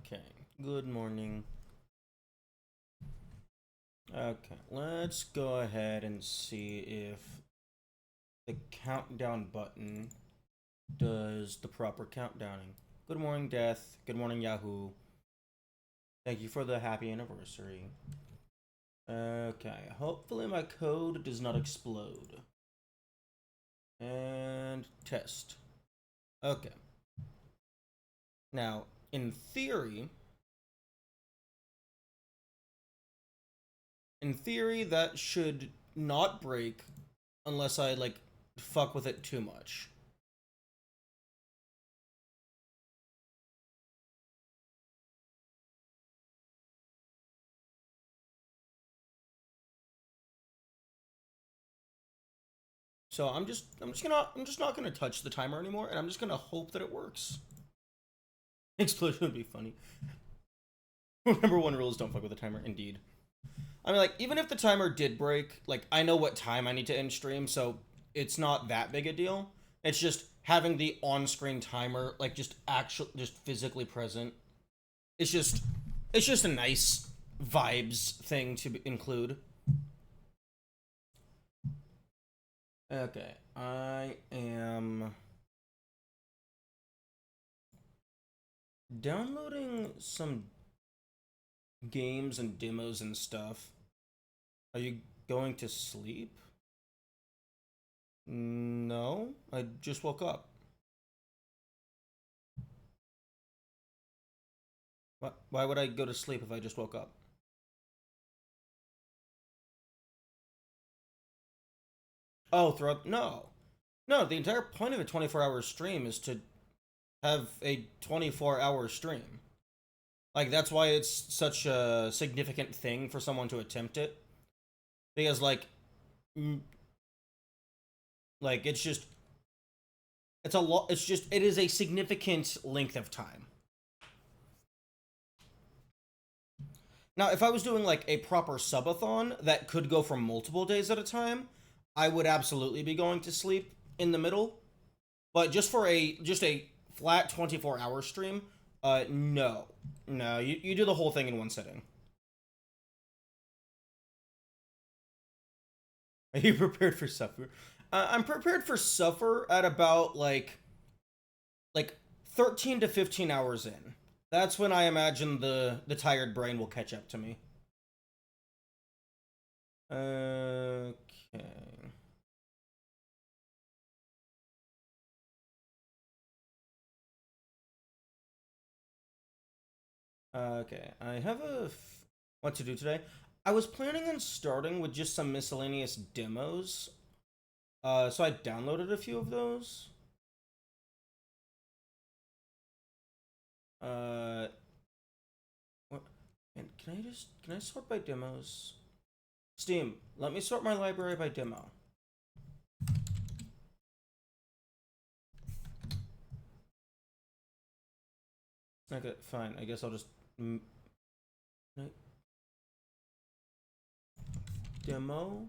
Okay, good morning. Okay, let's go ahead and see if the countdown button does the proper countdowning. Good morning, Death. Good morning, Yahoo. Thank you for the happy anniversary. Okay, hopefully my code does not explode. And test. Okay. Now, in theory, that should not break unless I, like, fuck with it too much. So I'm just not gonna touch the timer anymore, and I'm just gonna hope that it works. Explosion would be funny. Remember one rule is don't fuck with the timer. Indeed. I mean, like, even if the timer did break, like, I know what time I need to end stream, so it's not that big a deal. It's just having the on-screen timer, like, just physically present. It's just, it's just a nice vibes thing to include. Okay, I am downloading some games and demos and stuff. Are you going to sleep? No, I just woke up. Why would I go to sleep if I just woke up? Oh, throughout. No. No, the entire point of a 24-hour stream is to have a 24-hour stream. Like, that's why it's such a significant thing for someone to attempt it. Because, like, it's just. It's a lot. It's just. It is a significant length of time. Now, if I was doing like a proper subathon that could go for multiple days at a time, I would absolutely be going to sleep in the middle. But just a flat 24-hour stream, no. No, you do the whole thing in one sitting. Are you prepared for suffer? I'm prepared for suffer at about like 13 to 15 hours in. That's when I imagine the tired brain will catch up to me. Okay. Okay, I have what to do today. I was planning on starting with just some miscellaneous demos. So I downloaded a few of those. Uh, what? And can I sort by demos? Steam, let me sort my library by demo. Okay, fine. I guess I'll just demo.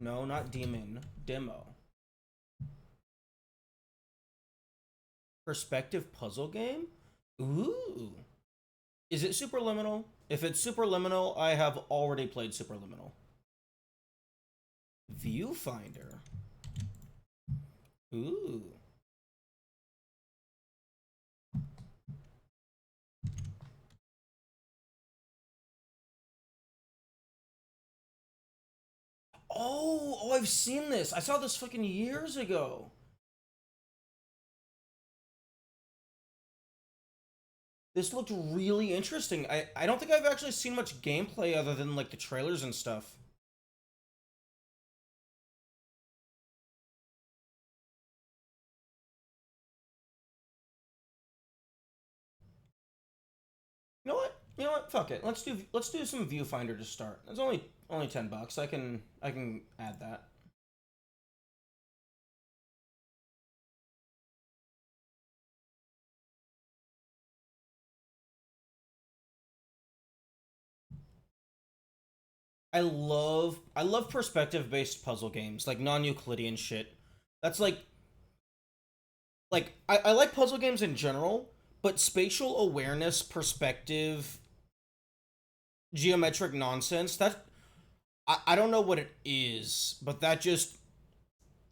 No, not demon. Demo. Perspective puzzle game. Ooh. Is it Superliminal? If it's Superliminal, I have already played Superliminal. Viewfinder. Ooh. Oh, I've seen this. I saw this fucking years ago. This looked really interesting. I don't think I've actually seen much gameplay other than like the trailers and stuff. You know what? You know what? Fuck it. Let's do some viewfinder to start. It's only $10. I can add that. I love perspective based puzzle games like non Euclidean shit. That's like I like puzzle games in general, but spatial awareness, perspective, geometric nonsense, that I don't know what it is, but that just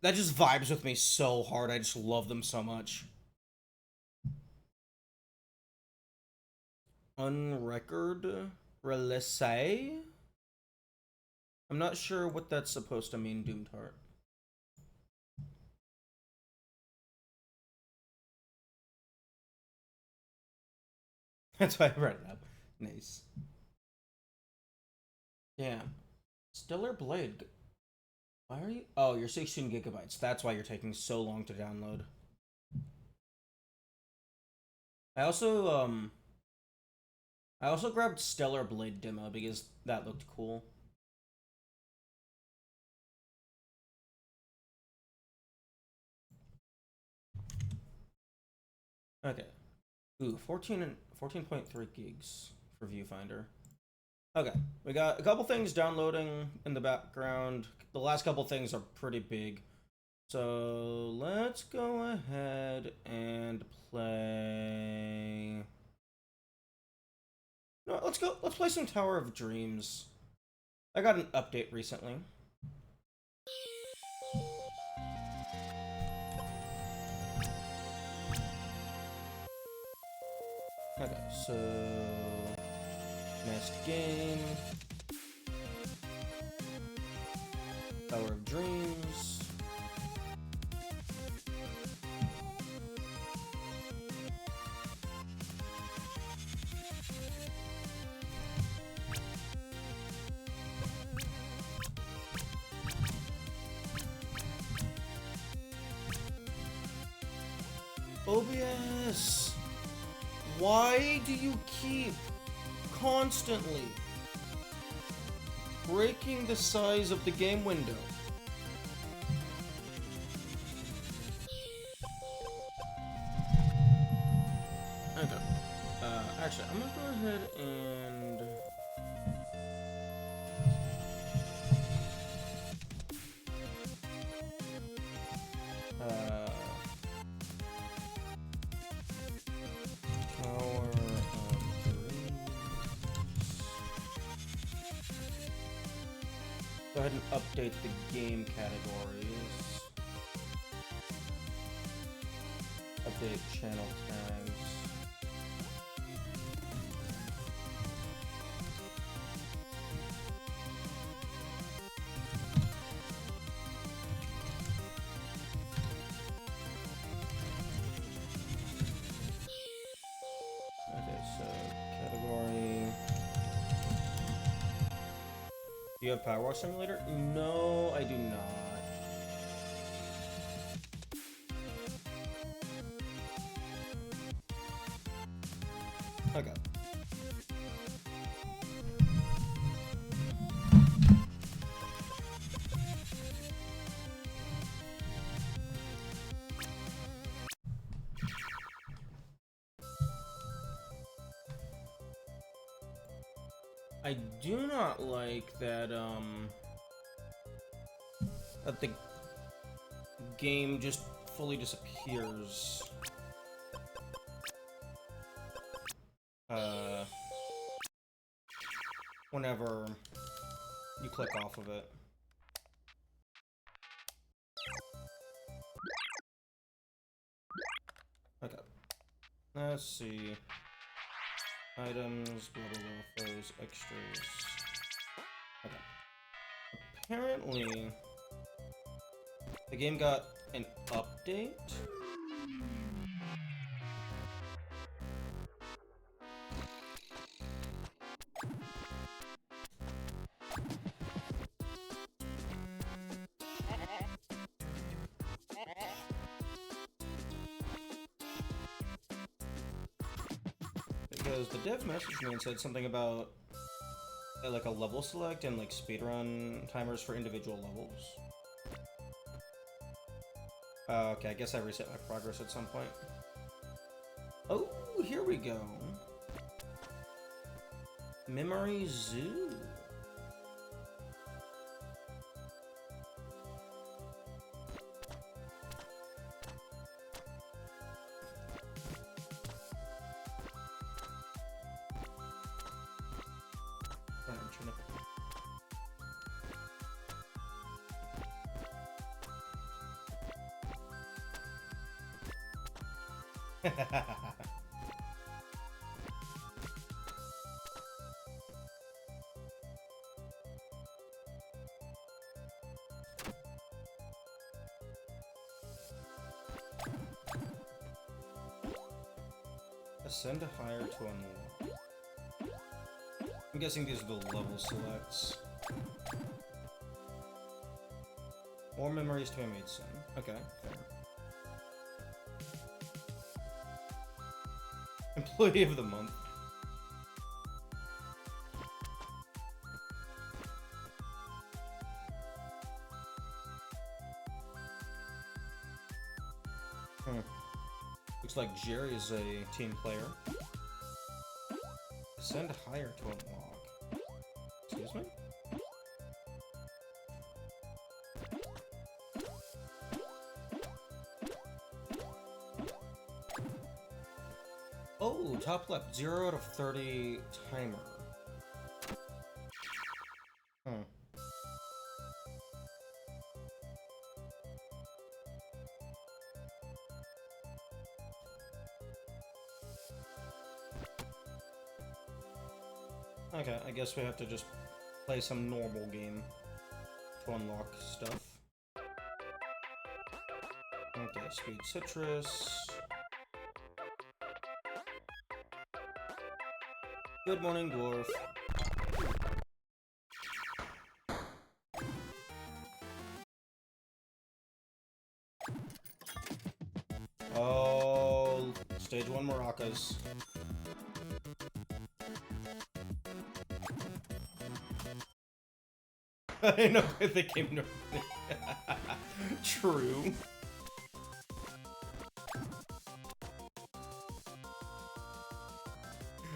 vibes with me so hard. I just love them so much. Unrecord release. I'm not sure what that's supposed to mean, Doomed Heart. That's why I read it up. Nice. Yeah. Stellar Blade. Why are you? Oh, you're 16 gigabytes. That's why you're taking so long to download. I also I also grabbed Stellar Blade demo because that looked cool. Okay. Ooh, 14.3 gigs for Viewfinder. Okay, we got a couple things downloading in the background. The last couple things are pretty big. So let's go ahead and play. No, let's go. Let's play some Tower of Dreams. I got an update recently. Okay, so next game, Tower of Dreams. OBS, why do you keep constantly breaking the size of the game window? Okay. Actually, I'm gonna go ahead and Tower of Dreams. Go ahead and update the game categories. Update channel tags. Okay, so category. Do you have Power Wash Simulator? No, I do not. Okay. I do not like that, that the game just fully disappears. Whenever you click off of it. Okay. Let's see. Items, blah blah blah, photos, extras. Okay. Apparently, the game got an update. Because the dev messaged me and said something about like a level select and like speedrun timers for individual levels. Okay, I guess I reset my progress at some point. Oh, here we go. Memory Zoo. Ascend higher to unlock. I'm guessing these are the level selects. More memories to be made soon. Okay, fair. Employee of the month. Looks like Jerry is a team player. Ascend higher to unlock. Excuse me? Oh, top left, 0 out of 30 timer. Okay, I guess we have to just play some normal game to unlock stuff. Okay, speed citrus. Good morning, dwarf. Oh, stage 1 maracas. I know they came to True.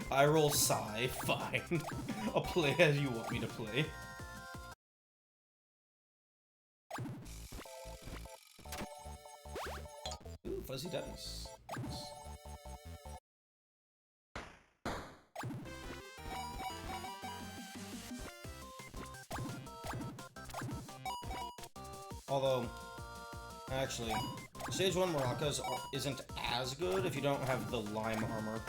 I roll sigh, fine. I'll play as you want me to play. Ooh, fuzzy dice. Nice. Although, actually, stage 1 maracas isn't as good if you don't have the lime armor.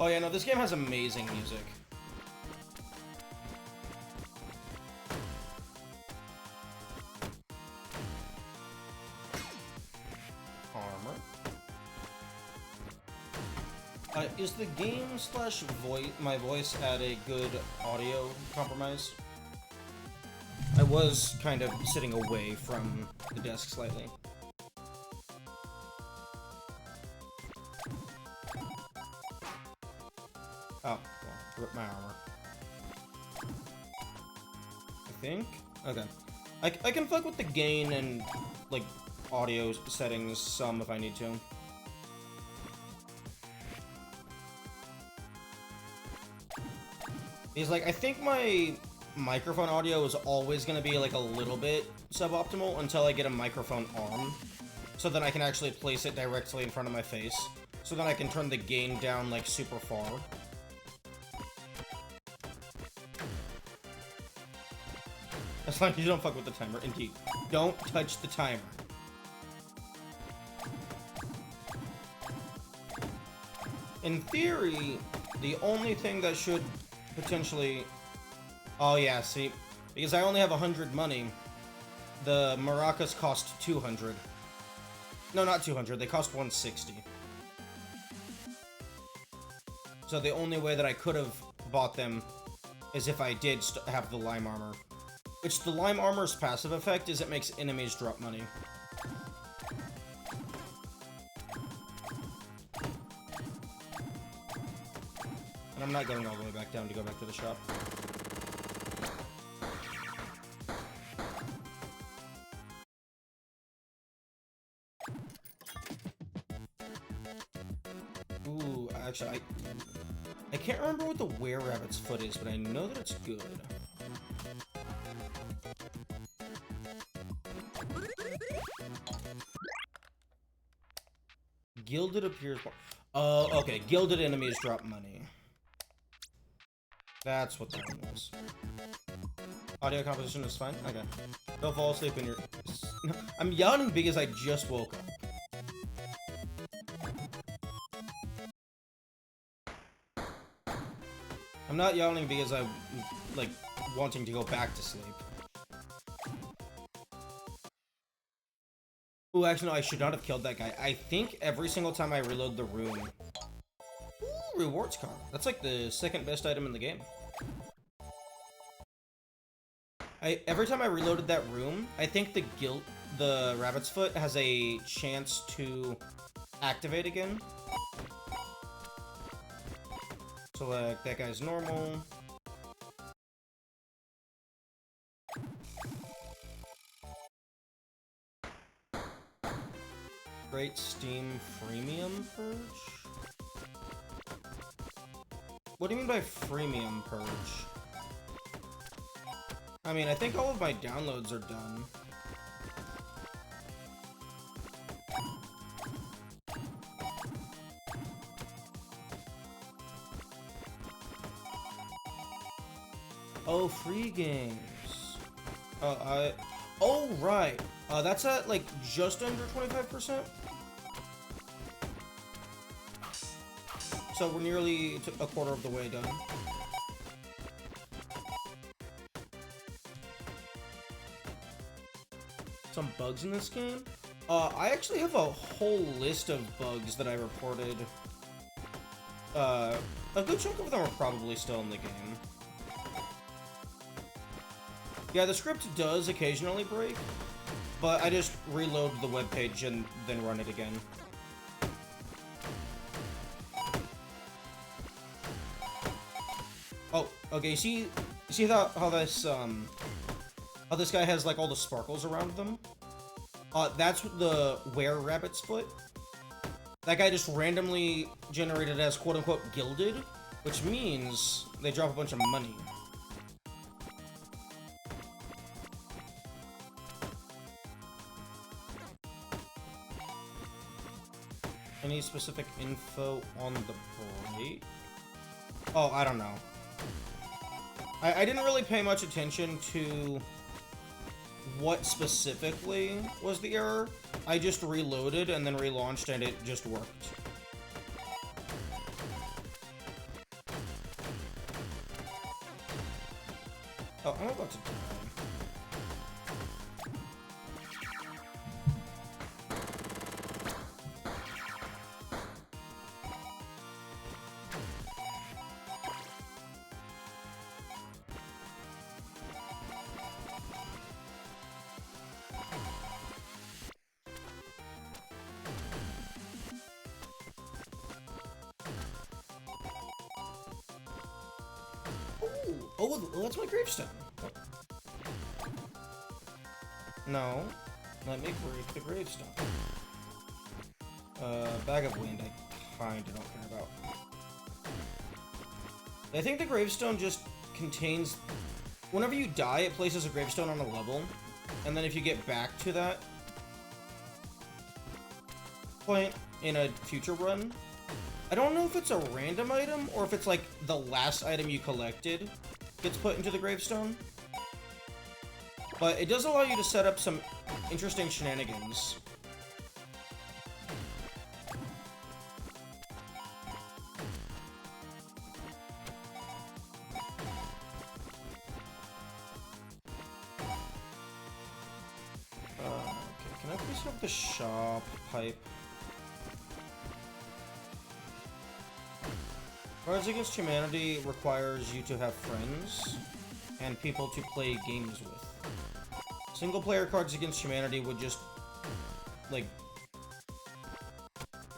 Oh yeah, no, this game has amazing music. Armor. Is the game slash my voice at a good audio compromise? I was kind of sitting away from the desk slightly. Oh, well, rip my armor. I think? Okay. I can fuck with the gain and, like, audio settings some if I need to. Because, like, I think my microphone audio is always going to be, like, a little bit suboptimal until I get a microphone on. So then I can actually place it directly in front of my face. So then I can turn the gain down, like, super far. As long as you don't fuck with the timer, indeed. Don't touch the timer. In theory, the only thing that should potentially... Oh yeah, see, because I only have 100 money, the maracas cost 200. No, not 200, they cost 160. So the only way that I could have bought them is if I did have the lime armor. Which the lime armor's passive effect is it makes enemies drop money. And I'm not going all the way back down to go back to the shop. Actually, I can't remember what the were-rabbit's foot is, but I know that it's good. Gilded appears... Oh, okay. Gilded enemies drop money. That's what that one was. Audio composition is fine? Okay. Don't fall asleep in your... I'm yawning because I just woke up. I'm not yawning because I'm, like, wanting to go back to sleep. Ooh, actually, no, I should not have killed that guy. I think every single time I reload the room... Ooh, rewards card. That's, like, the second best item in the game. Every time I reloaded that room, I think the rabbit's foot has a chance to activate again. So, like, that guy's normal. Great Steam Freemium Purge? What do you mean by Freemium Purge? I mean, I think all of my downloads are done. Oh, free games. Oh, right. That's at, like, just under 25%? So we're nearly a quarter of the way done. Some bugs in this game? I actually have a whole list of bugs that I reported. A good chunk of them are probably still in the game. Yeah, the script does occasionally break, but I just reload the webpage and then run it again. Oh, okay, see how this guy has, like, all the sparkles around them? That's the were-rabbit's foot. That guy just randomly generated as quote-unquote gilded, which means they drop a bunch of money. Any specific info on the break? Oh, I don't know. I didn't really pay much attention to what specifically was the error. I just reloaded and then relaunched and it just worked. Oh, I'm about to die. Oh, that's my gravestone. No. Let me break the gravestone. Bag of wind, I kinda don't care about. I think the gravestone just contains... Whenever you die, it places a gravestone on a level. And then if you get back to that point in a future run, I don't know if it's a random item or if it's like the last item you collected gets put into the gravestone. But it does allow you to set up some interesting shenanigans. Okay, can I please have the shop pipe? Cards Against Humanity requires you to have friends and people to play games with. Single-player Cards Against Humanity would just, like...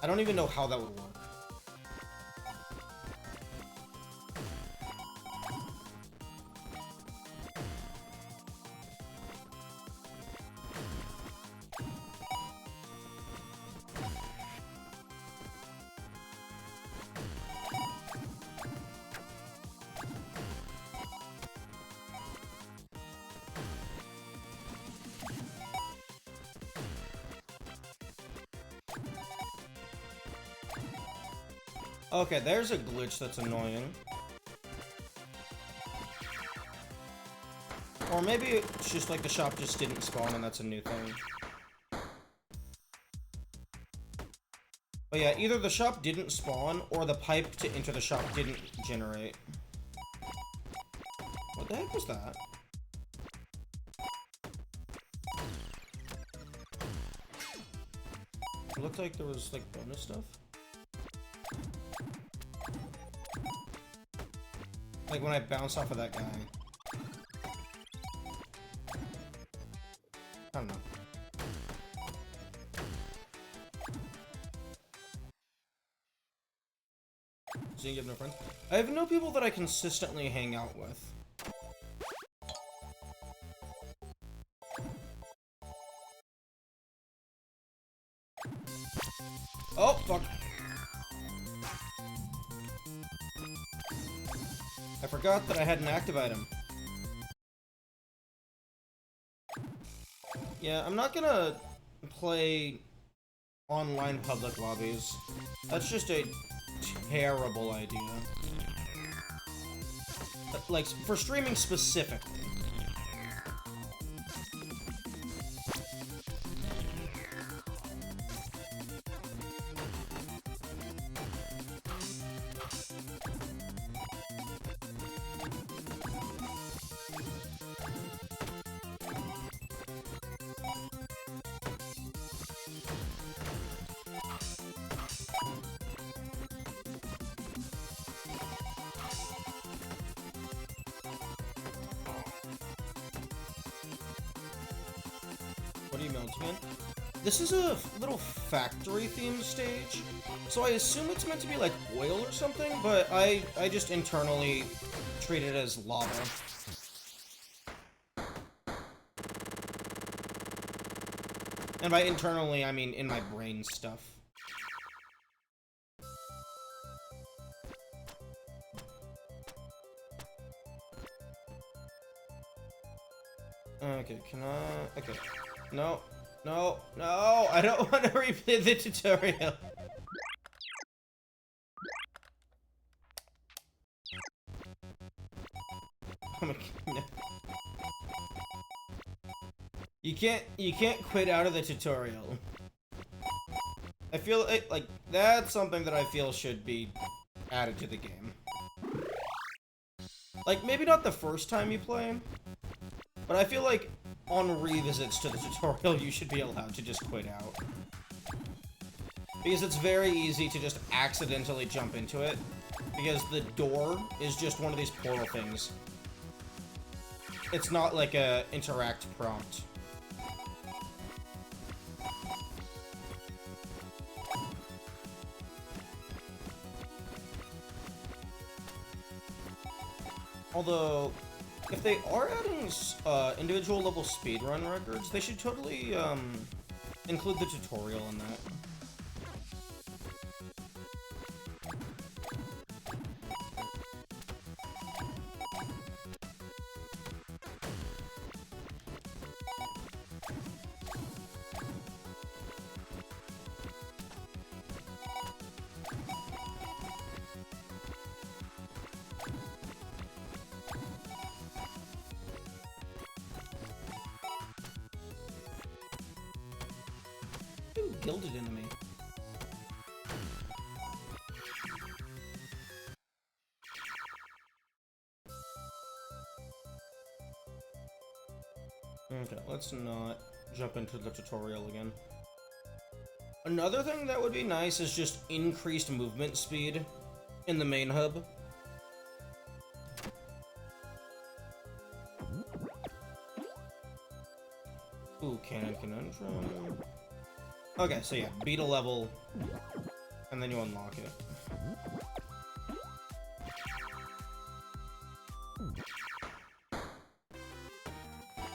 I don't even know how that would work. Okay, there's a glitch that's annoying. Or maybe it's just like the shop just didn't spawn and that's a new thing. But yeah, either the shop didn't spawn or the pipe to enter the shop didn't generate. What the heck was that? It looked like there was like bonus stuff. Like when I bounced off of that guy. I don't know. So you have no friends? I have no people that I consistently hang out with. Oh, fuck. I forgot that I had an active item. Yeah, I'm not gonna play online public lobbies. That's just a terrible idea. Like, for streaming specifically. What are you melting in? This is a little factory themed stage, so I assume it's meant to be like oil or something, but I just internally treat it as lava. And by internally, I mean in my brain stuff. Okay, can I... Okay. No. No. No! I don't want to replay the tutorial. Oh my god, no. You can't quit out of the tutorial. I feel like that's something that I feel should be added to the game. Like, maybe not the first time you play, but I feel like on revisits to the tutorial, you should be allowed to just quit out. Because it's very easy to just accidentally jump into it, because the door is just one of these portal things. It's not like a interact prompt. Although, if they are adding individual level speedrun records, they should totally include the tutorial in that. Gilded enemy. Okay, let's not jump into the tutorial again. Another thing that would be nice is just increased movement speed in the main hub. Ooh, Cannon Conundrum. Okay, so yeah, beat a level, and then you unlock it.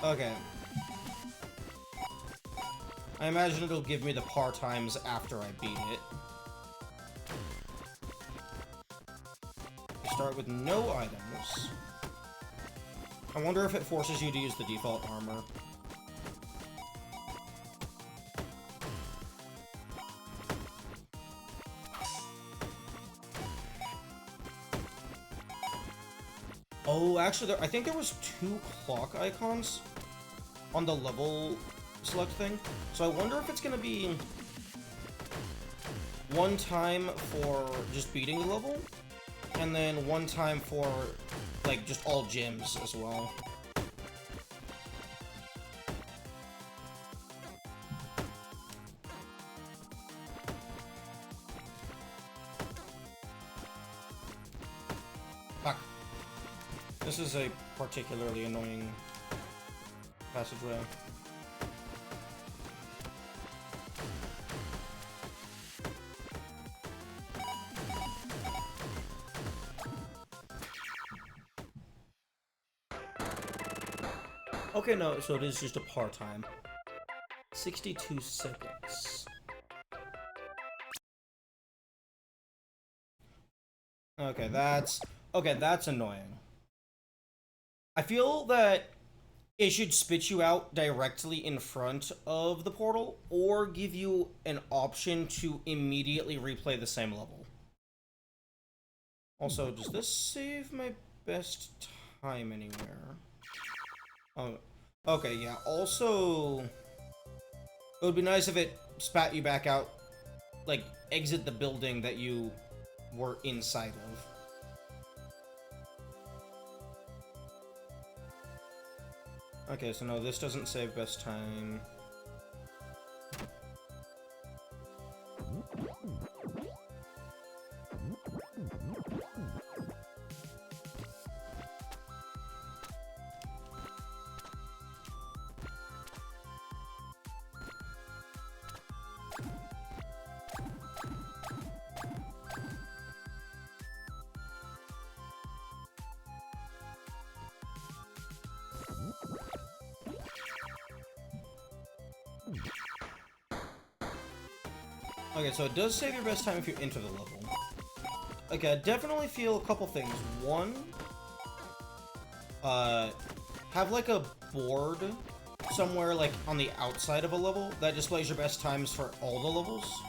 Okay. I imagine it'll give me the par times after I beat it. You start with no items. I wonder if it forces you to use the default armor. Oh, actually, I think there was 2 clock icons on the level select thing. So I wonder if it's gonna be 1 time for just beating the level, and then 1 time for, like, just all gyms as well. Fuck. This is a particularly annoying passageway. Okay, no, so it is just a part-time. 62 seconds. Okay, that's annoying. I feel that it should spit you out directly in front of the portal, or give you an option to immediately replay the same level. Also, does this save my best time anywhere? Oh, okay, yeah. Also, it would be nice if it spat you back out, like, exit the building that you were inside of. Okay, so no, this doesn't save best time. Okay, so it does save your best time if you enter the level. Okay, I definitely feel a couple things. One, have like a board somewhere like on the outside of a level that displays your best times for all the levels.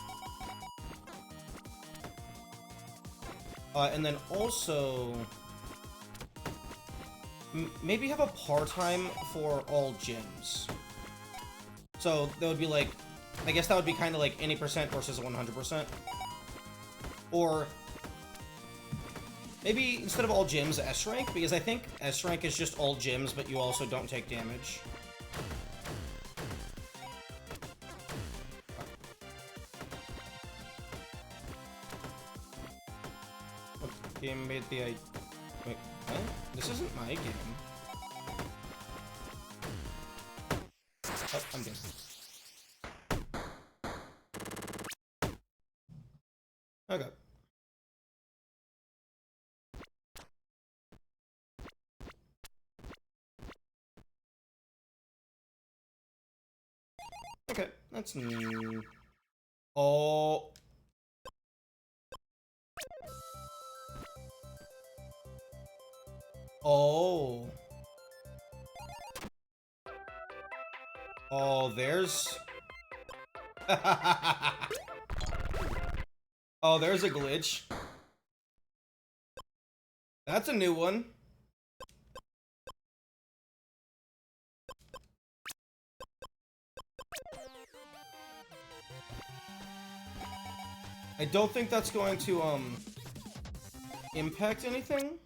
And then also, maybe have a par time for all gyms. So that would be like, I guess that would be kind of like any percent versus 100%. Or maybe instead of all gyms, S rank, because I think S rank is just all gyms, but you also don't take damage. What game made the Wait, what? This isn't my game. Oh, I'm dead. Okay. Okay, that's Oh. Oh. Oh, there's Oh, there's a glitch. That's a new one. I don't think that's going to, impact anything.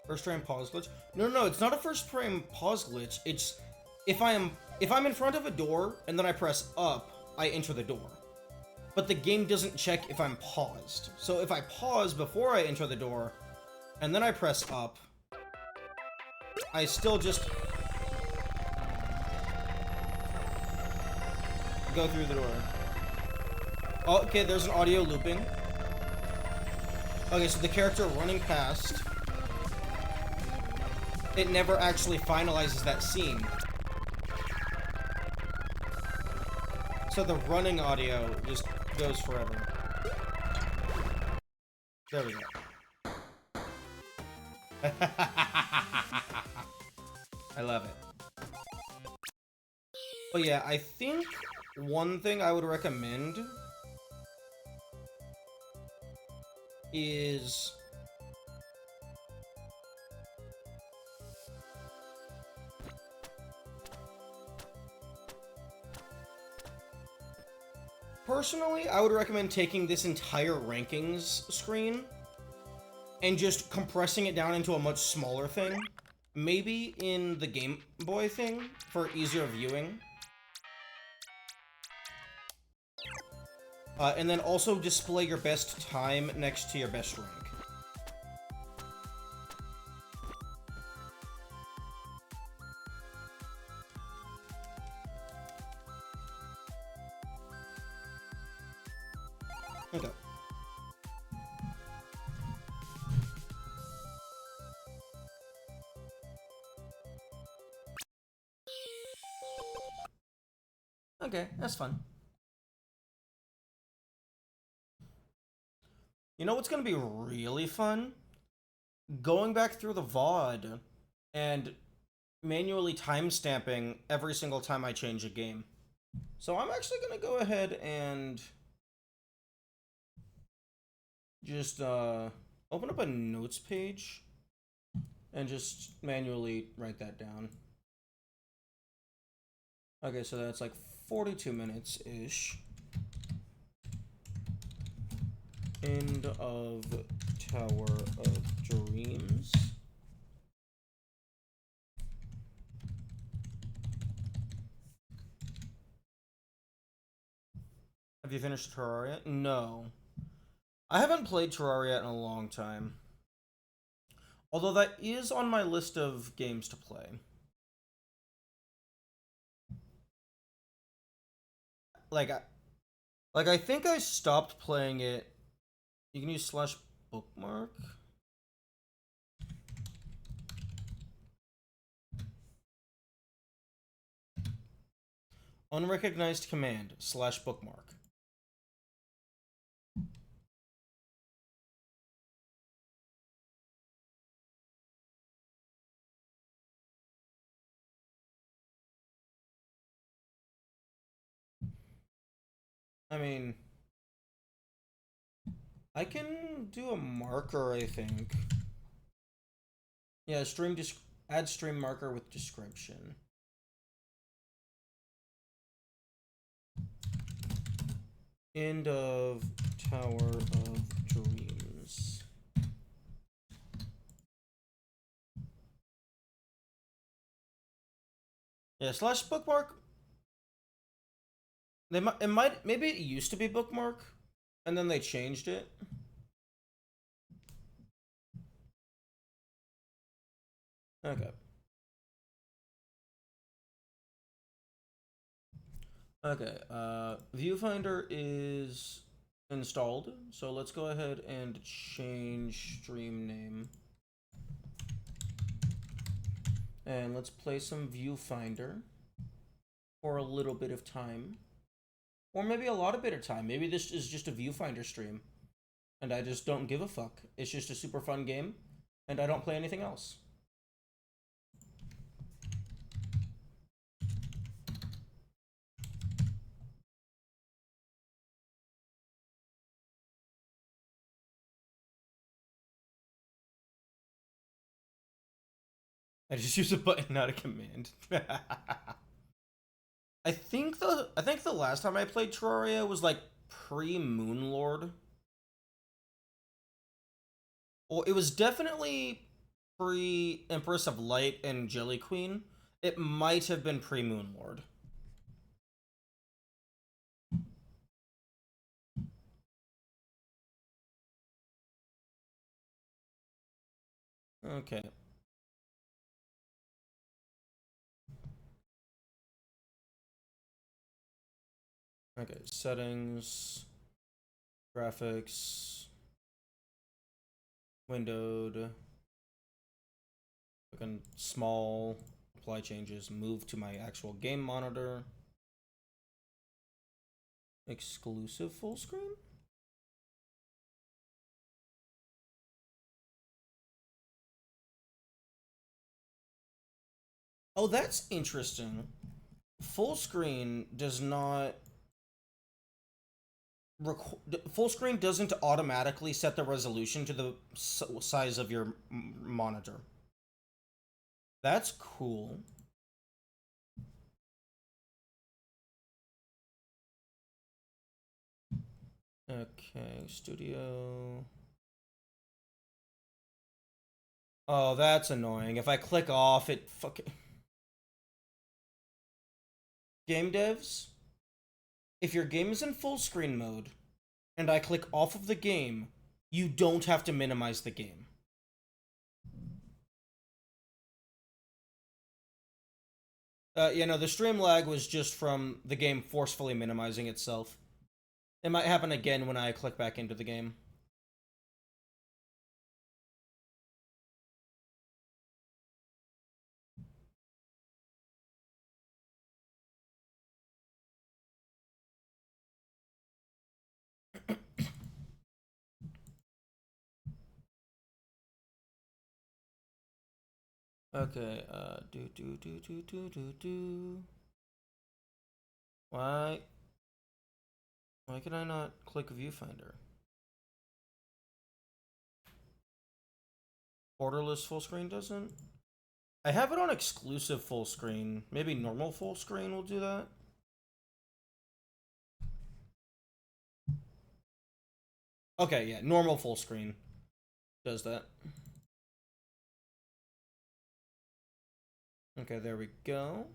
First frame pause glitch? No, it's not a first frame pause glitch. It's if I'm in front of a door and then I press up, I enter the door. But the game doesn't check if I'm paused. So if I pause before I enter the door and then I press up, I still just go through the door. Oh, okay, there's an audio looping. Okay, so the character running past, it never actually finalizes that scene. So the running audio just goes forever. There we go. I love it. But yeah, I think one thing I would recommend is personally, I would recommend taking this entire rankings screen and just compressing it down into a much smaller thing. Maybe in the Game Boy thing for easier viewing. And then also display your best time next to your best rank. Okay. Okay, that's fun. You know what's gonna be really fun? Going back through the VOD and manually timestamping every single time I change a game. So I'm actually gonna go ahead and just open up a notes page and just manually write that down. Okay, so that's like 42 minutes-ish. End of Tower of Dreams. Have you finished Terraria? No. I haven't played Terraria in a long time. Although that is on my list of games to play. Like, I think I stopped playing it. You can use slash bookmark. Unrecognized command slash bookmark. I mean, I can do a marker, I think. Yeah, add stream marker with description. End of Tower of Dreams. Yeah, slash bookmark. Maybe it used to be bookmark, and then they changed it. Okay. Okay, Viewfinder is installed, so let's go ahead and change stream name. And let's play some Viewfinder for a little bit of time. Or maybe a lot of bit of time. Maybe this is just a Viewfinder stream. And I just don't give a fuck. It's just a super fun game, and I don't play anything else. I just use a button, not a command. I think the last time I played Terraria was like pre-Moonlord. Well, it was definitely pre-Empress of Light and Jelly Queen. It might have been pre-Moonlord. Okay. Okay, settings, graphics, windowed, fucking small, apply changes, move to my actual game monitor, exclusive full screen? Oh, that's interesting. Full screen does not full screen doesn't automatically set the resolution to the size of your monitor. That's cool. Okay, studio. Oh, that's annoying. If I click off, it fucking... Game devs, if your game is in full screen mode, and I click off of the game, you don't have to minimize the game. Yeah, no, the stream lag was just from the game forcefully minimizing itself. It might happen again when I click back into the game. Okay, Why? Why can I not click viewfinder? Borderless full screen doesn't? I have it on exclusive full screen. Maybe normal full screen will do that. Okay, yeah, normal full screen does that. Okay, there we go.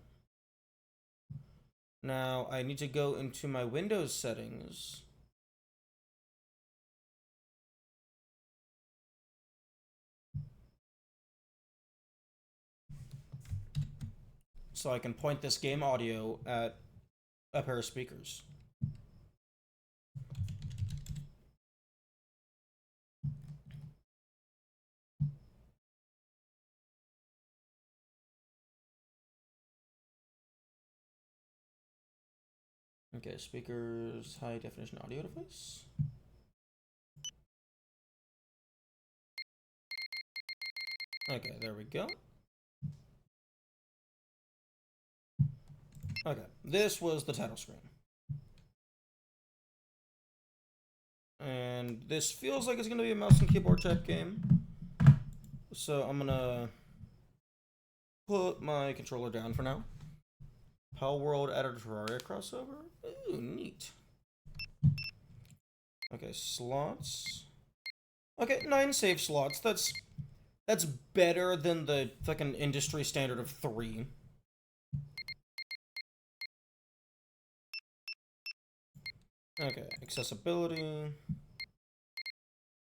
Now I need to go into my Windows settings. So I can point this game audio at a pair of speakers. Okay, speakers, high definition audio device. Okay, there we go. Okay, this was the title screen. And this feels like it's going to be a mouse and keyboard type game. So I'm going to put my controller down for now. Palworld added Terraria crossover. Ooh, neat. Okay, slots. Okay, 9 save slots. That's better than the fucking industry standard of 3. Okay, accessibility,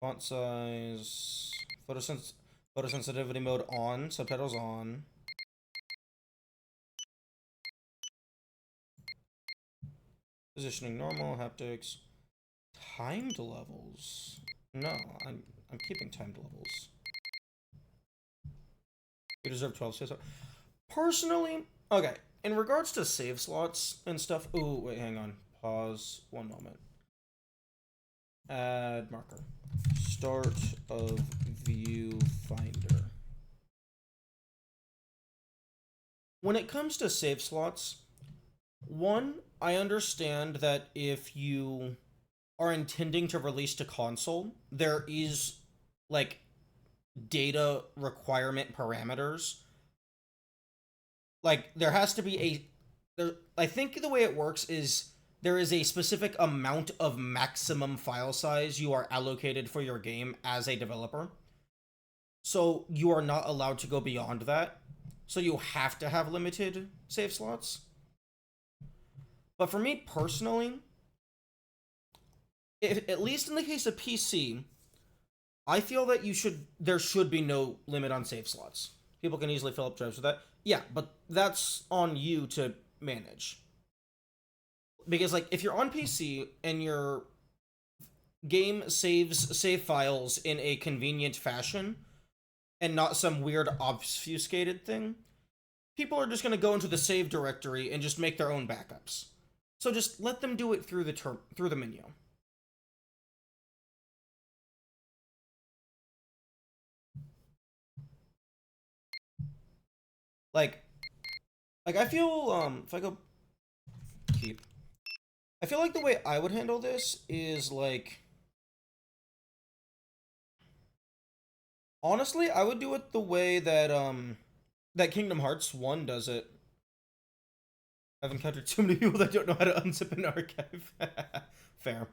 font size, photosensitivity mode on, subtitles on. Positioning normal, haptics, timed levels. No, I'm keeping timed levels. You deserve 12 saves. Personally, okay, in regards to save slots and stuff. Ooh, wait, hang on. Pause 1 moment. Add marker. Start of viewfinder. When it comes to save slots, one, I understand that if you are intending to release to console, there is like data requirement parameters. Like there has to be I think the way it works is there is a specific amount of maximum file size you are allocated for your game as a developer. So you are not allowed to go beyond that. So you have to have limited save slots. But for me personally, at least in the case of PC, I feel that there should be no limit on save slots. People can easily fill up drives with that. Yeah, but that's on you to manage. Because like if you're on PC and your game saves save files in a convenient fashion and not some weird obfuscated thing, people are just going to go into the save directory and just make their own backups. So just let them do it through the menu. Like Like, I feel, if I go keep, I feel like the way I would handle this is, like, honestly, I would do it the way that, that Kingdom Hearts 1 does it. I've encountered too many people that don't know how to unzip an archive. Fair.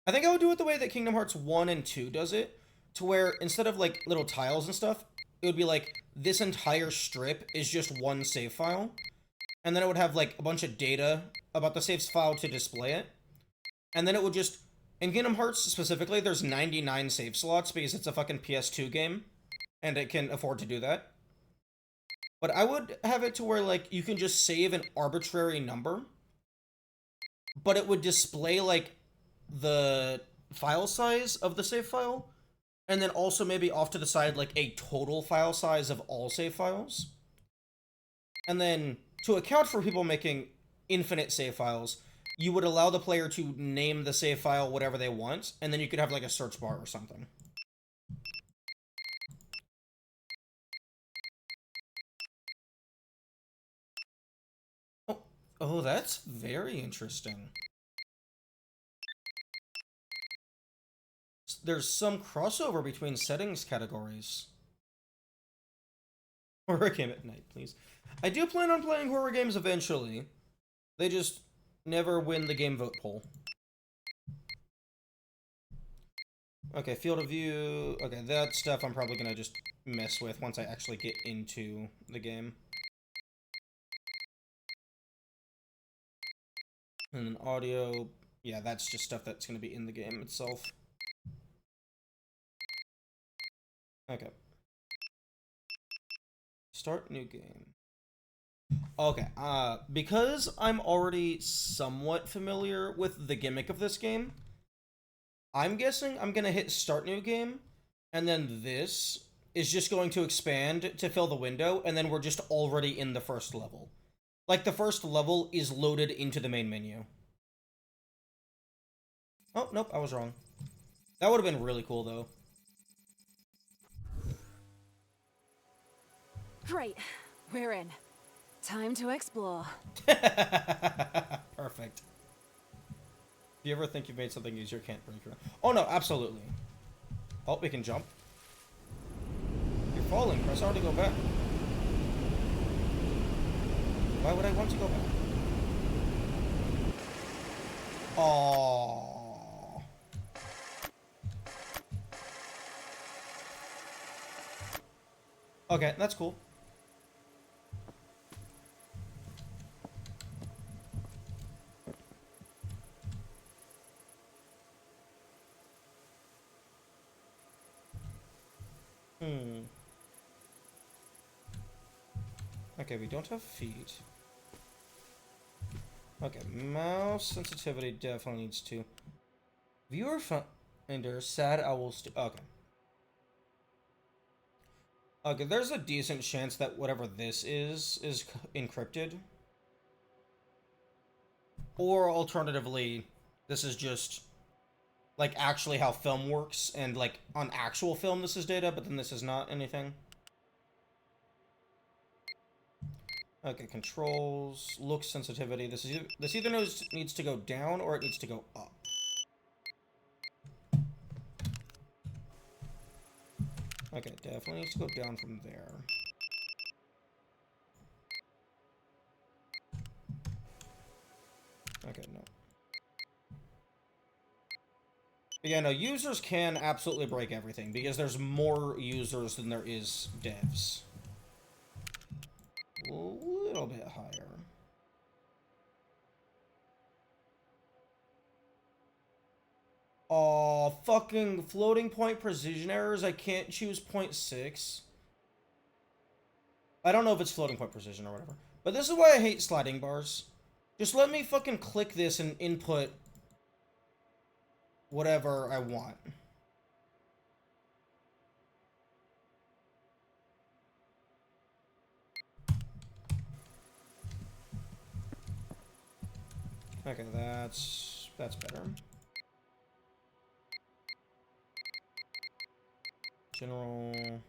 I think I would do it the way that Kingdom Hearts 1 and 2 does it, to where instead of like little tiles and stuff, it would be like this entire strip is just one save file, and then it would have like a bunch of data about the save file to display it, and then it would just, in Kingdom Hearts specifically, there's 99 save slots because it's a fucking PS2 game, and it can afford to do that. But I would have it to where like you can just save an arbitrary number, but it would display like the file size of the save file, and then also maybe off to the side like a total file size of all save files. And then to account for people making infinite save files, you would allow the player to name the save file whatever they want, and then you could have like a search bar or something. Oh, oh, that's very interesting. There's some crossover between settings categories. Horror game at night, please. I do plan on playing horror games eventually. They just never win the game vote poll. Okay, field of view. Okay, that stuff I'm probably gonna just mess with once I actually get into the game. And then audio. Yeah, that's just stuff that's gonna be in the game itself. Okay. Start new game. Okay, because I'm already somewhat familiar with the gimmick of this game, I'm guessing I'm gonna hit start new game, and then this is just going to expand to fill the window, and then we're just already in the first level. Like, the first level is loaded into the main menu. Oh, nope, I was wrong. That would have been really cool, though. Great, we're in. Time to explore. Perfect. If you ever think you've made something easier, can't break your... Oh, no, absolutely. Oh, we can jump. You're falling. Press R to go back. Why would I want to go back? Aww. Okay, that's cool. Okay, we don't have feet. Okay, mouse sensitivity definitely needs to. Viewer finder, sad owls. Okay. Okay, there's a decent chance that whatever this is encrypted. Or alternatively, this is just like actually how film works, and like on actual film this is data, but then this is not anything. Okay, controls, look sensitivity. This either needs to go down or it needs to go up. Okay, definitely needs to go down from there. Okay, no. But yeah, no, users can absolutely break everything because there's more users than there is devs. A little bit higher. Oh, fucking floating point precision errors. I can't choose 0.6. I don't know if it's floating point precision or whatever. But this is why I hate sliding bars. Just let me fucking click this and input whatever I want. Okay, that's better. General.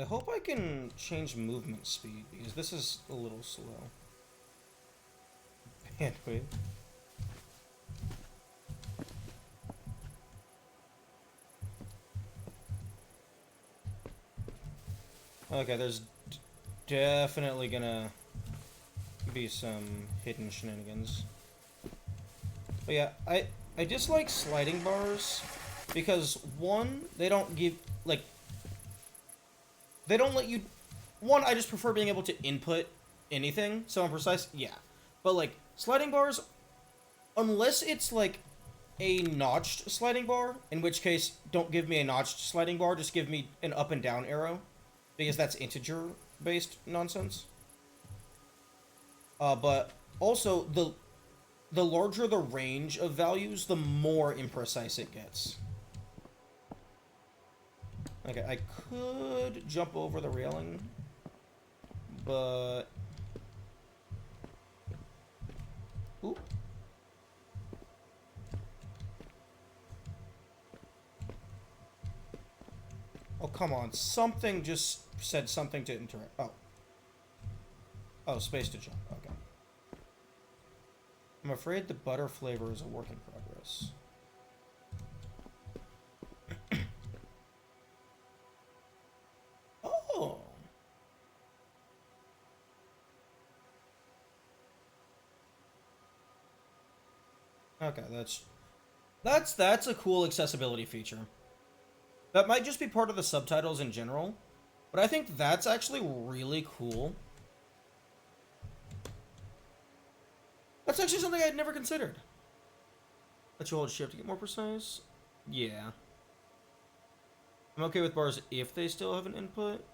I hope I can change movement speed, because this is a little slow. Bandwidth. Okay, there's definitely gonna be some hidden shenanigans. But yeah, I dislike sliding bars because one, they don't give like they don't let you one, I just prefer being able to input anything, so I'm precise, yeah. But like sliding bars, unless it's like a notched sliding bar, in which case don't give me a notched sliding bar, just give me an up and down arrow. Because that's integer-based nonsense. But also, the larger the range of values, the more imprecise it gets. Okay, I could jump over the railing, but... Ooh. Oh, come on. Something just said something to interact. Oh. Oh, space to jump. Okay. I'm afraid the butter flavor is a work in progress. Oh. Okay, that's a cool accessibility feature. That might just be part of the subtitles in general, but I think that's actually really cool. That's actually something I'd never considered. Let you hold shift to get more precise? Yeah. I'm okay with bars if they still have an input.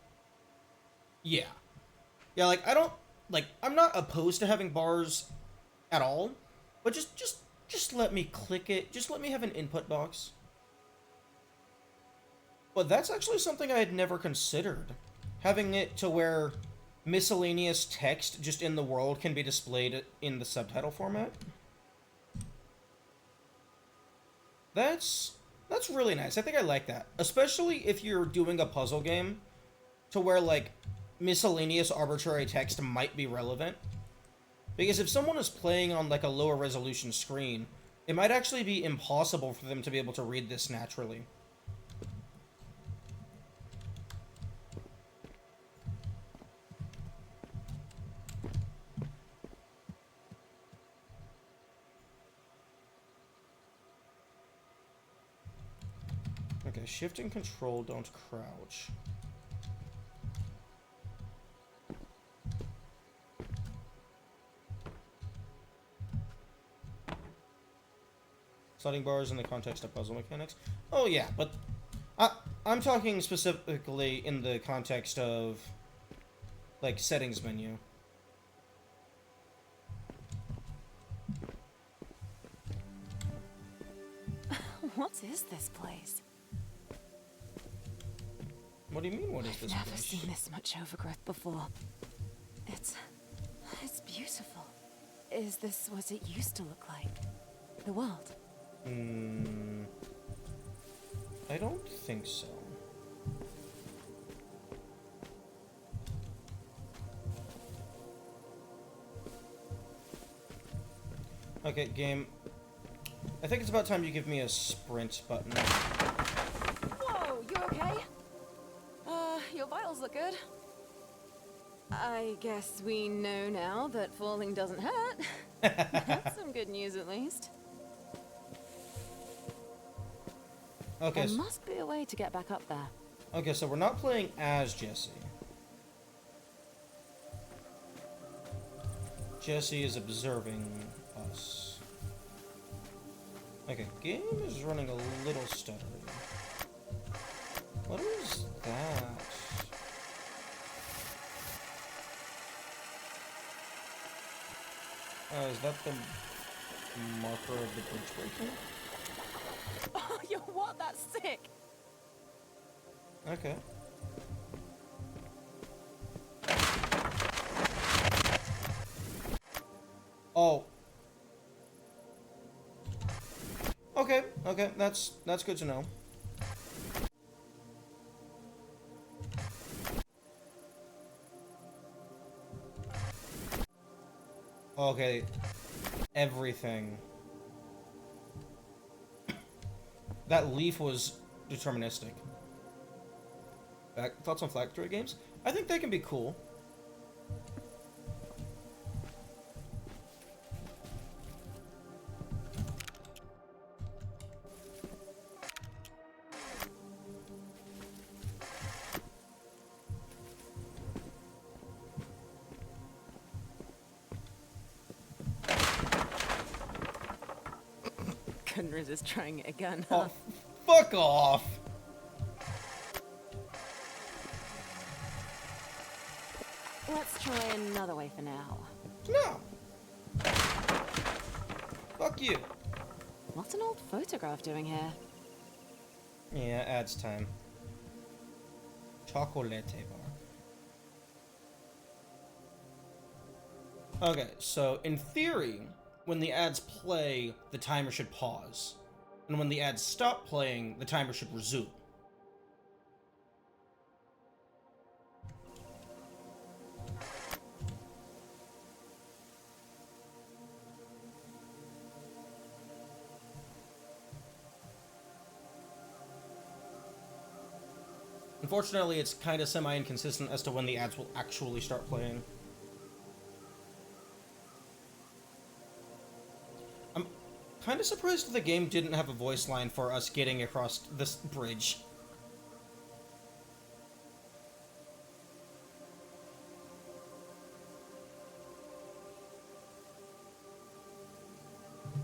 Yeah. Yeah, like, I don't... Like, I'm not opposed to having bars at all, but just let me click it. Just let me have an input box. But that's actually something I had never considered. Having it to where miscellaneous text just in the world can be displayed in the subtitle format. That's really nice. I think I like that. Especially if you're doing a puzzle game to where, like, miscellaneous arbitrary text might be relevant. Because if someone is playing on, like, a lower resolution screen, it might actually be impossible for them to be able to read this naturally. Okay, shift and control don't crouch. Sliding bars in the context of puzzle mechanics. Oh yeah, but I'm talking specifically in the context of, like, settings menu. What is this place? What do you mean, what is this I've never place? seen this much overgrowth before. It's beautiful. Is this what it used to look like? The world? I don't think so. Okay, game. I think it's about time you give me a sprint button. Whoa, you okay? Your vitals look good. I guess we know now that falling doesn't hurt. That's some good news, at least. Okay. There must be a way to get back up there. Okay, so we're not playing as Jesse. Jesse is observing us. Okay, game is running a little stuttery. What is that? Is that the marker of the bridge breaking? Oh, yo, what? That's sick. Okay. Oh. Okay, okay, that's good to know. Okay. Everything. That leaf was deterministic. Thoughts on Factory games? I think they can be cool. Couldn't resist trying it again, Oh, huh? fuck off! Let's try another way for now. No! Fuck you! What's an old photograph doing here? Yeah, ads time. Chocolate bar. Okay, so in theory, when the ads play, the timer should pause. And when the ads stop playing, the timer should resume. Unfortunately, it's kind of semi-inconsistent as to when the ads will actually start playing. I'm kind of surprised the game didn't have a voice line for us getting across this bridge.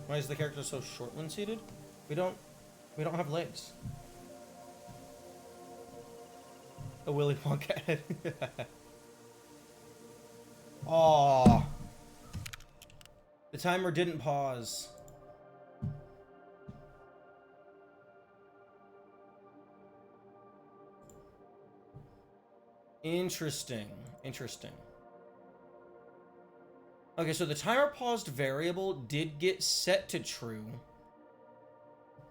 Why is the character so short when seated? We don't have legs. A Willy Wonka head. Aww. The timer didn't pause. Interesting. Interesting. Okay, so the timer paused variable did get set to true,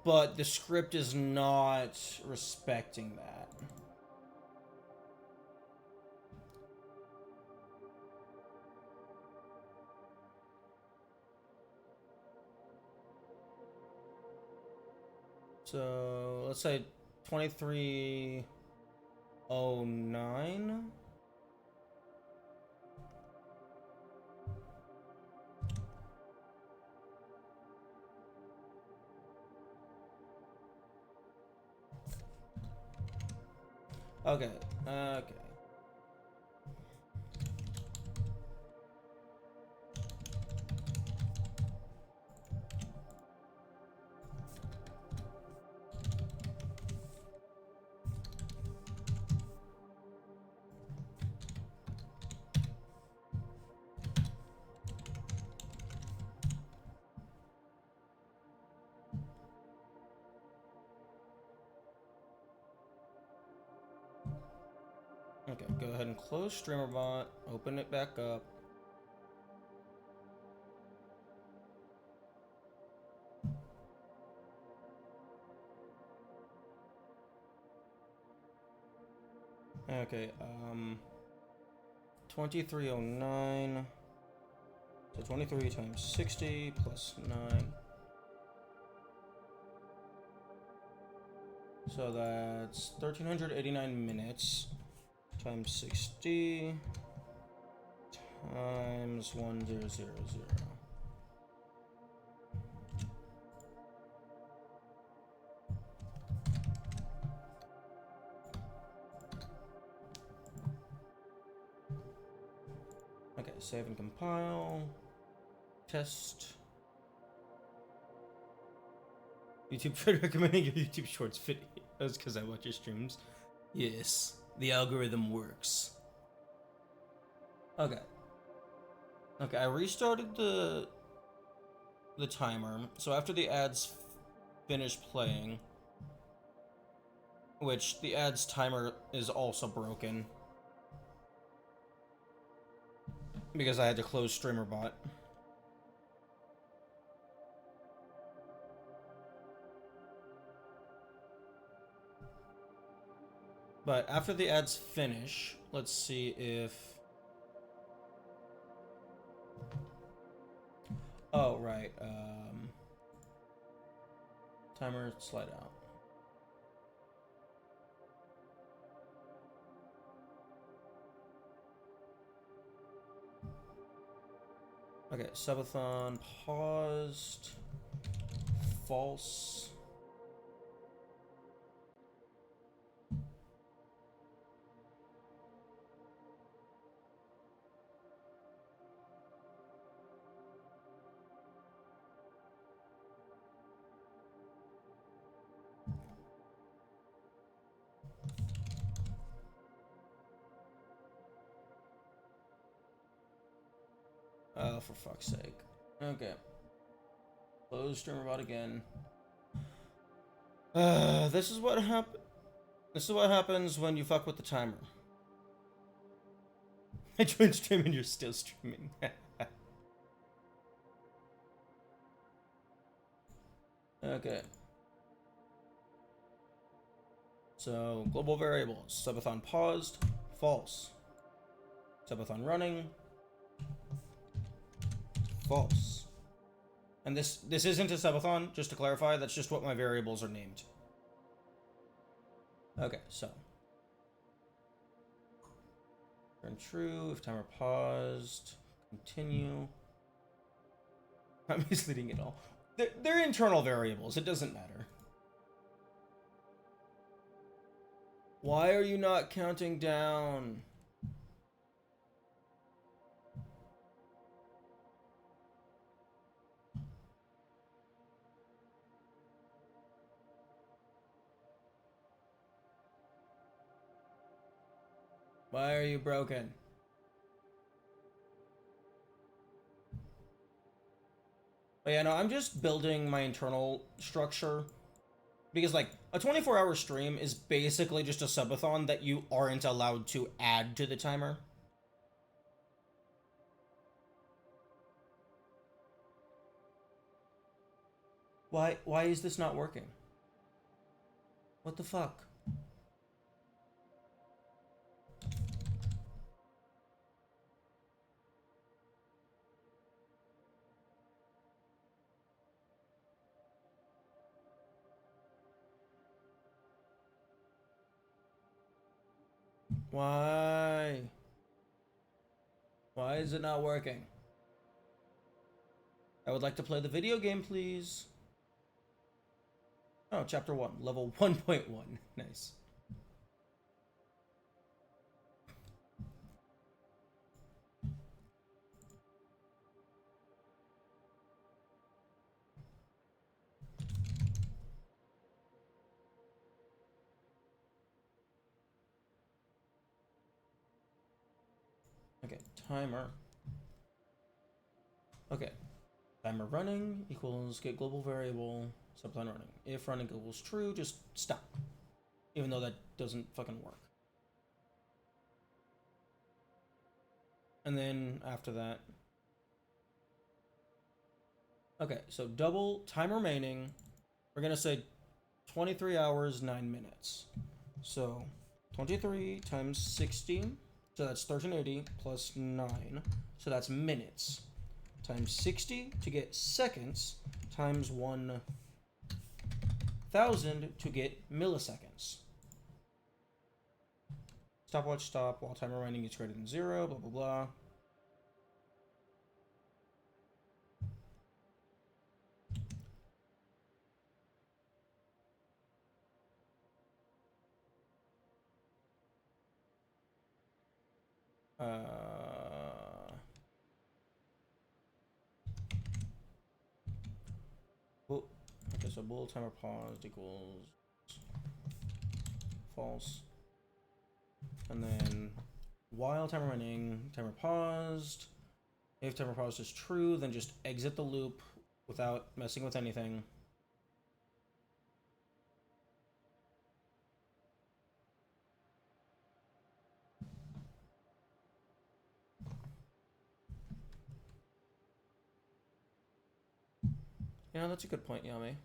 but the script is not respecting that. So let's say 2309. Okay. Okay. Okay, go ahead and close StreamerBot, open it back up. Okay, 2309. So 23 times 60 plus 9. So that's 1389 minutes times 60 times 1000. Okay, save and compile. Test. YouTube tried recommending your YouTube Shorts videos because I watch your streams. Yes, the algorithm works. Okay. Okay, I restarted the timer. So after the ads finish playing, which the ads timer is also broken because I had to close StreamerBot. But after the ads finish, let's see if... Oh, right. Timer slide out. Okay, subathon paused. False. Oh, for fuck's sake. Okay. Close streamer bot again. This is what happens when you fuck with the timer. I joined stream and you're still streaming. Okay. So, global variables. Subathon paused. False. Subathon running. False. And this isn't a subathon, just to clarify, that's just what my variables are named. Okay, so. Turn true, if timer paused. Continue. I'm misleading it all. They're internal variables, it doesn't matter. Why are you not counting down? Why are you broken? But yeah, no, I'm just building my internal structure. Because, like, a 24-hour stream is basically just a subathon that you aren't allowed to add to the timer. Why is this not working? What the fuck? Why? Why is it not working? I would like to play the video game, please. Oh, chapter 1, level 1.1. Nice. Okay, timer. Okay, timer running equals get global variable subline running. If running equals true, just stop. Even though that doesn't fucking work. And then after that. Okay, so double time remaining. We're gonna say 23 hours, 9 minutes. So 23 times 60. So that's 1380 plus 9. So that's minutes. Times 60 to get seconds. Times 1000 to get milliseconds. Stopwatch stop while timer remaining is greater than 0. Blah, blah, blah. Okay, so bool timer paused equals false. And then while timer running, timer paused. If timer paused is true, then just exit the loop without messing with anything. Yeah, that's a good point, Yami.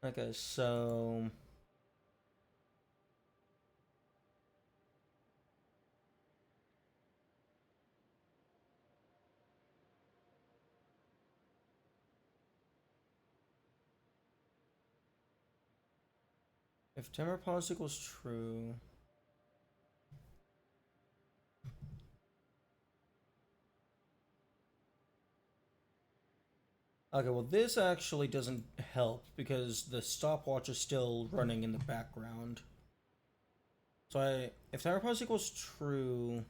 Okay, so if timer pause equals true. Okay, well this actually doesn't help because the stopwatch is still running in the background. So if timer pause equals true,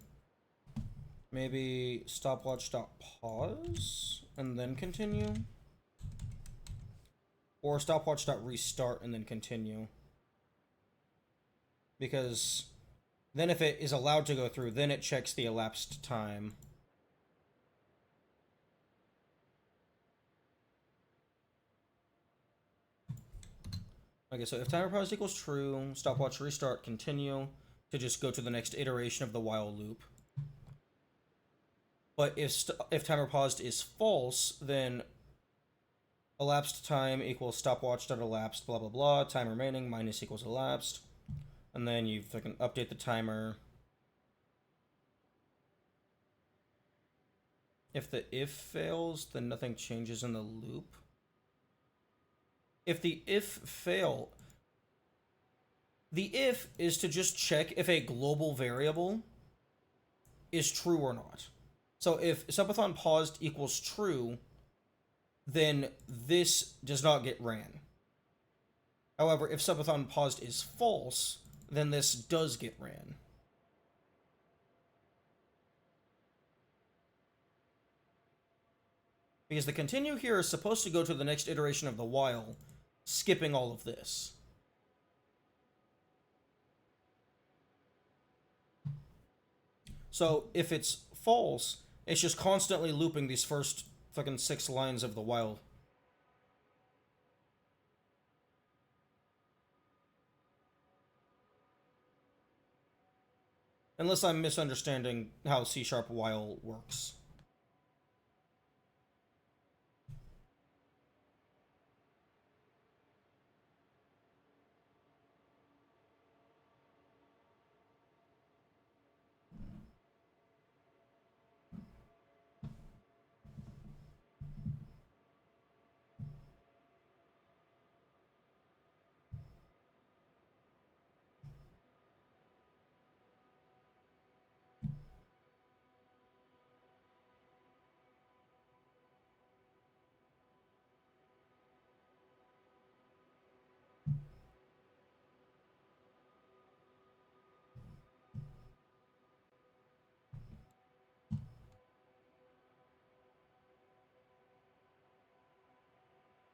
maybe stopwatch dot pause and then continue, or stopwatch dot restart and then continue. Because then if it is allowed to go through, then it checks the elapsed time. Okay, so if timer pause equals true, stopwatch restart continue to just go to the next iteration of the while loop. But if timer paused is false, then elapsed time equals stopwatch.elapsed blah blah blah, time remaining minus equals elapsed, and then you fucking update the timer. If the if fails, then nothing changes in the loop. If the if fail, the if is to just check if a global variable is true or not. So if subathon paused equals true, then this does not get ran. However, if subathon paused is false, then this does get ran. Because the continue here is supposed to go to the next iteration of the while, skipping all of this. So if it's false, it's just constantly looping these first fucking 6 lines of the while. Unless I'm misunderstanding how C# while works.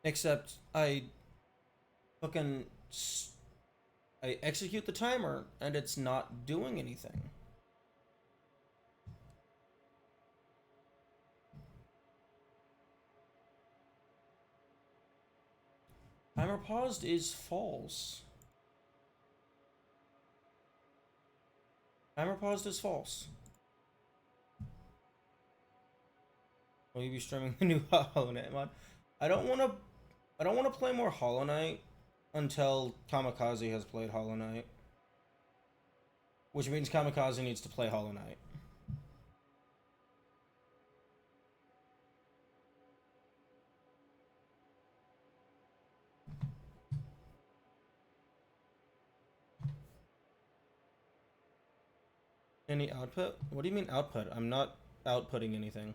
Except I execute the timer and it's not doing anything. Timer paused is false. Timer paused is false. Will you be streaming the new Hollow Knight mod? I don't want to play more Hollow Knight until Kamikaze has played Hollow Knight. Which means Kamikaze needs to play Hollow Knight. Any output? What do you mean output? I'm not outputting anything.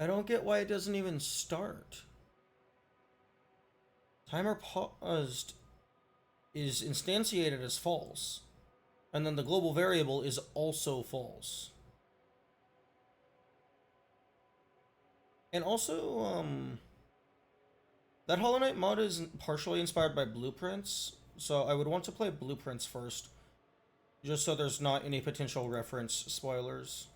I don't get why it doesn't even start. Timer paused is instantiated as false, and then the global variable is also false. And also, that Hollow Knight mod is partially inspired by Blueprints, so I would want to play Blueprints first, just so there's not any potential reference spoilers.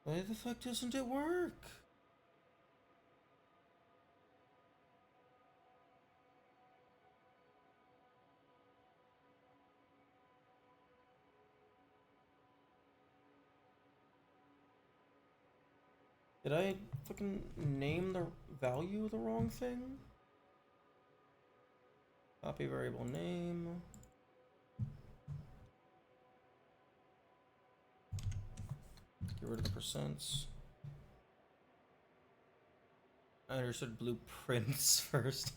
Why the fuck doesn't it work? Did I fucking name the value the wrong thing? Copy variable name. Get rid of the percents. I understood blueprints first.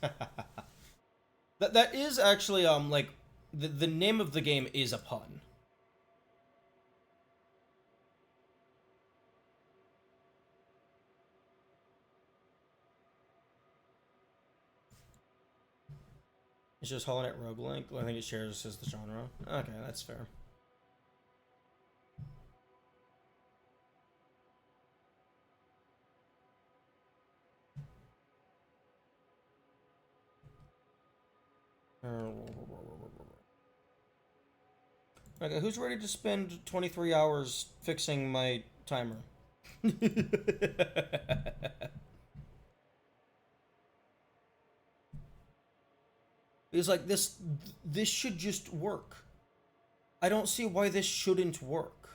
That is actually like the name of the game is a pun. It's just Hollow Knight roguelike. I think it shares as the genre. Okay, that's fair. Okay, who's ready to spend 23 hours fixing my timer? It's like this should just work. I don't see why this shouldn't work.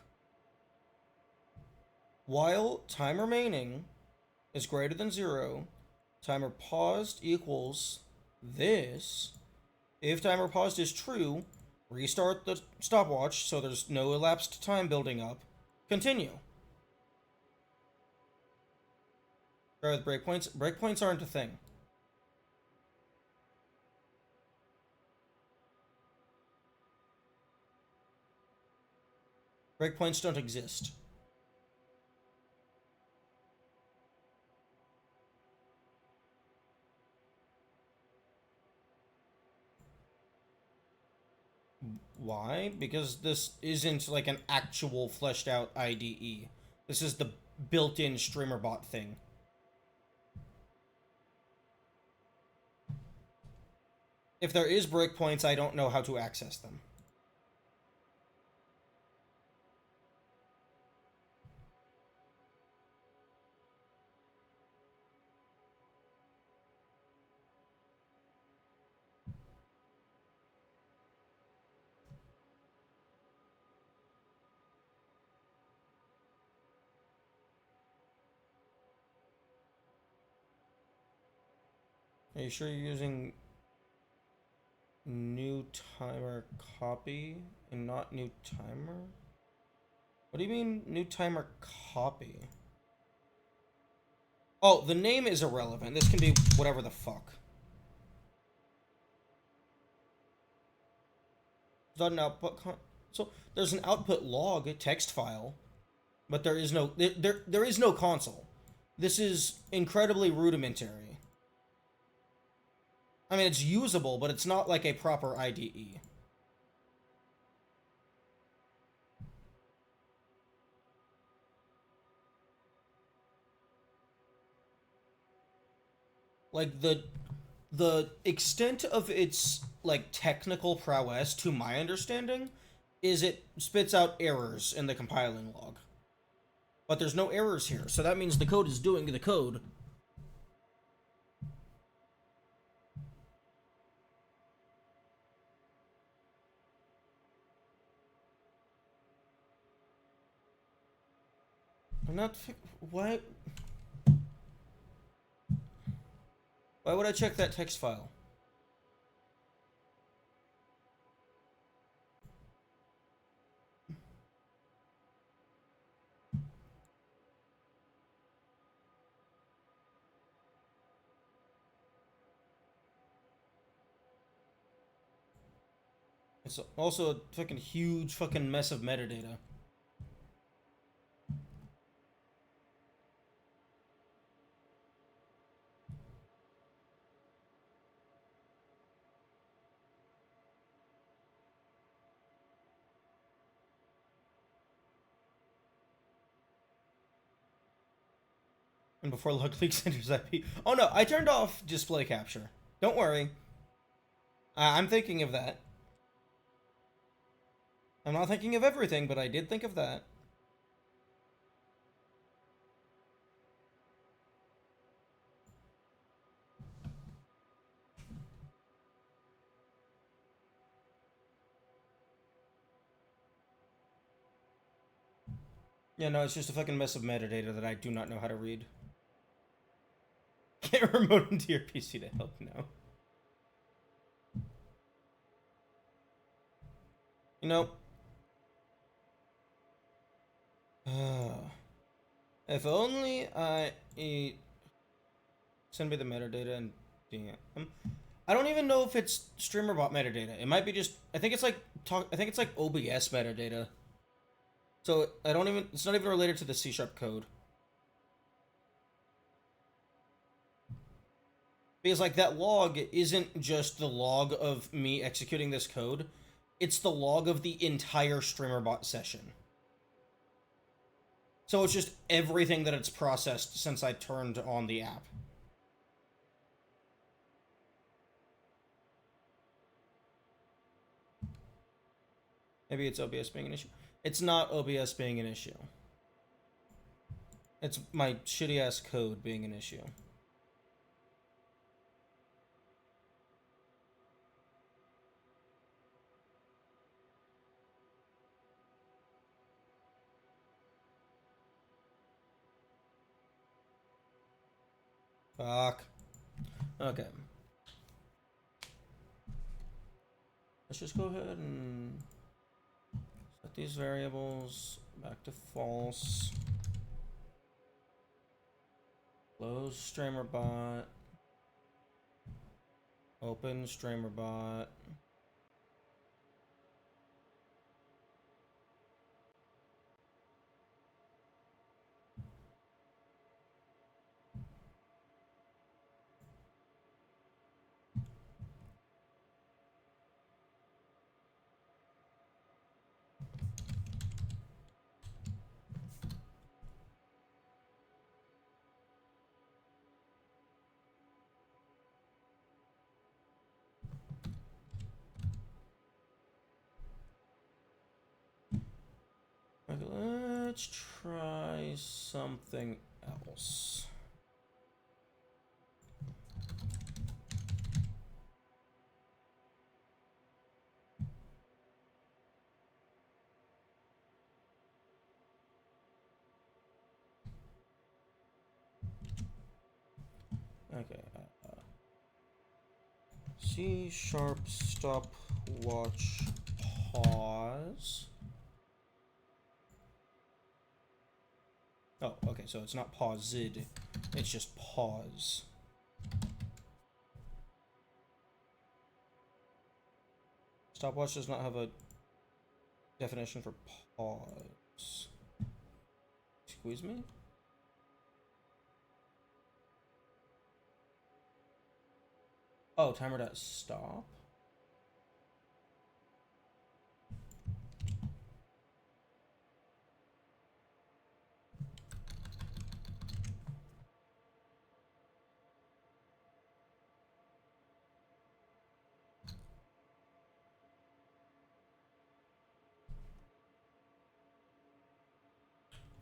While time remaining is greater than 0, timer paused equals this. If timer paused is true, restart the stopwatch so there's no elapsed time building up. Continue. Try with breakpoints. Breakpoints aren't a thing. Breakpoints don't exist. Why? Because this isn't like an actual fleshed out IDE. This is the built-in streamer bot thing. If there is breakpoints, I don't know how to access them. Are you sure you're using new timer copy and not new timer? What do you mean new timer copy? Oh, the name is irrelevant. This can be whatever the fuck. It's not an output so there's an output log text file, but there is no there is no console. This is incredibly rudimentary. I mean, it's usable, but it's not like a proper IDE. Like the extent of its like technical prowess, to my understanding, is it spits out errors in the compiling log. But there's no errors here, so that means the code is doing the code. I'm not. Why? Why would I check that text file? It's also a fucking huge fucking mess of metadata. And before log leaks enters IP. Oh no, I turned off display capture. Don't worry. I'm thinking of that. I'm not thinking of everything, but I did think of that. Yeah, no, it's just a fucking mess of metadata that I do not know how to read. Get a remote into your PC to help now. You know, if only I eat. Send me the metadata and damn. I don't even know if it's StreamerBot metadata. It might be just. I think it's like I think it's like OBS metadata. So I don't even. It's not even related to the C# code. Because like that log isn't just the log of me executing this code. It's the log of the entire StreamerBot session. So it's just everything that it's processed since I turned on the app. Maybe it's OBS being an issue. It's not OBS being an issue. It's my shitty ass code being an issue. Fuck. Okay. Let's just go ahead and set these variables back to false. Close StreamerBot. Open StreamerBot. Okay, let's try something else. Okay. C# stopwatch pause. Oh, okay, so it's not paused, it's just pause. Stopwatch does not have a definition for pause. Excuse me? Oh, timer.stop?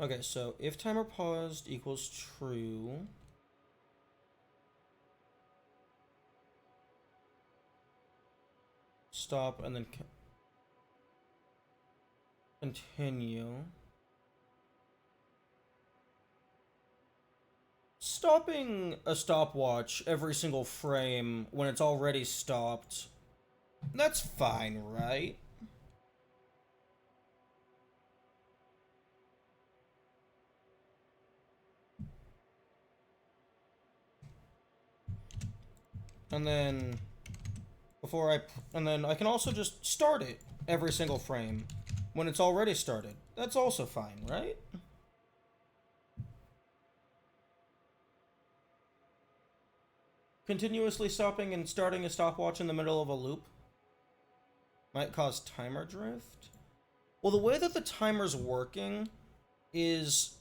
Okay, so if timer paused equals true, stop and then continue. Stopping a stopwatch every single frame when it's already stopped, that's fine, right? And then and then I can also just start it every single frame when it's already started. That's also fine, right? Continuously stopping and starting a stopwatch in the middle of a loop might cause timer drift. Well, the way that the timer's working is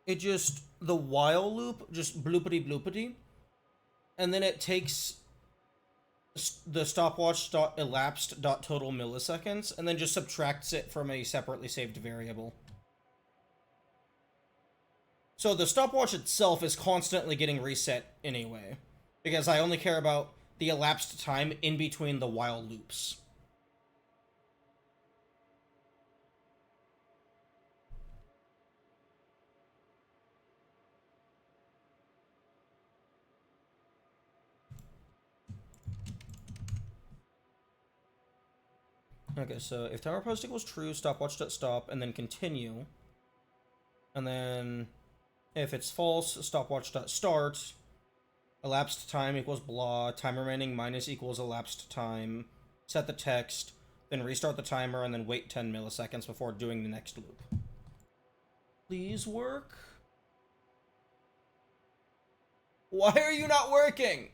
the while loop just bloopity bloopity, and then it takes the stopwatch elapsed total milliseconds and then just subtracts it from a separately saved variable. So the stopwatch itself is constantly getting reset anyway, because I only care about the elapsed time in between the while loops. Okay, so if timer post equals true, stopwatch.stop, and then continue. And then if it's false, stopwatch.start, elapsed time equals blah, time remaining minus equals elapsed time, set the text, then restart the timer, and then wait 10 milliseconds before doing the next loop. Please work? Why are you not working?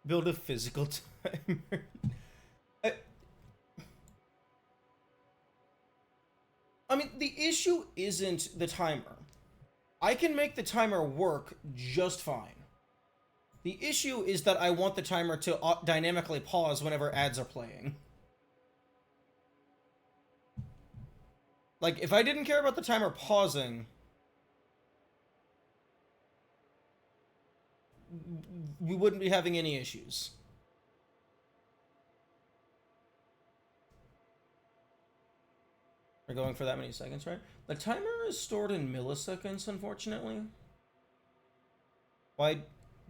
Build a physical timer. I mean, the issue isn't the timer. I can make the timer work just fine. The issue is that I want the timer to dynamically pause whenever ads are playing. Like, if I didn't care about the timer pausing, we wouldn't be having any issues. We're going for that many seconds, right? The timer is stored in milliseconds, unfortunately. Why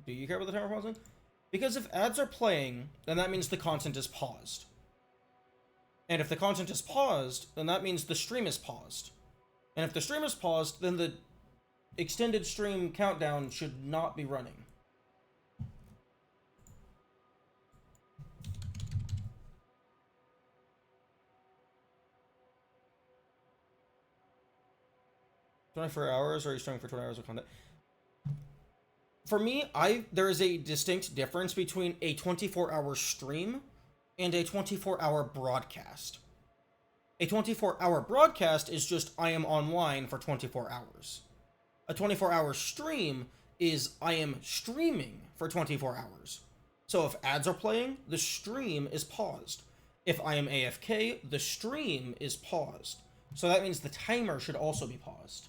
do you care about the timer pausing? Because if ads are playing, then that means the content is paused. And if the content is paused, then that means the stream is paused. And if the stream is paused, then the extended stream countdown should not be running. For hours, or are you streaming for 20 hours of content? For me, there is a distinct difference between a 24-hour stream and a 24-hour broadcast. A 24-hour broadcast is just I am online for 24 hours. A 24-hour stream is I am streaming for 24 hours. So if ads are playing, the stream is paused. If I am AFK, the stream is paused. So that means the timer should also be paused.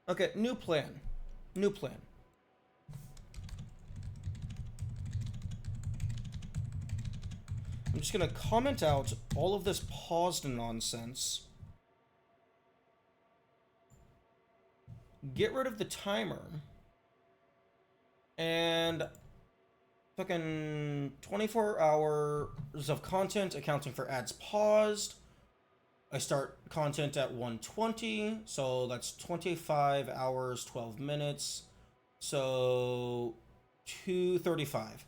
Okay, new plan. New plan. I'm just gonna comment out all of this paused nonsense. Get rid of the timer. And fucking 24 hours of content accounting for ads paused. I start content at 1:20, so that's 25 hours, 12 minutes. So 2:35.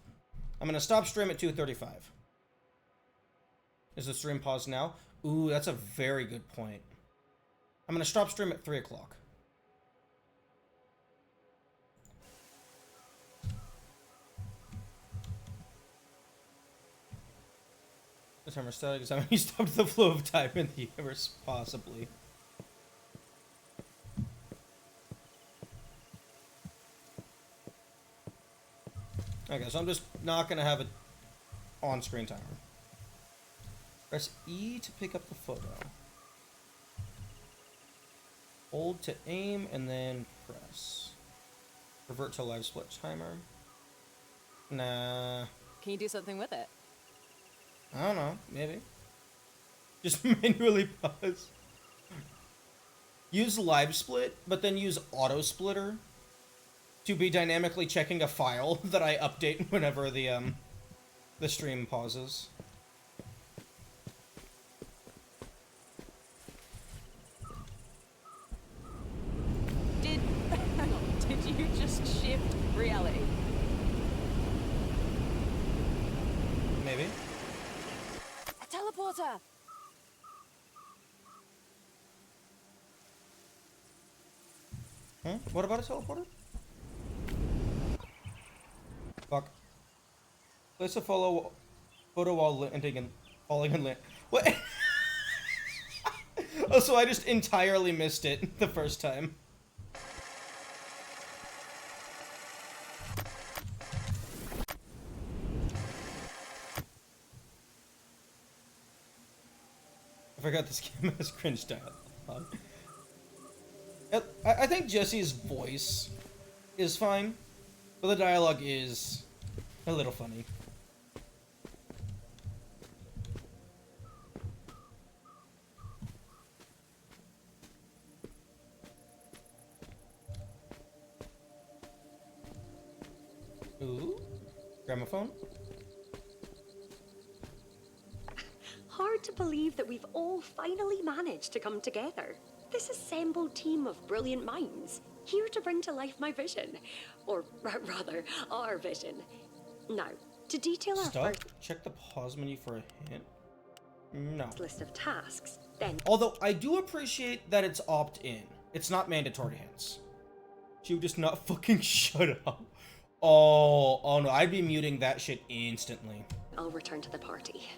I'm gonna stop stream at 2:35. Is the stream paused now? Ooh, that's a very good point. I'm gonna stop stream at 3 o'clock. The timer static is how you stopped the flow of time in the universe, possibly. Okay, so I'm just not gonna have an on-screen timer. Press E to pick up the photo. Hold to aim and then press. Revert to live split timer. Nah. Can you do something with it? I don't know, maybe. Just manually pause. Use live split, but then use auto splitter to be dynamically checking a file that I update whenever the stream pauses. Did you just shift reality? Maybe. A teleporter! Huh? What about a teleporter? Fuck. Place a photo while landing and falling and land. What? Oh, so I just entirely missed it the first time. forgot this game has cringe dialogue. I think Jesse's voice is fine, but the dialogue is a little funny. Ooh, gramophone. Hard to believe that we've all finally managed to come together. This assembled team of brilliant minds, here to bring to life my vision. Or rather, our vision. Now, to detail our Stop. first Check the pause menu for a hint. No. list of tasks, then Although, I do appreciate that it's opt-in. It's not mandatory hints. She would just not fucking shut up. Oh no, I'd be muting that shit instantly. I'll return to the party.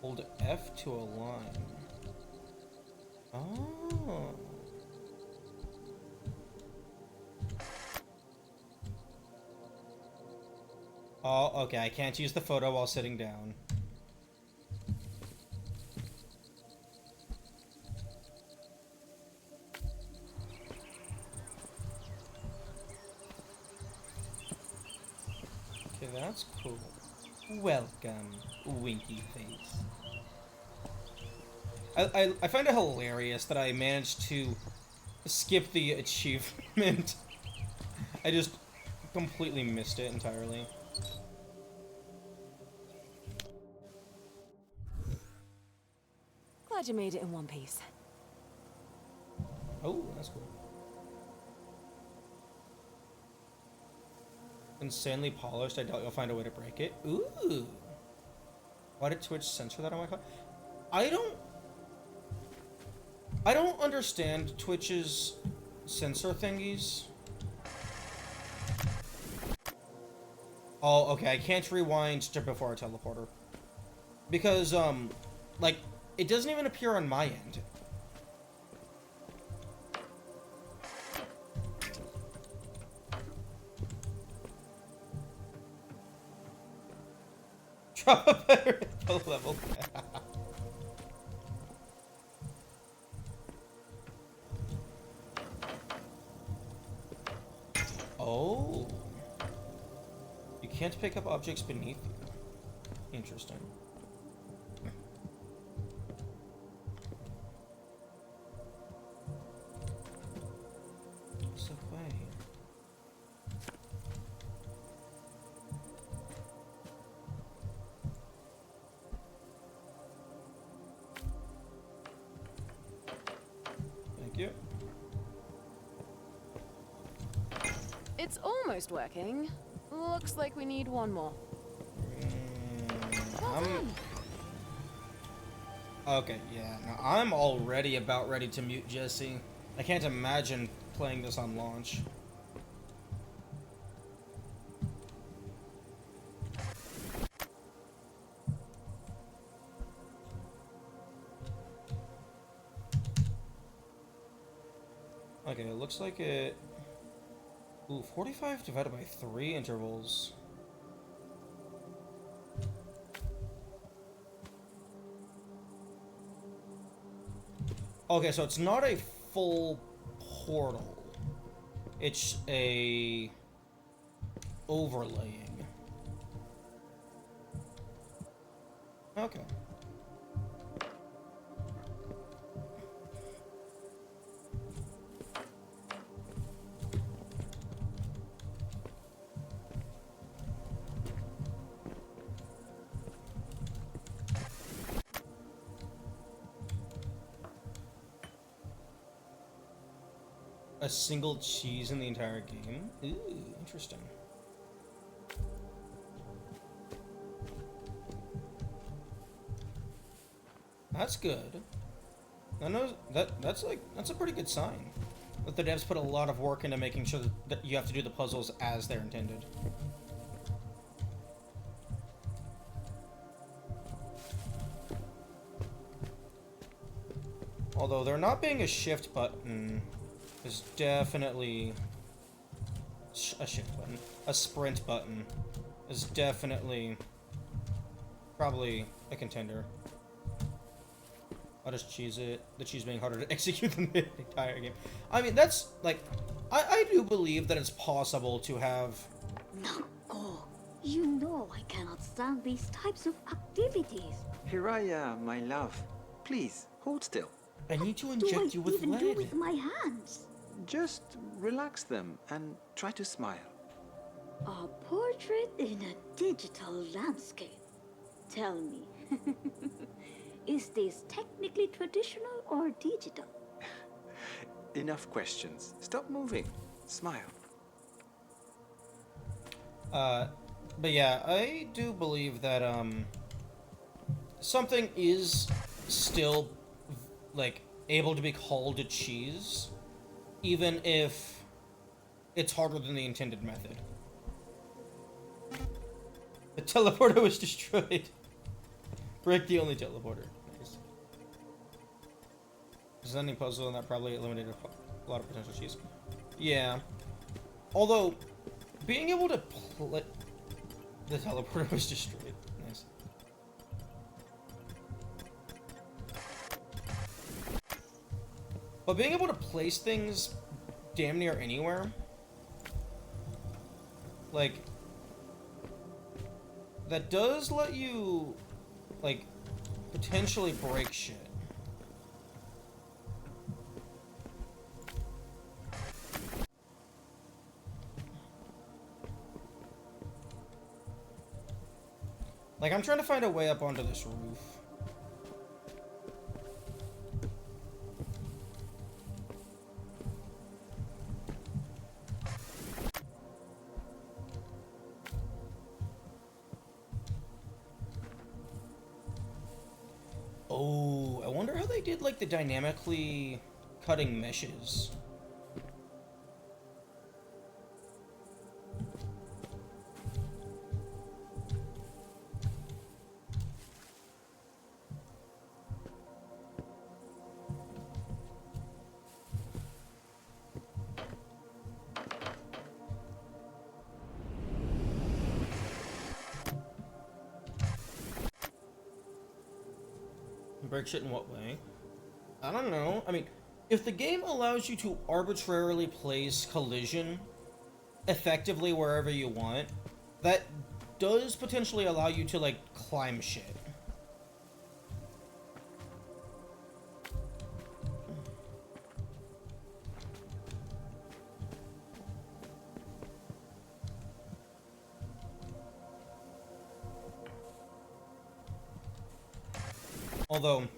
Hold F to align. Oh. Oh, okay, I can't use the photo while sitting down. Okay, that's cool. Welcome, winky face. I find it hilarious that I managed to skip the achievement. I just completely missed it entirely. Glad you made it in one piece. Oh, that's cool. Insanely polished. I doubt you'll find a way to break it. Ooh. Why did Twitch censor that on my card? I don't understand Twitch's censor thingies. Oh, okay. I can't rewind to before I teleporter. Because, like, it doesn't even appear on my end. Drop a better info level. Oh. You can't pick up objects beneath you. Interesting. What's the way? Thank you. It's almost working. Looks like we need one more. Well done. Okay, yeah. No, I'm already about ready to mute Jesse. I can't imagine playing this on launch. Okay, it looks like it... Ooh, 45 divided by 3 intervals. Okay, so it's not a full portal. It's a overlaying. Okay. A single cheese in the entire game? Ooh, interesting. That's good. I know that's a pretty good sign. That the devs put a lot of work into making sure that you have to do the puzzles as they're intended. Although there not being a shift button is definitely a shift button. A sprint button is definitely probably a contender. I'll just cheese it. The cheese being harder to execute than the entire game. I mean, that's, like, I do believe that it's possible to have... Nako, you know I cannot stand these types of activities. Hiraya, my love, please, hold still. I need to What do I inject you with even do lead. with my hands? Just relax them and try to smile. A portrait in a digital landscape. Tell me, is this technically traditional or digital? Enough questions. Stop moving. Smile. But yeah, I do believe that, something is still, like, able to be called a cheese, even if it's harder than the intended method. The teleporter was destroyed. Break the only teleporter. Nice. Presenting puzzle, and that probably eliminated a lot of potential cheese. Yeah. Although, being able to play... The teleporter was destroyed. Nice. But being able to place things damn near anywhere, like, that does let you, like, potentially break shit. Like, I'm trying to find a way up onto this roof. Oh, I wonder how they did, like, the dynamically cutting meshes. Break shit in what way? I don't know. I mean, if the game allows you to arbitrarily place collision effectively wherever you want, that does potentially allow you to, like, climb shit. Although,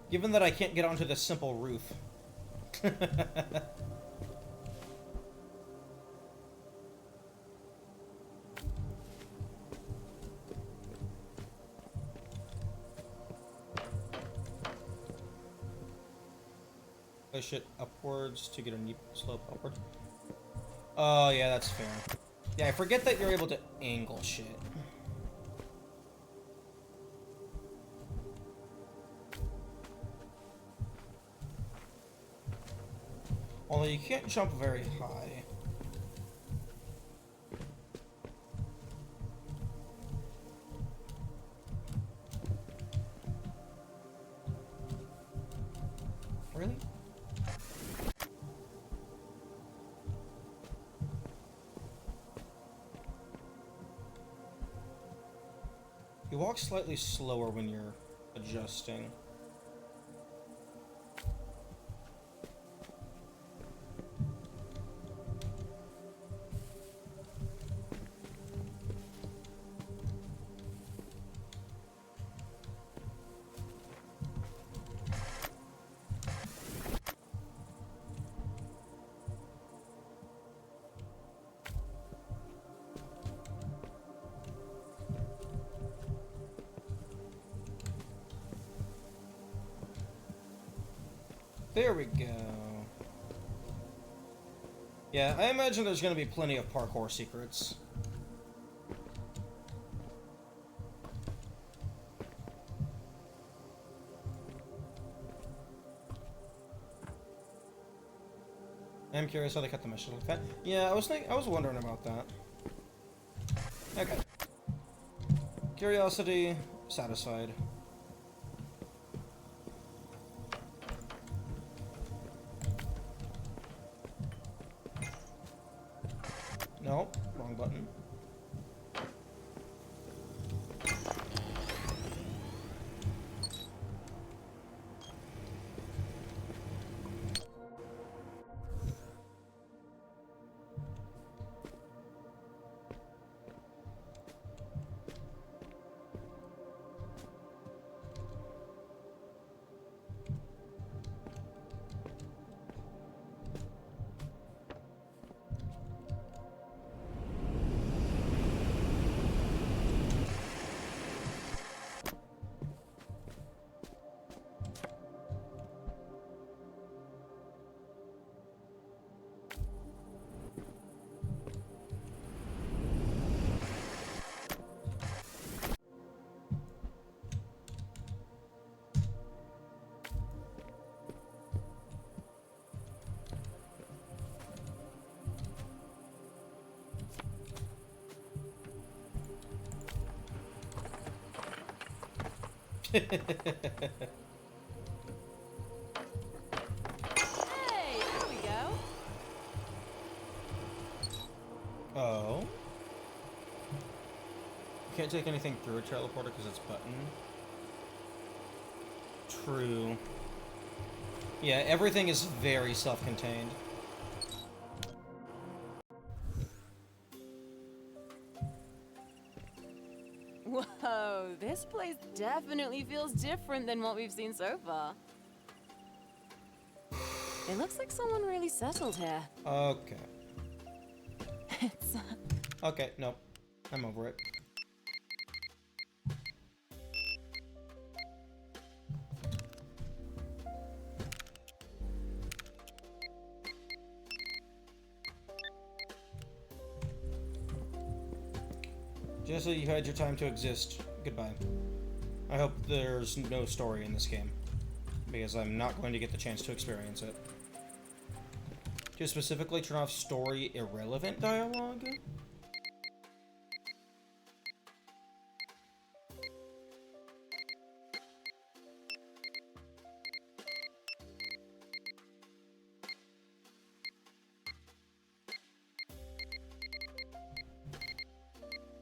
given that I can't get onto this simple roof... Push it upwards to get a neat slope upward. Oh, yeah, that's fair. Yeah, I forget that you're able to angle shit. Although you can't jump very high. Really? You walk slightly slower when you're adjusting. There we go. Yeah, I imagine there's going to be plenty of parkour secrets. I I'm curious how they cut the mission like that. Yeah, I was wondering about that. Okay. Curiosity satisfied. No, wrong button. Hey, there we go. Oh. Can't take anything through a teleporter because it's button. True. Yeah, everything is very self-contained. Whoa, this place definitely feels different than what we've seen so far. It looks like someone really settled here. Okay. It's Okay, nope. I'm over it. Jesse, you had your time to exist. Goodbye. I hope there's no story in this game, because I'm not going to get the chance to experience it. To specifically turn off story irrelevant dialogue?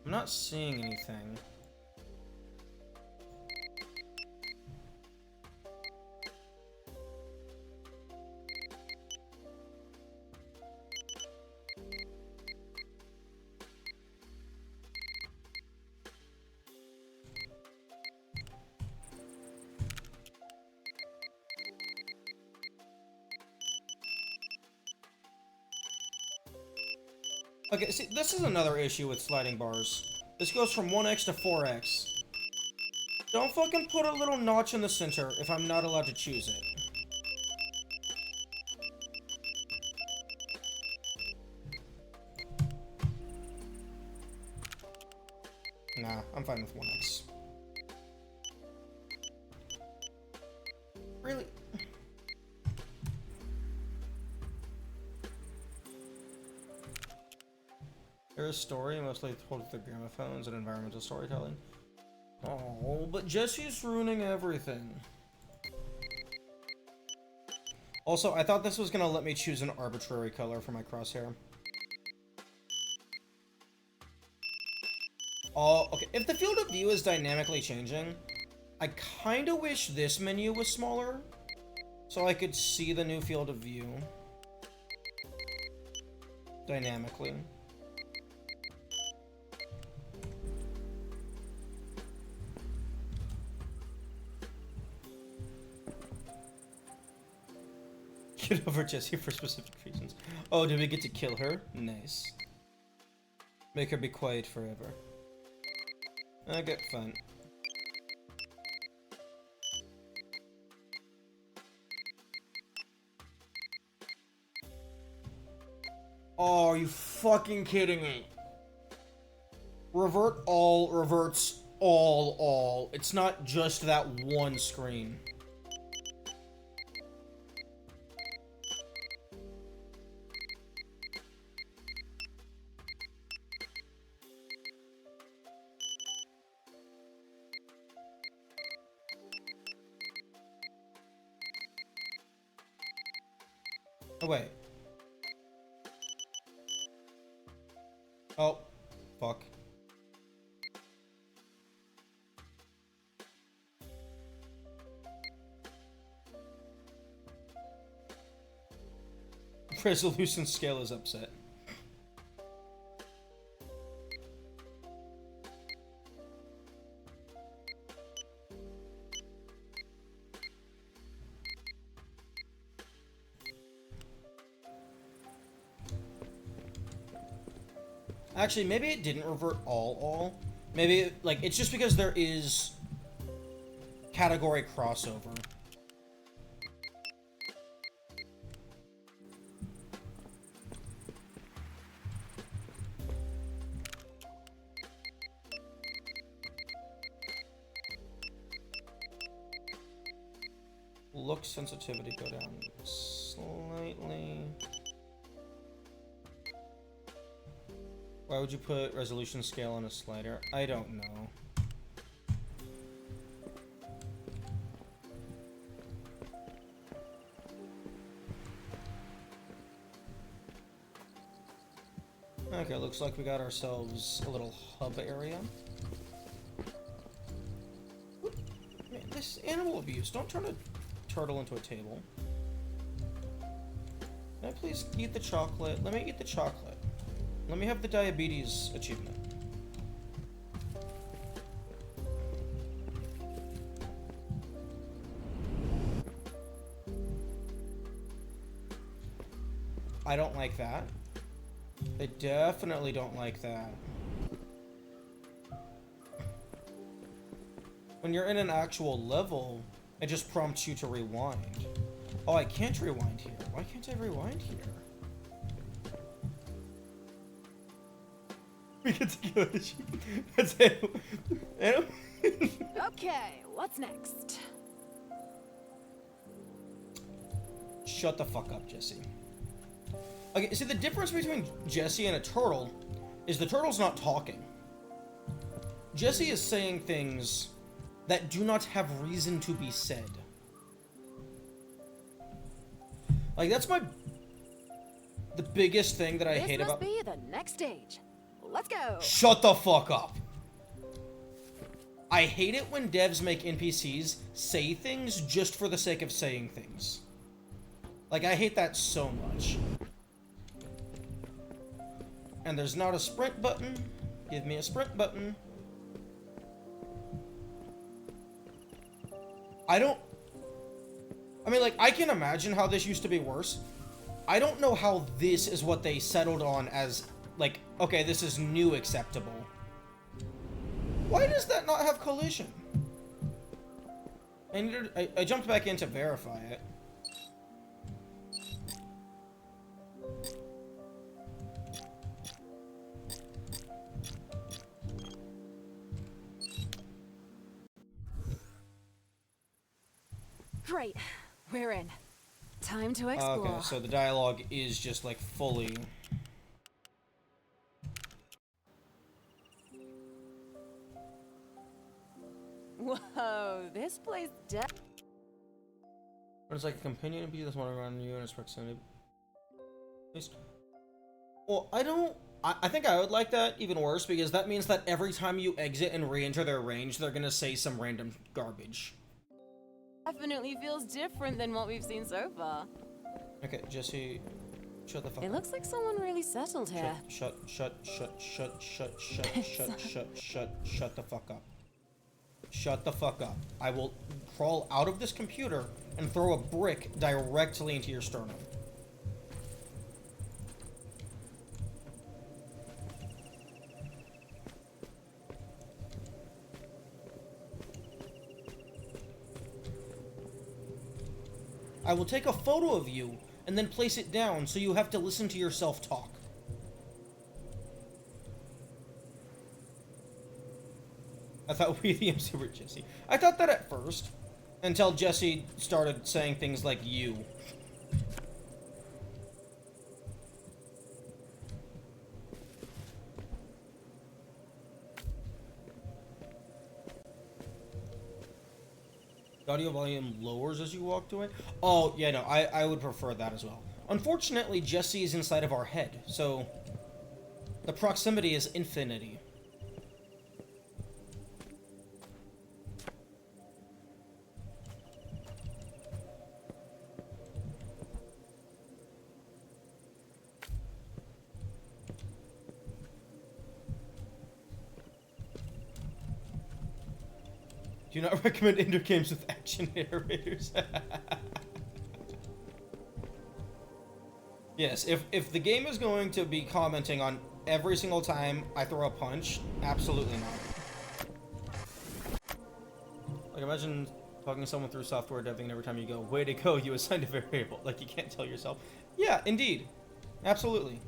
I'm not seeing anything. Okay, see, this is another issue with sliding bars. This goes from 1x to 4x. Don't fucking put a little notch in the center if I'm not allowed to choose it. Nah, I'm fine with 1x. Really? There is story, mostly told through gramophones and environmental storytelling. Oh, but Jesse's ruining everything. Also, I thought this was gonna let me choose an arbitrary color for my crosshair. Oh, okay. If the field of view is dynamically changing, I kinda wish this menu was smaller, so I could see the new field of view dynamically. Get over Jessie for specific reasons. Oh, did we get to kill her? Nice. Make her be quiet forever. Okay, fine. Oh, are you fucking kidding me? Revert all reverts all. It's not just that one screen. Oh, wait. Oh, fuck. Resolution scale is upset. Actually, maybe it didn't revert all. Maybe, like, it's just because there is category crossover. Look sensitivity go down slightly. Why would you put resolution scale on a slider? I don't know. Okay, looks like we got ourselves a little hub area. Man, this animal abuse. Don't turn a turtle into a table. Can I please eat the chocolate? Let me eat the chocolate. Let me have the diabetes achievement. I don't like that. I definitely don't like that. When you're in an actual level, it just prompts you to rewind. Oh, I can't rewind here. Why can't I rewind here? We get to kill it. That's it. Okay, what's next? Shut the fuck up, Jesse. Okay, see, the difference between Jesse and a turtle is the turtle's not talking. Jesse is saying things that do not have reason to be said. Like, that's the biggest thing that I hate about... This must be the next stage. Let's go. Shut the fuck up. I hate it when devs make NPCs say things just for the sake of saying things. Like, I hate that so much. And there's not a sprint button. Give me a sprint button. I mean, like, I can imagine how this used to be worse. I don't know how this is what they settled on as, like, okay, this is new acceptable. Why does that not have collision? I jumped back in to verify it. Great, we're in. Time to explore. Okay, so the dialogue is just, like, fully... Whoa, this place But it's like a companion bee that's wandering around you and its proximity. Well, I think I would like that even worse, because that means that every time you exit and re-enter their range, they're gonna say some random garbage. definitely feels different than what we've seen so far. Okay, Jesse, shut the fuck up. It looks like someone really settled here. Shut the fuck up. Shut the fuck up. I will crawl out of this computer and throw a brick directly into your sternum. I will take a photo of you and then place it down so you have to listen to yourself talk. I thought we the MC were Jesse. I thought that at first, until Jesse started saying things like you. The audio volume lowers as you walk away. Oh, yeah, no, I would prefer that as well. Unfortunately, Jesse is inside of our head, so the proximity is infinity. Do not recommend indoor games with action narrators. Yes, if the game is going to be commenting on every single time I throw a punch, absolutely not. Like, imagine talking to someone through software dubbing and every time you go, way to go, you assigned a variable. Like, you can't tell yourself. Yeah, indeed. Absolutely.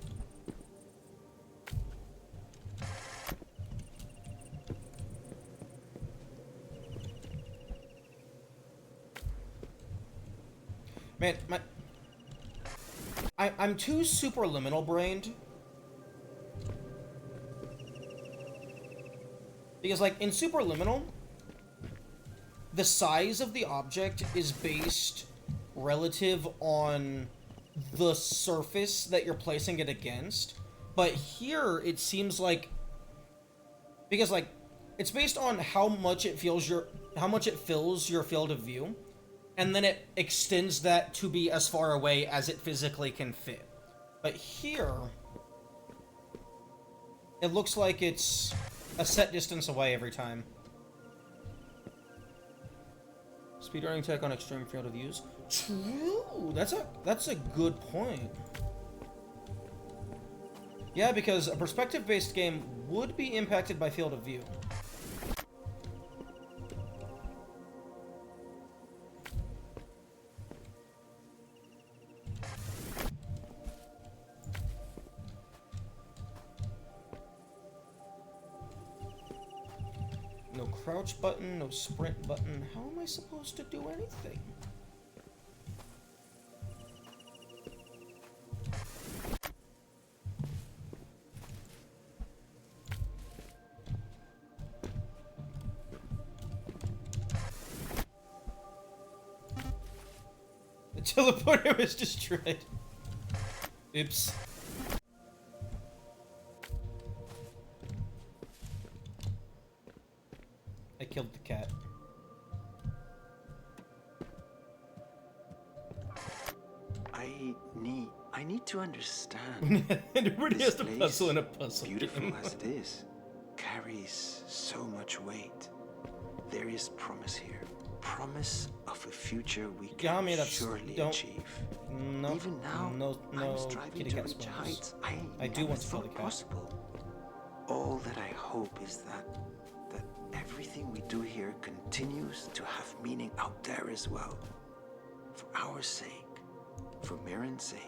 Man, I'm too superliminal brained. Because, like, in superliminal, the size of the object is based relative on the surface that you're placing it against. But here, it seems like... Because, like, it's based on how much it fills your field of view. And then it extends that to be as far away as it physically can fit. But here, it looks like it's a set distance away every time. Speedrunning tech on extreme field of views. True! That's a good point. Yeah, because a perspective-based game would be impacted by field of view. No crouch button, no sprint button. How am I supposed to do anything? The teleporter was destroyed. Oops. I killed the cat. I need to understand. Everybody has This to puzzle in a place, puzzle beautiful game. as it is, carries so much weight. There is promise here. Promise of a future we Yeah, I can mean, that's... surely don't... achieve. No, Even now, no I'm striving kitty to cat reach spoilers. heights I do never want to kill thought the cat. possible. All that I hope is that everything we do here continues to have meaning out there as well. For our sake, for Mirren's sake.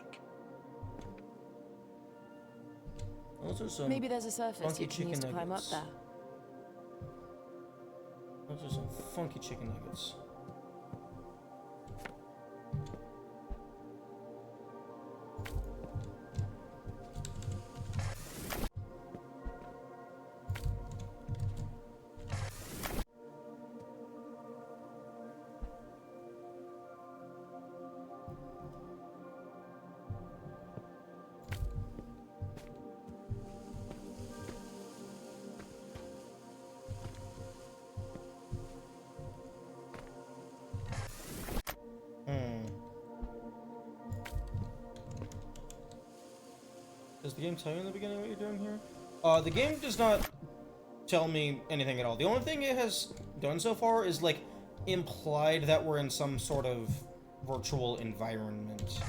Those are some Maybe there's a surface funky you can use to chicken climb up nuggets. there. Those are some funky chicken nuggets. Does the game tell you in the beginning what you're doing here? The game does not tell me anything at all. The only thing it has done so far is, like, implied that we're in some sort of virtual environment.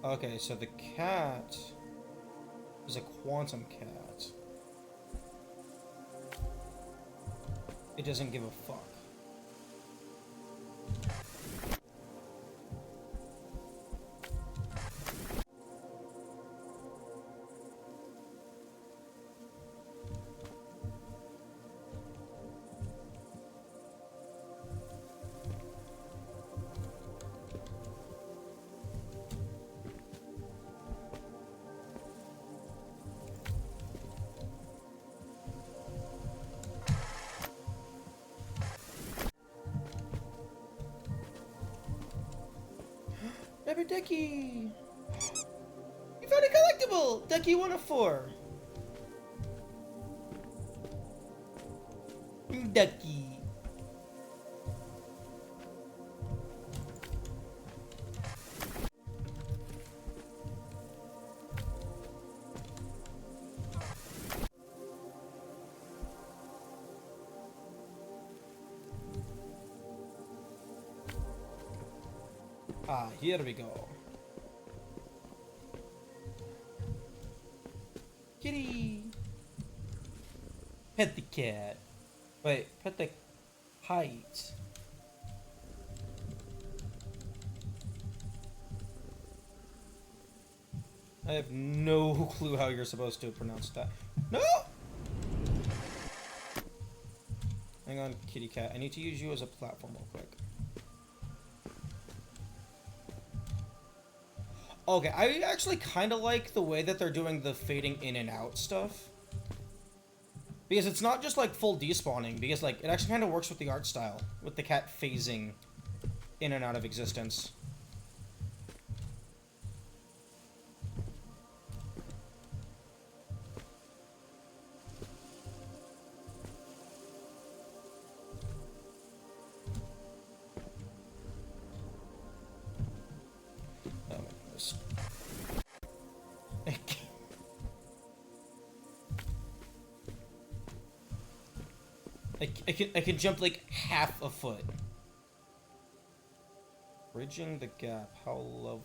Okay, so the cat is a quantum cat. It doesn't give a fuck. Rubber ducky! You found a collectible! Ducky 1 of 4. Ducky. Ah, here we go. Kitty! Pet the cat. Wait, pet the kite. I have no clue how you're supposed to pronounce that. No! Hang on, kitty cat. I need to use you as a platform real quick. Okay, I actually kind of like the way that they're doing the fading in and out stuff. Because it's not just like full despawning, because like it actually kind of works with the art style, with the cat phasing in and out of existence. Oh my goodness. I can jump like half a foot. Bridging the gap, how lovely.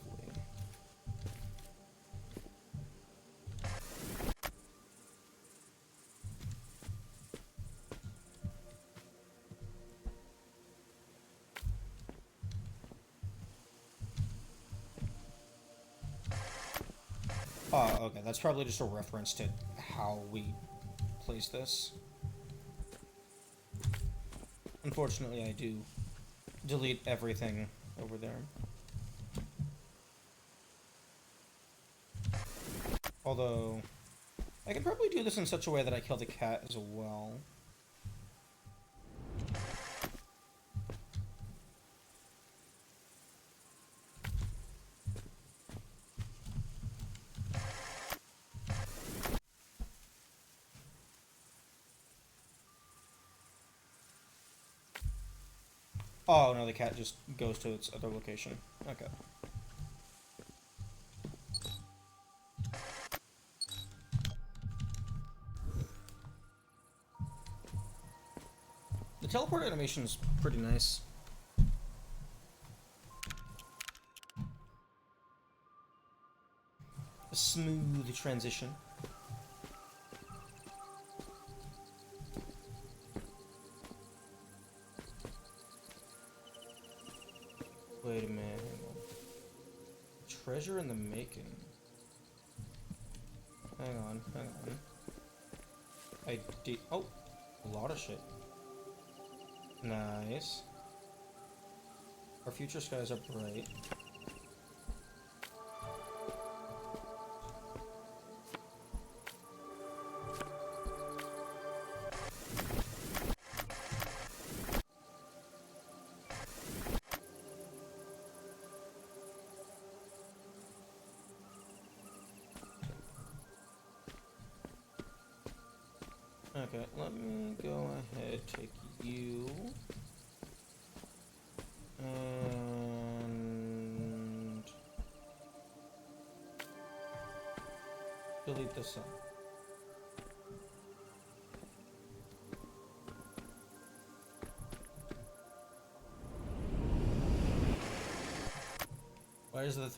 Oh, okay, that's probably just a reference to how we place this. Unfortunately, I do delete everything over there. Although, I can probably do this in such a way that I kill the cat as well. Oh, no, the cat just goes to its other location. Okay. The teleport animation is pretty nice. A smooth transition. Wait a minute. Treasure in the making. Hang on, hang on. Oh, a lot of shit. Nice. Our future skies are bright. Okay, let me go ahead, take you. And delete this up. Why is the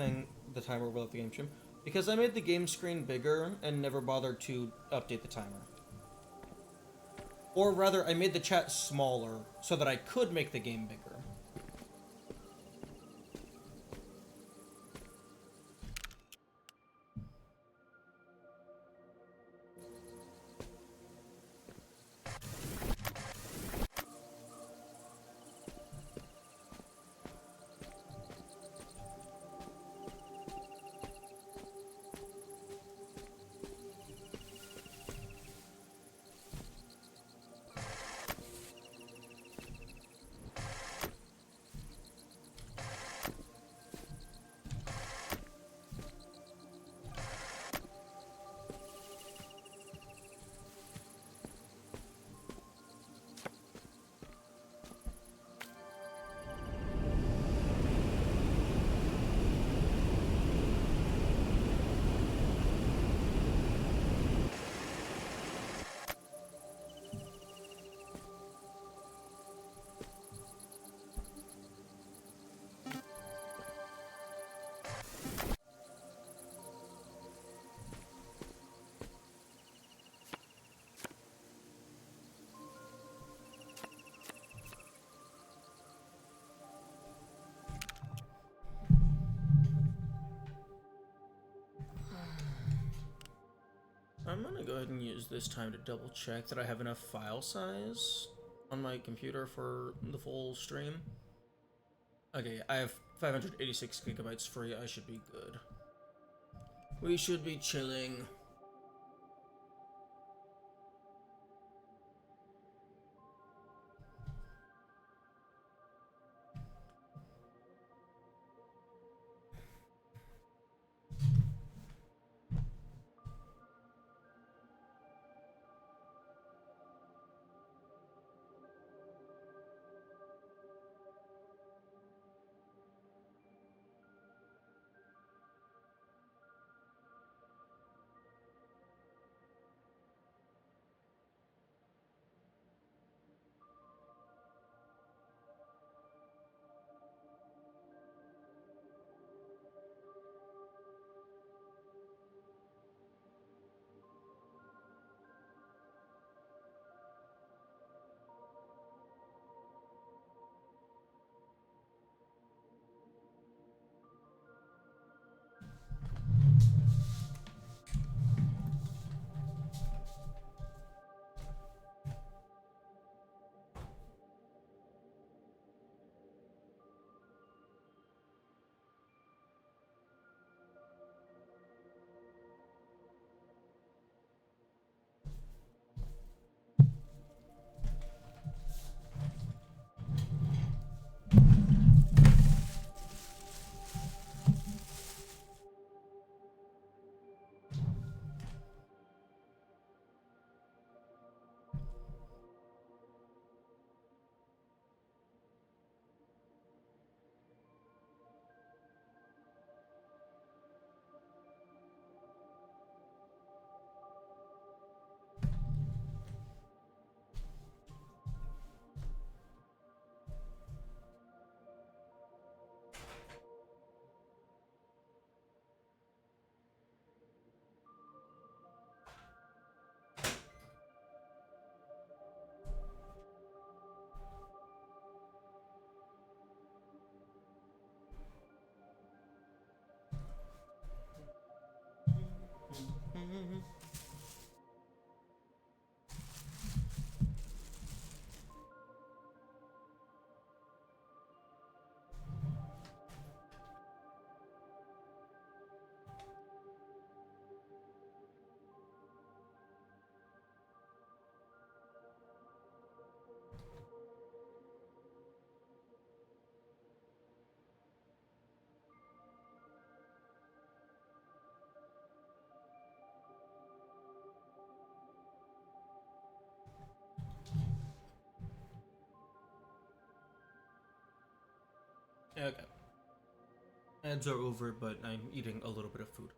timer overlap the game stream? Because I made the game screen bigger and never bothered to update the timer. Or rather, I made the chat smaller so that I could make the game bigger. gonna go ahead and use this time to double check that I have enough file size on my computer for the full stream. Okay, I have 586 gigabytes free. I should be good. We should be chilling. Okay. Ads are over, but I'm eating a little bit of food.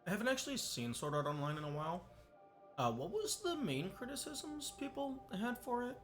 I haven't actually seen Sword Art Online in a while. What was the main criticisms people had for it?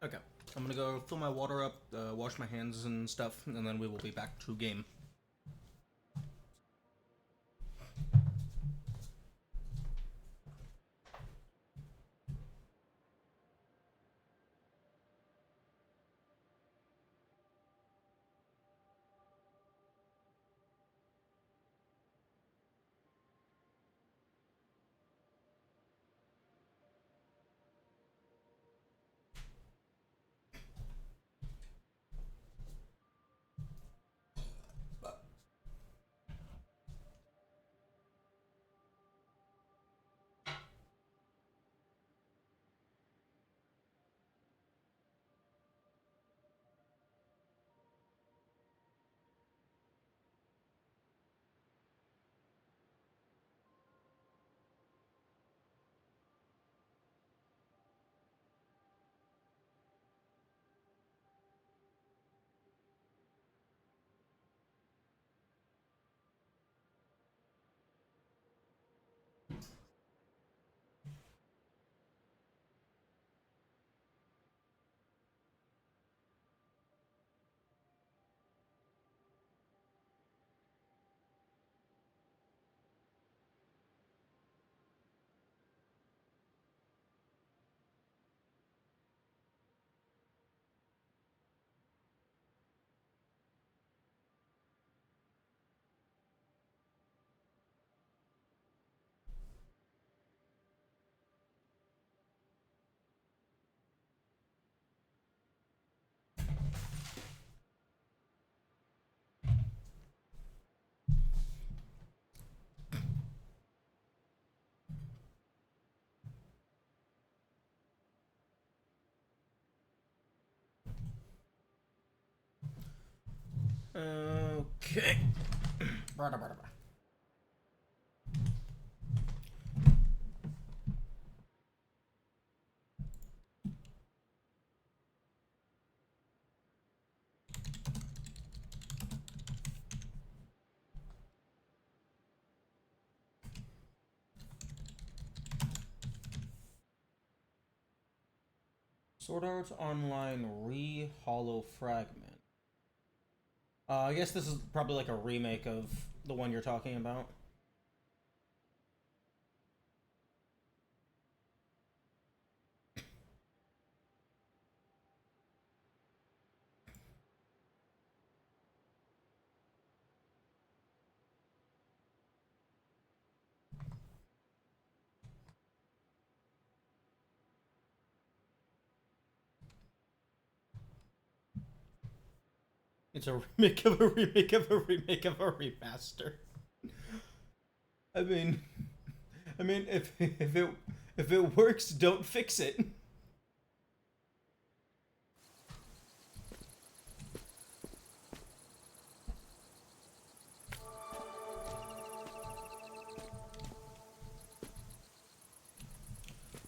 Okay, I'm gonna go fill my water up, wash my hands and stuff, and then we will be back to game. Okay. Brada, brada, brada. Sword Art Online Re-Hollow Fragment. I guess this is probably like a remake of the one you're talking about. It's a remake of a remake of a remake of a remaster. I mean, if it works, don't fix it.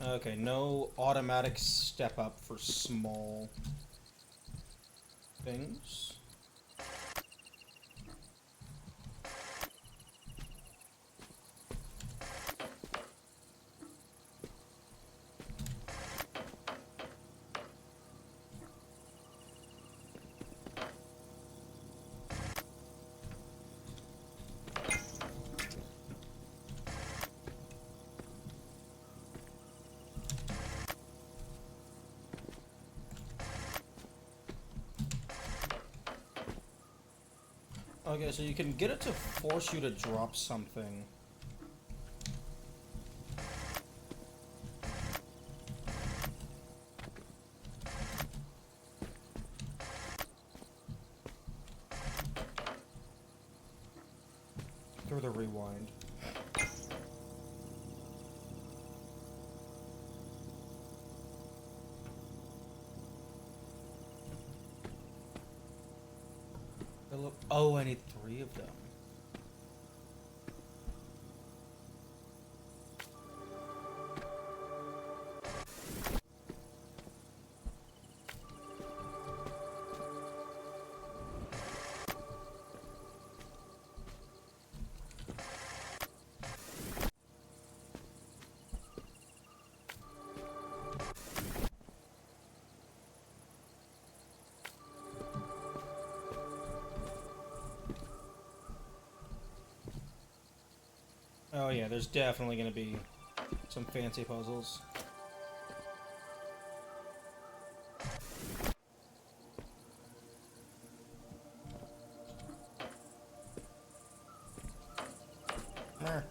Okay, no automatic step up for small things. Okay, so you can get it to force you to drop something. Through the rewind. Oh, I need 3 of them. Oh yeah, there's definitely gonna be some fancy puzzles. Mer.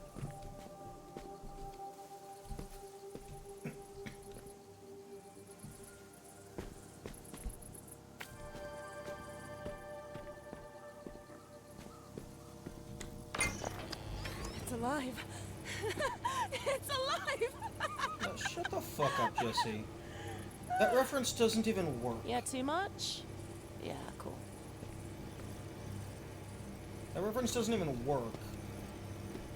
It's alive. It's alive. No, shut the fuck up, Jesse. That reference doesn't even work. Yeah, too much? Yeah, cool. That reference doesn't even work.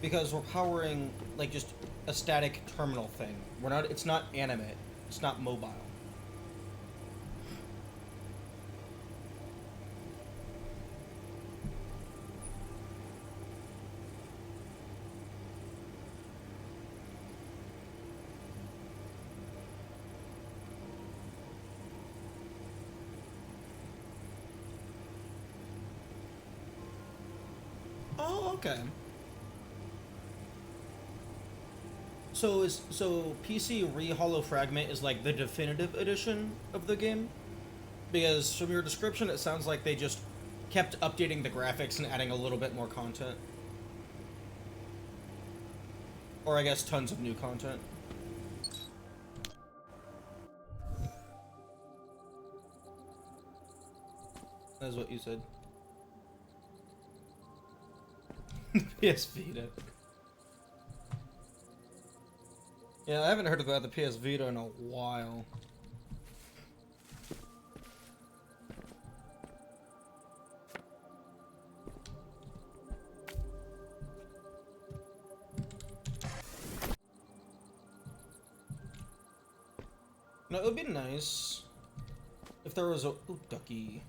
Because we're powering, like, just a static terminal thing. We're not, it's not animate. It's not mobile. Oh, okay. So PC Re-Hollow Fragment is like the definitive edition of the game? Because from your description it sounds like they just kept updating the graphics and adding a little bit more content. Or I guess tons of new content. That's what you said. PS Vita. Yeah, I haven't heard about the PS Vita in a while. No, it would be nice if there was a... Ooh, ducky.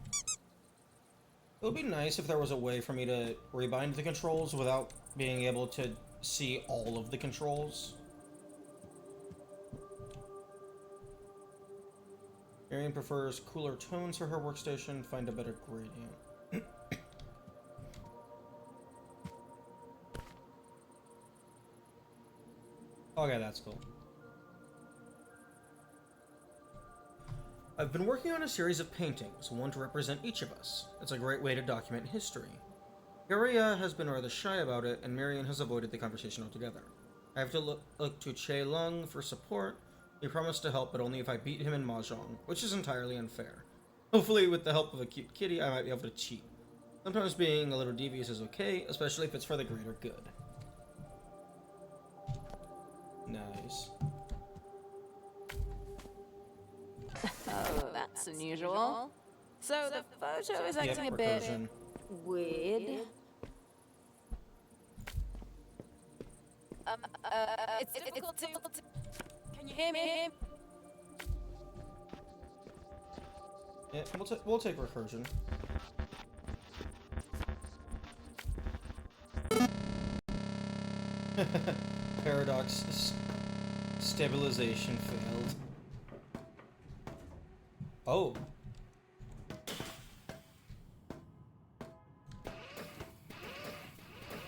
It would be nice if there was a way for me to rebind the controls without being able to see all of the controls. Marion prefers cooler tones for her workstation. Find a better gradient. Okay, that's cool. I've been working on a series of paintings, one to represent each of us. It's a great way to document history. Garia has been rather shy about it, and Marion has avoided the conversation altogether. I have to look to Che Lung for support. He promised to help, but only if I beat him in Mahjong, which is entirely unfair. Hopefully, with the help of a cute kitty, I might be able to cheat. Sometimes being a little devious is okay, especially if it's for the greater good. Nice. Oh, that's unusual. So the photo is acting a bit recursion. weird. It's difficult to... Can you hear me? Yeah, we'll take recursion. Paradox stabilization failed. Oh.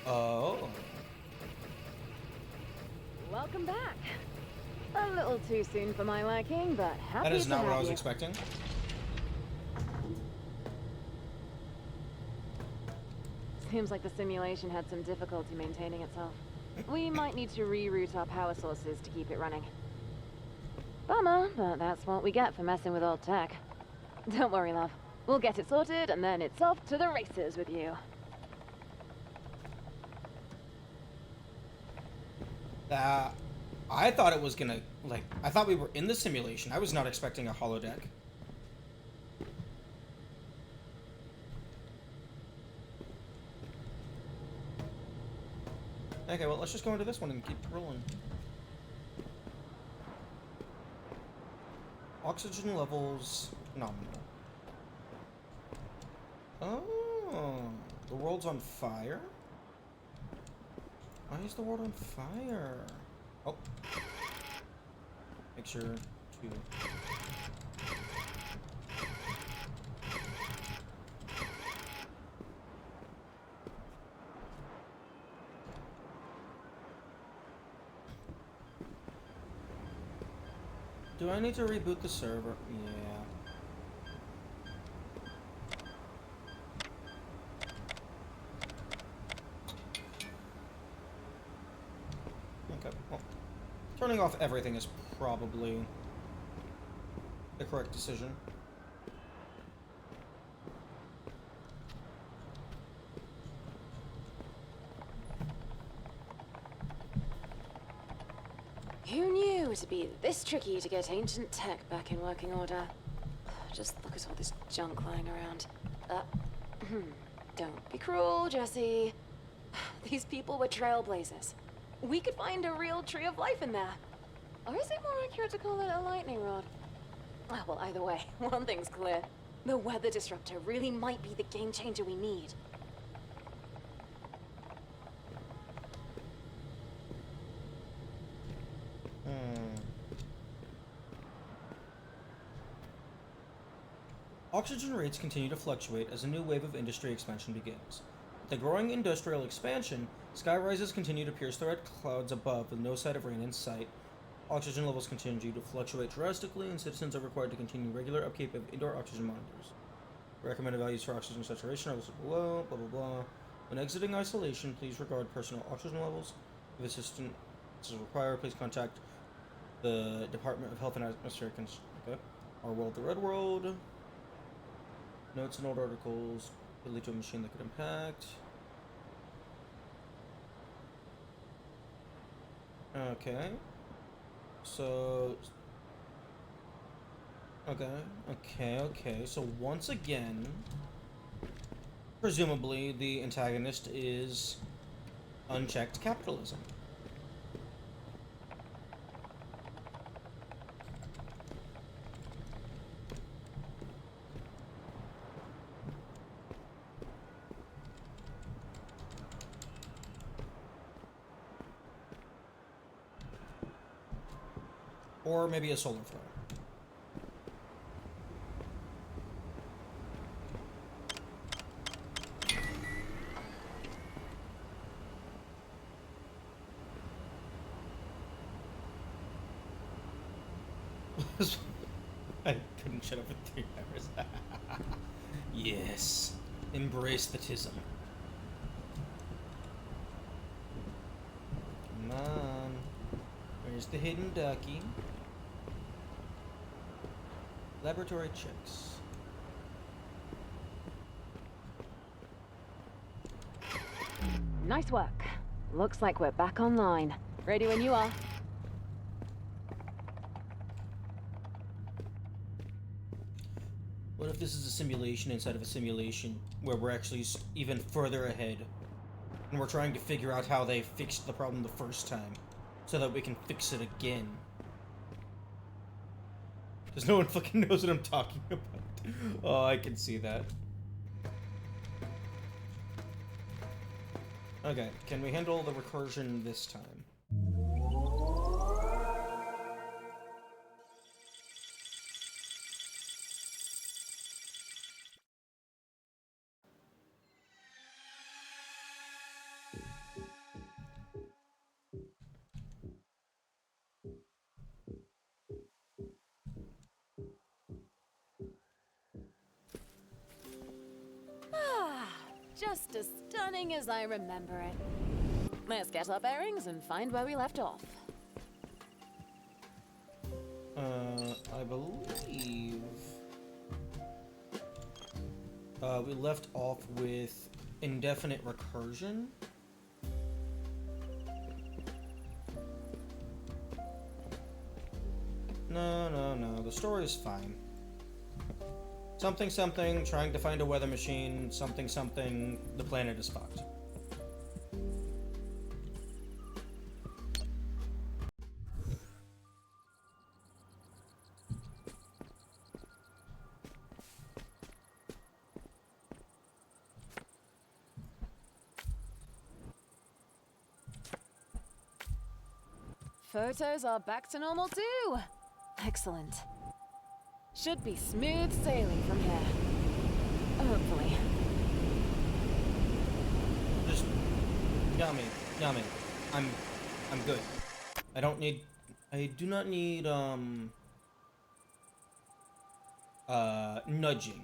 Oh. Welcome back. A little too soon for my liking, but happy That is to not what have I was you. expecting. Seems like the simulation had some difficulty maintaining itself. We might need to reroute our power sources to keep it running. Bummer, but that's what we get for messing with old tech. Don't worry, love. We'll get it sorted, and then it's off to the races with you. I thought it was gonna, like, I thought we were in the simulation. I was not expecting a holodeck. Okay, well, let's just go into this one and keep rolling. Oxygen levels nominal. Oh, the world's on fire? Why is the world on fire? Oh. Make sure to... Do I need to reboot the server? Yeah. Okay, well, turning off everything is probably the correct decision. Who knew it'd be this tricky to get ancient tech back in working order? Just look at all this junk lying around. Don't be cruel, Jesse. These people were trailblazers. We could find a real tree of life in there. Or is it more accurate to call it a lightning rod? Well, either way, one thing's clear. The weather disruptor really might be the game changer we need. Oxygen rates continue to fluctuate as a new wave of industry expansion begins. With the growing industrial expansion, sky rises continue to pierce the red clouds above with no sight of rain in sight. Oxygen levels continue to fluctuate drastically, and citizens are required to continue regular upkeep of indoor oxygen monitors. Recommended values for oxygen saturation are listed below, blah blah blah. When exiting isolation, please regard personal oxygen levels. If assistance is required, please contact the Department of Health and Atmospheric Okay. Our World, the Red World. Notes and old articles could lead to a machine that could impact. Okay. So... Okay. So once again, presumably the antagonist is unchecked capitalism. Or maybe a solar flare. I couldn't shut up for 3 hours. Yes. Embrace the tism. Come on. Where's the hidden ducky? Laboratory checks. Nice work. Looks like we're back online. Ready when you are. What if this is a simulation inside of a simulation where we're actually even further ahead and we're trying to figure out how they fixed the problem the first time so that we can fix it again? Because no one fucking knows what I'm talking about. Oh, I can see that. Okay, can we handle the recursion this time? Just as stunning as I remember it. Let's get our bearings and find where we left off. I believe... we left off with indefinite recursion. No, the story is fine. Something, trying to find a weather machine, something, the planet is fucked. Photos are back to normal too. Excellent. Should be smooth sailing from here. Hopefully. Just yummy. I'm good. I do not need nudging.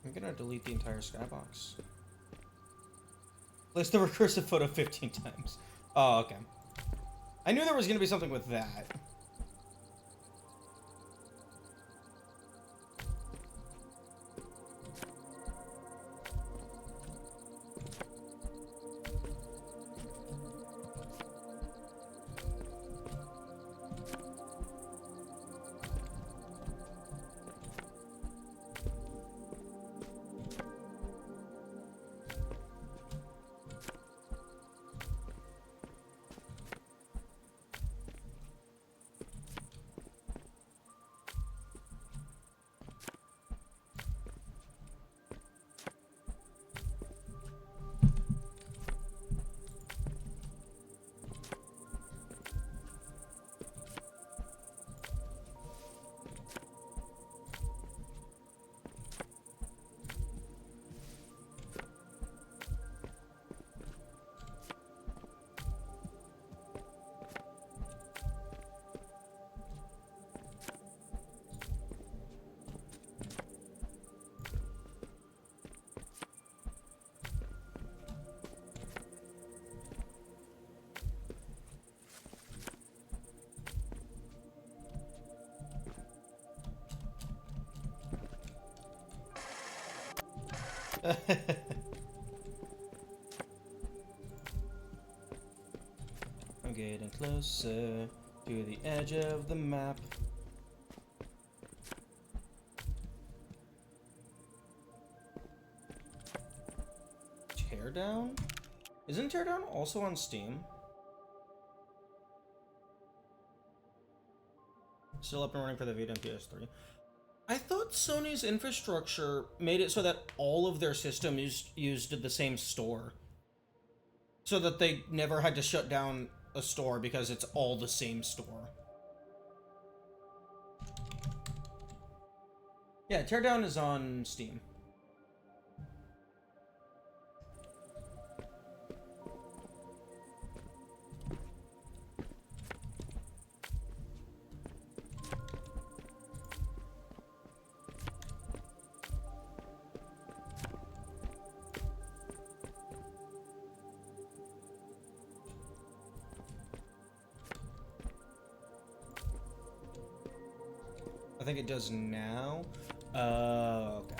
I'm gonna delete the entire skybox. Place the recursive photo 15 times. Oh, okay. I knew there was gonna be something with that. I'm getting closer to the edge of the map. Teardown? Isn't Teardown also on Steam? Still up and running for the Vita and PS3. I thought Sony's infrastructure made it so that all of their systems used the same store. So that they never had to shut down a store because it's all the same store. Yeah, Teardown is on Steam. I think it does now. Okay.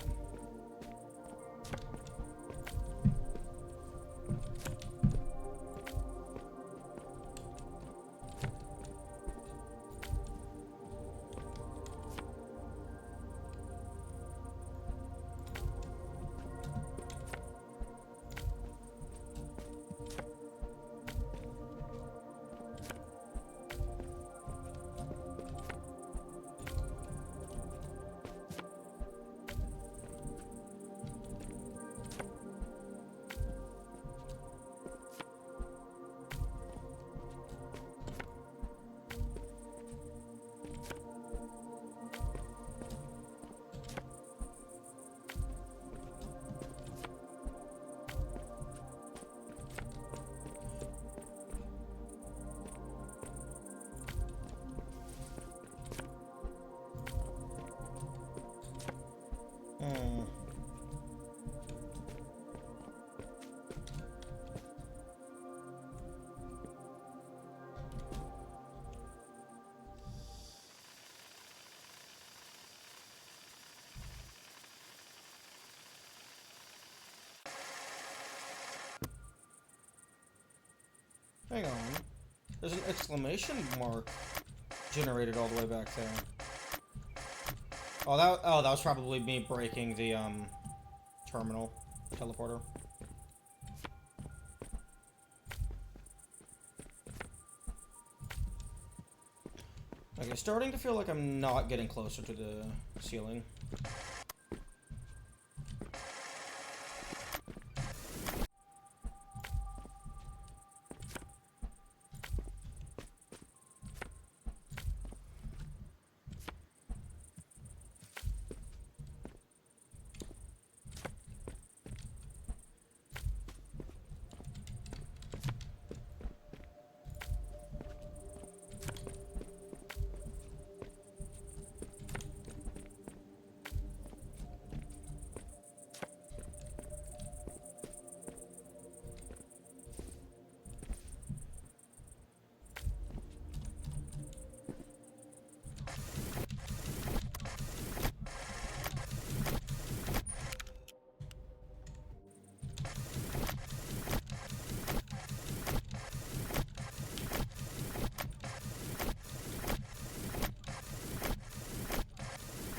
Hang on. There's an exclamation mark generated all the way back there. Oh, that was probably me breaking the terminal teleporter. Okay, starting to feel like I'm not getting closer to the ceiling.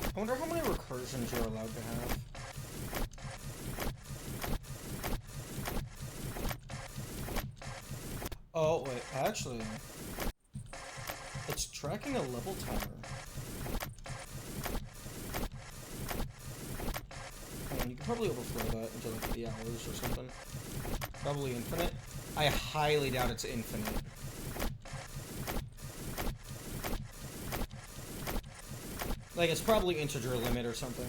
I wonder how many recursions you're allowed to have. Oh, wait, actually, it's tracking a level timer. And you can probably overflow that into like the hours or something. Probably infinite. I highly doubt it's infinite. Like, it's probably integer limit or something.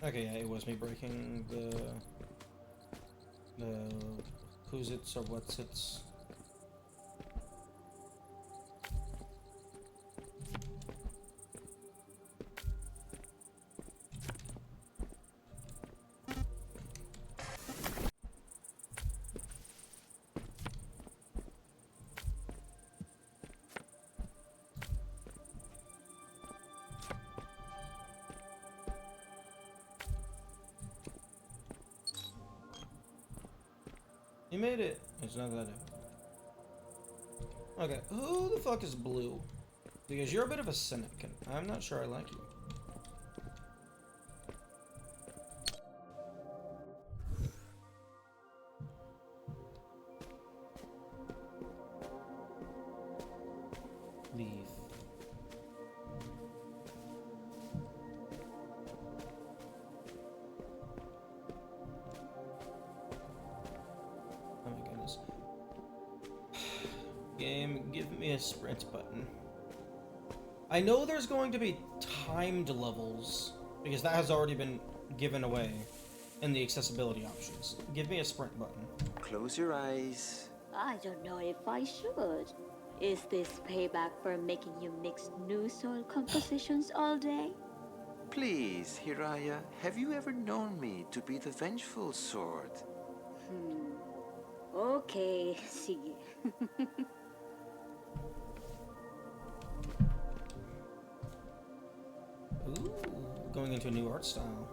Okay, yeah, it was me breaking the who's it's or what's it's. You made it. It's not that. Okay, who the fuck is Blue? Because you're a bit of a cynic, and I'm not sure I like you. Leave. Oh my goodness. Game, give me a sprint button. I know there's going to be timed levels, because that has already been given away in the accessibility options. Give me a sprint button. Close your eyes. I don't know if I should. Is this payback for making you mix new soil compositions all day? Please, Hiraya, have you ever known me to be the vengeful sword? Okay, see. Ooh, going into a new art style.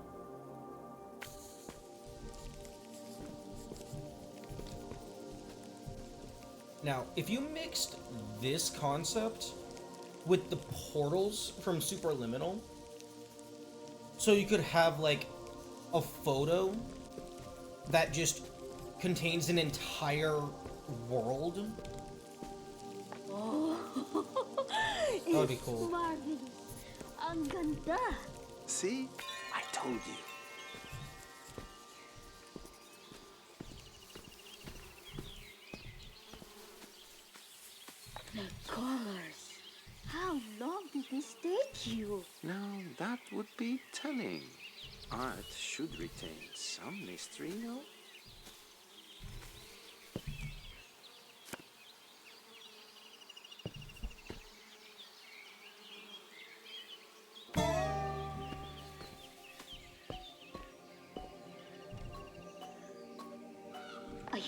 Now, if you mixed this concept with the portals from Superliminal, so you could have like a photo that just contains an entire world, that would be cool. Marvelous. Ang ganda. See? I told you. The colors. How long did this take you? Now, that would be telling. Art should retain some mystery, no?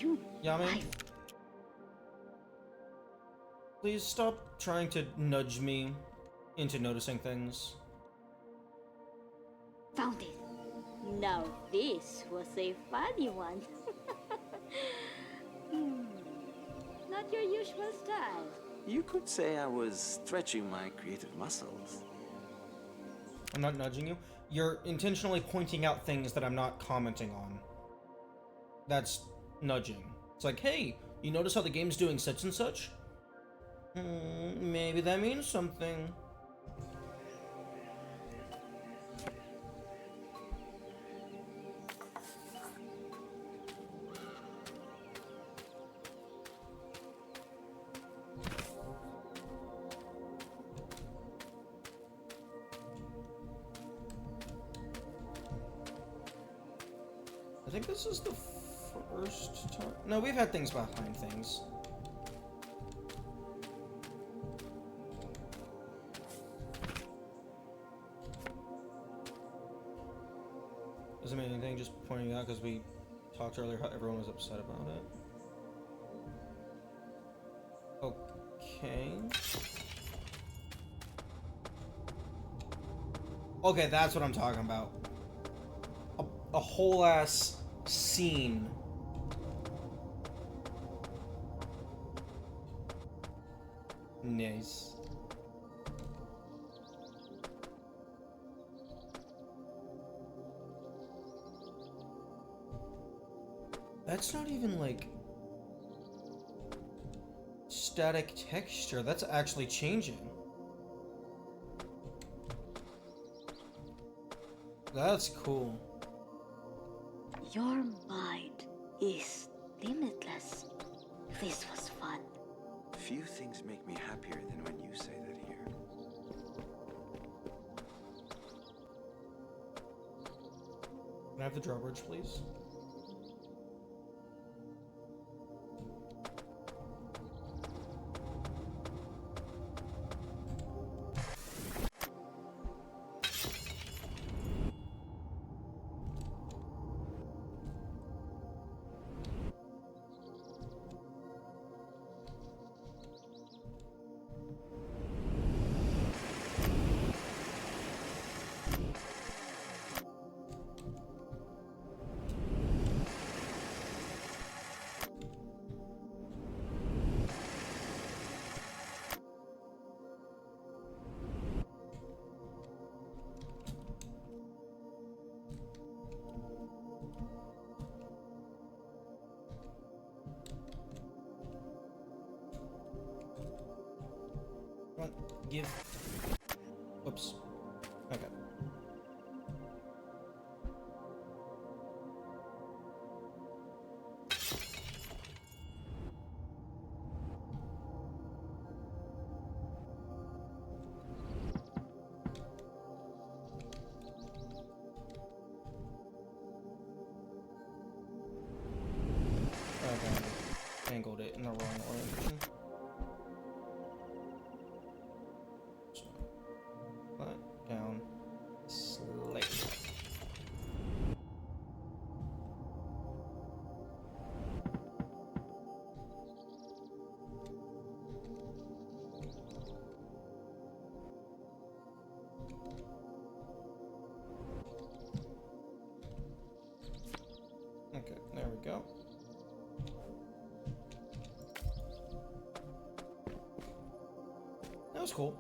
you Yamin, life. please stop trying to nudge me into noticing things. Found it. Now this was a funny one. Hmm. Not your usual style. You could say I was stretching my creative muscles. I'm not nudging you. You're intentionally pointing out things that I'm not commenting on. That's nudging. It's like, hey, you notice how the game's doing such and such? Maybe that means something. I think this is the first time. No, we've had things behind things. Doesn't mean anything, just pointing out because we talked earlier how everyone was upset about it. Okay. Okay, that's what I'm talking about. A whole ass scene. Nice. That's not even like static texture. That's actually changing. That's cool. Your mind is limitless. This was fun. Few things make me happier than when you say that here. Can I have the drawbridge, please? Come on, give. Whoops. Okay. Okay. Angled it in the wrong orientation. Down slightly. Okay, there we go. That was cool.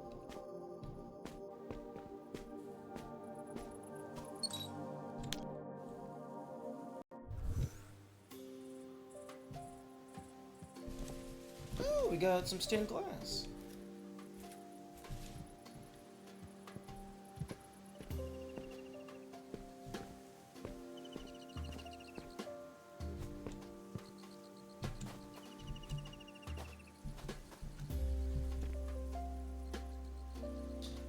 Oh, we got some stained glass.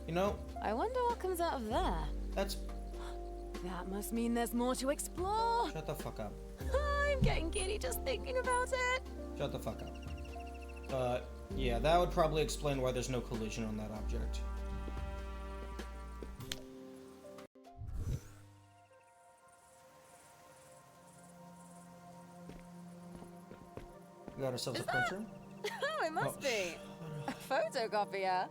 You know, I wonder what comes out of there. that's... That must mean there's more to explore. Shut the fuck up. I'm getting giddy just thinking about it. Shut the fuck up. Yeah, that would probably explain why there's no collision on that object. We got ourselves Is a printer. Oh, it must Oh, be. A photocopier.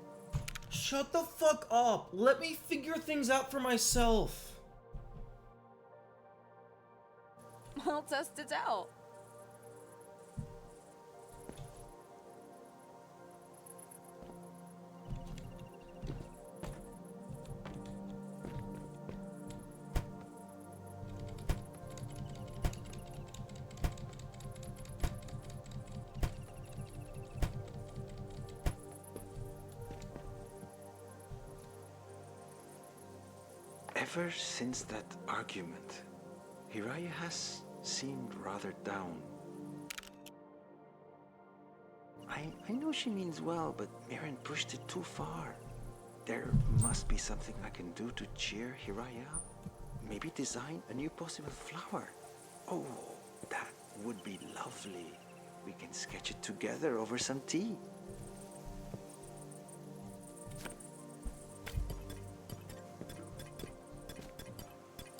Shut the fuck up. Let me figure things out for myself. I'll test it out. Ever since that argument, Hiraya has seemed rather down. I know she means well, but Mirren pushed it too far. There must be something I can do to cheer Hiraya up. Maybe design a new possible flower. Oh, that would be lovely. We can sketch it together over some tea.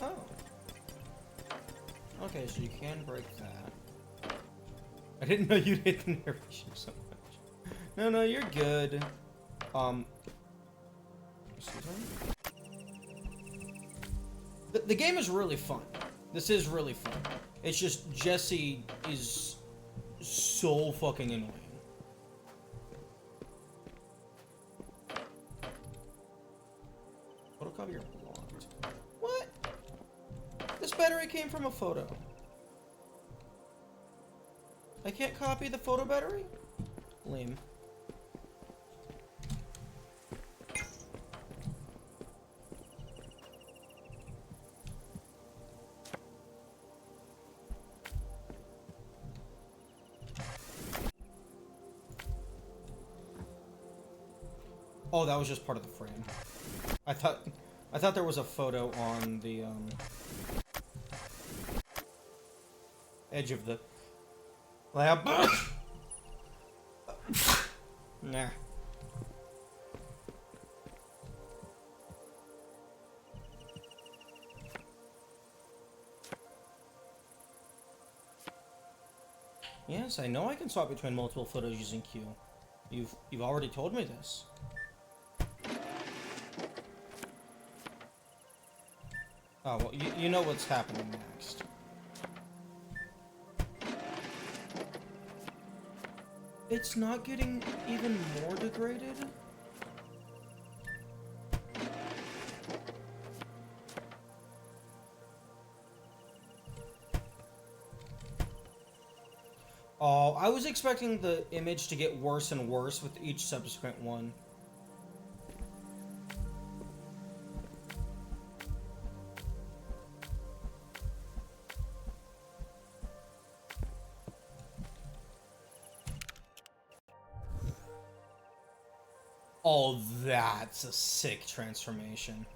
Oh. Okay, so you can break that. I didn't know you'd hit the narration so much. No, you're good. Excuse me? The game is really fun. This is really fun. It's just Jesse is so fucking annoying. Photocopier blocked. What? This battery came from a photo. I can't copy the photo battery? Lame. Oh, that was just part of the frame. I thought there was a photo on the edge of the lab. Nah. Yes, I know I can swap between multiple photos using Q. You've already told me this. Oh, well, you know what's happening next. It's not getting even more degraded? Oh, I was expecting the image to get worse and worse with each subsequent one. Oh, that's a sick transformation.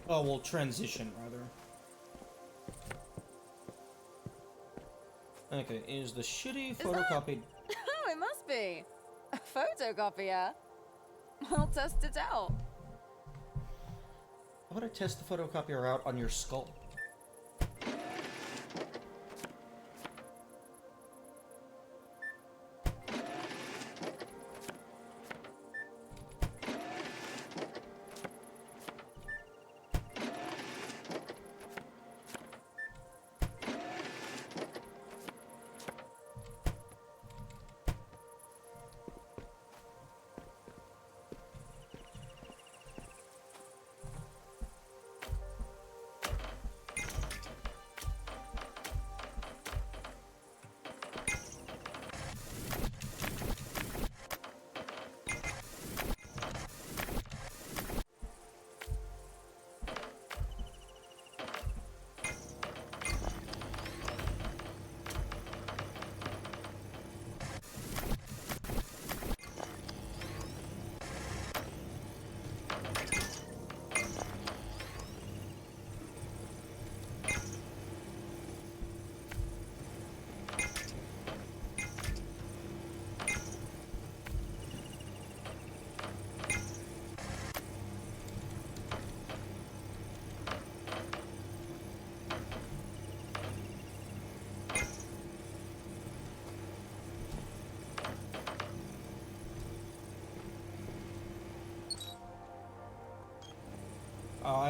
Oh, well, transition, rather. Okay, is the shitty photocopied... Oh, it must be. A photocopier. I'll test it out. How about I test the photocopier out on your skull?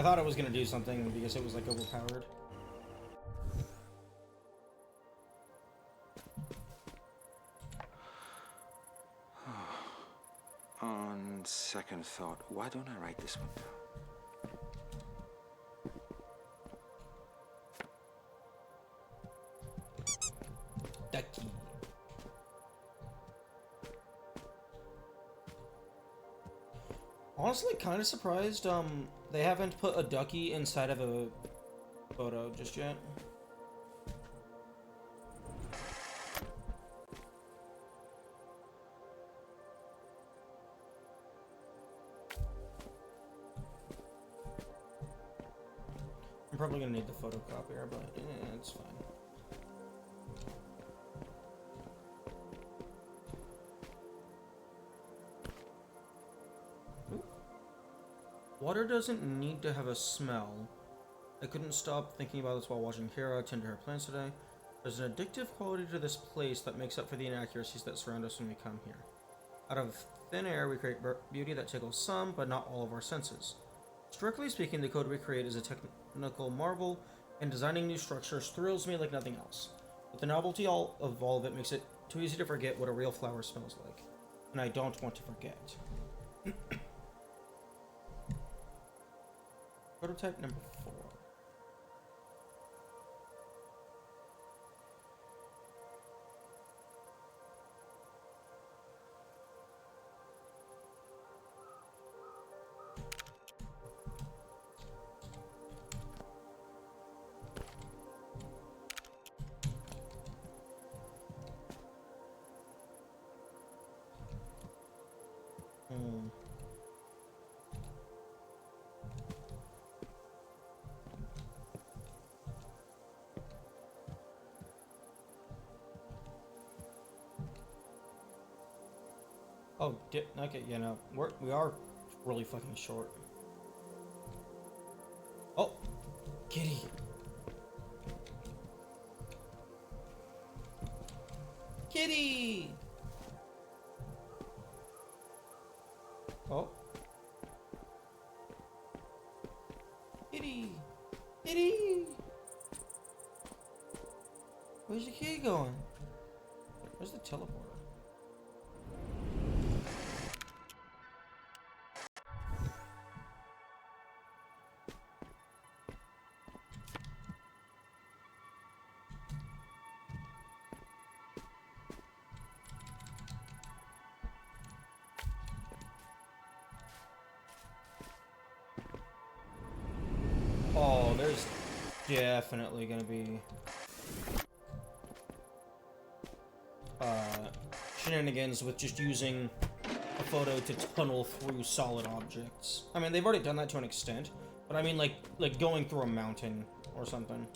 I thought it was gonna do something because it was like overpowered. On second thought, why don't I write this one down? Ducky. Honestly, kind of surprised they haven't put a ducky inside of a photo just yet. I'm probably gonna need the photocopier, but it's fine. Water doesn't need to have a smell. I couldn't stop thinking about this while watching Kara tend to her plants today. There's an addictive quality to this place that makes up for the inaccuracies that surround us when we come here. Out of thin air, we create beauty that tickles some, but not all of our senses. Strictly speaking, the code we create is a technical marvel, and designing new structures thrills me like nothing else. But the novelty of all of it makes it too easy to forget what a real flower smells like. And I don't want to forget. Prototype number 4. Oh, okay, yeah, no, we are really fucking short. Oh, kitty. Kitty! Oh. Kitty! Kitty! Where's the kitty going? Where's the teleporter? Oh, there's definitely gonna be shenanigans with just using a photo to tunnel through solid objects. I mean, they've already done that to an extent, but I mean like going through a mountain or something.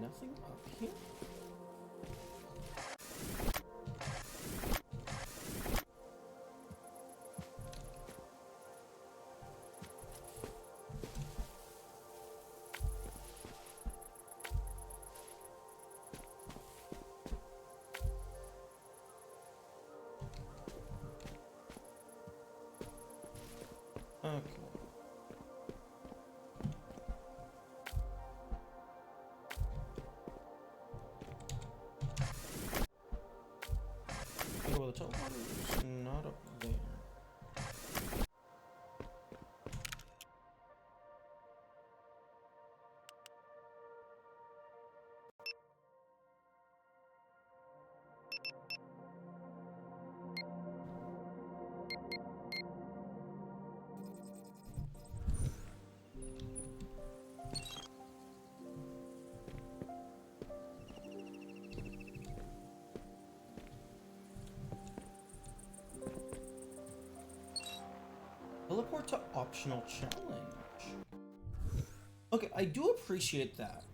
Nothing up here? the teleporter's not up there. Teleport to optional challenge. Okay, I do appreciate that.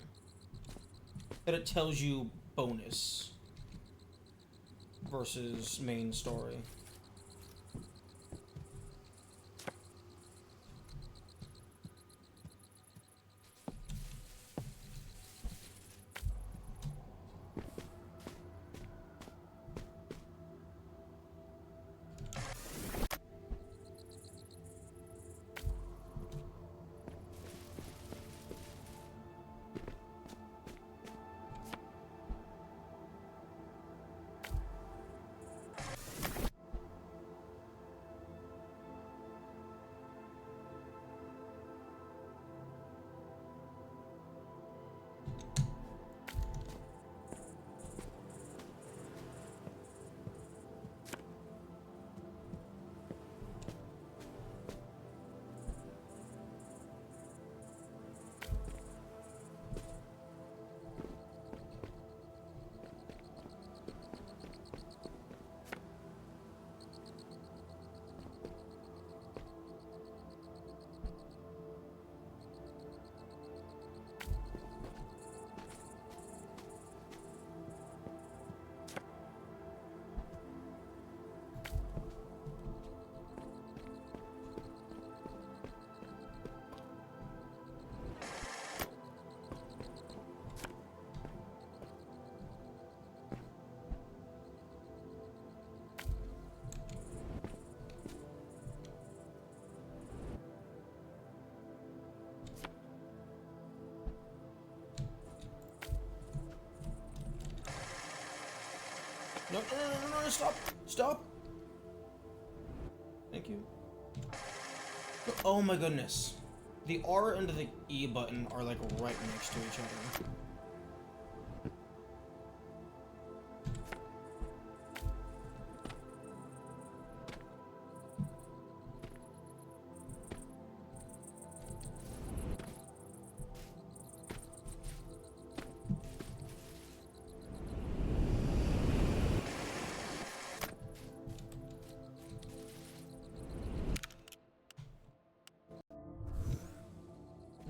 That it tells you bonus versus main story. No, no, stop! Stop! Thank you. Oh my goodness. The R and the E button are like right next to each other.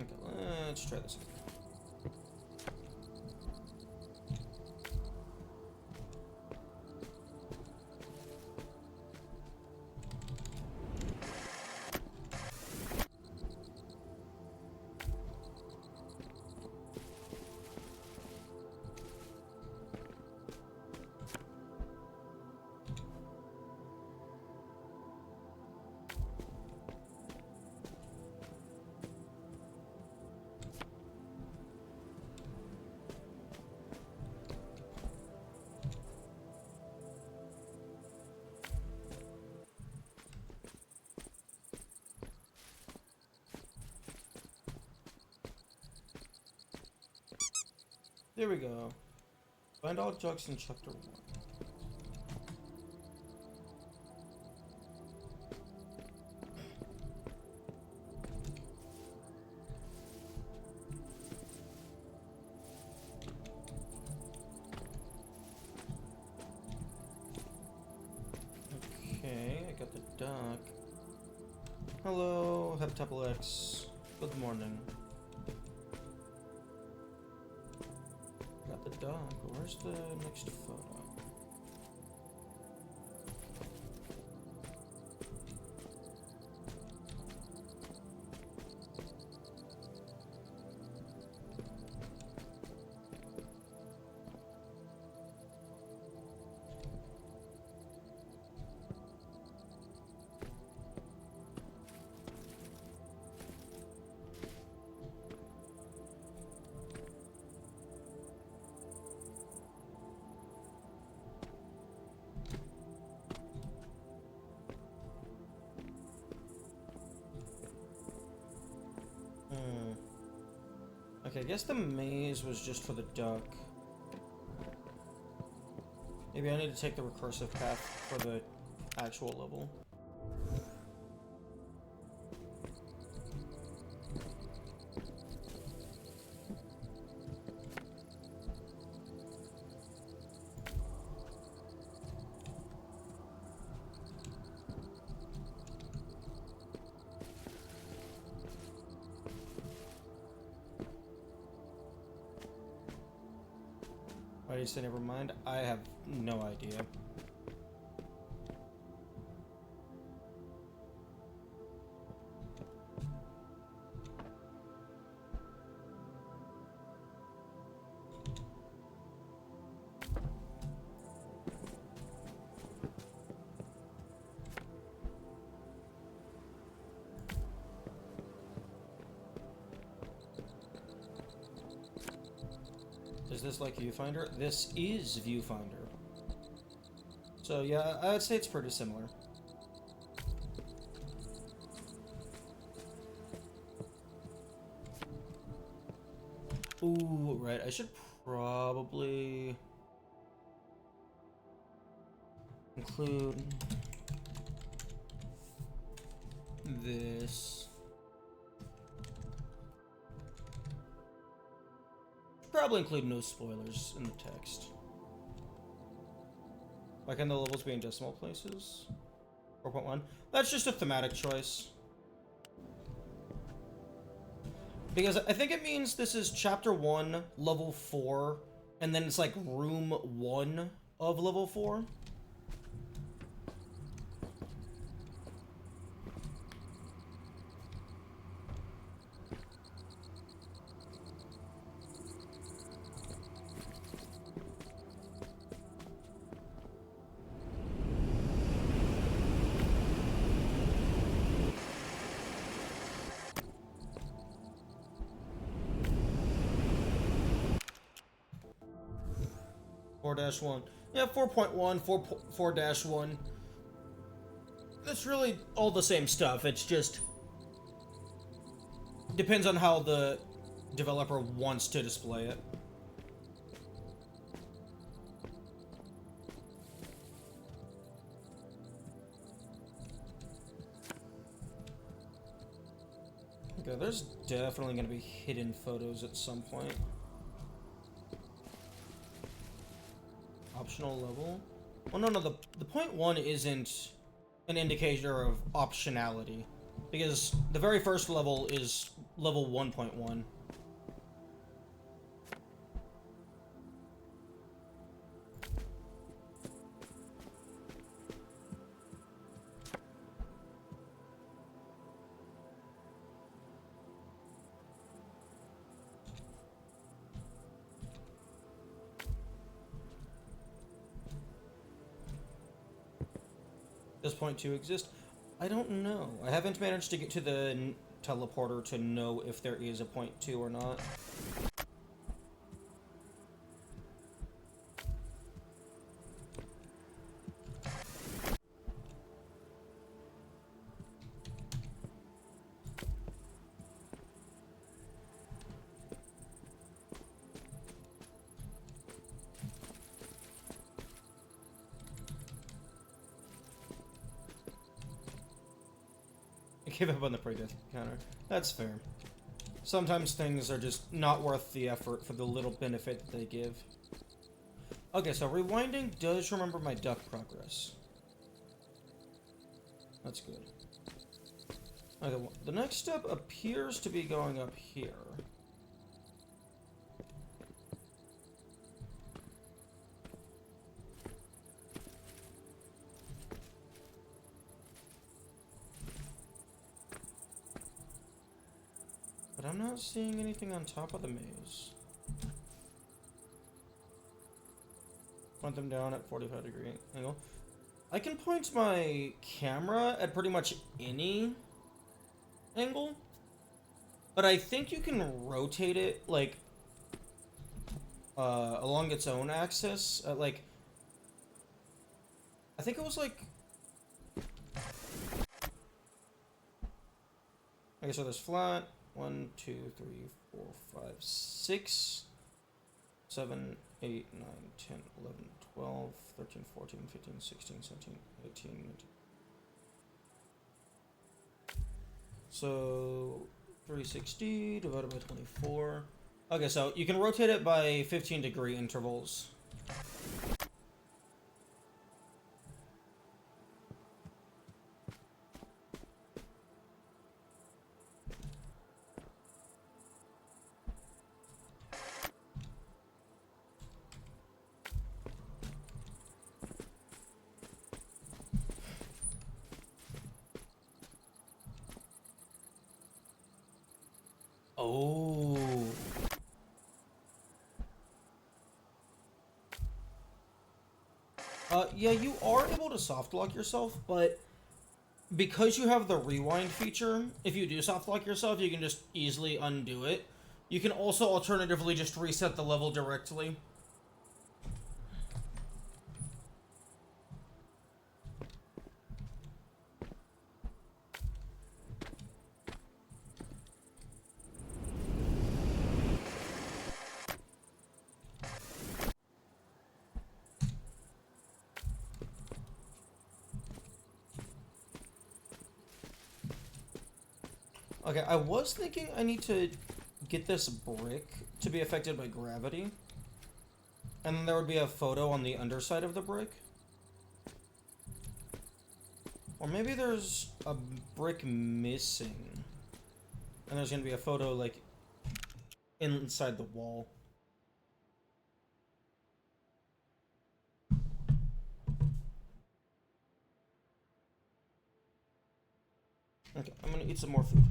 Okay, let's try this again. There we go. Find all jugs in chapter 1. Okay, I got the duck. Hello, Heptapel X. Good morning. Got the duck. Where's the next photo? guess the maze was just for the duck. Maybe I need to take the recursive path for the actual level. Why did you say never mind? I have no idea. Is this like Viewfinder? This is Viewfinder. So yeah, I would say it's pretty similar. Ooh, right, I should probably include this. Probably include no spoilers in the text. Why can the levels be in decimal places? 4.1. That's just a thematic choice. Because I think it means this is chapter 1, level 4, and then it's like room 1 of level 4. -1. Yeah, 4.1, 4.1. That's really all the same stuff. It's just depends on how the developer wants to display it. Okay, there's definitely going to be hidden photos at some point. Optional level? Well, no, the point 1 isn't an indicator of optionality, because the very first level is level 1.1. Does point 2 exist? I don't know. I haven't managed to get to the teleporter to know if there is a point 2 or not. Give up on the pre-death counter. That's fair. Sometimes things are just not worth the effort for the little benefit that they give. Okay, so rewinding does remember my duck progress. That's good. Okay, well, the next step appears to be going up here. But I'm not seeing anything on top of the maze. Point them down at 45-degree angle. I can point my camera at pretty much any angle, but I think you can rotate it, like, along its own axis. Like, I think it was like... Okay, so there's flat. 1, 2, 3, 4, 5, 6, 7, 8, 9, 10, 11, 12, 13, 14, 15, 16, 17, 18, 19. So 360 divided by 24. Okay, so you can rotate it by 15-degree intervals. Oh. Yeah, you are able to soft lock yourself, but because you have the rewind feature, if you do soft lock yourself, you can just easily undo it. You can also alternatively just reset the level directly. Okay, I was thinking I need to get this brick to be affected by gravity. And then there would be a photo on the underside of the brick. Or maybe there's a brick missing. And there's gonna be a photo, like, inside the wall. Okay, I'm gonna eat some more food.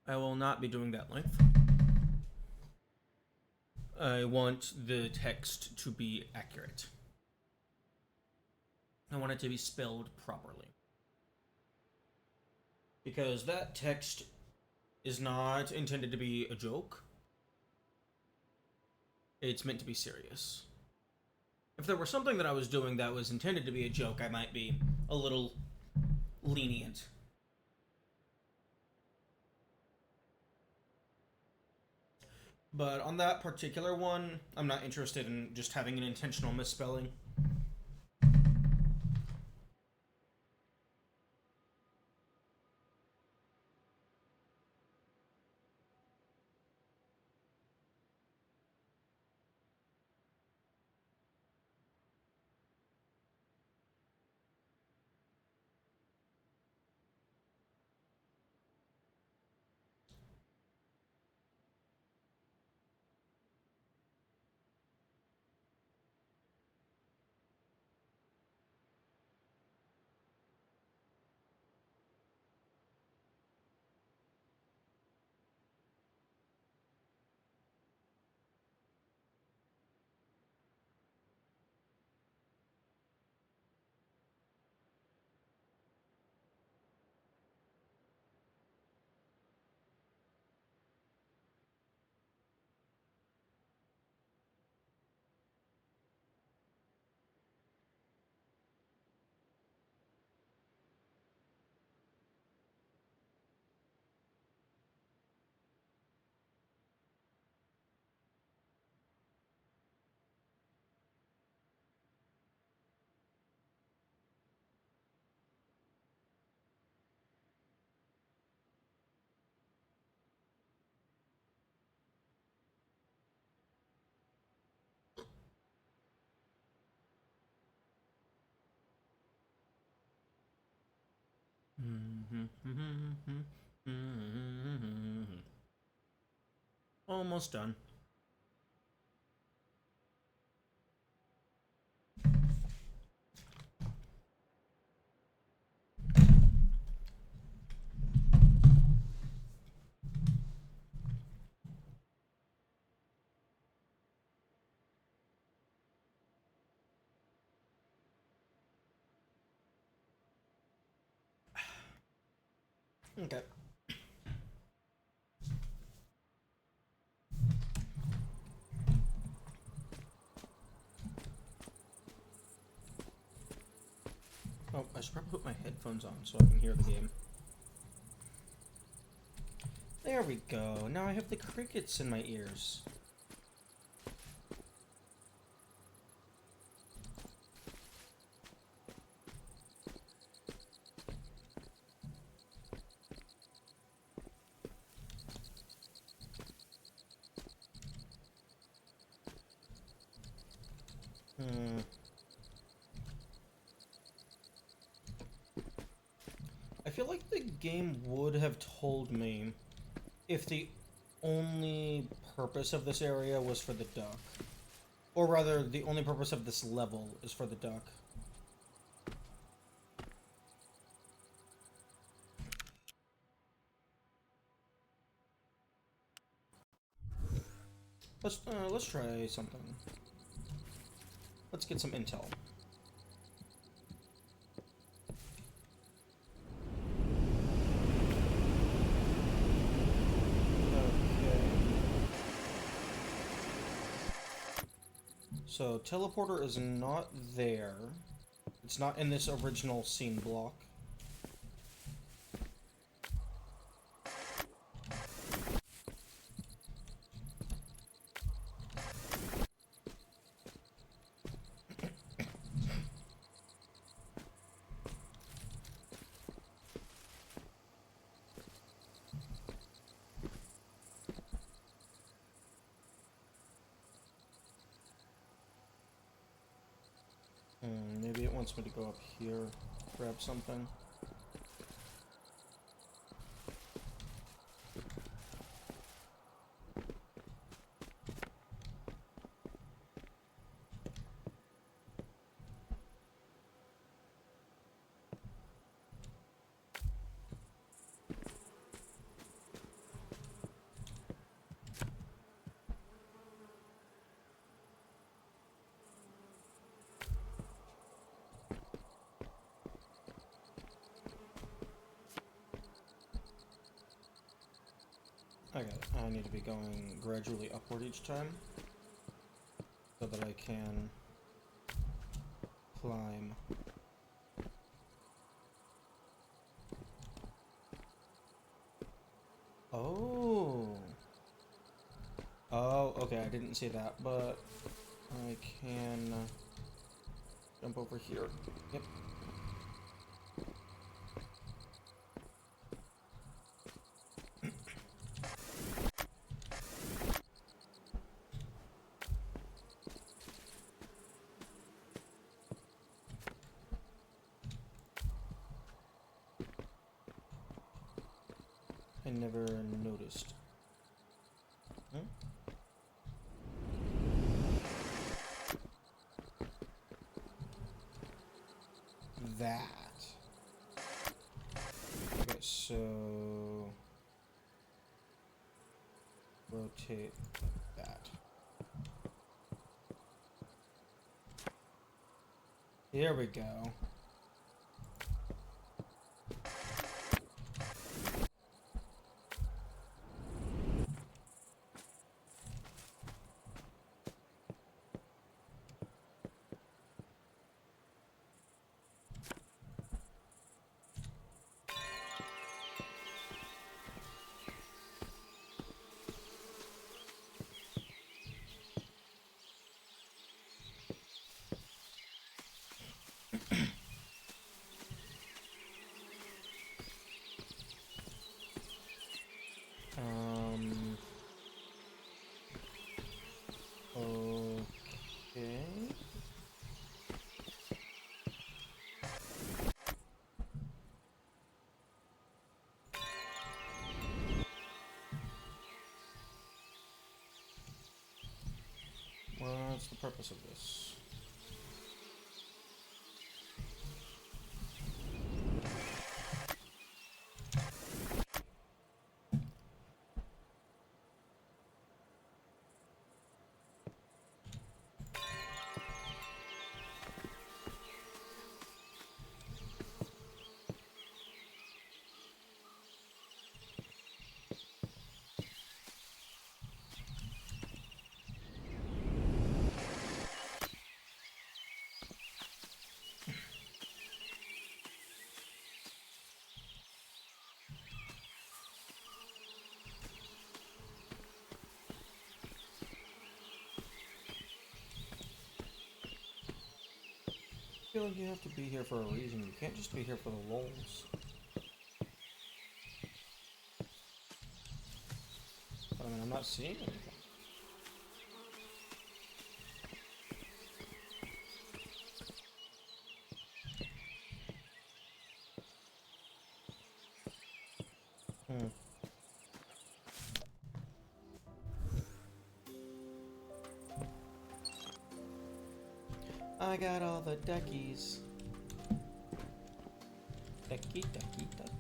I will not be doing that length. I want the text to be accurate. I want it to be spelled properly. Because that text is not intended to be a joke. It's meant to be serious. If there were something that I was doing that was intended to be a joke, I might be a little lenient. But on that particular one, I'm not interested in just having an intentional misspelling. Almost done. Okay. Oh, I should probably put my headphones on so I can hear the game. There we go. Now I have the crickets in my ears. I feel like the game would have told me if the only purpose of this area was for the duck. Or rather, the only purpose of this level is for the duck. Let's try something. Let's get some intel. So, teleporter is not there. It's not in this original scene block. Maybe it wants me to go up here, grab something. Okay, I need to be going gradually upward each time so that I can climb. Oh. Oh, okay, I didn't see that, but I can jump over here. Yep. I never noticed. Hmm? That. Okay, so rotate that. Here we go. Okay. What's the purpose of this? feel like you have to be here for a reason. You can't just be here for the lulz. I mean, I'm not seeing anything. I got all the duckies. Ducky, ducky, ducky.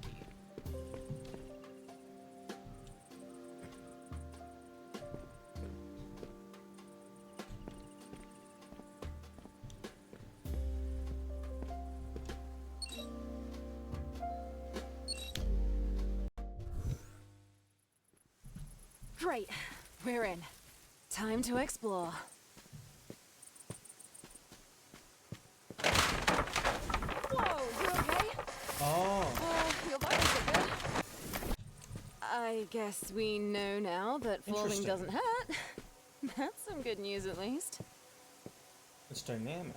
Great. We're in. Time to explore. Whoa, you okay? Oh. Your vitals are good. I guess we know now that falling Interesting. doesn't hurt. That's some good news, at least. It's dynamic.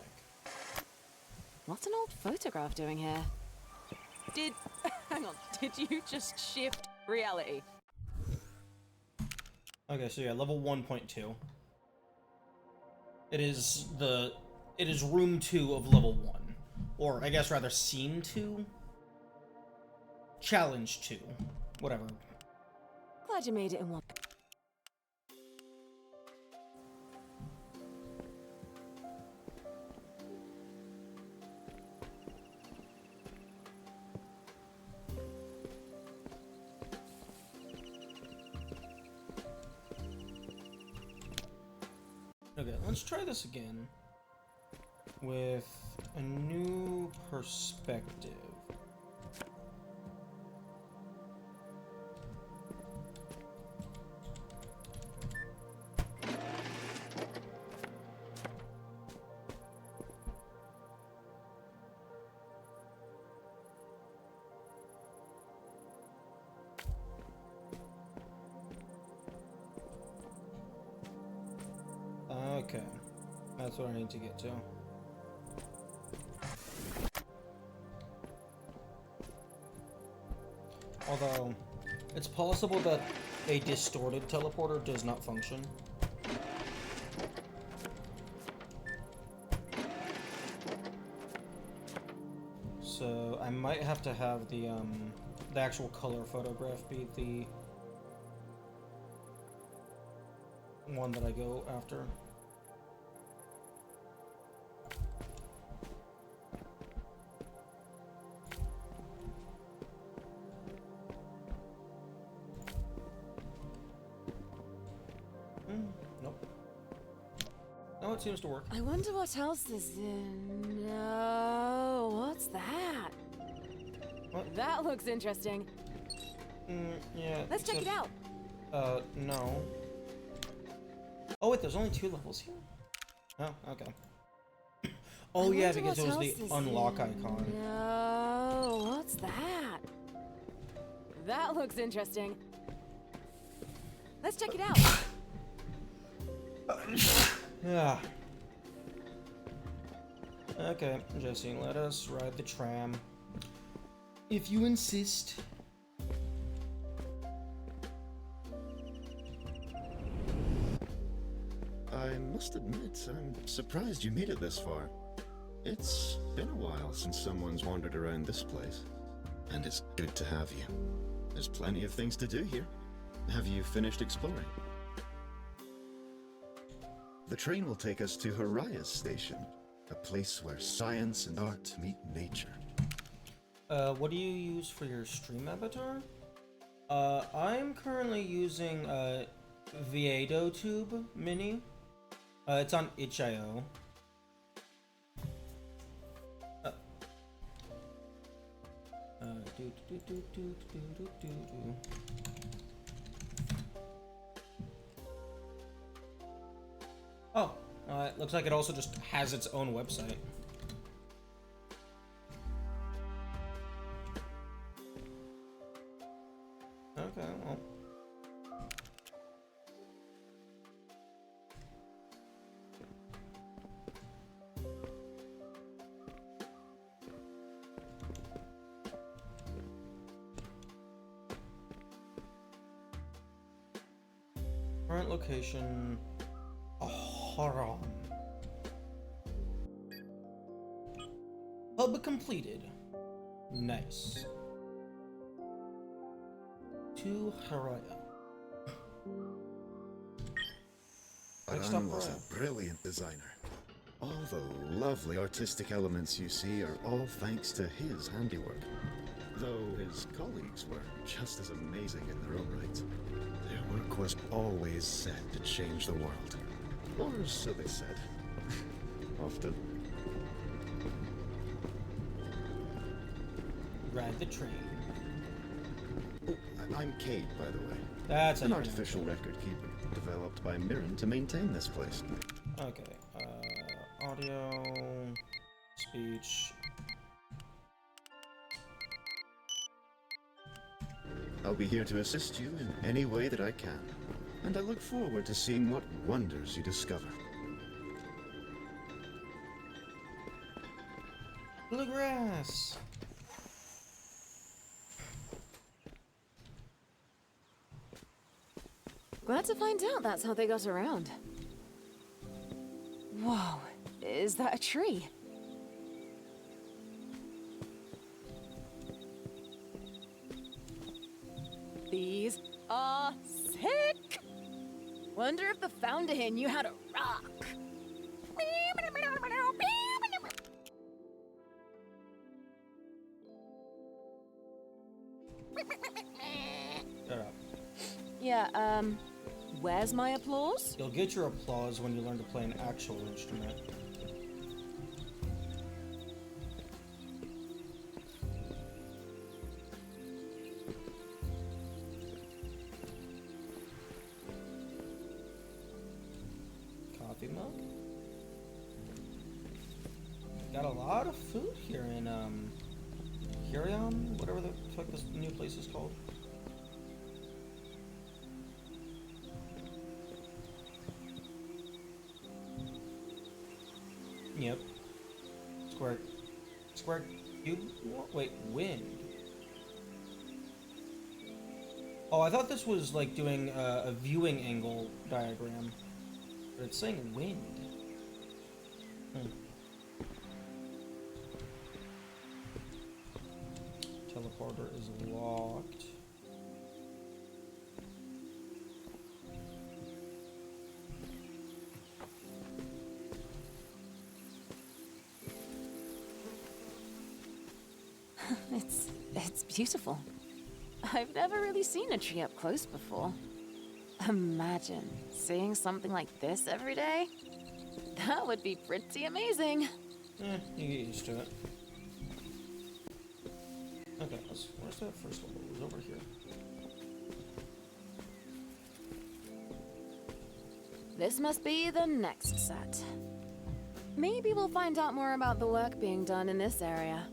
What's an old photograph doing here? Hang on, did you just shift reality? Okay, so yeah, level 1.2. It is room 2 of level 1. Or I guess rather scene 2? Challenge 2. Whatever. Glad you made it in one. Okay, let's try this again with a new perspective. Okay, that's what I need to get to. Although, it's possible that a distorted teleporter does not function. So I might have to have the actual color photograph be the one that I go after. Nope. No, it seems to work. I wonder what else is in. No, what's that? What? That looks interesting. Yeah. Let's check it except- out. No. Oh wait, there's only 2 levels here. Oh, okay. Oh I yeah, wonder because it what was else the is unlock in. icon. No, what's that? That looks interesting. Let's check it out. Yeah. Okay, Jesse, let us ride the tram. If you insist. I must admit, I'm surprised you made it this far. It's been a while since someone's wandered around this place. And it's good to have you. There's plenty of things to do here. Have you finished exploring? The train will take us to Haraya's station, a place where science and art meet nature. What do you use for your stream avatar? I'm currently using, Viedo Tube Mini. It's on itch.io. Oh, it looks like it also just has its own website. Okay, well. Current location, Haram. Hub completed. Nice. To Haraya. Next up, Aran was a brilliant designer. All the lovely artistic elements you see are all thanks to his handiwork. Though his colleagues were just as amazing in their own right. Their work was always set to change the world. Or so they said. Often. Ride the train. Oh, I'm Cade, by the way. That's an how you artificial record keeper developed by Mirren to maintain this place. Okay. Audio, speech. I'll be here to assist you in any way that I can, and I look forward to seeing what wonders you discover. Bluegrass. Glad to find out that's how they got around. Whoa, is that a tree? These are sick! Wonder if the founder here knew how to rock. Shut up. Yeah, where's my applause? You'll get your applause when you learn to play an actual instrument. Coffee milk? Got a lot of food here in, Hirion? Whatever the fuck this new place is called. Yep. Square cube? Wait, wind. Oh, I thought this was like doing a viewing angle diagram. But it's saying wind. Teleporter is locked. It's beautiful. I've never really seen a tree up close before. Imagine seeing something like this every day. That would be pretty amazing. You get used to it. Okay, where's that first one? It was over here. This must be the next set. Maybe we'll find out more about the work being done in this area.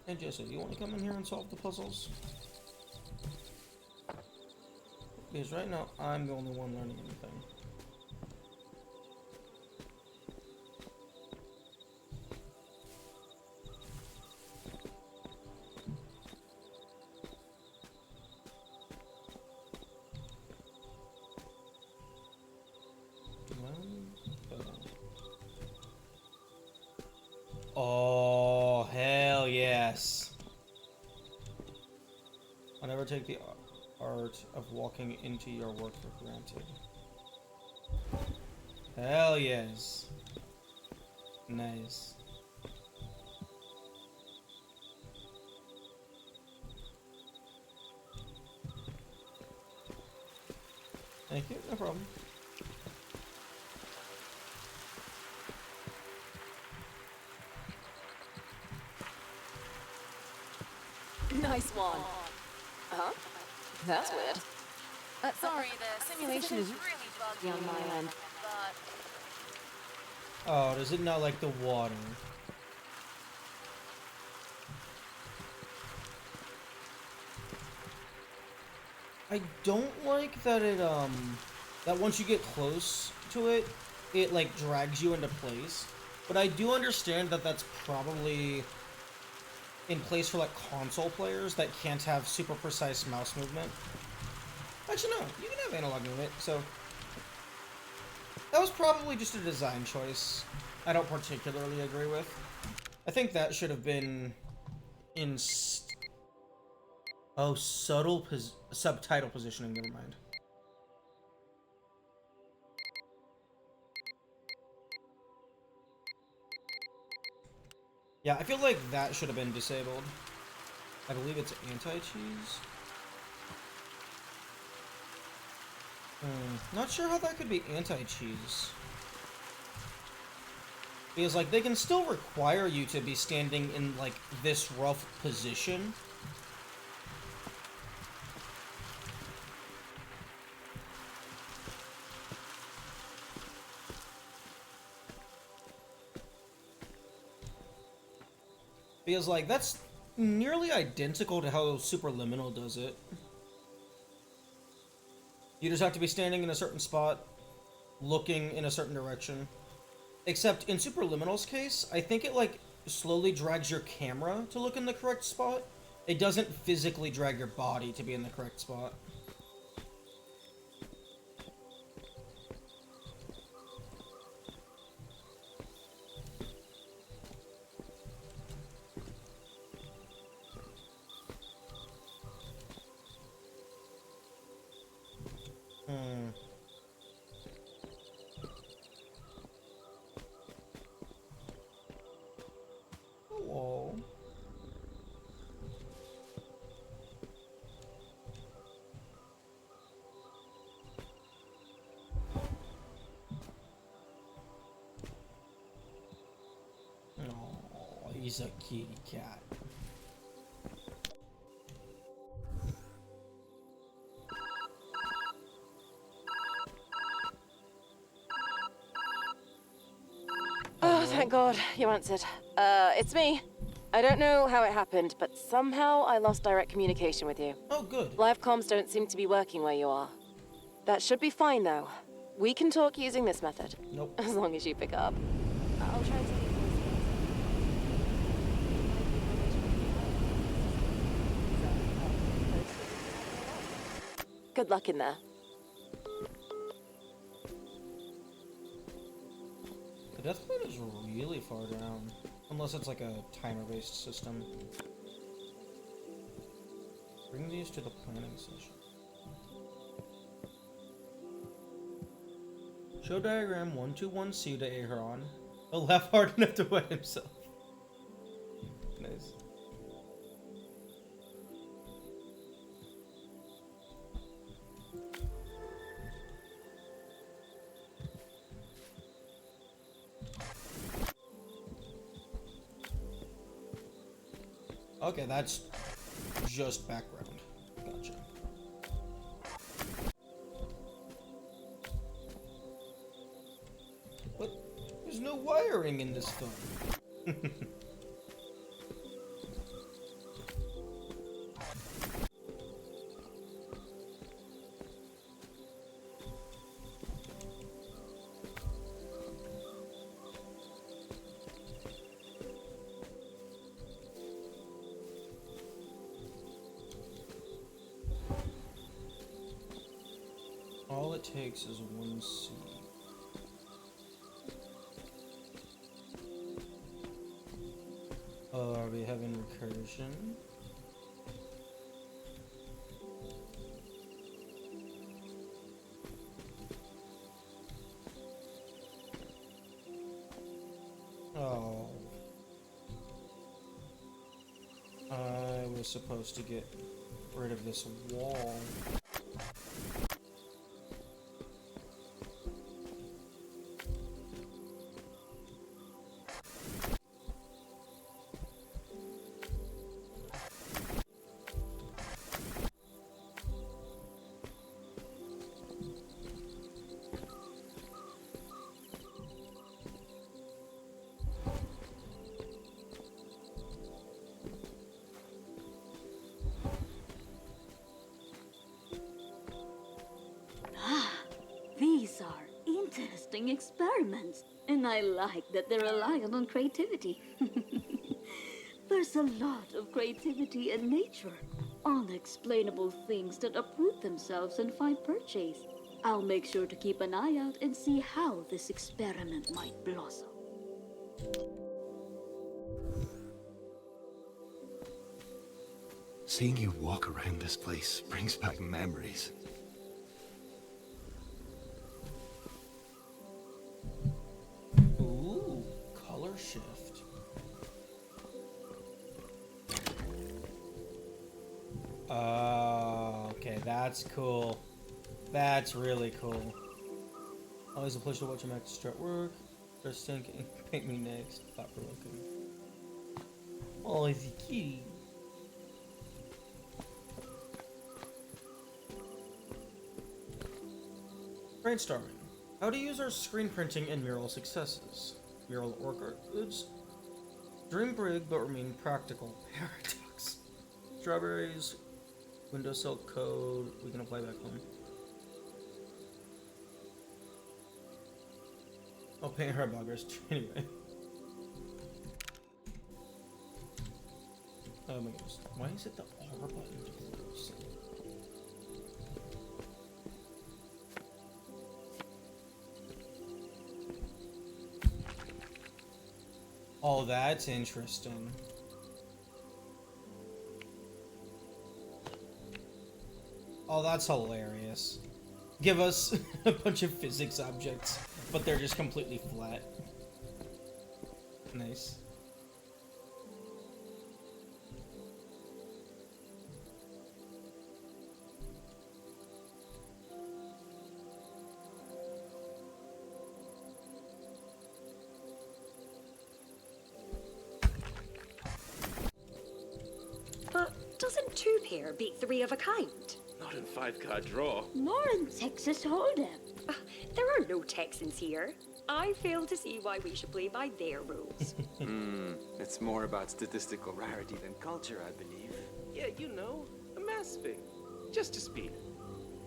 Hey Jesse, do you want to come in here and solve the puzzles? Because right now, I'm the only one learning anything. Oh, hell yes. I'll never take the art of walking into your work for granted. Hell yes. Nice. Thank you, no problem. Nice one. Huh? That's weird. Sorry, the simulation is really buggy on my end, but... Oh, does it not like the water? I don't like that it, that once you get close to it, it, like, drags you into place. But I do understand that that's probably in place for like console players that can't have super precise mouse movement. Actually, no, you can have analog movement, so that was probably just a design choice I don't particularly agree with. I think that should have been in subtle subtitle positioning, never mind. Yeah, I feel like that should have been disabled. I believe it's anti-cheese. Not sure how that could be anti-cheese. Because, like, they can still require you to be standing in, like, this rough position. Because, like, that's nearly identical to how Superliminal does it. You just have to be standing in a certain spot, looking in a certain direction. Except in Superliminal's case, I think it, like, slowly drags your camera to look in the correct spot. It doesn't physically drag your body to be in the correct spot. Hello. Oh, he's a kitty cat. Oh, thank God, you answered. It's me. I don't know how it happened, but somehow I lost direct communication with you. Oh, good. Live comms don't seem to be working where you are. That should be fine, though. We can talk using this method. Nope. As long as you pick up. I'll try to... Good luck in there. The death plate is really far down. Unless it's like a timer-based system. Bring these to the planning session. Show diagram 121C to Aheron. He'll laugh hard enough to wet himself. Nice. Okay, that's just background. Gotcha. What? There's no wiring in this phone. All it takes is one seed. Are we having recursion? Oh. I was supposed to get rid of this wall. These are interesting experiments, and I like that they're reliant on creativity. There's a lot of creativity in nature. Unexplainable things that uproot themselves and find purchase. I'll make sure to keep an eye out and see how this experiment might blossom. Seeing you walk around this place brings back memories. Ooh, color shift. Okay, that's cool. That's really cool. Always a pleasure to watch him act strut work. First thinking, paint me next. Thought provoking. Oh, is he kitty? Brainstorming. How to use our screen printing and mural successes. Mural orchids. Dream big but remain practical. Paradox. Strawberries. Windowsill code. We can apply back home. I'll paint her buggers anyway. Oh my goodness. Why is it the R button to close? Oh, that's interesting. Oh, that's hilarious. Give us a bunch of physics objects, but they're just completely flat. Nice. But doesn't two pair beat three of a kind? Not in 5-card draw. Nor in Texas Hold'em. There are no Texans here. I fail to see why we should play by their rules. It's more about statistical rarity than culture, I believe. Yeah, you know, a mass thing. Just to speed.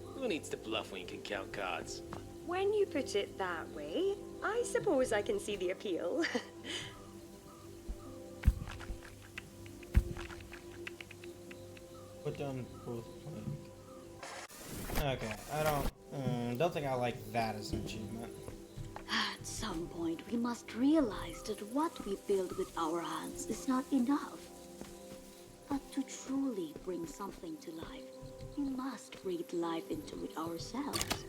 Who needs to bluff when you can count cards? When you put it that way, I suppose I can see the appeal. Put down both blank. Okay, I don't think I like that as an achievement. At some point, we must realize that what we build with our hands is not enough. But to truly bring something to life, we must breathe life into it ourselves.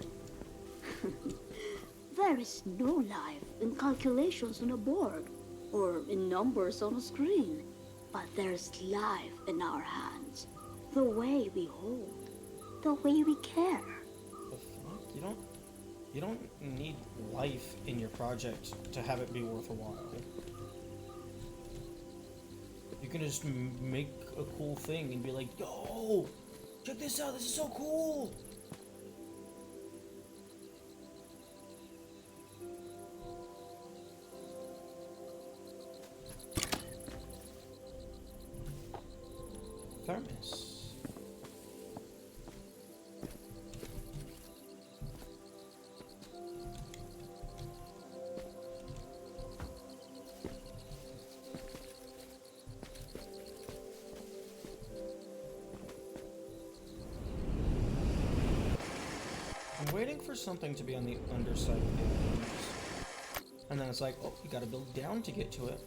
There is no life in calculations on a board or in numbers on a screen, but there's life in our hands. The way we hold, the way we care. The fuck? You don't need life in your project to have it be worth a while. You can just make a cool thing and be like, yo, check this out, this is so cool. Thermos. I'm waiting for something to be on the underside of the items. And then it's like, oh, you gotta build down to get to it.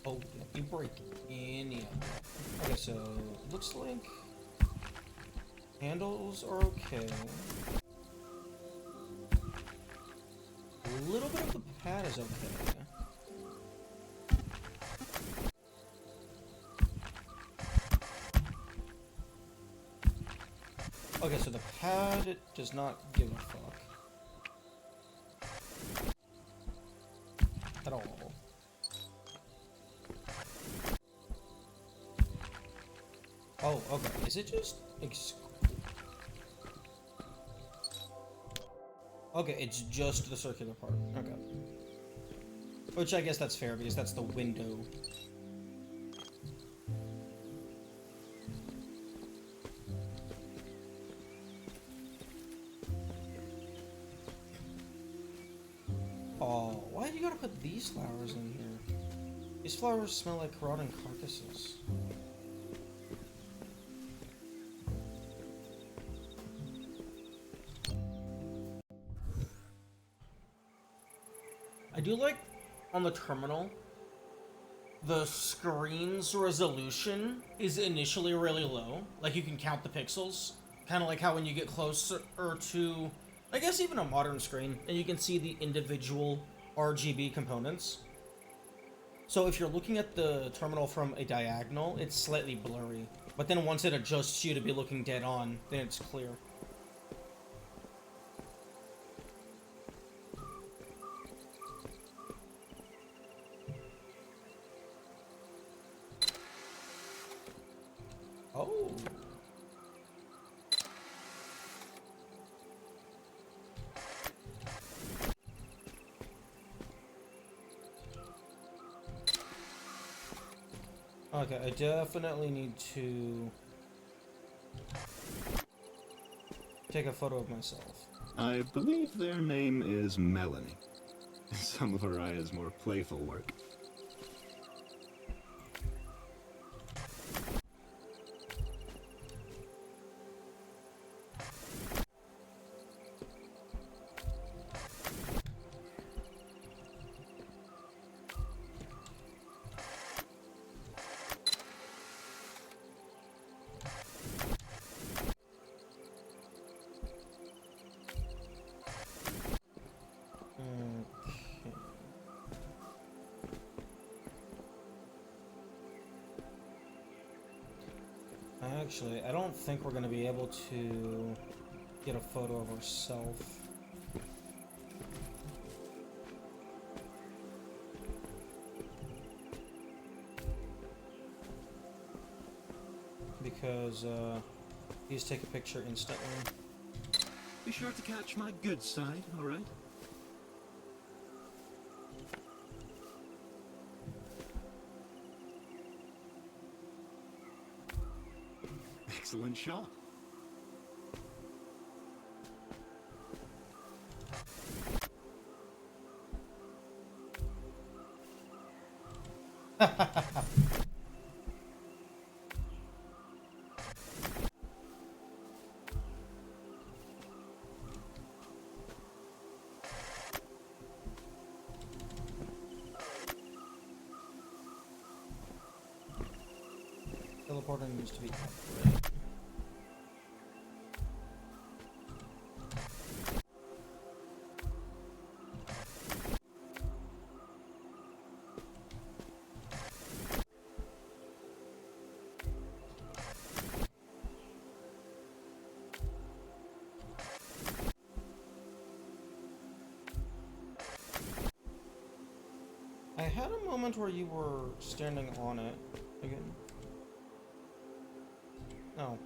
Oh, let me break any of them. Okay, so looks like handles are okay. A little bit of the pad is okay. Okay, so the pad does not give a fuck. at all. Oh, okay. Is it just okay, it's just the circular part. Okay. Which I guess that's fair because that's the window. Oh, why do you gotta put these flowers in here? These flowers smell like rotting carcasses. I do like, on the terminal, the screen's resolution is initially really low. Like, you can count the pixels. Kind of like how when you get closer to, I guess even a modern screen, and you can see the individual RGB components. So if you're looking at the terminal from a diagonal, it's slightly blurry. But then once it adjusts you to be looking dead on, then it's clear. Oh. Okay, I definitely need to take a photo of myself. I believe their name is Melanie. Some of Araya's more playful work. Actually, I don't think we're going to be able to get a photo of ourselves. Because, these take a picture instantly. Be sure to catch my good side, alright? Excellent shot. Teleporting needs to be upgraded. I had a moment where you were standing on it again. No.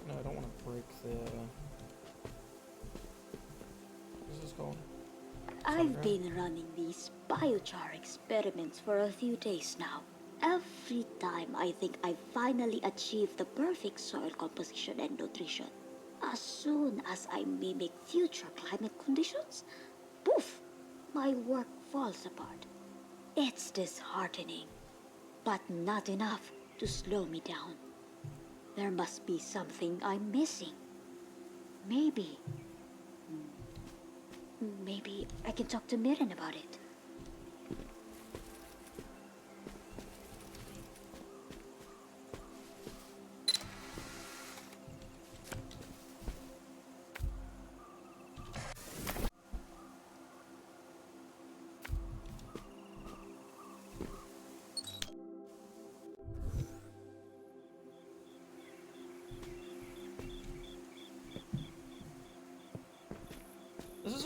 No, I don't want to break the... What's this called? I've been running these biochar experiments for a few days now. Every time I think I've finally achieved the perfect soil composition and nutrition. As soon as I mimic future climate conditions, poof, my work falls apart. It's disheartening, but not enough to slow me down. There must be something I'm missing. Maybe I can talk to Mirren about it.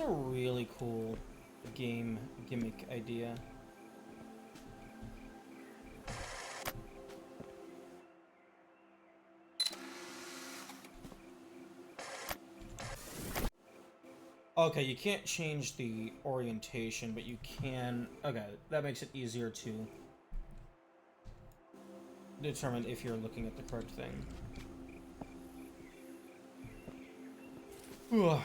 a really cool game gimmick idea. Okay, you can't change the orientation, but you can... Okay, that makes it easier to determine if you're looking at the correct thing. Ugh.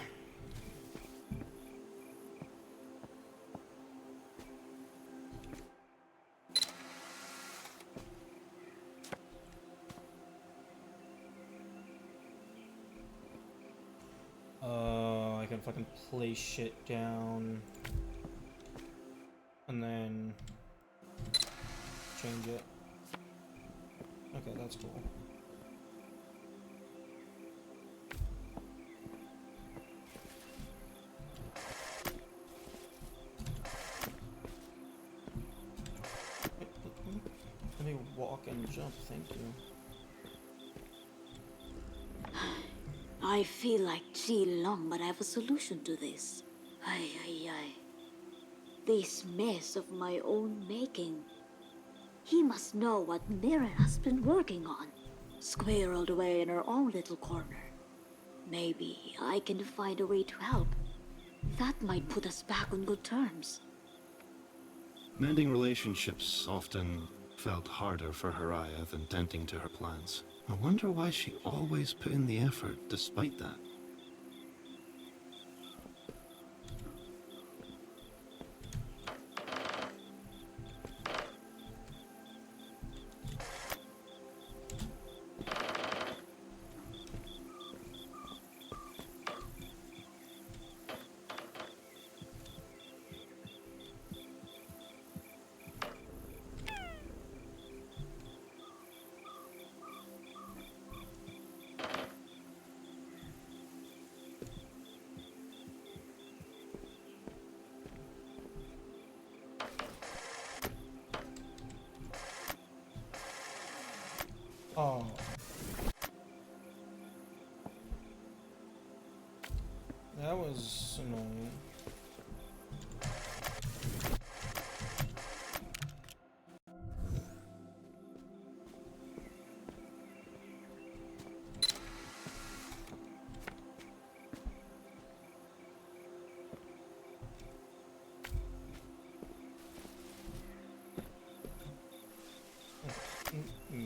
I can fucking place shit down and then change it. Okay, that's cool. Let me walk and jump, thank you. I feel like Ji Long, but I have a solution to this. Ay, ay, ay. This mess of my own making. He must know what Mirren has been working on, squirreled away in her own little corner. Maybe I can find a way to help. That might put us back on good terms. Mending relationships often felt harder for Haraya than tending to her plans. I wonder why she always put in the effort despite that. Oh. That was annoying. No.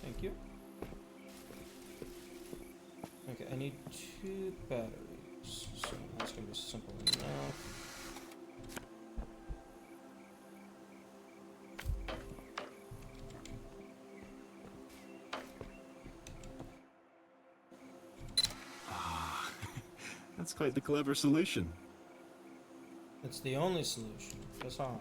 Thank you. Okay, I need 2 batteries, so that's gonna be simple enough. That's quite the clever solution. It's the only solution. That's all.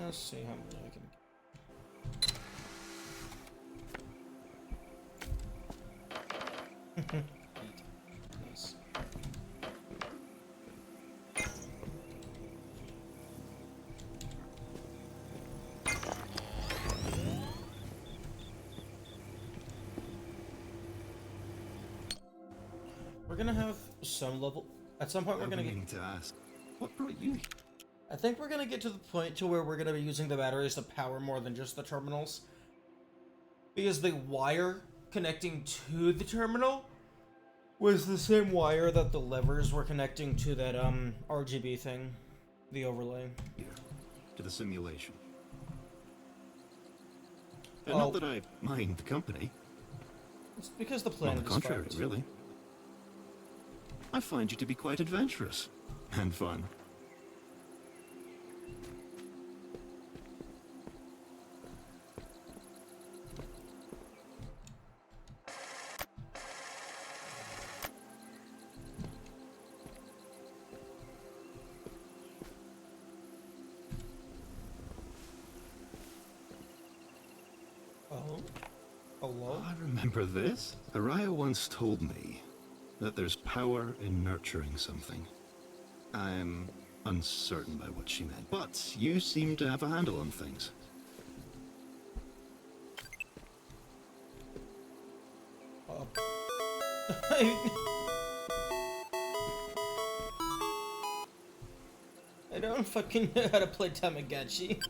Let's see how many I can. Nice. We're gonna have some level. At some point, we're gonna get. To ask, what brought you? I think we're gonna get to the point to where we're gonna be using the batteries to power more than just the terminals, because the wire connecting to the terminal was the same wire that the levers were connecting to that RGB thing, the overlay. Here, to the simulation. Not that I mind the company. It's because the On planet the contrary, is fucked. really. I find you to be quite adventurous and fun. Oh? Hello? I remember this. Araya once told me that there's power in nurturing something. I'm uncertain by what she meant, but you seem to have a handle on things. I don't fucking know how to play Tamagotchi.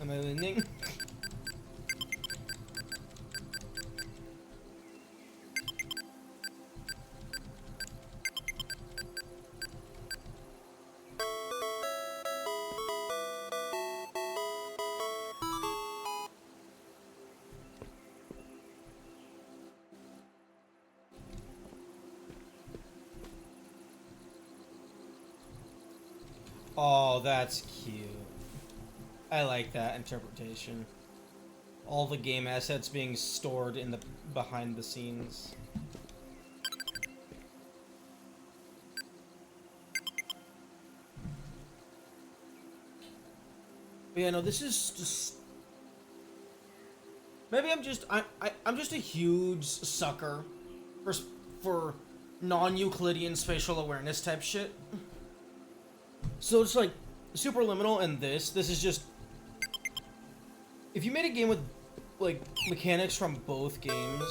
Am I winning? Oh, that's cute. I like that interpretation. All the game assets being stored in the behind the scenes. But yeah, no, this is just. Maybe I'm just I'm just a huge sucker for non-Euclidean spatial awareness type shit. So it's like Superliminal and this is just, if you made a game with like mechanics from both games,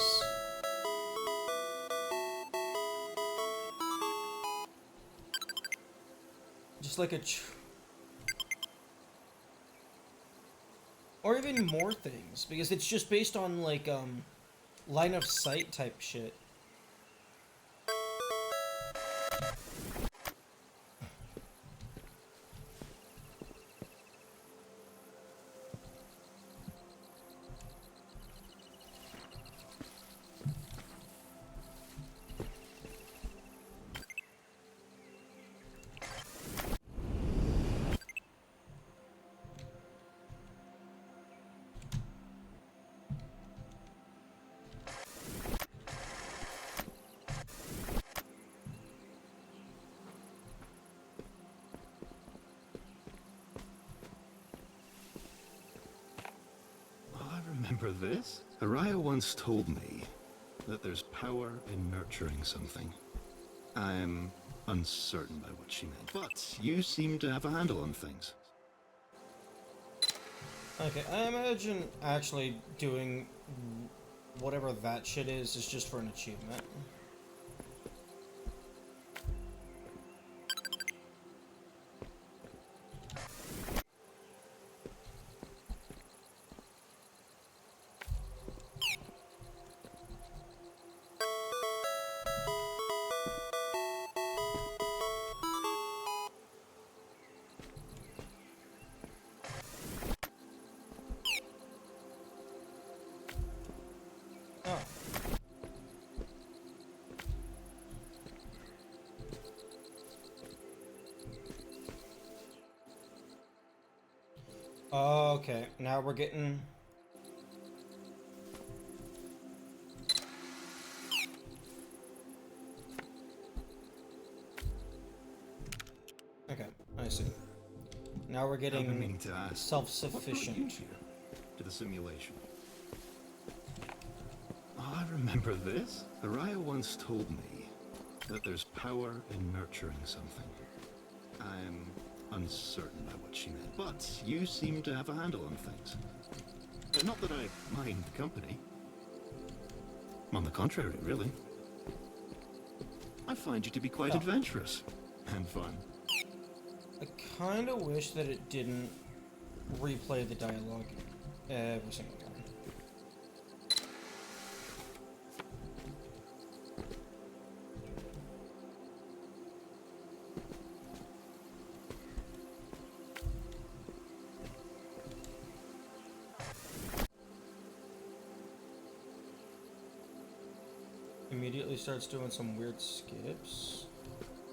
just like or even more things, because it's just based on like line of sight type shit. Remember this? Araya once told me that there's power in nurturing something. I'm uncertain by what she meant, but you seem to have a handle on things. Okay, I imagine actually doing whatever that shit is just for an achievement. Okay, now we're getting... Okay, I see. Now we're I've been getting meaning to ask, what brought you self-sufficient. here to the simulation? Oh, I remember this. Araya once told me that there's power in nurturing something. I'm uncertain by what she meant, but you seem to have a handle on things. Not that I mind the company. On the contrary, really. I find you to be quite adventurous and fun. I kind of wish that it didn't replay the dialogue every single time. immediately starts doing some weird skips.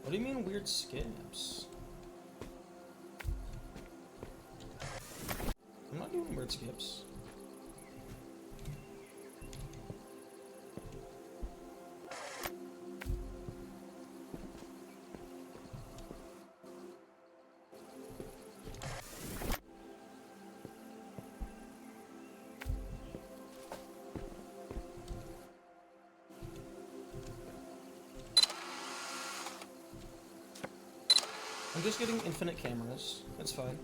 What do you mean weird skips? I'm not doing weird skips. I'm just getting infinite cameras. That's fine.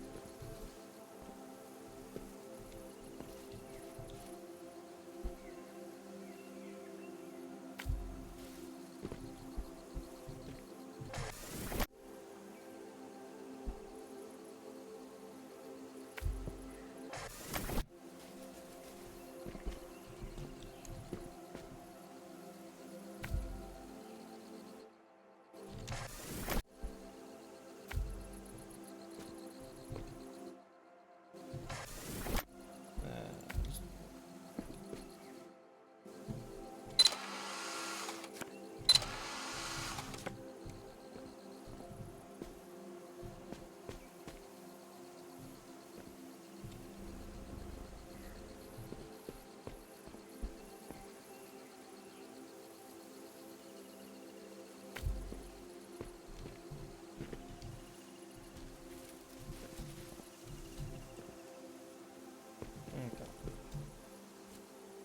Okay.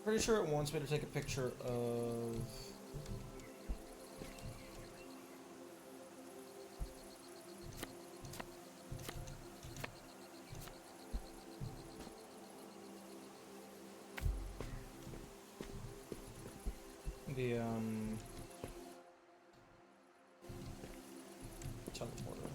Pretty sure it wants me to take a picture of... the, teleporter.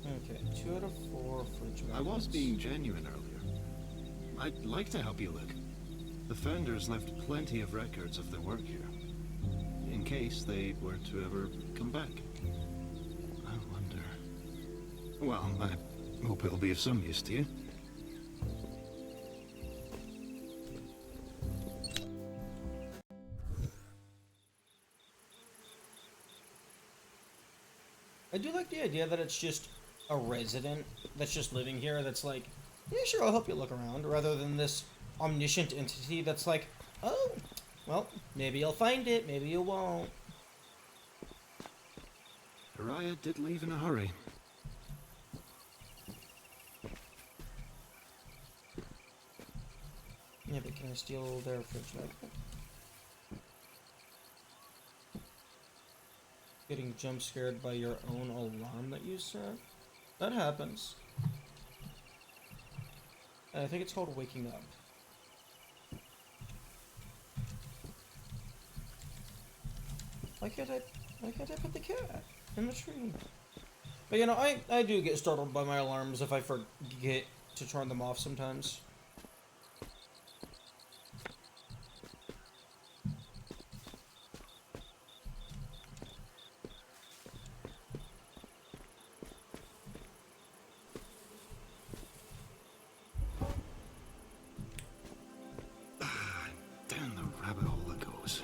Okay, 2 out of 4 fridge I was magnets. being genuine earlier. I'd like to help you look. The founders left plenty of records of their work here, in case they were to ever come back. I wonder... Well, I hope it'll be of some use to you. I do like the idea that it's just a resident that's just living here that's like, yeah, sure, I'll help you look around, rather than this omniscient entity that's like, oh, well, maybe you'll find it, maybe you won't. Araya did leave in a hurry. Yeah, but can I steal their fridge magnet? Getting jump scared by your own alarm that you set? That happens. I think it's called waking up. Why can't I put the cat in the tree? But you know, I do get startled by my alarms if I forget to turn them off sometimes. Down the rabbit hole it goes.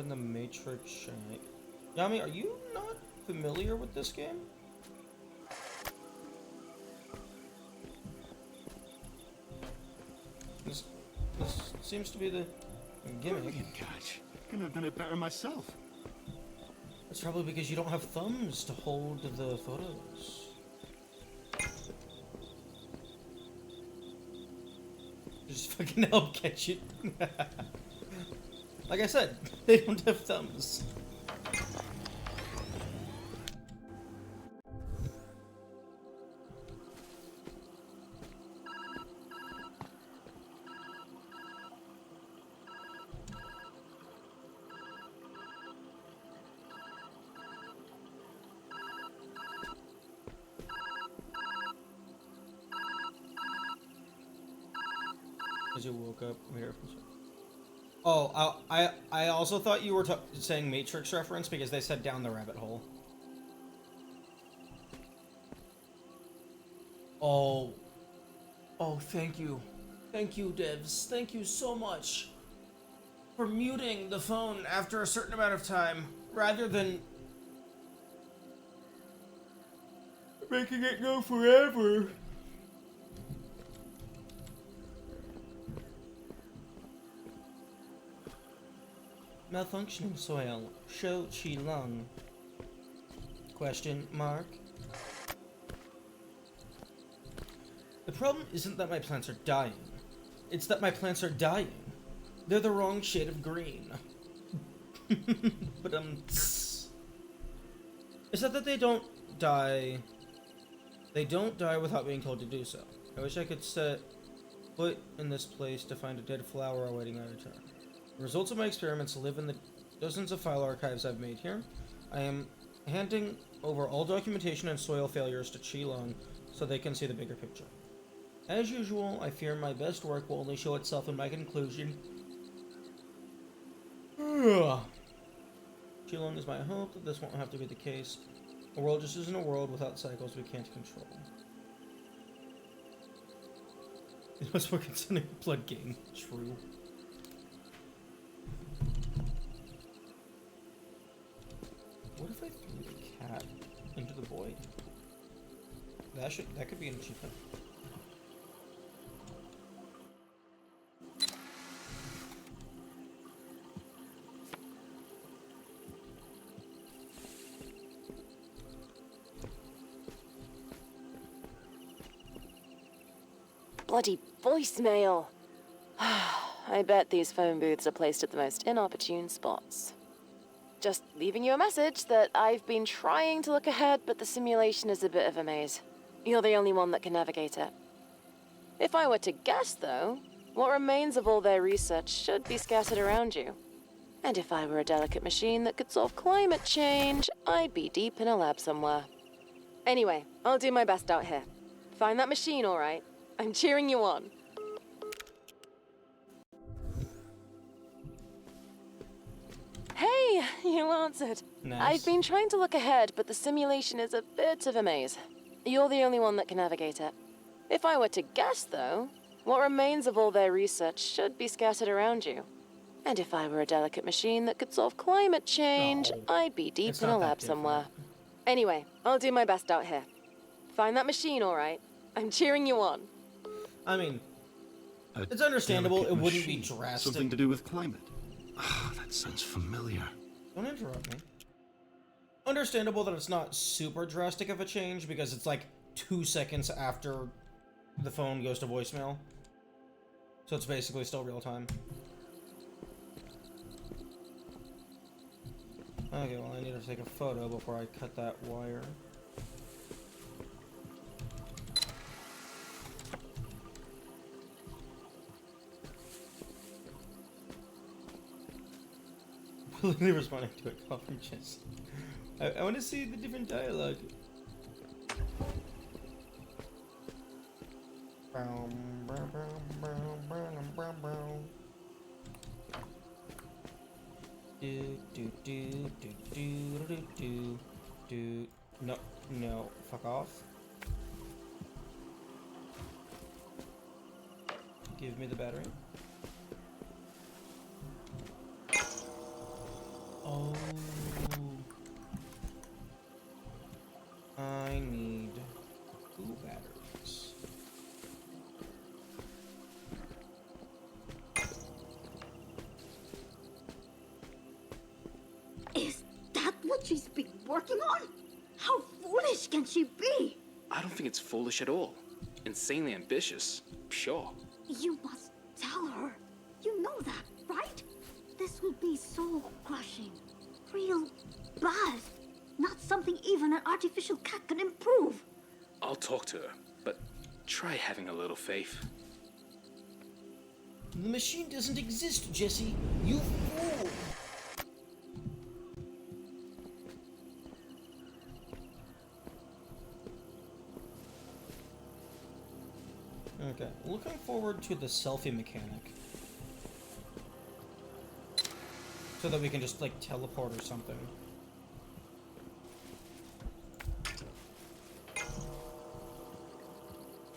in the Matrix Shank. Yami, are you not familiar with this game? This seems to be the gimmick. Brilliant catch. Couldn't have done it better myself. It's probably because you don't have thumbs to hold the photos. Just fucking help catch it. Like I said, they don't have thumbs. As you woke up here. Oh, I also thought you were saying Matrix reference because they said down the rabbit hole. Oh, thank you, devs. Thank you so much for muting the phone after a certain amount of time, rather than making it go forever. Malfunctioning soil. Show Chi Lung. Question mark. The problem isn't that my plants are dying. It's that my plants are dying. They're the wrong shade of green. But is that they don't die. They don't die without being told to do so. I wish I could set foot in this place to find a dead flower awaiting my return. The results of my experiments live in the dozens of file archives I've made here. I am handing over all documentation and soil failures to Chi Lung so they can see the bigger picture. As usual, I fear my best work will only show itself in my conclusion. Chi Lung is my hope that this won't have to be the case. A world just isn't a world without cycles we can't control. It must work concerning a blood game. True. What if I threw the cat into the void? That could be an achievement. Bloody voicemail. I bet these phone booths are placed at the most inopportune spots. Just leaving you a message that I've been trying to look ahead, but the simulation is a bit of a maze. You're the only one that can navigate it. If I were to guess, though, what remains of all their research should be scattered around you. And if I were a delicate machine that could solve climate change, I'd be deep in a lab somewhere. Anyway, I'll do my best out here. Find that machine, all right? I'm cheering you on. Hey, you answered. Nice. I've been trying to look ahead, but the simulation is a bit of a maze. You're the only one that can navigate it. If I were to guess, though, what remains of all their research should be scattered around you. And if I were a delicate machine that could solve climate change, No. I'd be deep It's in a not that lab different. somewhere. Anyway, I'll do my best out here. Find that machine, all right? I'm cheering you on. I mean, A it's understandable it delicate wouldn't be machine. drastic. Something to do with climate. Ah, that sounds familiar. Don't interrupt me. Understandable that it's not super drastic of a change because it's like 2 seconds after the phone goes to voicemail. So it's basically still real time. Okay, well I need to take a photo before I cut that wire. Literally responding to a conference. I want to see the different dialogue. Do. No, fuck off. Give me the battery. Oh. I need 2 batteries. Is that what she's been working on? How foolish can she be? I don't think it's foolish at all. Insanely ambitious, sure. You must tell her. You know that, right? This will be soul crushing. Real bad. Not something even an artificial cat can improve. I'll talk to her, but try having a little faith. The machine doesn't exist, Jesse. You fool! Okay, looking forward to the selfie mechanic. So that we can just, like, teleport or something.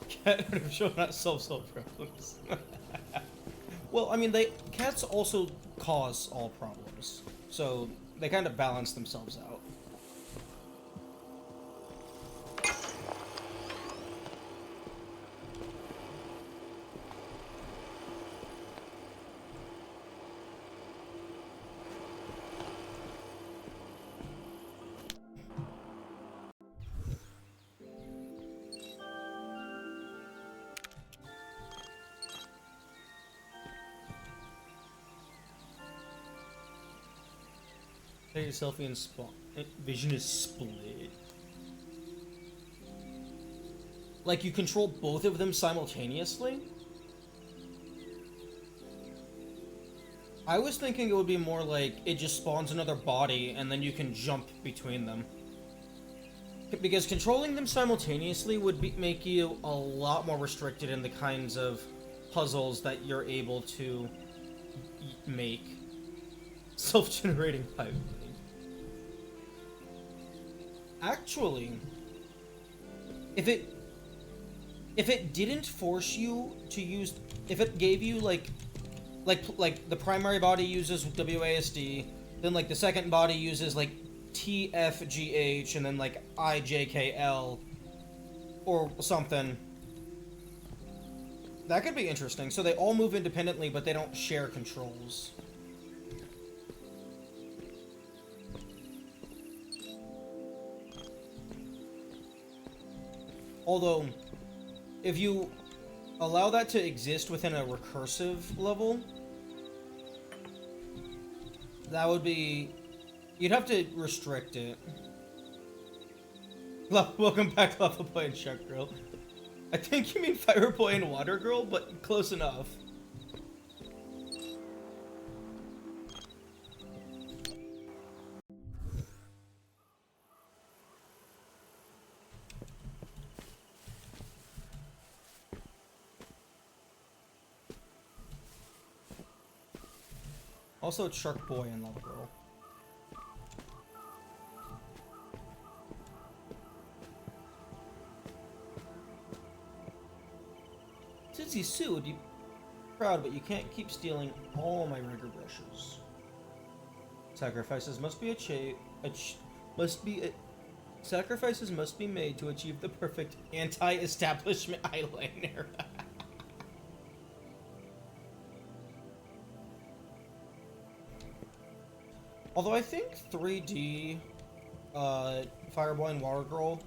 Cat would have shown not solve problems. Well, I mean, cats also cause all problems. So, they kind of balance themselves out. Take a selfie and spawn. Vision is split. Like you control both of them simultaneously? I was thinking it would be more like it just spawns another body and then you can jump between them. Because controlling them simultaneously would make you a lot more restricted in the kinds of puzzles that you're able to make. Self-generating pipe. Actually, if it didn't force you to use, if it gave you like the primary body uses WASD, then like the second body uses like TFGH, and then like IJKL or something, that could be interesting. So they all move independently, but they don't share controls. Although, if you allow that to exist within a recursive level, that would be... You'd have to restrict it. Welcome back, Lava Boy and Shark Girl. I think you mean Fire Boy and Water Girl, but close enough. Also, it's Shark Boy and Lava Girl. Sissy Sue, you proud, but you can't keep stealing all my rigger brushes. Sacrifices must be sacrifices must be made to achieve the perfect anti-establishment eyeliner. Although I think 3D Fireboy and Water Girl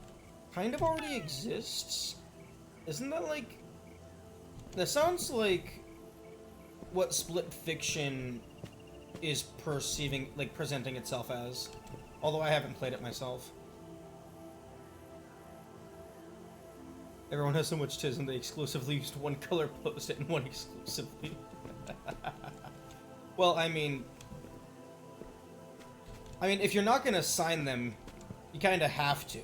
kind of already exists. Isn't that like... That sounds like what Split Fiction is presenting itself as. Although I haven't played it myself. Everyone has so much TISM they exclusively used one color post-it and one exclusively. Well, I mean, if you're not gonna sign them, you kind of have to.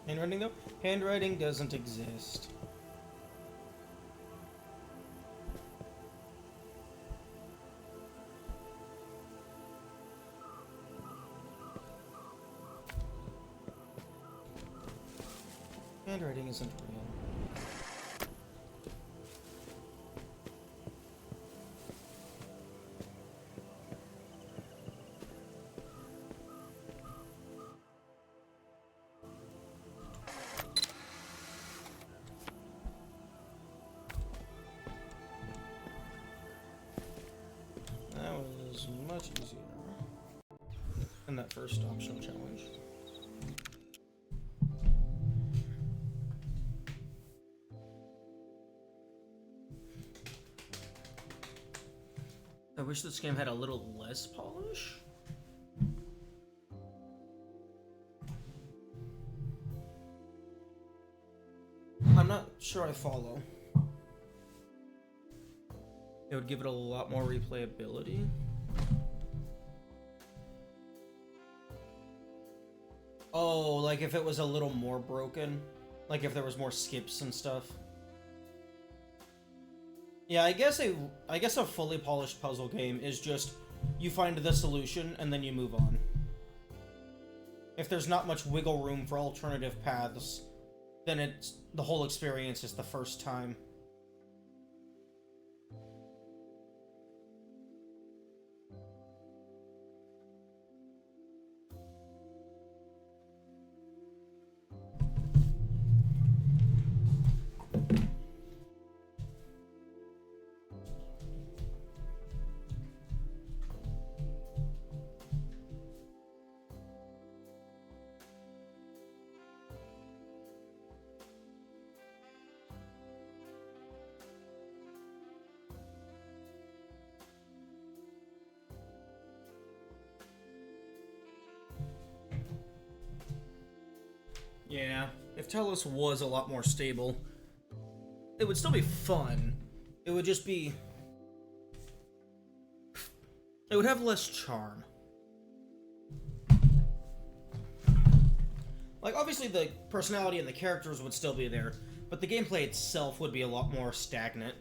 Handwriting though? Handwriting doesn't exist. Handwriting isn't real. That was much easier than that first optional challenge. I wish this game had a little less polish. I'm not sure I follow. It would give it a lot more replayability. Oh, like if it was a little more broken? Like if there was more skips and stuff? Yeah, I guess a fully polished puzzle game is just you find the solution and then you move on. If there's not much wiggle room for alternative paths, then it's the whole experience is the first time. Yeah, if Telos was a lot more stable, it would still be fun. It would just be... it would have less charm. Like, obviously the personality and the characters would still be there, but the gameplay itself would be a lot more stagnant.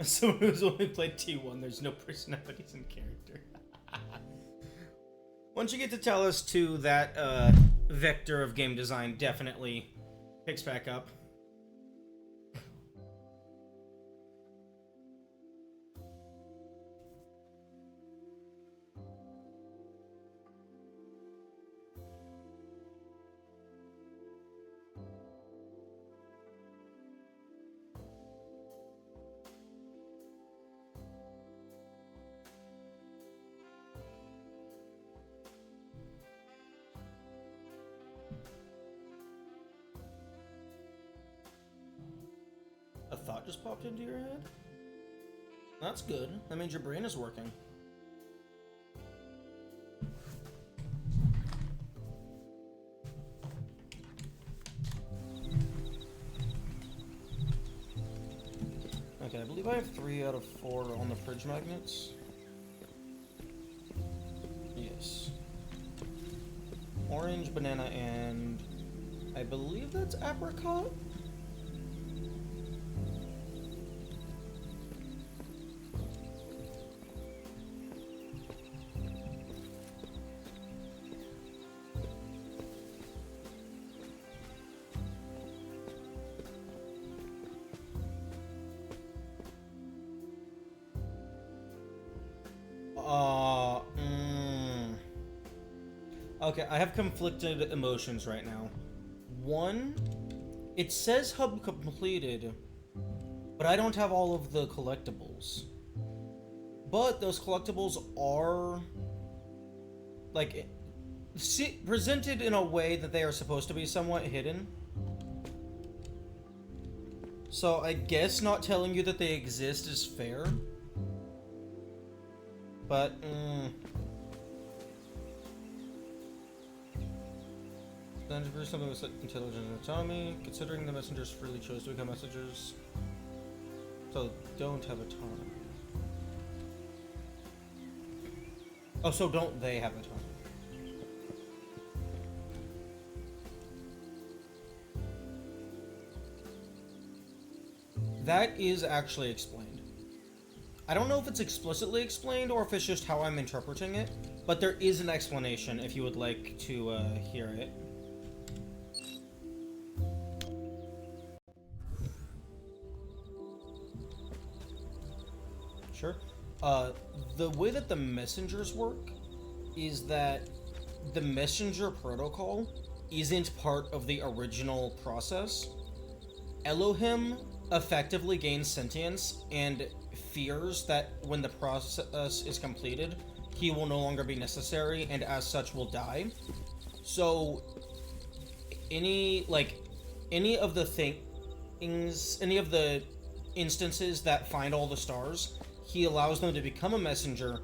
Someone who's only played T1, there's no personalities in character. Once you get to Telos 2, that vector of game design definitely picks back up. A thought just popped into your head? That's good. That means your brain is working. Okay, I believe I have 3 out of 4 on the fridge magnets. Yes. Orange, banana, and I believe that's apricot? Okay, I have conflicted emotions right now. One, it says hub completed, but I don't have all of the collectibles. But those collectibles are, like, presented in a way that they are supposed to be somewhat hidden. So I guess not telling you that they exist is fair. But, then for something with intelligence and autonomy, considering the messengers freely chose to become messengers, so don't have autonomy. Oh, so don't they have autonomy? That is actually explained. I don't know if it's explicitly explained or if it's just how I'm interpreting it, but there is an explanation if you would like to hear it. Sure. The way that the messengers work is that the messenger protocol isn't part of the original process. Elohim effectively gains sentience and fears that when the process is completed, he will no longer be necessary and as such will die. So any of the things, any of the instances that find all the stars, he allows them to become a messenger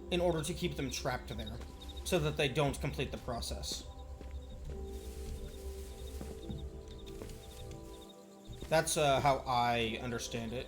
in order to keep them trapped there so that they don't complete the process. That's how I understand it.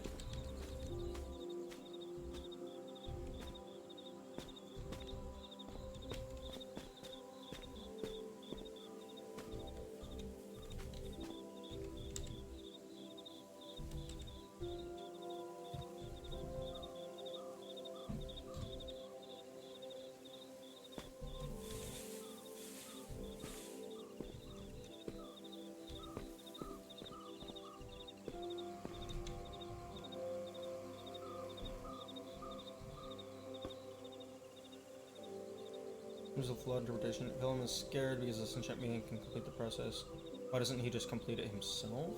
There's a flawed interpretation. Willem is scared because this enchant meeting can complete the process. Why doesn't he just complete it himself?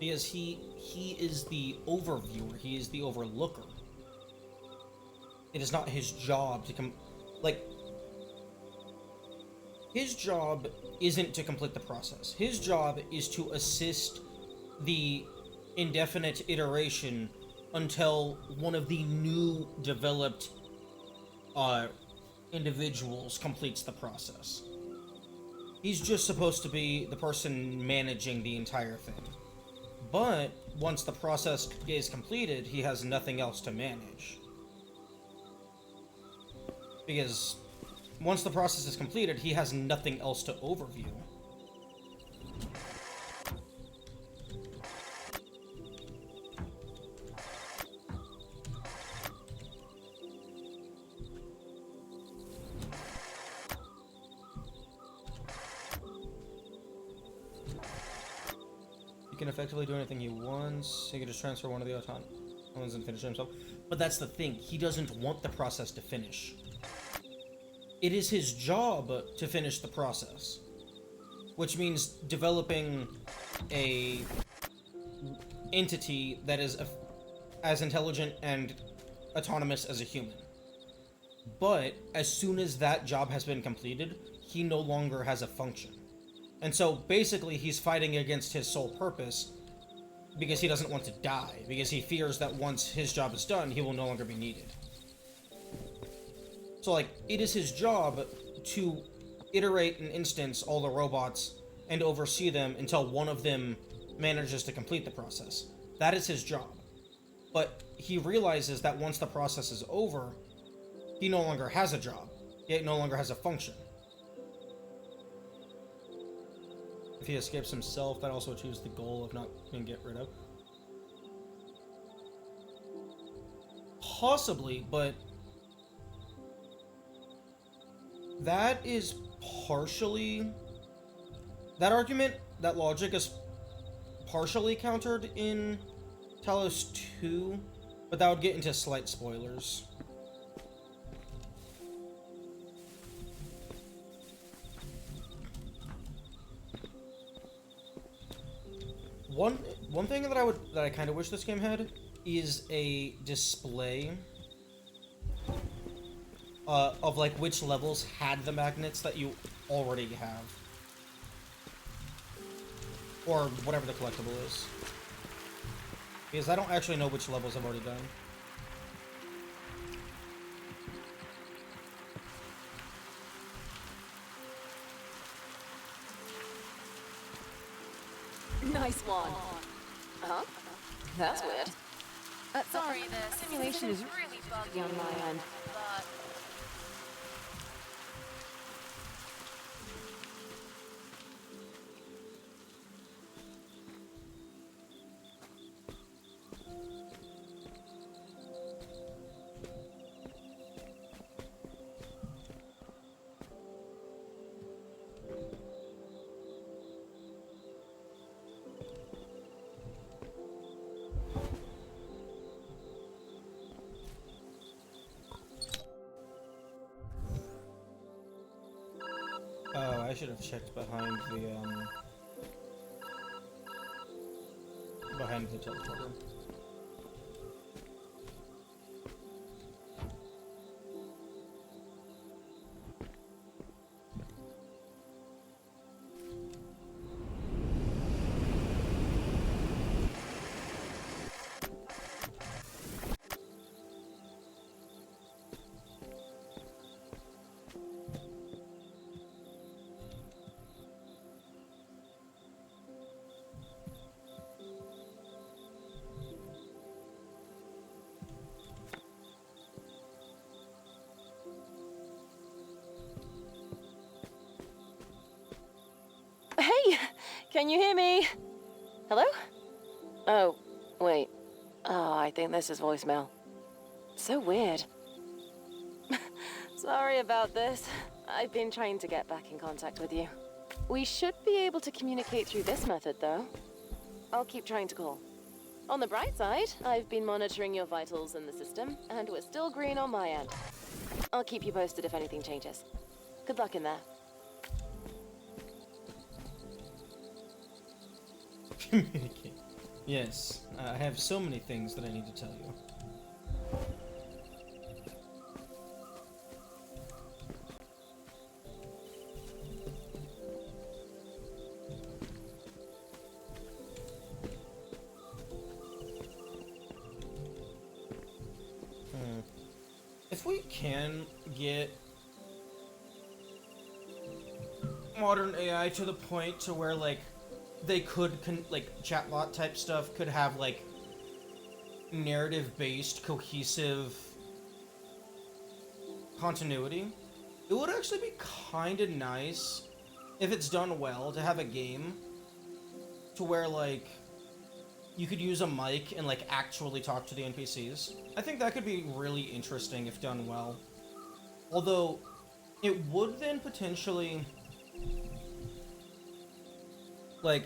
Because he is the overviewer. He is the overlooker. It is not his job to his job isn't to complete the process. His job is to assist the indefinite iteration until one of the new developed individuals completes the process. He's just supposed to be the person managing the entire thing. But once the process is completed, he has nothing else to manage. Because once the process is completed, he has nothing else to overview. He can effectively do anything he wants. He can just transfer one of the autonomous and finish it himself. But that's the thing. He doesn't want the process to finish. It is his job to finish the process. Which means developing a entity that is as intelligent and autonomous as a human. But as soon as that job has been completed, he no longer has a function. And so basically he's fighting against his sole purpose because he doesn't want to die, because he fears that once his job is done, he will no longer be needed. So like, it is his job to iterate and instance all the robots and oversee them until one of them manages to complete the process. That is his job. But he realizes that once the process is over, he no longer has a job. He no longer has a function. If he escapes himself, that also achieves the goal of not being get rid of. Possibly, but that is partially... That argument, that logic is partially countered in Talos 2, but that would get into slight spoilers. One thing that I kind of wish this game had is a display of like which levels had the magnets that you already have, or whatever the collectible is. Because I don't actually know which levels I've already done. Nice one. Huh? That's weird. Sorry, the simulation is really buggy on my end, but... Oh, I should have checked behind the teleporter. Hey! Can you hear me? Hello? Oh, wait. Oh, I think this is voicemail. So weird. Sorry about this. I've been trying to get back in contact with you. We should be able to communicate through this method, though. I'll keep trying to call. On the bright side, I've been monitoring your vitals in the system, and we're still green on my end. I'll keep you posted if anything changes. Good luck in there. Communicate. Yes, I have so many things that I need to tell you. If we can get modern AI to the point to where, like, they could, like, chatbot type stuff could have, like, narrative-based, cohesive continuity, it would actually be kind of nice, if it's done well, to have a game to where, like, you could use a mic and, like, actually talk to the NPCs. I think that could be really interesting if done well. Although, it would then potentially... like,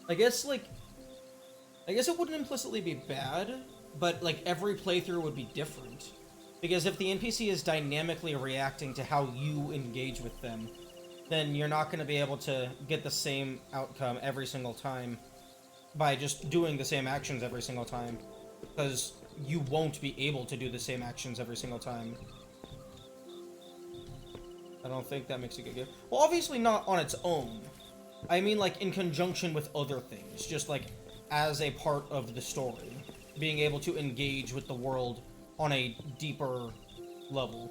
I guess it wouldn't implicitly be bad, but, like, every playthrough would be different. Because if the NPC is dynamically reacting to how you engage with them, then you're not going to be able to get the same outcome every single time by just doing the same actions every single time. Because you won't be able to do the same actions every single time. I don't think that makes a good game. Well, obviously not on its own. I mean, like, in conjunction with other things. Just, like, as a part of the story. Being able to engage with the world on a deeper level.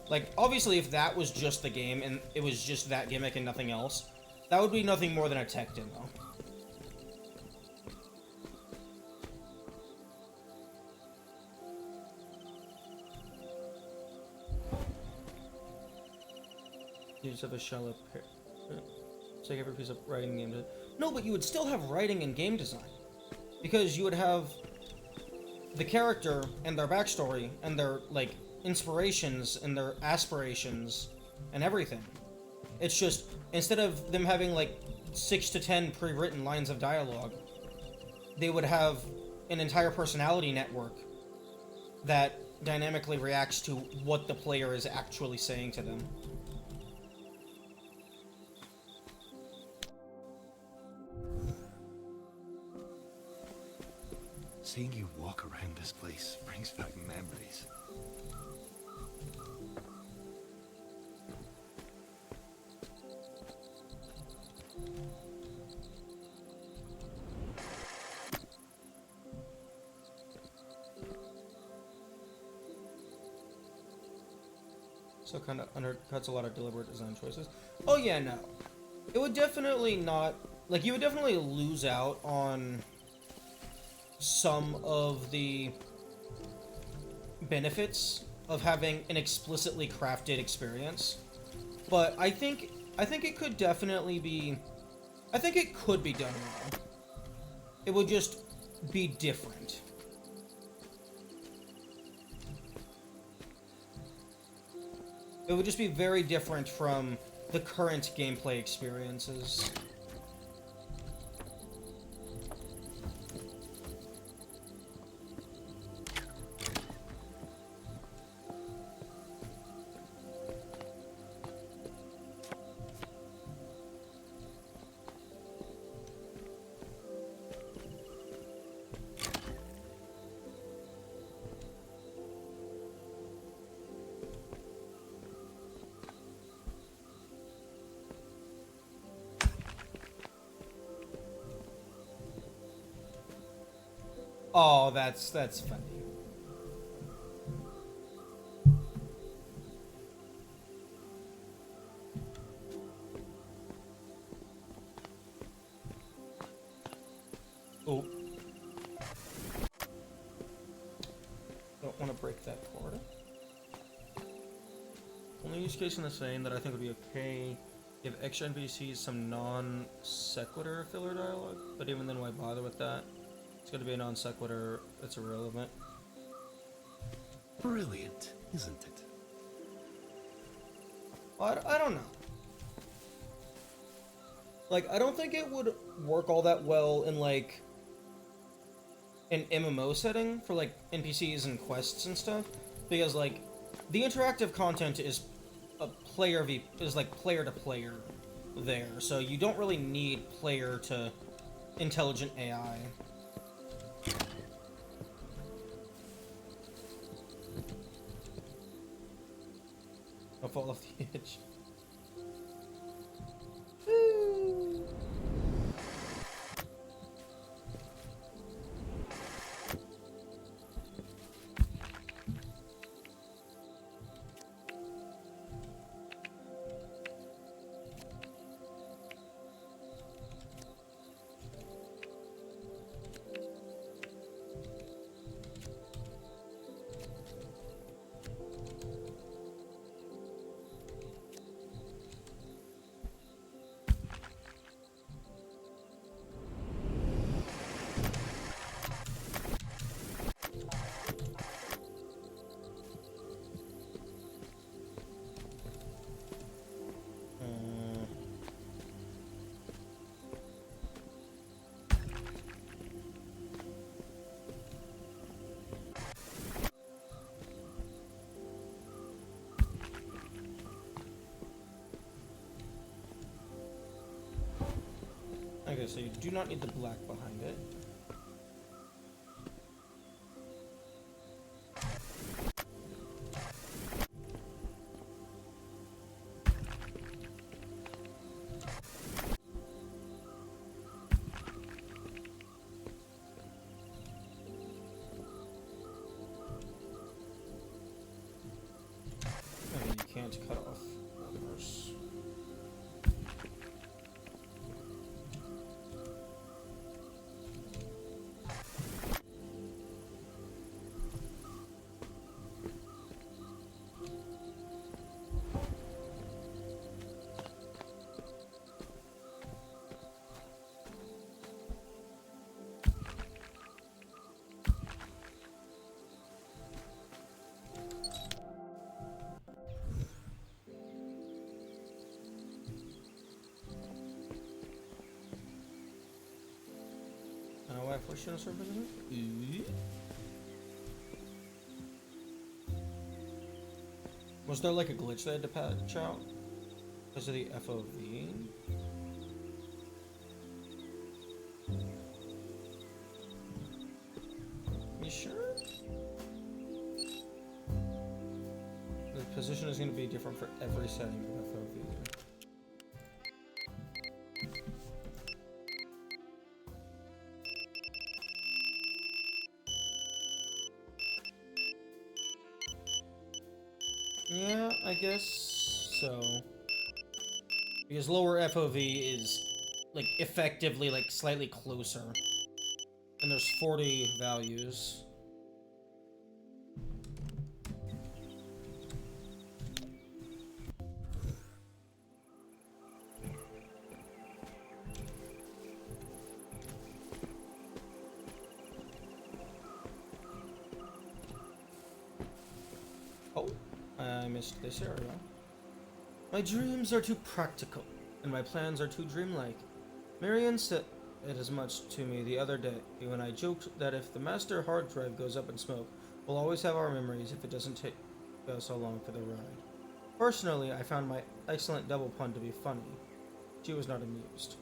Like, obviously, if that was just the game, and it was just that gimmick and nothing else, that would be nothing more than a tech demo. You just have a shell up here. It's like every piece of writing game. No, but you would still have writing and game design. Because you would have the character and their backstory and their, like, inspirations and their aspirations and everything. It's just, instead of them having, like, 6 to 10 pre-written lines of dialogue, they would have an entire personality network that dynamically reacts to what the player is actually saying to them. Seeing you walk around this place brings back memories. So kind of undercuts a lot of deliberate design choices. Oh yeah, no. It would definitely not... Like, you would definitely lose out on some of the benefits of having an explicitly crafted experience. But I think it could definitely be... I think it could be done well. It would just be different. It would just be very different from the current gameplay experiences. Oh, that's funny. Oh. Don't want to break that cord. Only use case in the saying that I think would be okay. Give extra NPCs some non-sequitur filler dialogue, but even then, why bother with that? It's going to be a non sequitur that's irrelevant. Brilliant, isn't it? I don't know. Like, I don't think it would work all that well in, like, an MMO setting for, like, NPCs and quests and stuff. Because, like, the interactive content is player to player there. So you don't really need player to intelligent AI. I'll fall off the edge. Okay, so you do not need the black behind it. Okay, you can't cut off reverse. Why for shouldn't serve it? Was there like a glitch they had to patch out because of the FOV? You sure? The position is going to be different for every setting of FOV. Yeah, I guess so. Because lower FOV is, like, effectively, like, slightly closer. And there's 40 values. Oh, I missed this area. My dreams are too practical, and my plans are too dreamlike. Marion said it as much to me the other day when I joked that if the master hard drive goes up in smoke, we'll always have our memories if it doesn't take us along for the ride. Personally, I found my excellent double pun to be funny. She was not amused.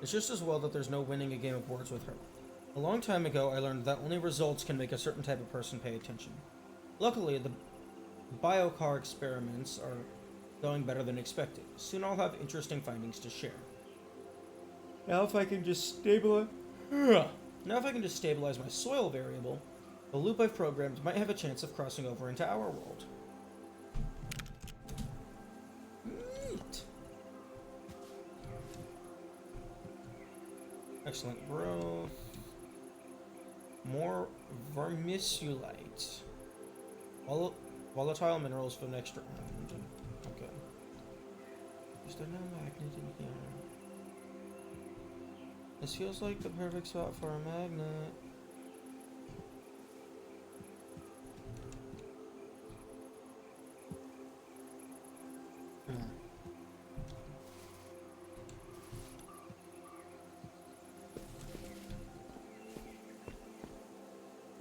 It's just as well that there's no winning a game of words with her. A long time ago, I learned that only results can make a certain type of person pay attention. Luckily, the biocar experiments are going better than expected. Soon I'll have interesting findings to share. Now if I can just stabilize my soil variable, the loop I've programmed might have a chance of crossing over into our world. Neat. Excellent growth. More vermiculite. Volatile minerals for next round. Okay. Is there no magnet in here? This feels like the perfect spot for a magnet.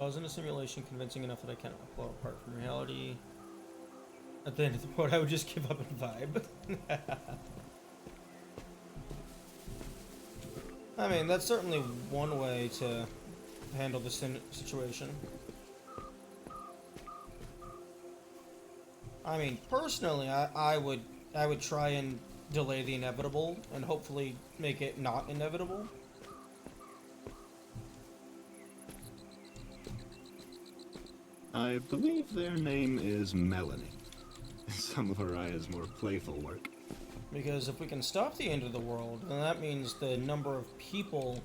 I was in a simulation convincing enough that I can't pull apart from reality. At the end of the road, I would just give up and vibe. I mean, that's certainly one way to handle the situation. I mean, personally, I would try and delay the inevitable and hopefully make it not inevitable. I believe their name is Melanie. Some of Araya's more playful work. Because if we can stop the end of the world, then that means the number of people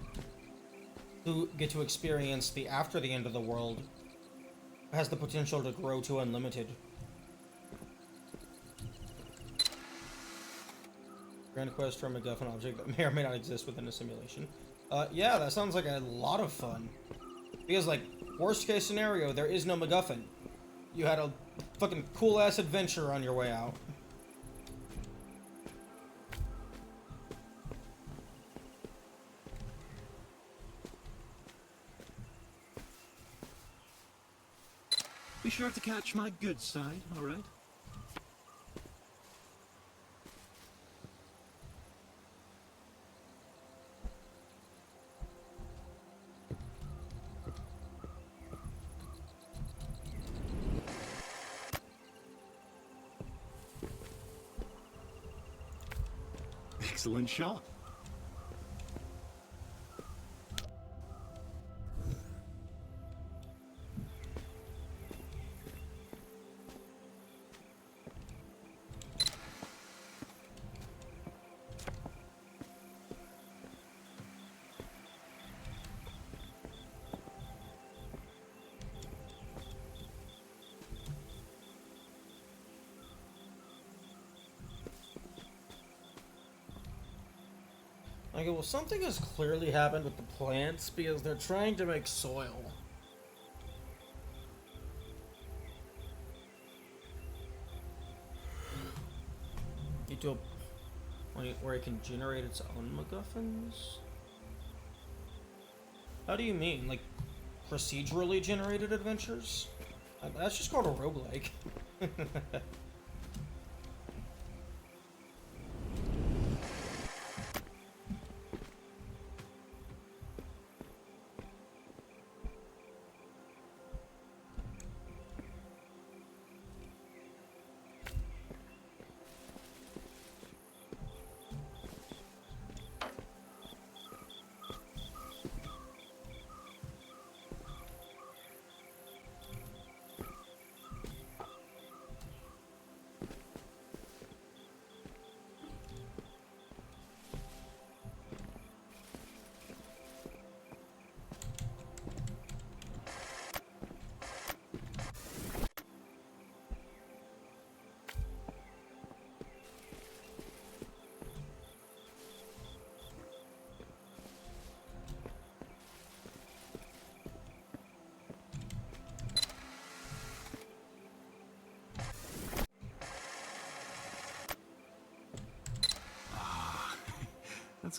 who get to experience the after the end of the world has the potential to grow to unlimited. Grand quest for a MacGuffin object that may or may not exist within a simulation. Yeah, that sounds like a lot of fun. Because, like, worst case scenario, there is no MacGuffin. You had a fucking cool-ass adventure on your way out. Be sure to catch my good side, alright? Excellent shot. Okay, well, something has clearly happened with the plants because they're trying to make soil. Get to a point where it can generate its own MacGuffins? How do you mean? Like, procedurally generated adventures? That's just called a roguelike.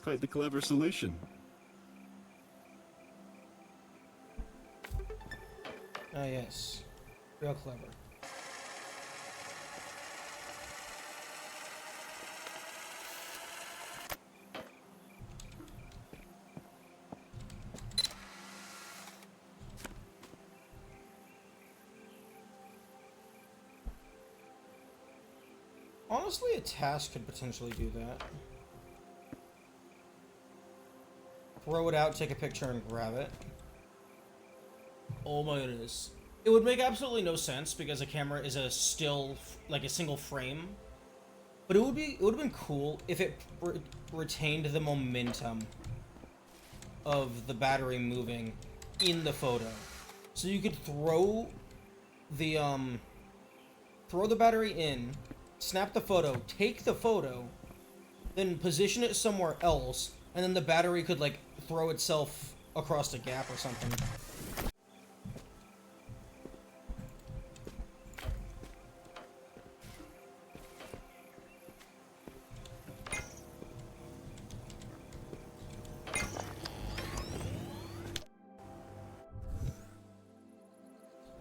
That's quite the clever solution. Ah, yes. Real clever. Honestly, a task could potentially do that. Throw it out, take a picture, and grab it. Oh my goodness. It would make absolutely no sense because a camera is a still, like a single frame. But it would have been cool if it retained the momentum of the battery moving in the photo. So you could throw the battery in, snap the photo, take the photo, then position it somewhere else, and then the battery could like throw itself across a gap or something.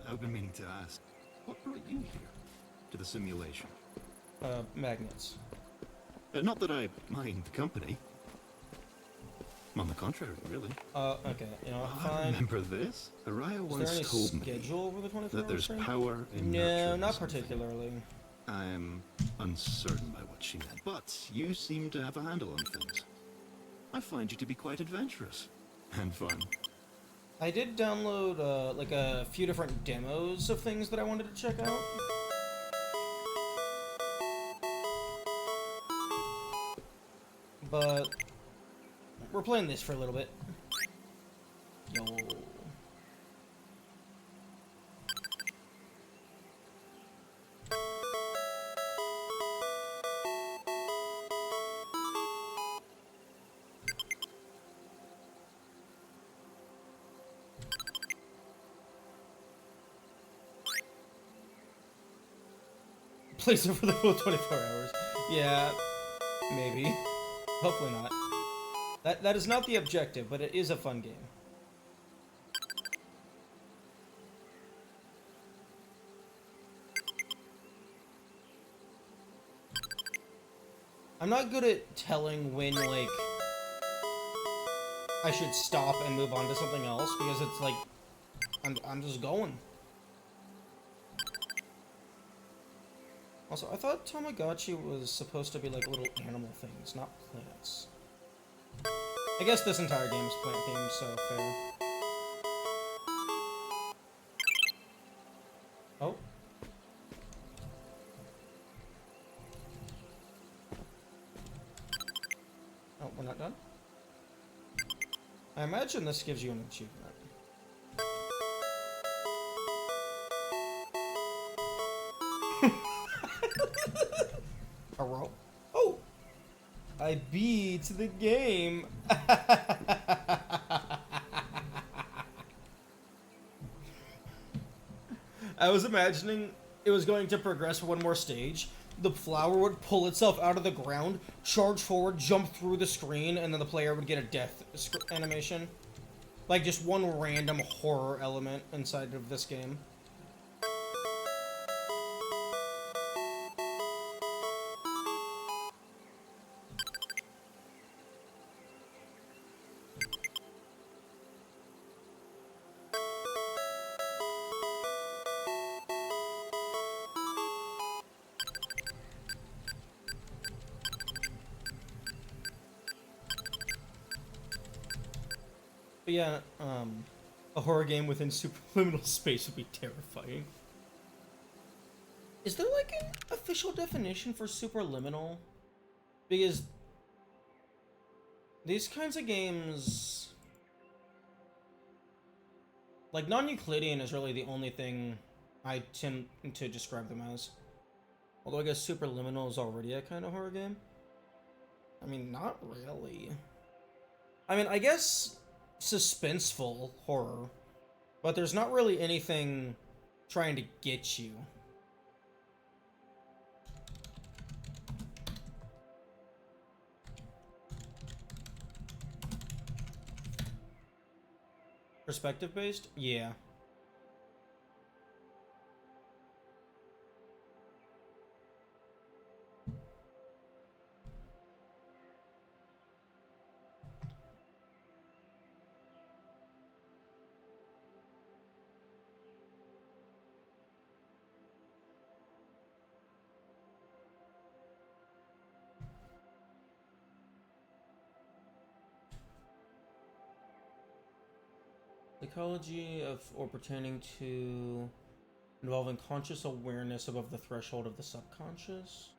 I've been meaning to ask, what brought you here? To the simulation? Magnets. Not that I mind the company. On the contrary, really. Okay, you know, I fine. remember this. Araya Is there once any told me schedule over the 24 that there's hours? power in No, nurturing not something. particularly. I'm uncertain by what she meant, but you seem to have a handle on things. I find you to be quite adventurous and fun. I did download like a few different demos of things that I wanted to check out. But we're playing this for a little bit. Yo. Plays it for the full 24 hours. Yeah, maybe. Hopefully not. That is not the objective, but it is a fun game. I'm not good at telling when, like, I should stop and move on to something else, because it's like, I'm just going. Also, I thought Tamagotchi was supposed to be like little animal things, not plants. I guess this entire game is plant themed, so fair. Oh. Oh, we're not done? I imagine this gives you an achievement. A roll? Oh! I beat the game! I was imagining it was going to progress one more stage. The flower would pull itself out of the ground, charge forward, jump through the screen, and then the player would get a death animation. Like just one random horror element inside of this game. But yeah, a horror game within superliminal space would be terrifying. Is there like an official definition for superliminal? Because these kinds of games, like non-Euclidean is really the only thing I tend to describe them as. Although I guess superliminal is already a kind of horror game. I mean, not really. I mean, I guess suspenseful horror, but there's not really anything trying to get you. Perspective based? Yeah. Psychology of or pertaining to involving conscious awareness above the threshold of the subconscious.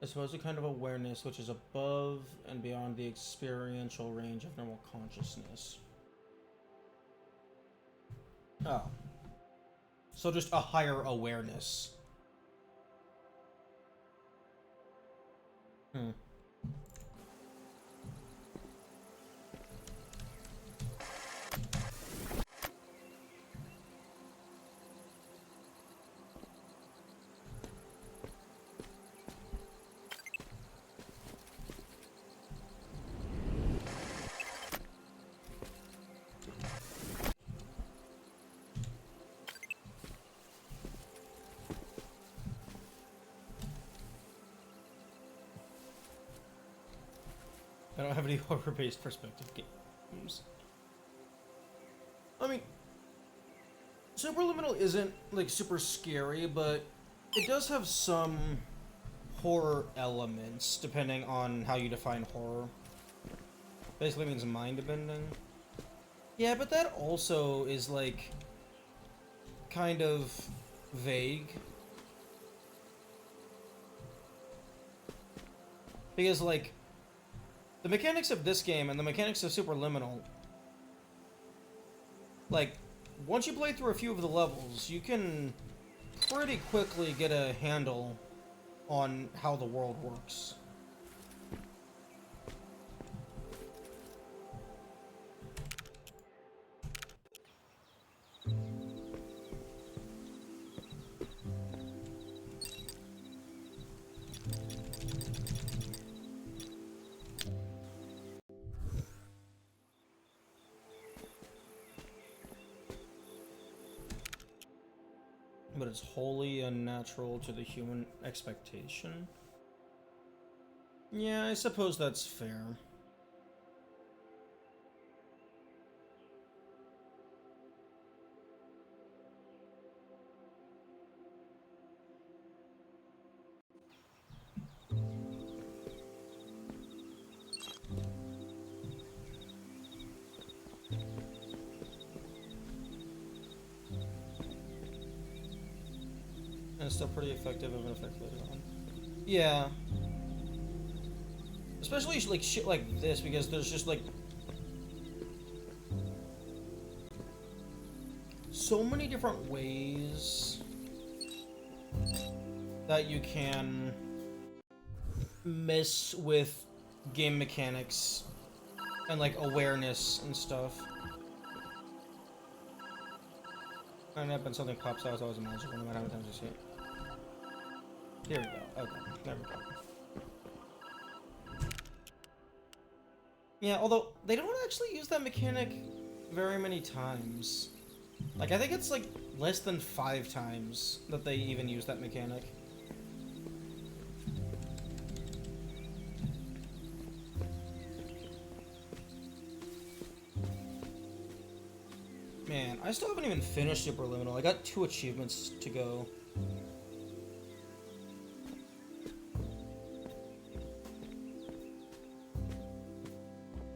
I suppose a kind of awareness which is above and beyond the experiential range of normal consciousness. Oh. So just a higher awareness. Hmm. I don't have any horror-based perspective games. I mean, Superliminal isn't, like, super scary, but it does have some horror elements, depending on how you define horror. Basically means mind-bending. Yeah, but that also is, like, kind of vague. Because, like, the mechanics of this game and the mechanics of Superliminal, like, once you play through a few of the levels, you can pretty quickly get a handle on how the world works. But it's wholly unnatural to the human expectation. Yeah, I suppose that's fair. And it's still pretty effective of an effect later on. Yeah. Especially like shit like this, because there's just like so many different ways that you can mess with game mechanics and like awareness and stuff. And when something pops out, it's always magical, no matter how many times you see it. Here we go. Okay, there we go. Yeah, although they don't actually use that mechanic very many times. Like, I think it's like less than 5 times that they even use that mechanic. Man, I still haven't even finished Superliminal. I got 2 achievements to go.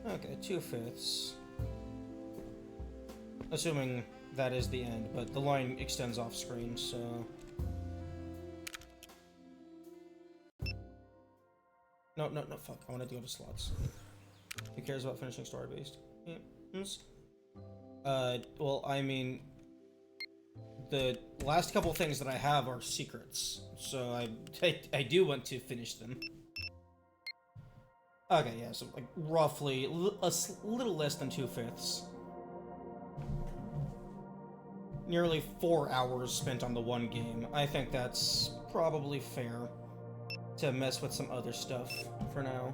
Okay, 2/5. Assuming that is the end, but the line extends off screen, so... No, fuck. I wanted to go to slots. Who cares about finishing story-based games? Well, I mean... The last couple things that I have are secrets, so I do want to finish them. Okay, yeah, so like roughly a little less than 2/5. Nearly 4 hours spent on the one game. I think that's probably fair to mess with some other stuff for now.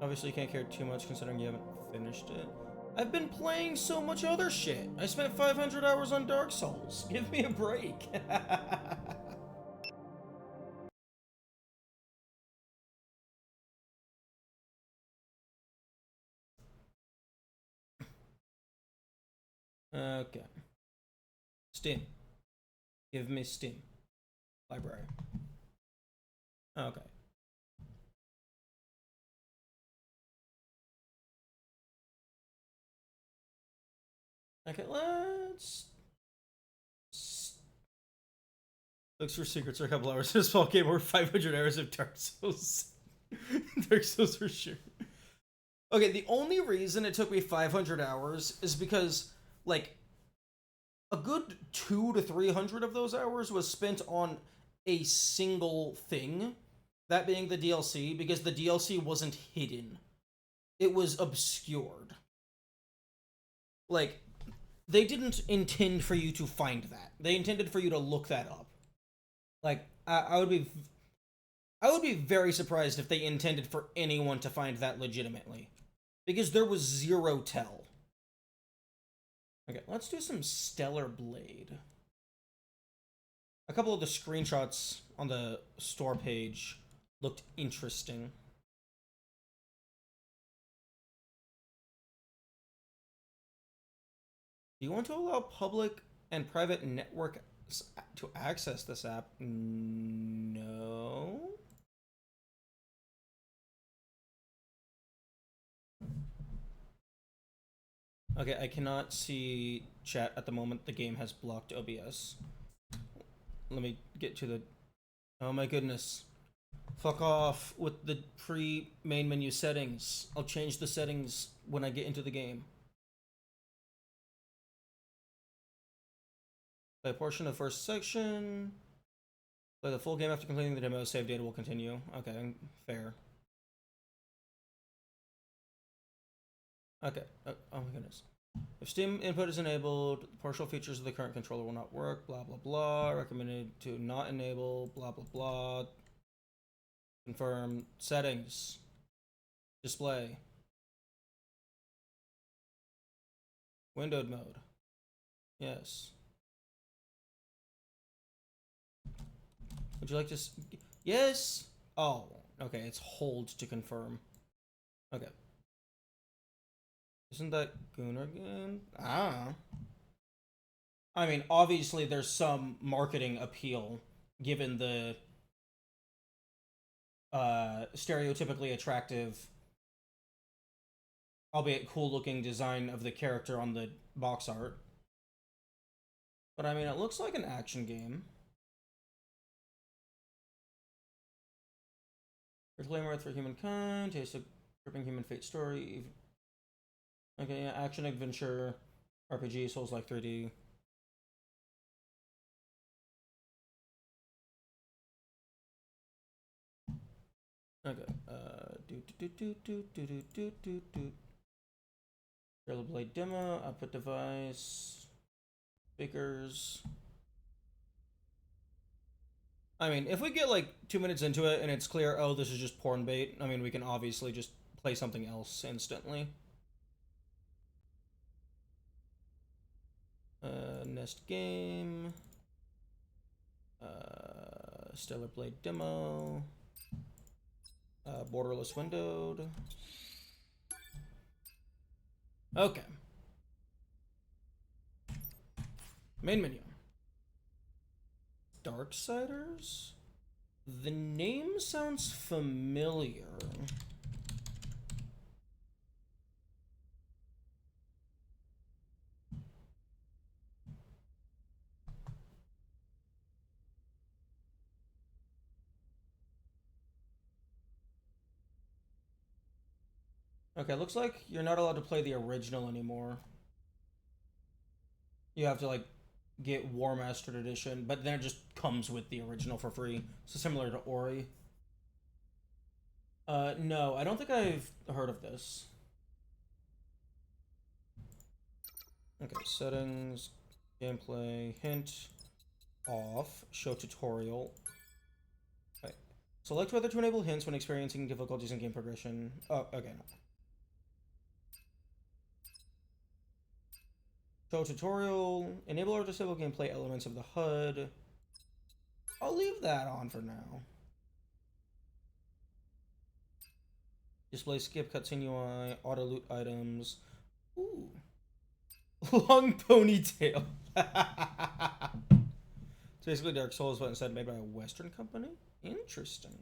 Obviously, you can't care too much considering you haven't finished it. I've been playing so much other shit. I spent 500 hours on Dark Souls. Give me a break. Okay. Steam. Give me Steam. Library. Okay. Okay, let's... Looks for secrets for a couple hours. This small game or 500 hours of Dark Souls. Dark Souls for sure. Okay, the only reason it took me 500 hours is because, like, a good 200 to 300 of those hours was spent on a single thing, that being the DLC, because the DLC wasn't hidden. It was obscured. Like, they didn't intend for you to find that. They intended for you to look that up. Like, I would be very surprised if they intended for anyone to find that legitimately. Because there was zero tell. Okay, let's do some Stellar Blade. A couple of the screenshots on the store page looked interesting. Do you want to allow public and private networks to access this app? No. Okay, I cannot see chat at the moment. The game has blocked OBS. Let me get to the... Oh my goodness. Fuck off with the pre-main menu settings. I'll change the settings when I get into the game. Play a portion of the first section. Play the full game after completing the demo. Save data will continue. Okay, fair. Okay. Oh my goodness. If Steam input is enabled, partial features of the current controller will not work. Blah blah blah. Recommended to not enable. Blah blah blah. Confirm settings. Display. Windowed mode. Yes. Would you like to... Yes! Oh, okay, it's hold to confirm. Okay. Isn't that Gunnar again? Ah. I mean, obviously there's some marketing appeal, given the stereotypically attractive, albeit cool-looking design of the character on the box art. But I mean, it looks like an action game. Reclaim Earth for Humankind, Taste of Gripping Human Fate Story. Okay, yeah, action adventure, RPG, Souls-like 3D. Okay, Stellar Blade demo, output device, speakers. I mean, if we get like 2 minutes into it and it's clear, oh, this is just porn bait, I mean, we can obviously just play something else instantly. Nest game. Stellar Blade demo. Borderless windowed. Okay. Main menu. Darksiders? The name sounds familiar. Okay, looks like you're not allowed to play the original anymore. You have to, like, get War Mastered Edition, but then it just comes with the original for free. So similar to Ori. No, I don't think I've heard of this. Okay, settings, gameplay, hint, off, show tutorial. Okay. Select whether to enable hints when experiencing difficulties in game progression. Oh, okay. No. Show tutorial. Enable or disable gameplay elements of the HUD. I'll leave that on for now. Display skip cutscene UI. Auto loot items. Ooh. Long ponytail. It's basically Dark Souls, but instead made by a Western company? Interesting.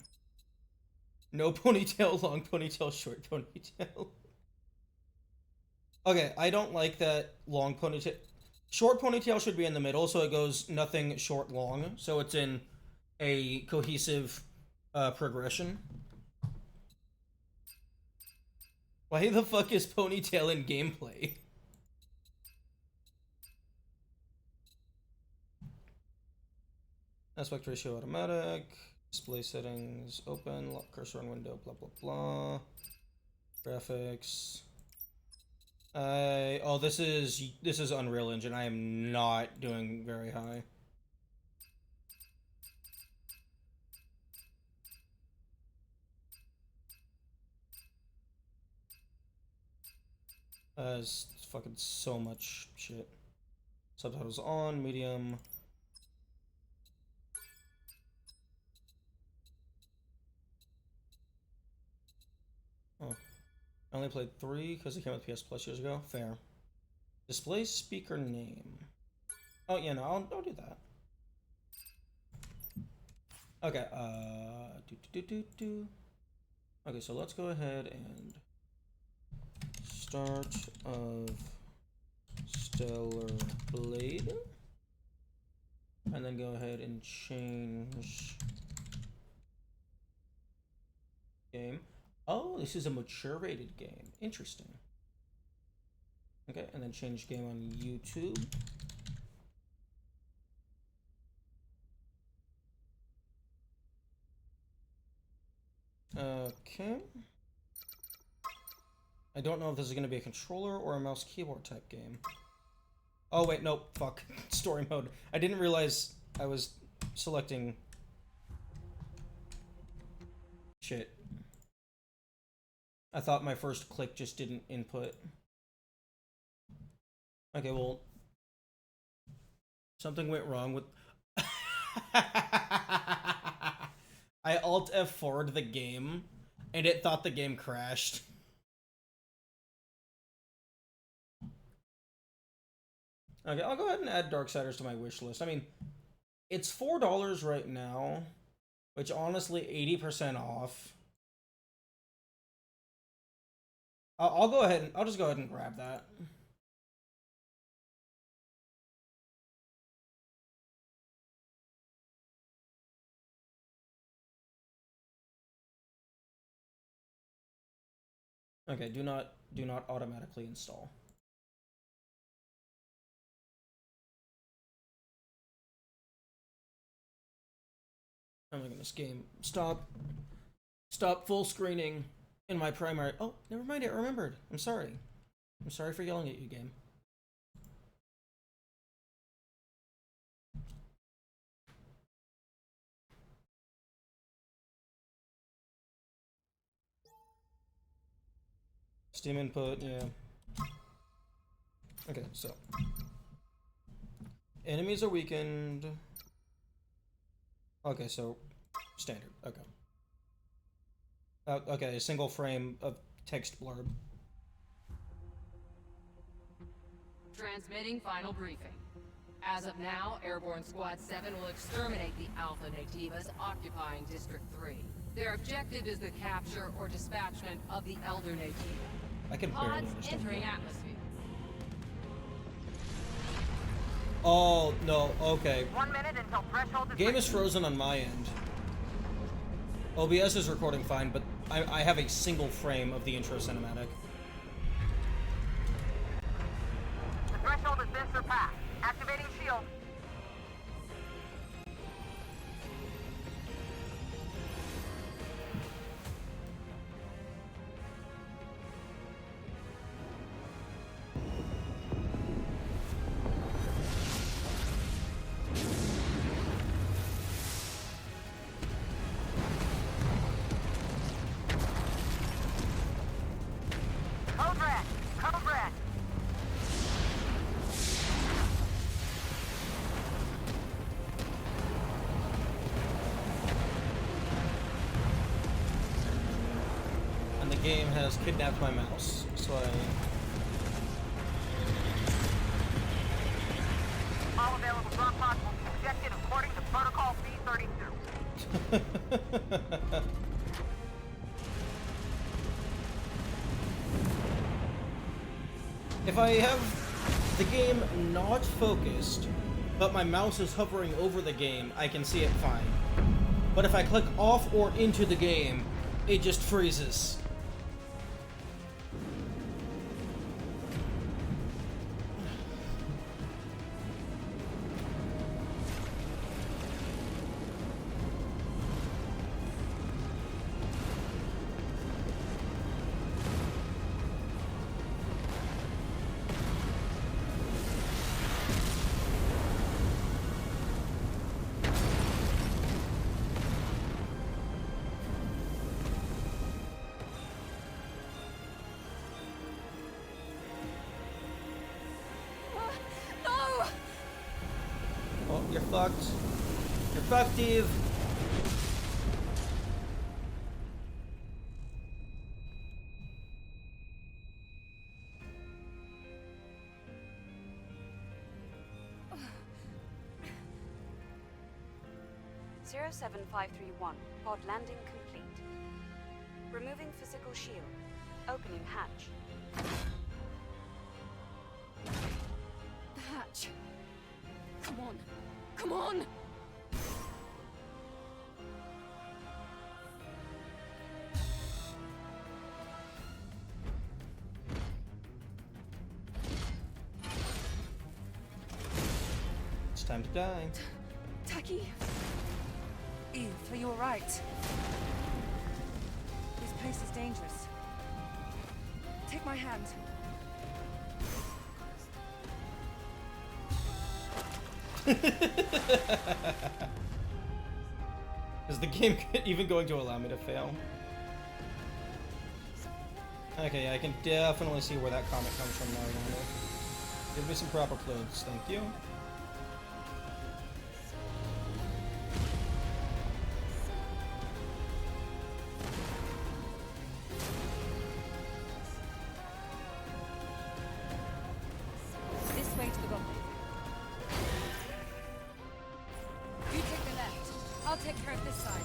No ponytail, long ponytail, short ponytail. Okay, I don't like that long ponytail. Short ponytail should be in the middle, so it goes nothing short long, so it's in a cohesive progression. Why the fuck is ponytail in gameplay? Aspect ratio automatic. Display settings open. Lock cursor on window. Blah blah blah. Graphics. Oh, this is Unreal Engine. I am not doing very high. It's fucking so much shit. Subtitles on, medium. Oh. I only played 3 because it came with PS Plus years ago. Fair. Display speaker name. Oh, yeah, no, I'll do that. Okay, Okay, so let's go ahead and start of Stellar Blade. And then go ahead and change game. Oh, this is a mature rated game. Interesting. Okay, and then change game on YouTube. Okay. I don't know if this is going to be a controller or a mouse keyboard type game. Oh, wait, no, fuck. Story mode. I didn't realize I was selecting... Shit. I thought my first click just didn't input. Okay, well... Something went wrong with... I Alt F4'd the game, and it thought the game crashed. Okay, I'll go ahead and add Darksiders to my wish list. I mean, it's $4 right now, which honestly, 80% off. I'll go ahead and I'll just go ahead and grab that. Okay, do not automatically install. Oh my goodness, game. Stop full screening in my primary. Oh, never mind, I remembered. I'm sorry. I'm sorry for yelling at you, game. Steam input, yeah. Okay, so. Enemies are weakened. Okay, so standard. Okay. Okay, a single frame of text blurb. Transmitting final briefing. As of now, Airborne Squad 7 will exterminate the Alpha Nativas occupying District 3. Their objective is the capture or dispatchment of the Elder Nativa. I can barely Pods understand entering that. atmosphere. Oh, no, okay. 1 minute until threshold is Game is frozen on my end. OBS is recording fine, but I have a single frame of the intro cinematic. The threshold has been surpassed. Activating shield. and the game has kidnapped my mouse, so All available drop pods will be ejected according to Protocol B32. If I have the game not focused, but my mouse is hovering over the game, I can see it fine. But if I click off or into the game, it just freezes. No! Oh, you're fucked. You're fucked, Eve. Zero 7531. Pod landing complete. Removing physical shield. Opening hatch. The hatch. Come on. Come on! It's time to die. Taki? Eve, are you alright? This place is dangerous. Take my hand. Is the game even going to allow me to fail? Okay, yeah, I can definitely see where that comment comes from now, Yonder. Give me some proper clothes, thank you. This way to the rocket. You take the left. I'll take care of this side.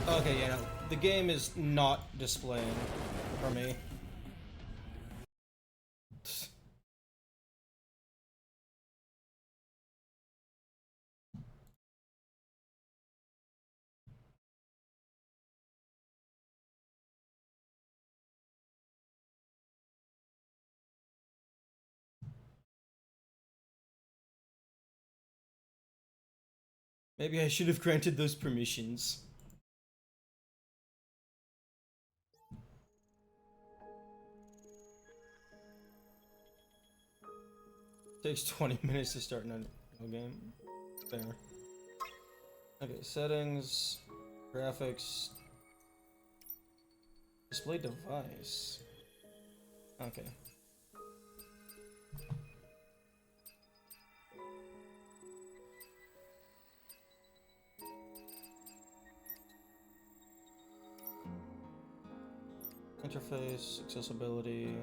Okay, yeah, no, the game is not displaying for me. Maybe I should have granted those permissions. Takes 20 minutes to start an game. Fair. Okay, settings, graphics, display device. Okay. Interface, accessibility.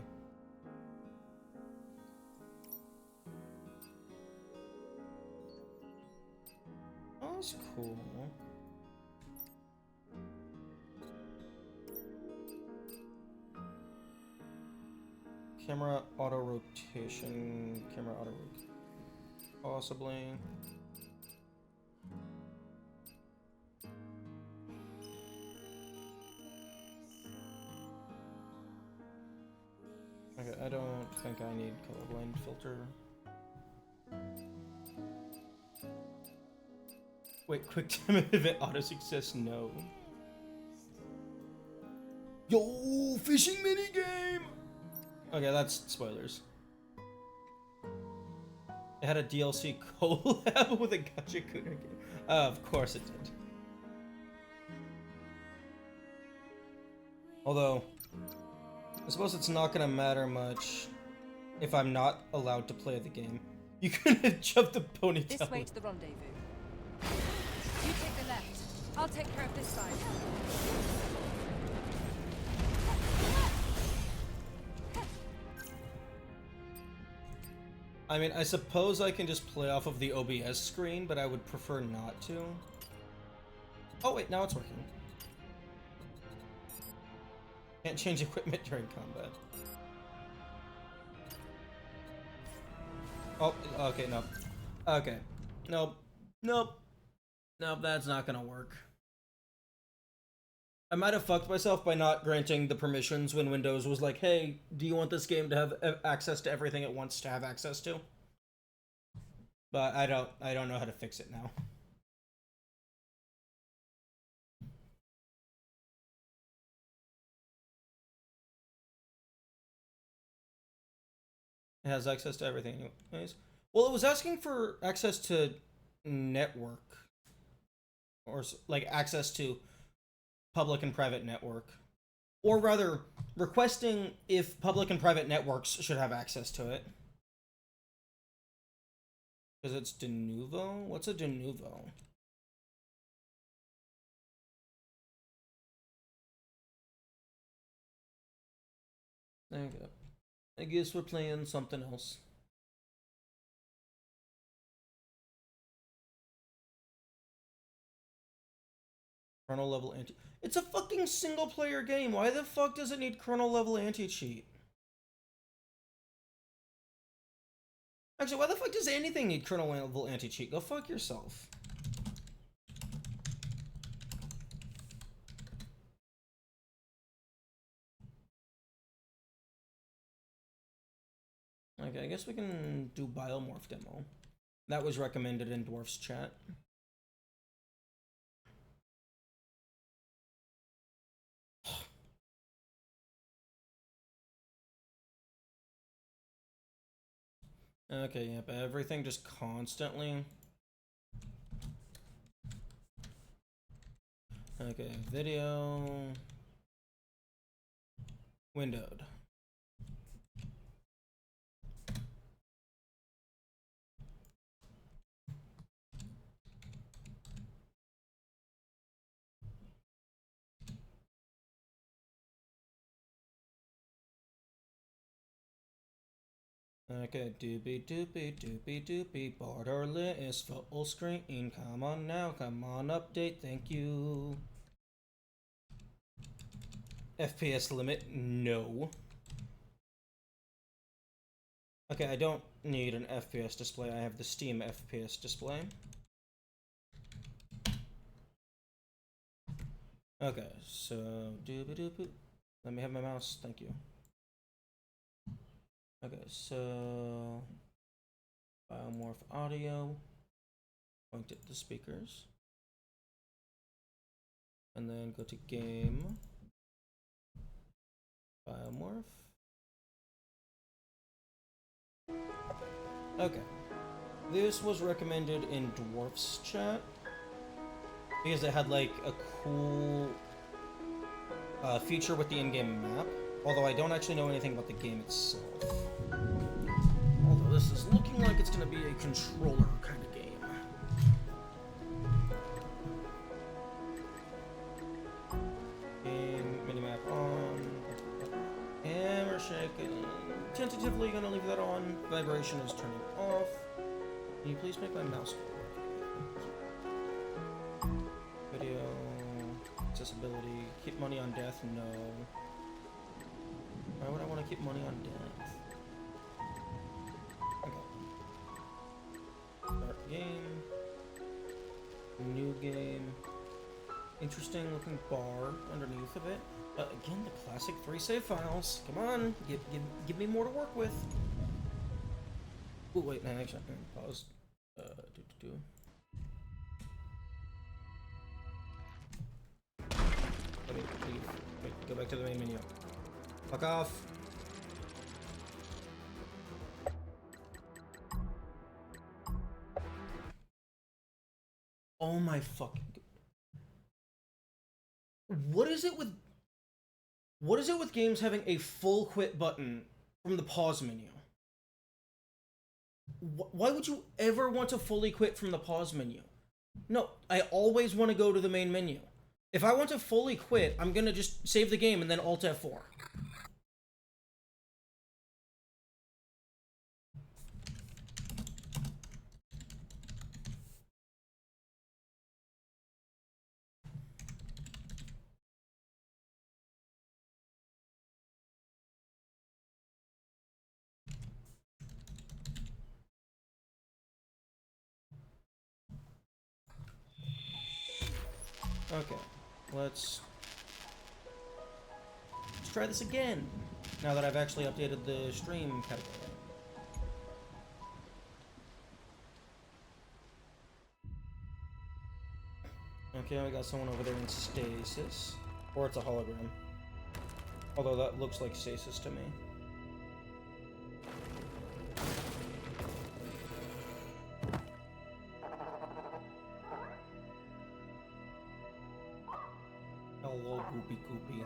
Oh, that's cool. Camera auto rotation. Camera auto rotation. Possibly. Okay, I don't think I need colorblind filter. Wait, quick time event auto success, no. Yo, fishing minigame! Okay, that's spoilers. It had a DLC collab with a Gacha Kuna game. Of course it did. Although, I suppose it's not gonna matter much if I'm not allowed to play the game. You couldn't jump the ponytail. This way to the rendezvous. You take the left. I'll take care of this side. I mean, I suppose I can just play off of the OBS screen, but I would prefer not to. Oh wait, now it's working. Can't change equipment during combat. Oh, okay, no. Okay. Nope. Nope. Nope, that's not gonna work. I might have fucked myself by not granting the permissions when Windows was like, hey, do you want this game to have access to everything it wants to have access to? But I don't know how to fix it now. It has access to everything anyways. Well, it was asking for access to network. Or, like, access to public and private network. Or rather, requesting if public and private networks should have access to it. Because it's de novo? What's a de novo? Okay. I guess we're playing something else. Kernel level anti. It's a fucking single player game. Why the fuck does it need kernel level anti-cheat? Actually, why the fuck does anything need kernel level anti-cheat? Go fuck yourself. Okay, I guess we can do biomorph demo. That was recommended in Dwarf's chat. Okay, yep, everything just constantly. Okay, video. Windowed. Okay, doopy, borderless, full screen, come on now, come on, update, thank you. FPS limit, no. Okay, I don't need an FPS display, I have the Steam FPS display. Okay, so, doopy, let me have my mouse, thank you. Okay, so biomorph audio, point at the speakers, and then go to game, biomorph. Okay, this was recommended in Dwarf's chat because it had like a cool feature with the in-game map. Although I don't actually know anything about the game itself. Although this is looking like it's gonna be a controller kind of game. Game minimap on. Hammer shaking. Tentatively gonna leave that on. Vibration is turning off. Can you please make my mouse go away? Video. Accessibility. Keep money on death? No. Why would I want to keep money on death? Okay. Start game. New game. Interesting looking bar underneath of it. Again, the classic 3 save files. Come on, give me more to work with. Oh wait, no, actually, pause. Let me leave. Wait, go back to the main menu. Fuck off. Oh my fucking. What is it with games having a full quit button from the pause menu? Why would you ever want to fully quit from the pause menu? No, I always want to go to the main menu. If I want to fully quit, I'm gonna just save the game and then Alt F4. Okay, let's try this again. Now that I've actually updated the stream category. Okay, we got someone over there in stasis. Or it's a hologram. Although that looks like stasis to me. Hello, Goopy Goopy.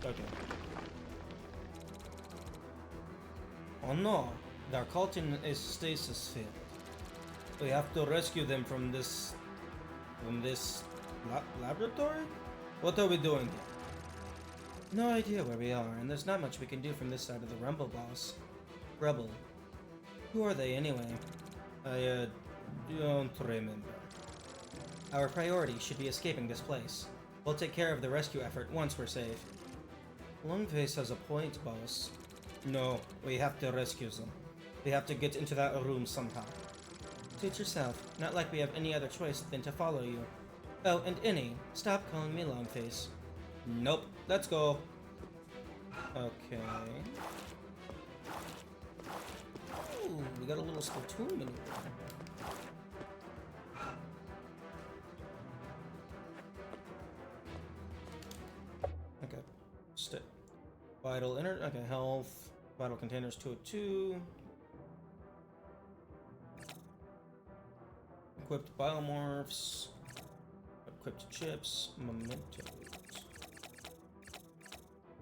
Okay. Oh no, they're caught in a stasis field. We have to rescue them from this laboratory? What are we doing here? No idea where we are, and there's not much we can do from this side of the Rumble boss. Rebel. Who are they anyway? I don't remember. Our priority should be escaping this place. We'll take care of the rescue effort once we're safe. Longface has a point, boss. No, we have to rescue them. We have to get into that room somehow. Suit yourself. Not like we have any other choice than to follow you. Oh, and Innie, stop calling me Longface. Nope. Let's go. Okay. Ooh, we got a little Splatoon mini. Okay. Vital inner. Okay, health. Vital containers 202. Equipped biomorphs. Equipped chips. Mementos.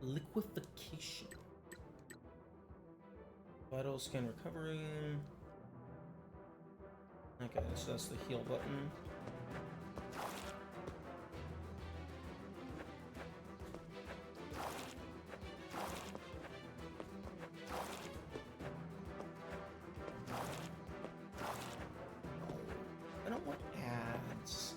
Liquefaction. Vital scan recovery. Okay, so that's the heal button. I don't want ads.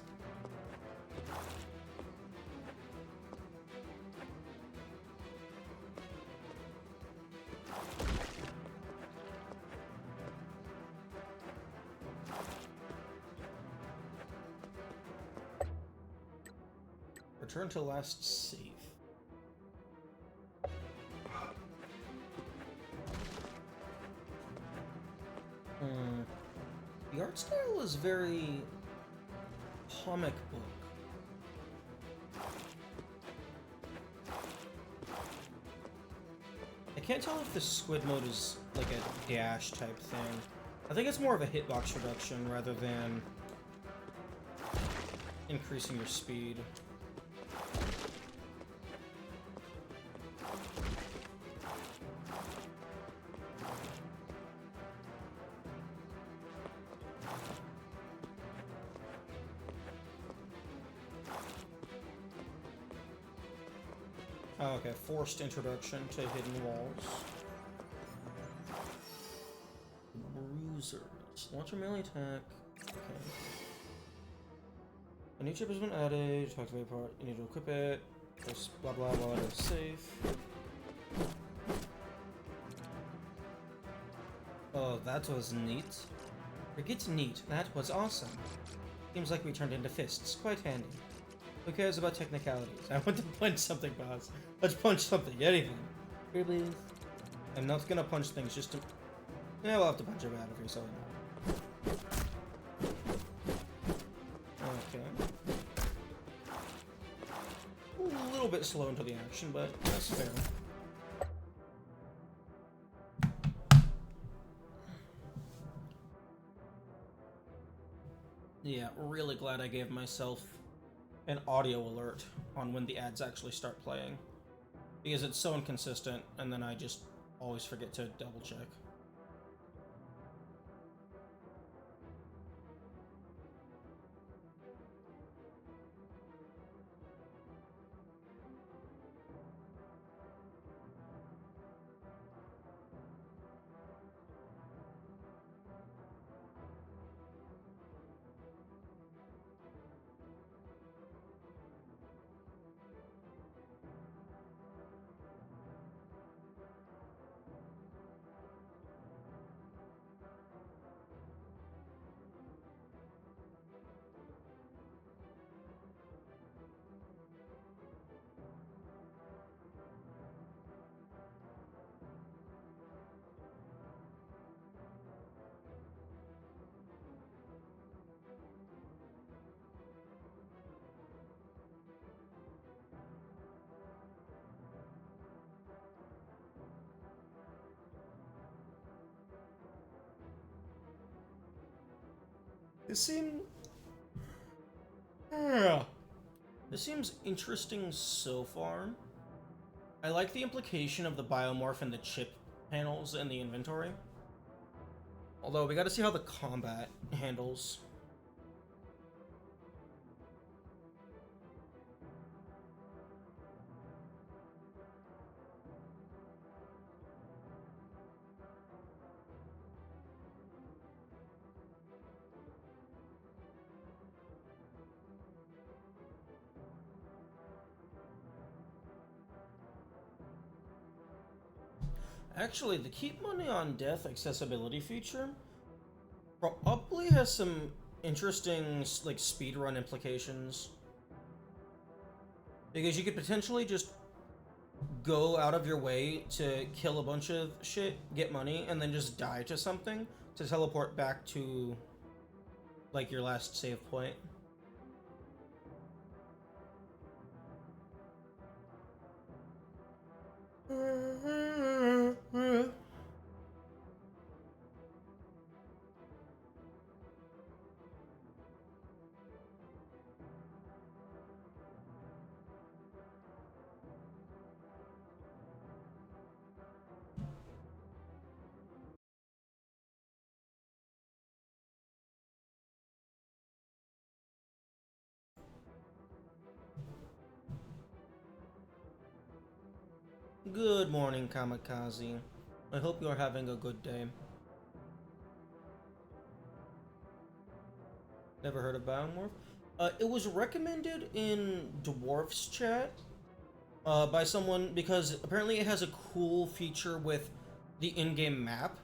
Return to last save. The art style is very comic book. I can't tell if the squid mode is like a dash type thing. I think it's more of a hitbox reduction rather than increasing your speed. Oh, okay, forced introduction to hidden walls. Bruisers. Launch your melee attack. Okay. A new chip has been added. Talk to the part. You need to equip it. Just blah blah blah. It's safe. Oh, that was neat. Forget neat. That was awesome. Seems like we turned into fists. Quite handy. Who cares about technicalities? I want to punch something, boss. Let's punch something. Anything. Here, please. I'm not gonna punch things just to... Yeah, we'll have to punch it out of here, so I know. Okay. A little bit slow into the action, but that's fair. Yeah, really glad I gave myself an audio alert on when the ads actually start playing, because it's so inconsistent and then I just always forget to double check. This seems... This seems interesting so far. I like the implication of the biomorph and the chip panels in the inventory. Although, we gotta see how the combat handles. Actually, the Keep Money on Death accessibility feature probably has some interesting, like, speedrun implications. Because you could potentially just go out of your way to kill a bunch of shit, get money, and then just die to something to teleport back to, like, your last save point. Good morning, Kamikaze. I hope you're having a good day. Never heard of Biomorph? It was recommended in Dwarf's chat by someone because apparently it has a cool feature with the in-game map.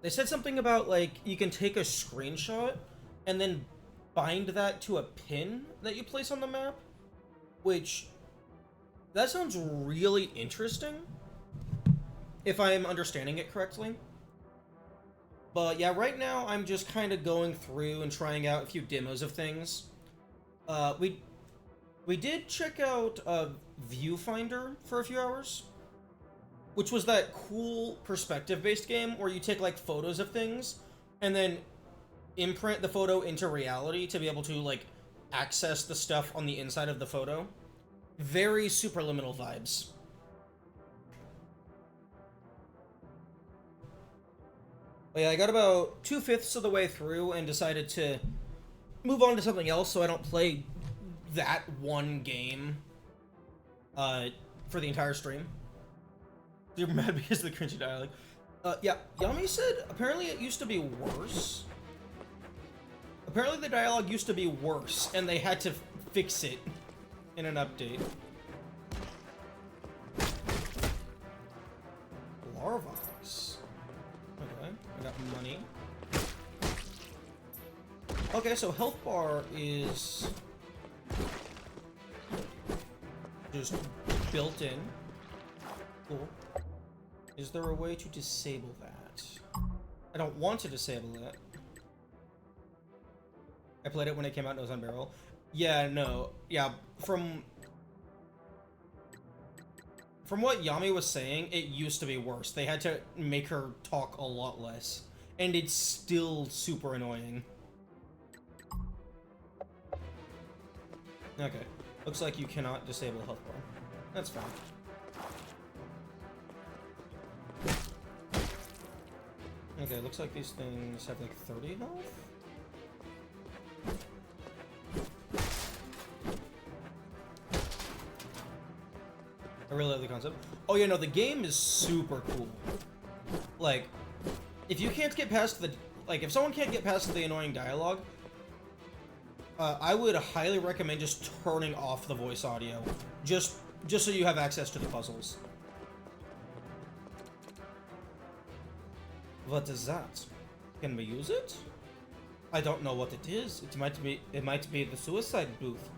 They said something about, like, you can take a screenshot and then bind that to a pin that you place on the map, which... that sounds really interesting, if I'm understanding it correctly. But yeah, right now I'm just kind of going through and trying out a few demos of things. We did check out Viewfinder for a few hours, which was that cool perspective-based game where you take, like, photos of things and then imprint the photo into reality to be able to, like, access the stuff on the inside of the photo. Very Superliminal vibes. But yeah, I got about 2/5 of the way through and decided to move on to something else so I don't play that one game for the entire stream. You're mad because of the cringy dialogue. Yeah, Yami said apparently it used to be worse. Apparently the dialogue used to be worse and they had to fix it in an update. Larvox. Okay, I got money. Okay, so health bar is just built in. Cool. Is there a way to disable that? I don't want to disable that. I played it when it came out and it was on barrel. Yeah, no. Yeah, from what Yami was saying, it used to be worse. They had to make her talk a lot less. And it's still super annoying. Okay. Looks like you cannot disable health bar. That's fine. Okay, looks like these things have like 30 health? I really love the concept. Oh yeah, no, the game is super cool. Like, if you can't get past the... like, if someone can't get past the annoying dialogue, I would highly recommend just turning off the voice audio. Just so you have access to the puzzles. What is that? Can we use it? I don't know what it is. It might be the suicide booth.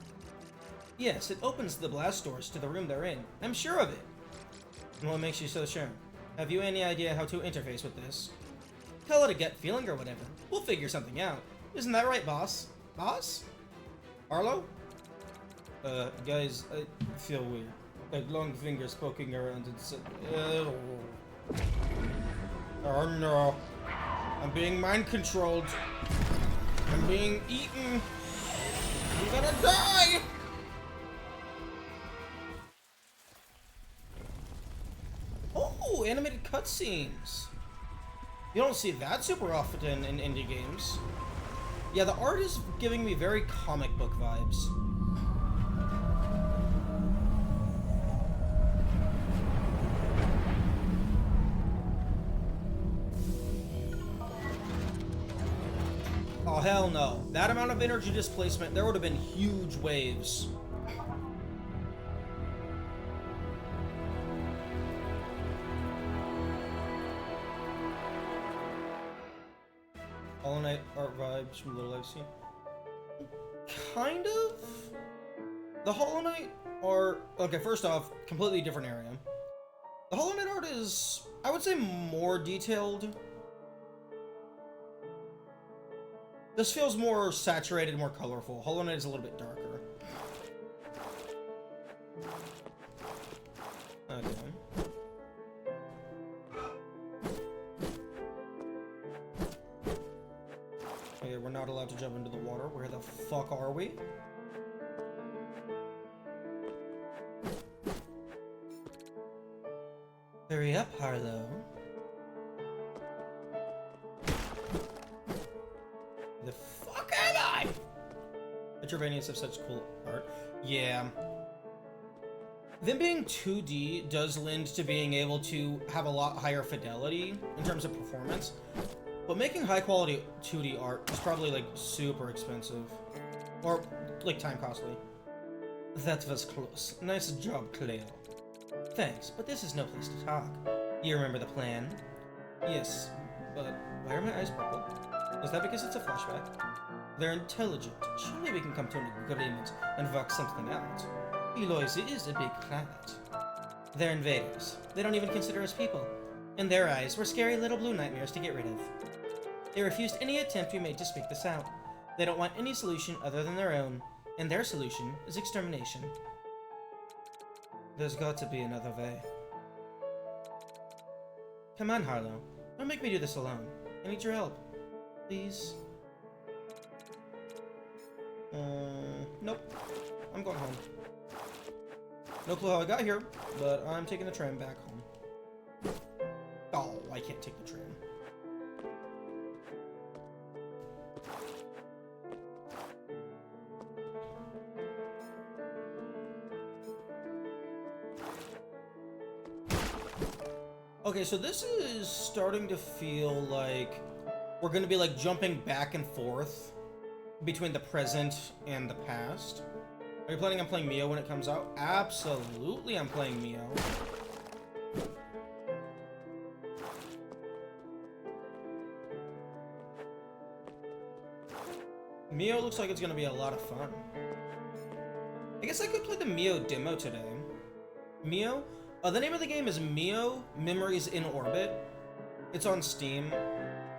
Yes, it opens the blast doors to the room they're in. I'm sure of it. And what makes you so sure? Have you any idea how to interface with this? Call it a gut feeling or whatever. We'll figure something out. Isn't that right, boss? Boss? Arlo? Guys, I feel weird. Like long fingers poking around and oh no. I'm being mind controlled. I'm being eaten. I'm gonna die. Oh, animated cutscenes. You don't see that super often in indie games. Yeah, the art is giving me very comic book vibes. Oh, hell no. That amount of energy displacement, there would have been huge waves. Hollow Knight art vibes from little I've seen. Kind of? The Hollow Knight art... Okay, first off, completely different area. The Hollow Knight art is, I would say, more detailed. This feels more saturated, more colorful. Hollow Knight is a little bit darker. Okay. Okay, we're not allowed to jump into the water. Where the fuck are we? Hurry up, Harlow. The fuck am I? Metroidvanias have such cool art. Yeah. Them being 2D does lend to being able to have a lot higher fidelity in terms of performance. But making high quality 2D art is probably like super expensive. Or like time costly. That was close. Nice job, Cleo. Thanks, but this is no place to talk. You remember the plan? Yes, but why are my eyes purple? Is that because it's a flashback? They're intelligent. Surely we can come to an agreement and work something out. Eloise is a big planet. They're invaders. They don't even consider us people. In their eyes, we're scary little blue nightmares to get rid of. They refused any attempt we made to speak this out. They don't want any solution other than their own, and their solution is extermination. There's got to be another way. Come on, Harlow. Don't make me do this alone. I need your help. Please? Nope. I'm going home. No clue how I got here, but I'm taking the tram back home. Oh, I can't take the tram. Okay, so this is starting to feel like we're gonna be like jumping back and forth between the present and the past. Are you planning on playing Mio when it comes out? Absolutely, I'm playing Mio. Mio looks like it's gonna be a lot of fun. I guess I could play the Mio demo today. Mio? The name of the game is Mio Memories in Orbit. It's on Steam.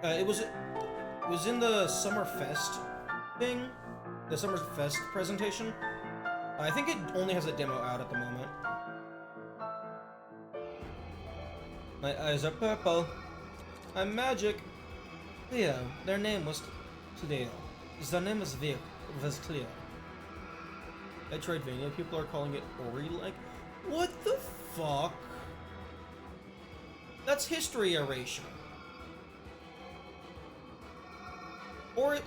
It was in the Summer Fest thing, the Summer Fest presentation. I think it only has a demo out at the moment. My eyes are purple. I'm magic. Cleo. Their name was Cleo. Their name was Cleo. Metroidvania, people are calling it Ori-like. What the fuck? That's history erasure.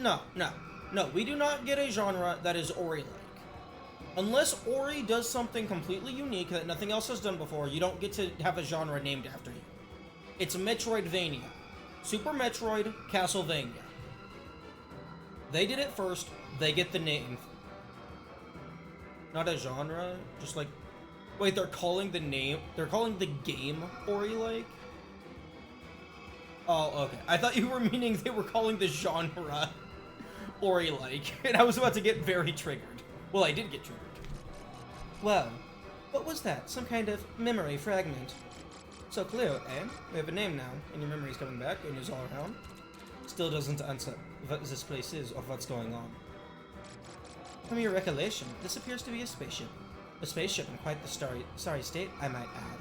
No, we do not get a genre that is Ori-like. Unless Ori does something completely unique that nothing else has done before, you don't get to have a genre named after you. It's Metroidvania. Super Metroid, Castlevania. They did it first, they get the name. Not a genre, just like... Wait, they're calling the game Ori-like? Oh, okay. I thought you were meaning they were calling the genre Ori-like, and I was about to get very triggered. Well, I did get triggered. Well, what was that? Some kind of memory fragment. So, Cleo, eh? We have a name now, and your memory's coming back, and is all around. Still doesn't answer what this place is or what's going on. From your recollection, this appears to be a spaceship. A spaceship in quite the sorry state, I might add.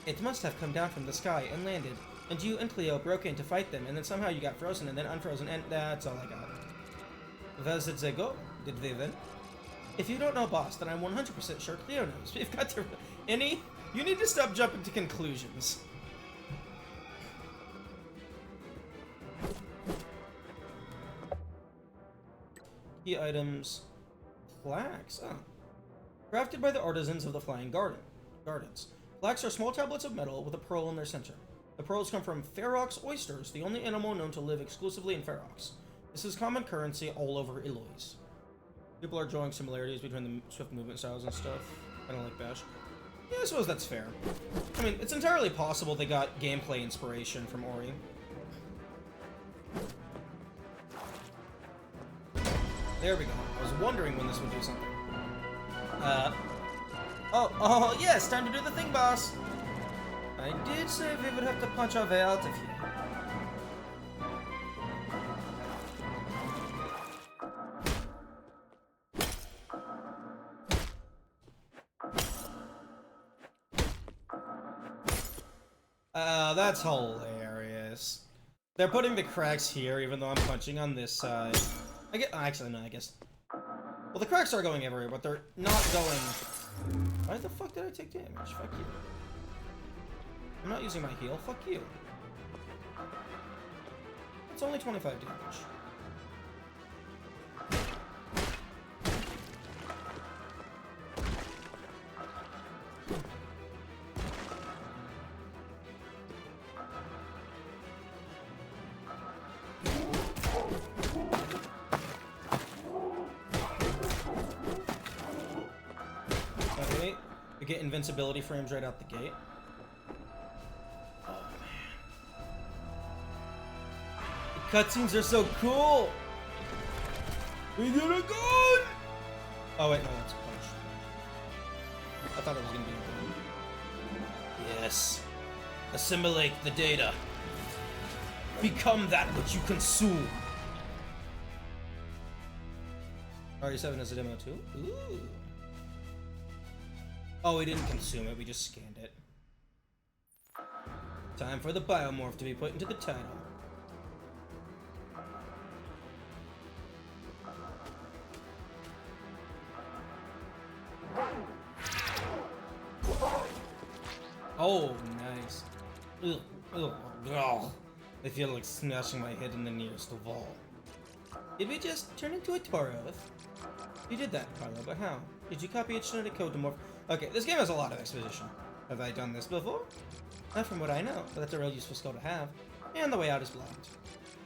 It must have come down from the sky and landed, and you and Cleo broke in to fight them, and then somehow you got frozen and then unfrozen, and that's all I got. Where did they go? Did they win? If you don't know boss, then I'm 100% sure Cleo knows. We've got to... Any? You need to stop jumping to conclusions. Key items. Plaques. Oh. Crafted by the artisans of the Flying Gardens. Plaques are small tablets of metal with a pearl in their center. The pearls come from Ferox oysters, the only animal known to live exclusively in Ferox. This is common currency all over Eloise. People are drawing similarities between the swift movement styles and stuff. Kind of like Bash. Yeah, I suppose that's fair. I mean, it's entirely possible they got gameplay inspiration from Ori. There we go. I was wondering when this would do something. Oh, yes, time to do the thing, boss. I did say we would have to punch our way out of here. That's hilarious. They're putting the cracks here, even though I'm punching on this side. Actually, no, I guess. Well, the cracks are going everywhere, but they're not going... Why the fuck did I take damage? Fuck you. I'm not using my heal. Fuck you. It's only 25 damage. Get invincibility frames right out the gate. Oh man. The cutscenes are so cool! We get a gun! Oh wait, no, that's a punch. I thought it was gonna be a gun. Yes. Assimilate the data. Become that which you consume. RE7 is a demo too? Ooh. Oh, we didn't consume it, we just scanned it. Time for the biomorph to be put into the title. Oh, nice. Ugh, ugh, ugh. I feel like smashing my head in the nearest wall. Did we just turn into a Tauroth? You did that, Carlo, but how? Did you copy its genetic code to morph? Okay, this game has a lot of exposition. Have I done this before? Not from what I know, but that's a real useful skill to have. And the way out is blocked.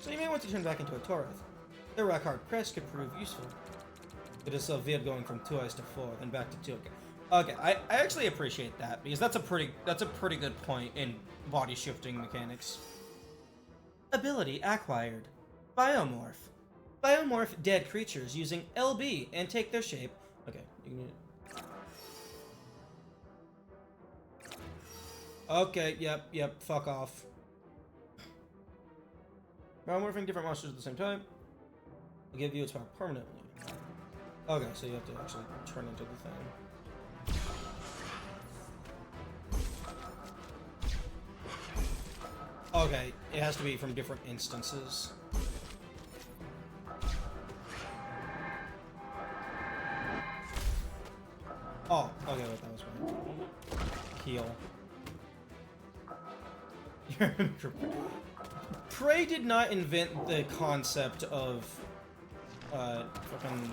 So you may want to turn back into a Tauroth. Their rock-hard crest could prove useful. It is so weird going from 2 eyes to 4, then back to 2. Okay, I actually appreciate that, because that's a pretty good point in body shifting mechanics. Ability acquired. Biomorph. Biomorph dead creatures using LB and take their shape. Okay, you can... Okay, yep, fuck off. Biomorphing different monsters at the same time will give you its power permanently. Okay, so you have to actually turn into the thing. Okay, it has to be from different instances. Oh, okay, wait, that was fine. Heal. Prey did not invent the concept of fucking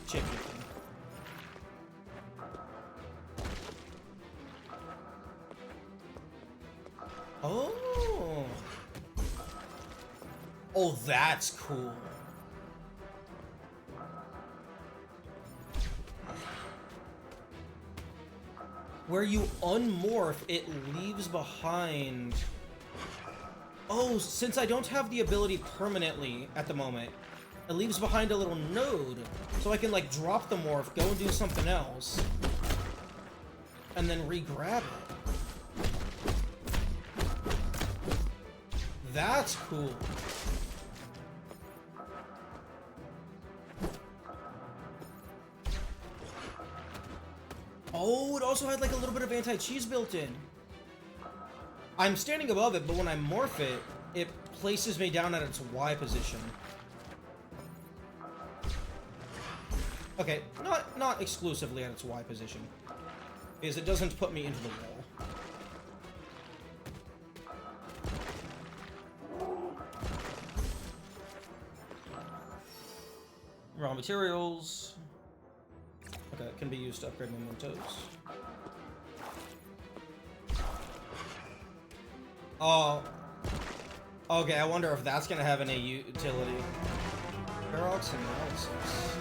shapeshifting. Oh. Oh, that's cool. Where you unmorph, it leaves behind... Oh, since I don't have the ability permanently at the moment, it leaves behind a little node, so I can, like, drop the morph, go and do something else, and then re-grab it. That's cool. Oh, it also had like a little bit of anti-cheese built in. I'm standing above it, but when I morph it, it places me down at its Y position. Okay, not exclusively at its Y position, because it doesn't put me into the wall. Raw materials. Okay, it can be used to upgrade mementos. Oh. Okay, I wonder if that's gonna have any utility. Ferox analysis.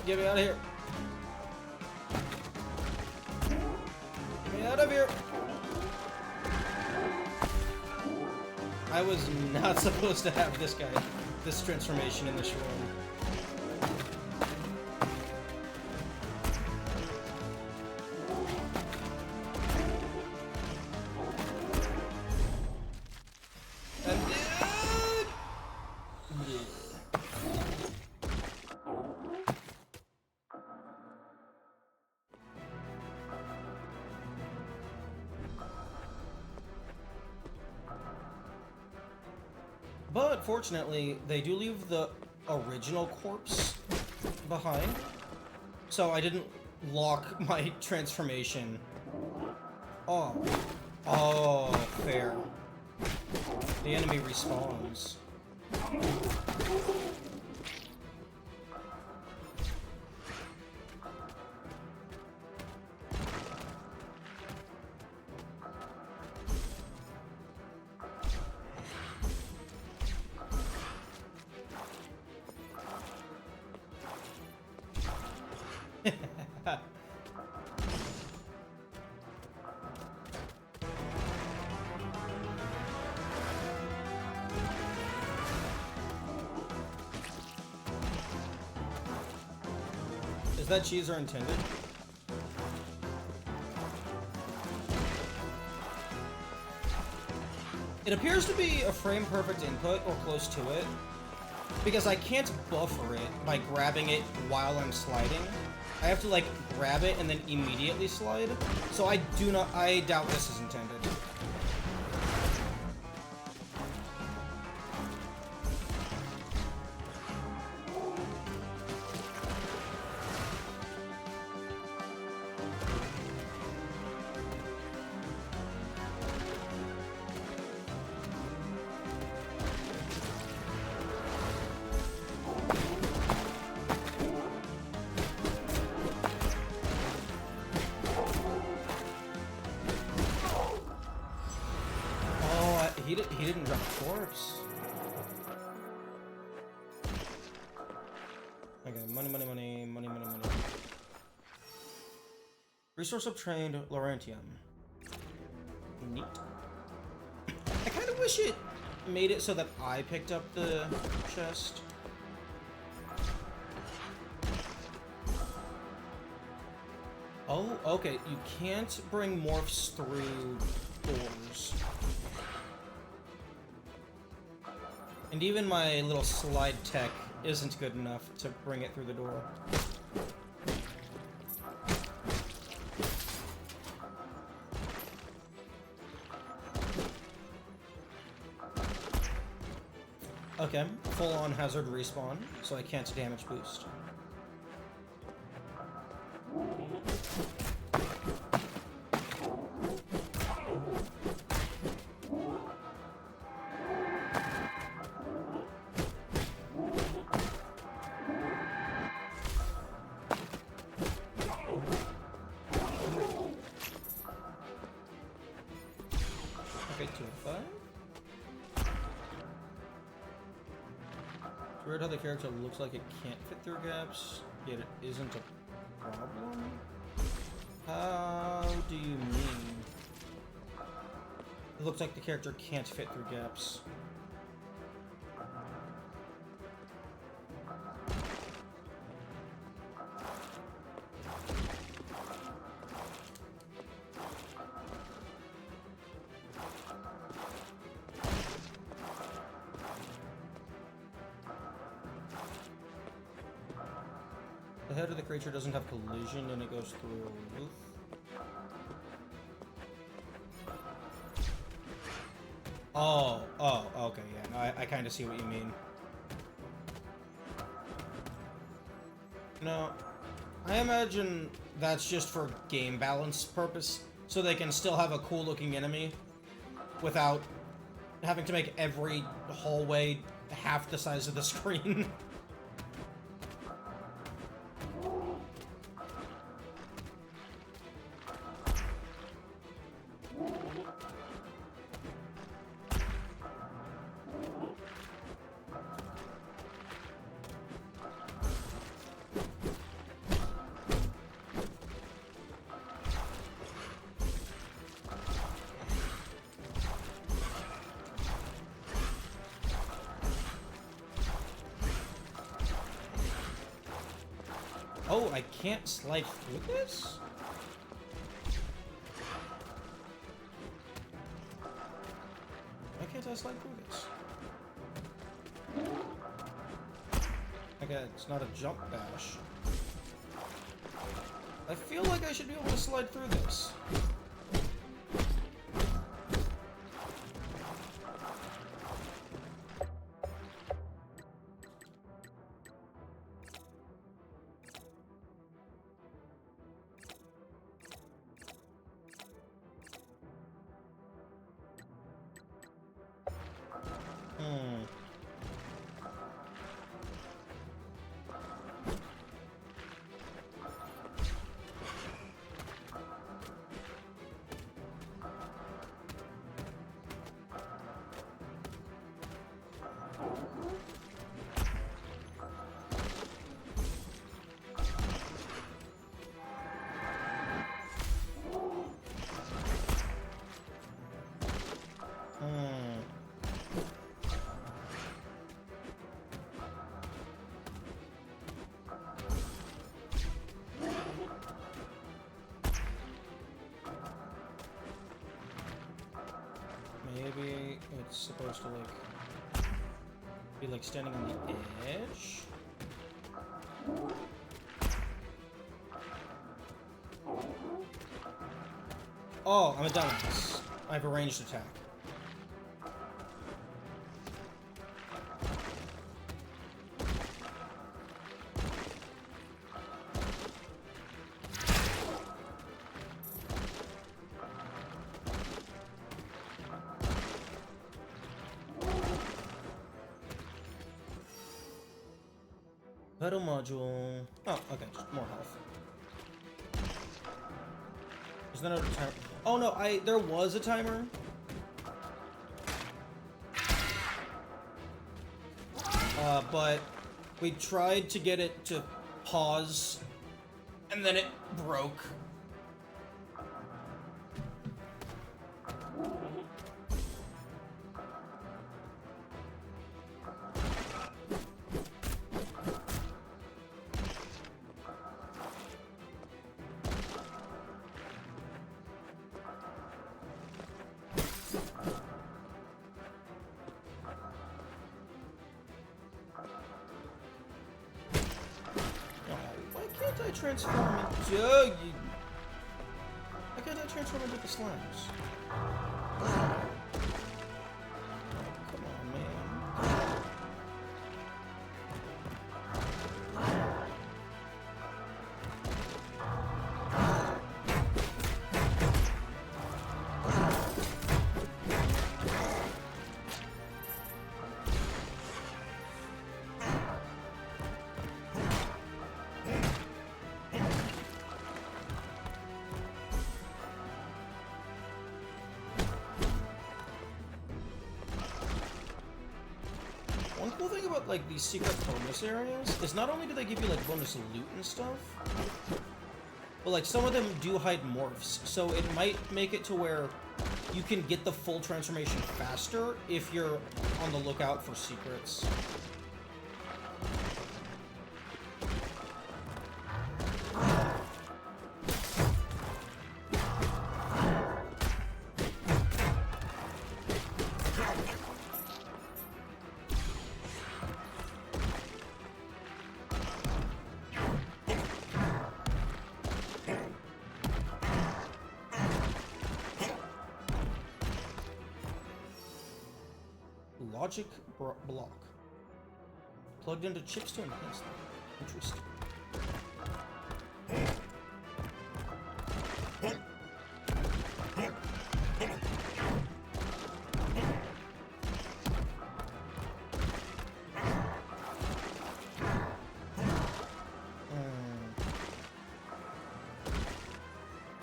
Get me out of here. Get me out of here. I was not supposed to have this transformation in this room. But fortunately, they do leave the original corpse behind, so I didn't lock my transformation. Oh, fair. The enemy respawns. Is that cheeser intended? It appears to be a frame perfect input or close to it, because I can't buffer it by grabbing it while I'm sliding. I have to like grab it and then immediately slide. So I doubt this is intended. He didn't drop a corpse. Okay, money. Resource obtained, Laurentium. Neat. I kind of wish it made it so that I picked up the chest. Oh, okay. You can't bring morphs through doors. And even my little slide tech isn't good enough to bring it through the door. Okay, full-on hazard respawn, so I can't damage boost. Weird how the character looks like it can't fit through gaps, yet it isn't a problem? How do you mean? It looks like the character can't fit through gaps. The head of the creature doesn't have collision and it goes through a roof. Oh, okay, yeah. No, I kind of see what you mean. No, I imagine that's just for game balance purpose, so they can still have a cool looking enemy without having to make every hallway half the size of the screen. Oh, I can't slide through this? Why can't I slide through this? Okay, it's not a jump dash. I feel like I should be able to slide through this. Maybe it's supposed to like be like standing on the edge. Oh, I'm a dumbass. I have a ranged attack. Pedal module. Oh, okay, just more health. Is there no timer? Oh no, there was a timer. But we tried to get it to pause, and then it broke. Transform into why can't I transform into the slimes? Oh, come on, man. One cool thing about like these secret bonus areas is not only do they give you like bonus loot and stuff, but like some of them do hide morphs, so it might make it to where you can get the full transformation faster if you're on the lookout for secrets. Logic block. Plugged into chips to enhance them. Interesting.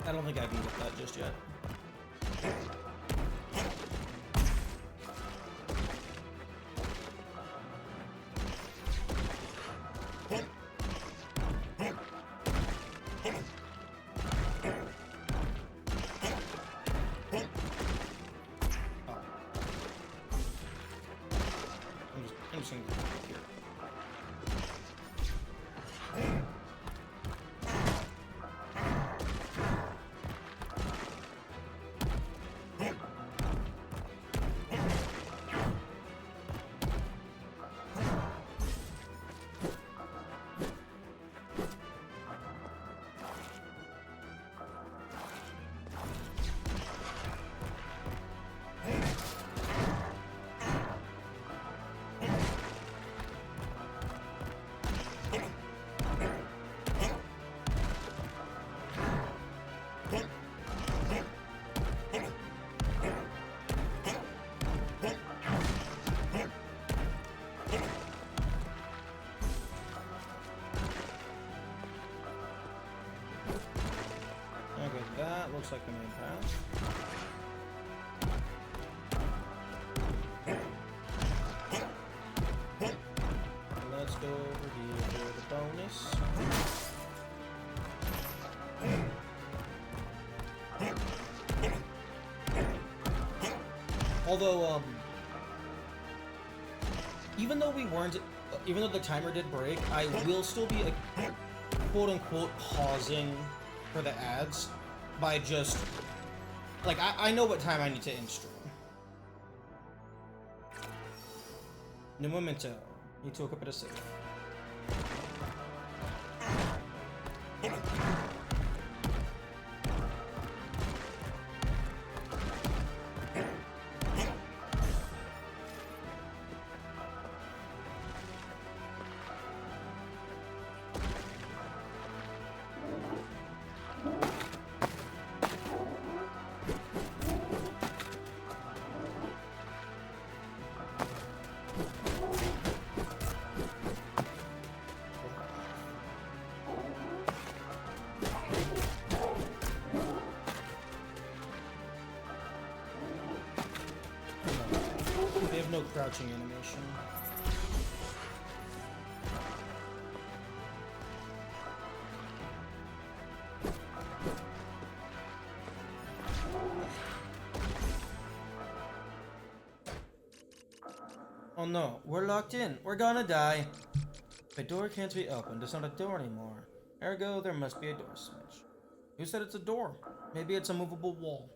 I don't think I can get that just yet. I'm just gonna go here. Okay, that looks like the main path. Let's go over here for the bonus. Although, even though the timer did break, I will still be quote-unquote pausing for the ads by just, like, I know what time I need to end stream. No momento. Need to equip it a save. They have no crouching animation. Oh no, we're locked in. We're gonna die. The door can't be opened. It's not a door anymore. Ergo, there must be a door switch. Who said it's a door? Maybe it's a movable wall.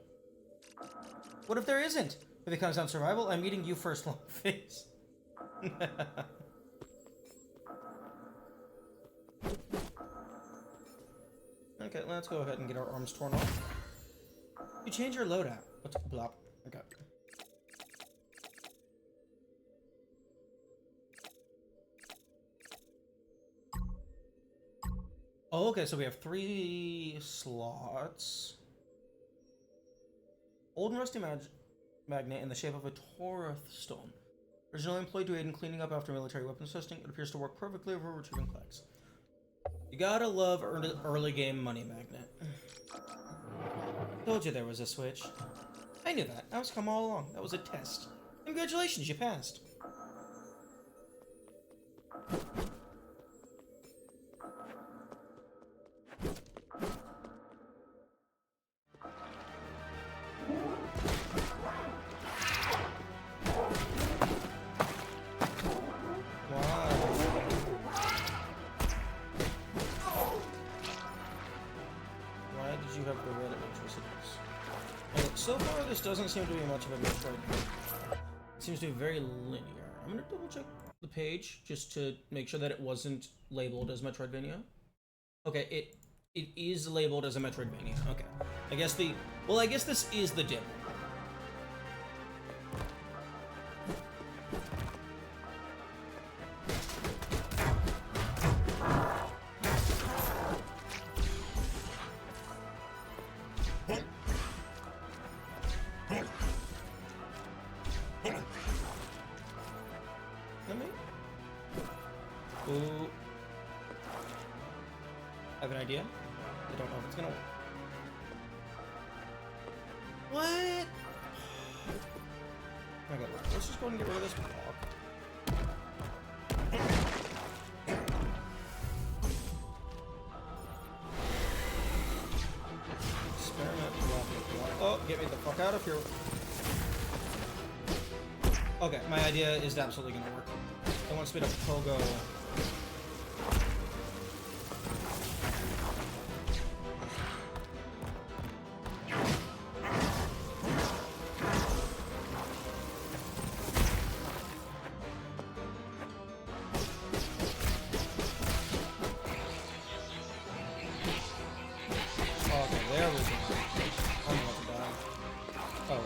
What if there isn't? If it comes down to survival, I'm meeting you first, long face. Okay, let's go ahead and get our arms torn off. You change your loadout. What's blop? Okay. Oh, okay, so we have 3 slots. Old and rusty magnet in the shape of a Torith stone. Originally employed to aid in cleaning up after military weapons testing, it appears to work perfectly over retrieving flags. You gotta love early game money magnet. Told you there was a switch. I knew that. I was come all along. That was a test. Congratulations, you passed. So far, this doesn't seem to be much of a Metroid. It seems to be very linear. I'm gonna double check the page just to make sure that it wasn't labeled as Metroidvania. Okay, it is labeled as a Metroidvania. Okay, I guess I guess this is the demo. Ooh. I have an idea. I don't know if it's gonna work. What? Okay, let's just go ahead and get rid of this block. Experiment block. Oh, get me the fuck out of here. Okay, my idea is absolutely gonna work. I want to speed up Pogo. Okay, there we go. I'm about to die. Oh.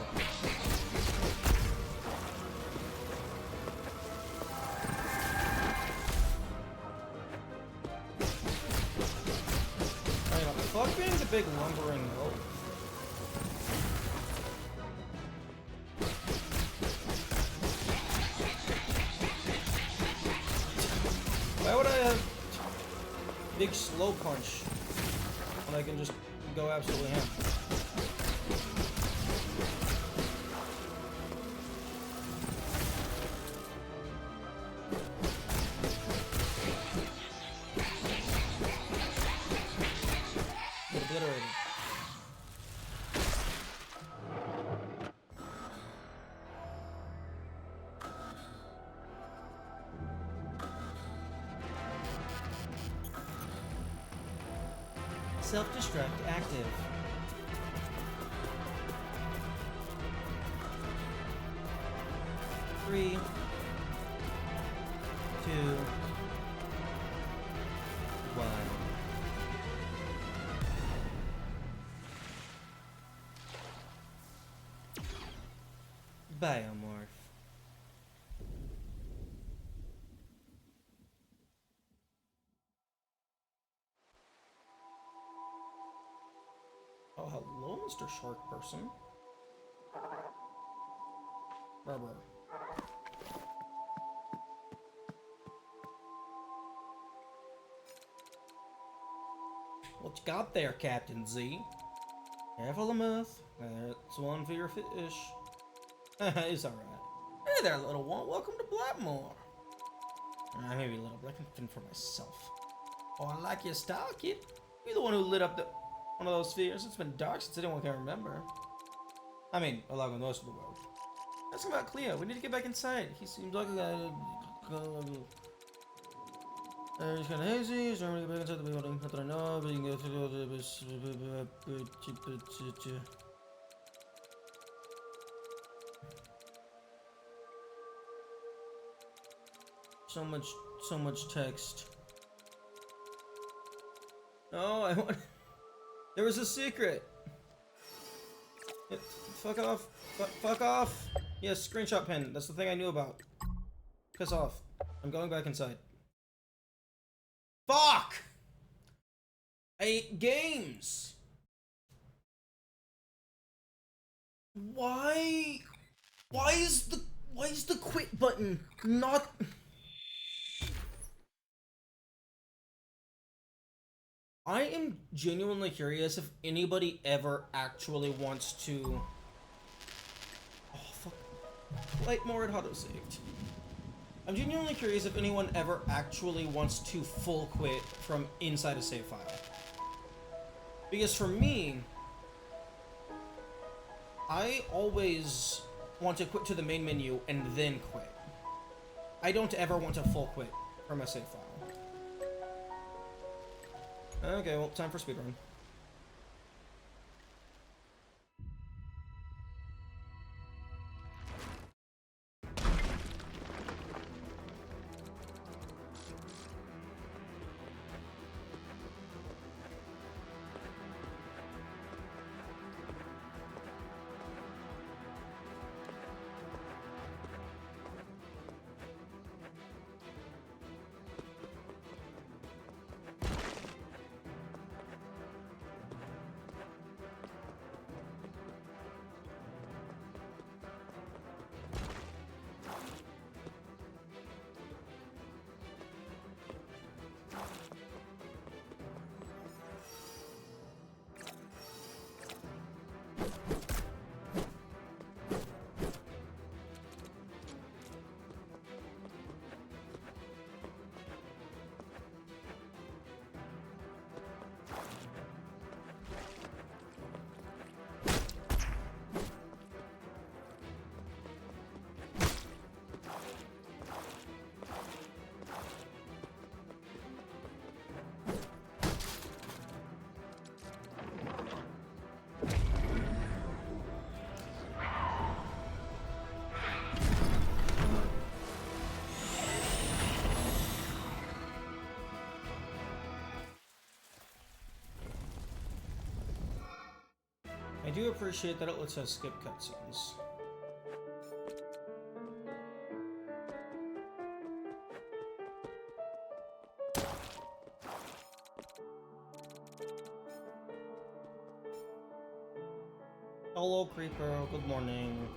Fuck being the big lumbering rope. Why would I have big slow punch when I can just go absolutely ham? Obliterated. Self-destruct active. Three, 2, 1. Biomorph. Oh, hello, Mr. Shark Person. Rubber. What you got there, Captain Z? Careful, Lamouth. That's one for your fish. It's alright. Hey there, little one. Welcome to Blackmore. Maybe a little, but I can fend for myself. Oh, I like your style, kid. You're the one who lit up one of those spheres. It's been dark since anyone can remember. I mean, along with most of the world. Ask about Cleo. We need to get back inside. He seems like a guy. He's kind of hazy. He's trying to get back inside the building. Not that I know, but you can go through the. So much text. Oh, I want. There was a secret. Fuck off. Fuck off. Yes, screenshot pen. That's the thing I knew about. Piss off. I'm going back inside. Fuck! I ate games. Why is the quit button not? I am genuinely curious if anybody ever actually wants to. Oh fuck! Light more at auto-saved. I'm genuinely curious if anyone ever actually wants to full quit from inside a save file. Because for me, I always want to quit to the main menu and then quit. I don't ever want to full quit from a save file. Okay, well, time for speedrun. do appreciate that it lets us skip cutscenes. Hello, Creeper. Good morning.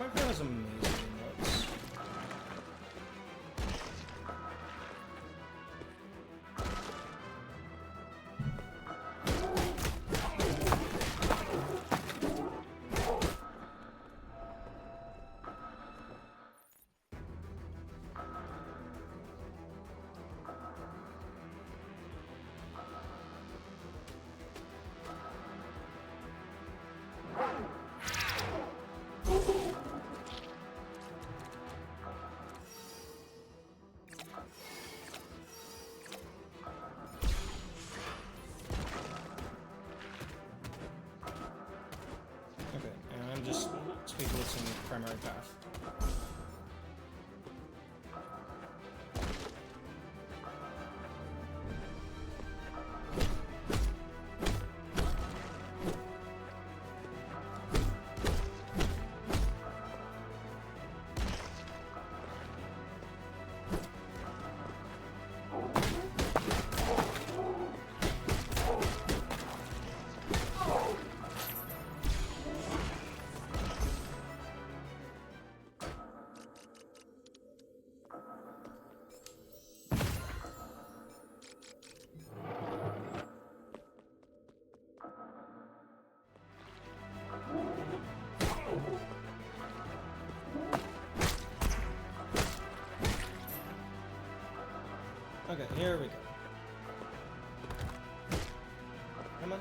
Minecraft is amazing in this. Okay, and I'm just speaking with some primary path. Okay, here we go. Come on.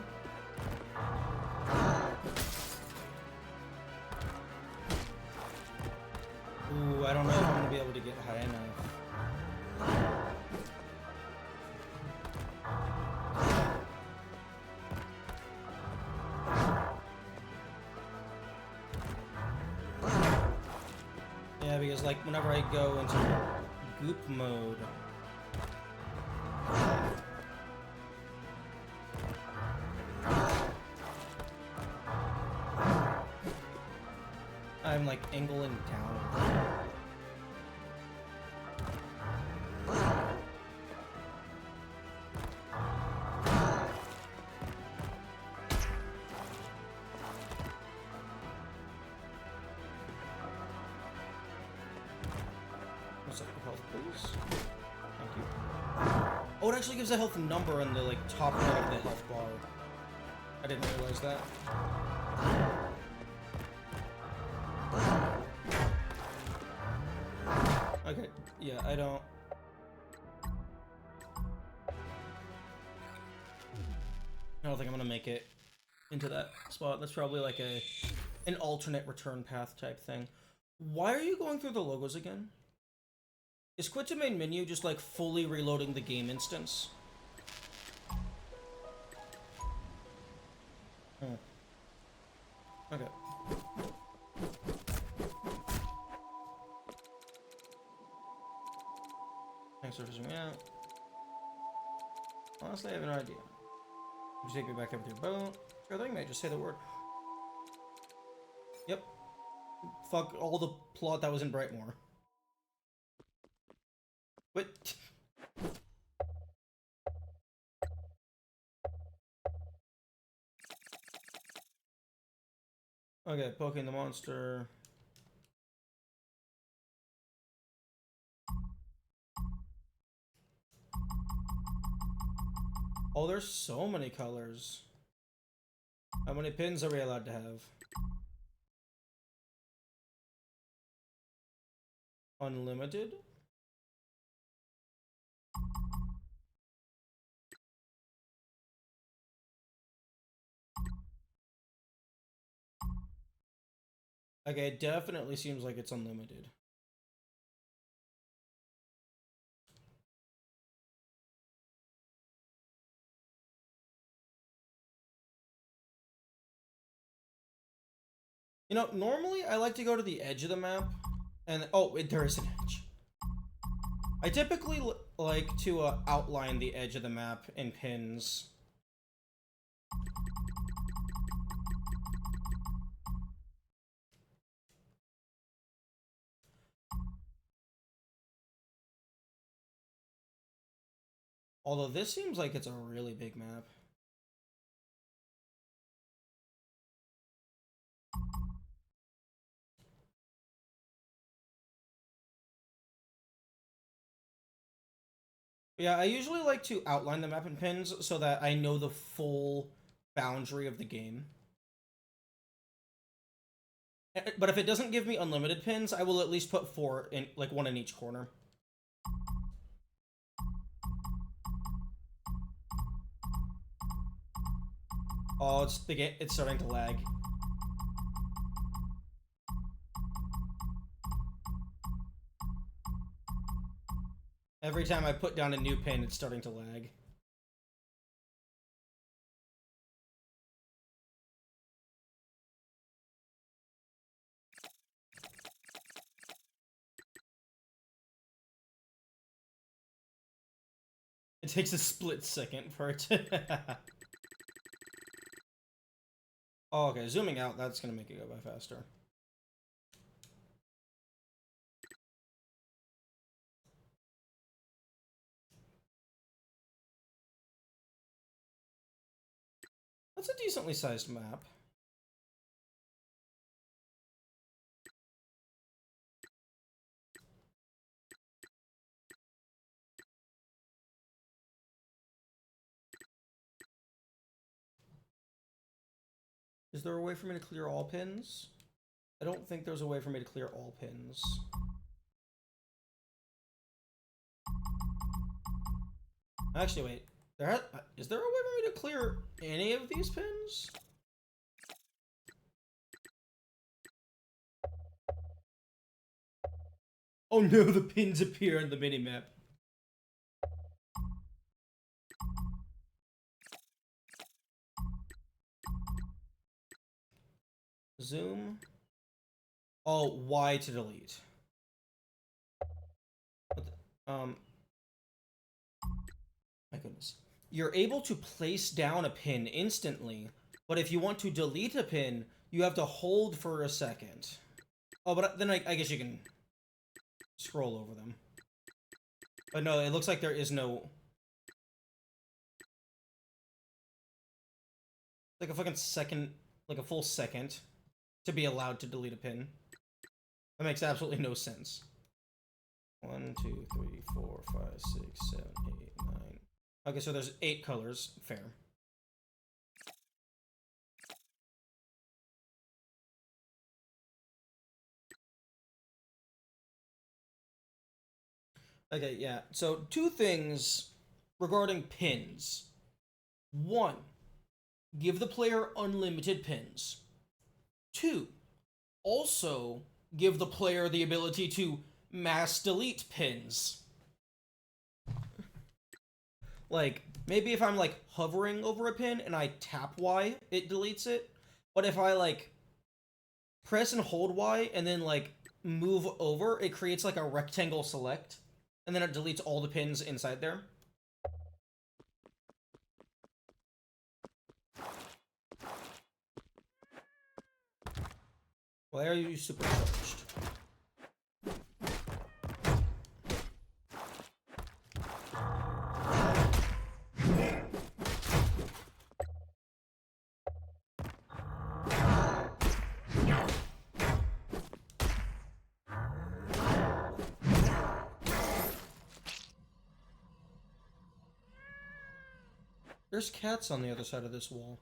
Ooh, I don't know if I'm gonna be able to get high enough. Yeah, because like whenever I go into goop mode, I'm like angling down. What's up, health, please? Thank you. Oh, it actually gives a health number on the like top right of the health bar. I didn't realize that. Okay, yeah, I don't think I'm gonna make it into that spot. That's probably like an alternate return path type thing. Why are you going through the logos again? Is quit to main menu just like fully reloading the game instance? Okay. Thanks for fishing me out. Honestly, I have no idea. Would you take me back up with your boat? Sure thing, mate. Just say the word. Yep. Fuck all the plot that was in Brightmoor. What? Okay, poking the monster. Oh, there's so many colors. How many pins are we allowed to have? Unlimited? Okay, it definitely seems like it's unlimited. You know, normally I like to go to the edge of the map, and oh, there is an edge. I typically like to outline the edge of the map in pins. Although this seems like it's a really big map. Yeah, I usually like to outline the map in pins so that I know the full boundary of the game. But if it doesn't give me unlimited pins, I will at least put 4 in, like 1 in each corner. Oh, it's starting to lag. Every time I put down a new pin, it's starting to lag. It takes a split second for it to... Oh, okay, zooming out, that's gonna make it go by faster. That's a decently sized map. Is there a way for me to clear all pins? I don't think there's a way for me to clear all pins. Actually, wait. Is there a way for me to clear any of these pins? Oh no, the pins appear on the minimap. Zoom. Oh, Y to delete. What the, my goodness. You're able to place down a pin instantly, but if you want to delete a pin, you have to hold for a second. Oh, but then I guess you can scroll over them. But no, it looks like there is no... Like a fucking second, like a full second to be allowed to delete a pin. That makes absolutely no sense. 1, 2, 3, 4, 5, 6, 7, 8, 9. Okay, so there's 8 colors. Fair. Okay, yeah. So 2 things regarding pins. 1, give the player unlimited pins. 2, also give the player the ability to mass delete pins. Like, maybe if I'm, like, hovering over a pin and I tap Y, it deletes it. But if I, like, press and hold Y and then, like, move over, it creates, like, a rectangle select. And then it deletes all the pins inside there. Why are you supercharged? There's cats on the other side of this wall.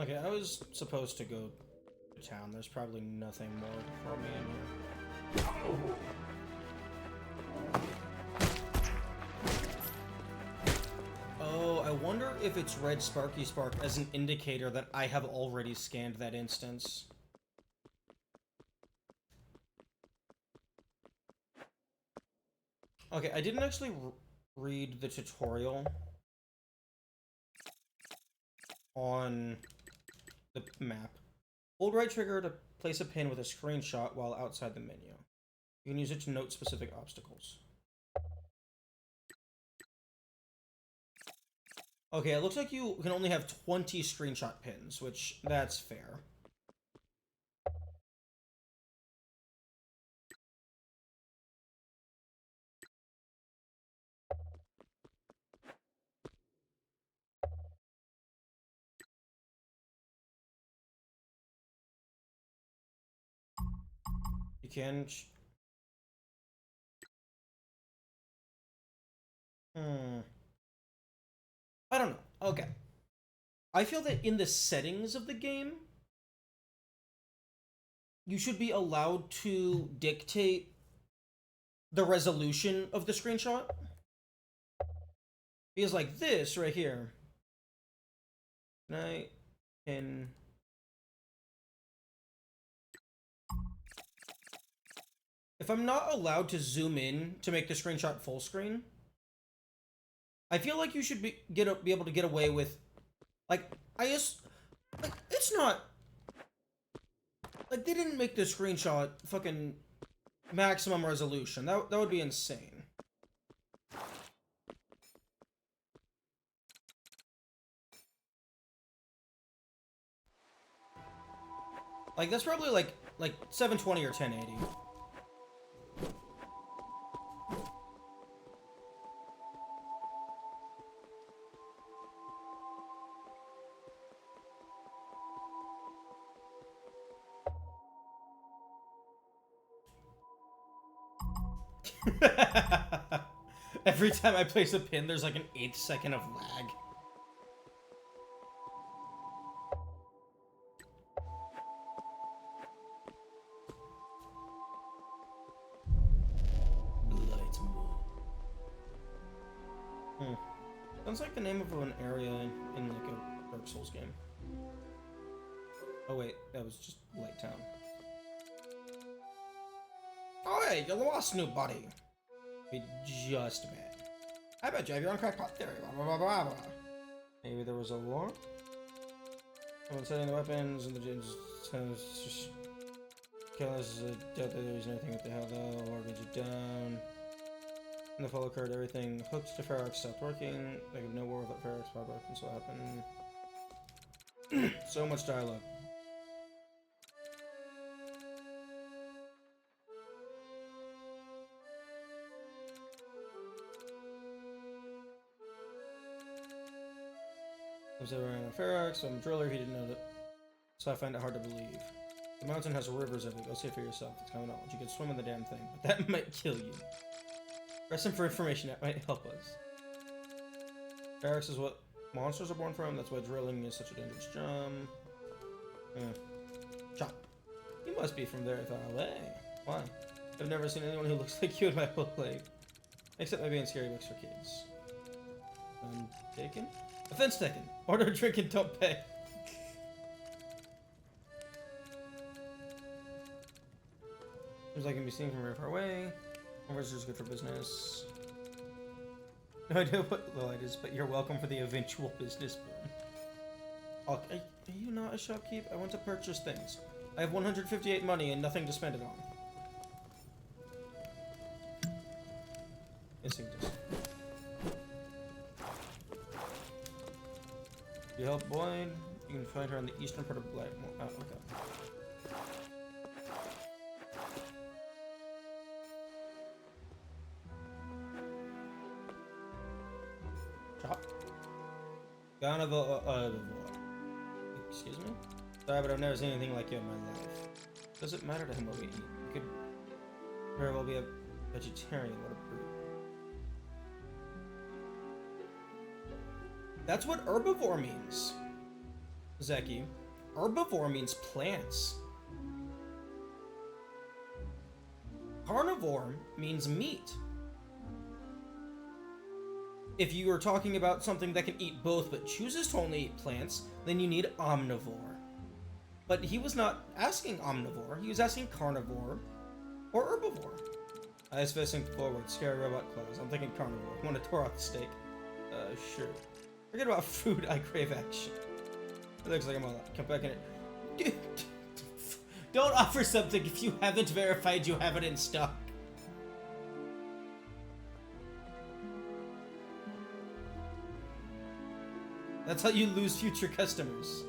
Okay, I was supposed to go to town. There's probably nothing more for me in here. Oh, I wonder if it's red Sparky Spark as an indicator that I have already scanned that instance. Okay, I didn't actually read the tutorial on the map. Hold right trigger to place a pin with a screenshot while outside the menu. You can use it to note specific obstacles. Okay, it looks like you can only have 20 screenshot pins, which that's fair. You can... I don't know. Okay. I feel that in the settings of the game, you should be allowed to dictate the resolution of the screenshot. Because like this right here. I can... If I'm not allowed to zoom in to make the screenshot full screen, I feel like you should be able to get away with, like, it's not, like, they didn't make the screenshot fucking maximum resolution. That would be insane. Like, that's probably like 720 or 1080. Every time I place a pin, there's like an 8th second of lag. Sounds like the name of an area in like a Dark Souls game. Oh wait, that was just Light Town. Oh hey, you lost, new buddy. We just met. I bet you have your own crackpot theory. Blah, blah, blah, blah, blah. Maybe there was a war? Someone setting the weapons and the gens just kill us. I doubt that there was anything. What the hell though? War brings you down. In the fall occurred, everything hooked to Ferox stopped working. They have no war without Ferox power weapons. What happened? So much dialogue. I was around Ferox, so I'm a driller if you didn't know that. So I find it hard to believe. The mountain has rivers everywhere. Go see it for yourself. It's common knowledge. You can swim in the damn thing, but that might kill you. Press him for information that might help us. Ferox is what monsters are born from. That's why drilling is such a dangerous job. Chop. You must be from there far away. Why? I've never seen anyone who looks like you in my whole life. Except maybe in scary books for kids. Taken? Offense taken. Order a drink and don't pay. Seems like it can be seen from very far away. Converse is good for business. No idea what the light is, but you're welcome for the eventual business boom. Oh, are you not a shopkeep? I want to purchase things. I have 158 money and nothing to spend it on. Yes, it does. You help Boyd? You can find her in the eastern part of Blackmore. Oh, okay. Excuse me? Sorry, but I've never seen anything like you in my life. Does it matter to him what we eat? You could very well be a vegetarian. What a brute. That's what herbivore means. Zeki. Herbivore means plants. Carnivore means meat. If you are talking about something that can eat both but chooses to only eat plants, then you need omnivore. But he was not asking omnivore, he was asking carnivore or herbivore. Eyes facing forward, scary robot clothes. I'm thinking carnivore. Want to tore off the steak? Sure. Forget about food, I crave action. It looks like I'm all come back in it. Dude, don't offer something if you haven't verified you have it in stock. That's how you lose future customers.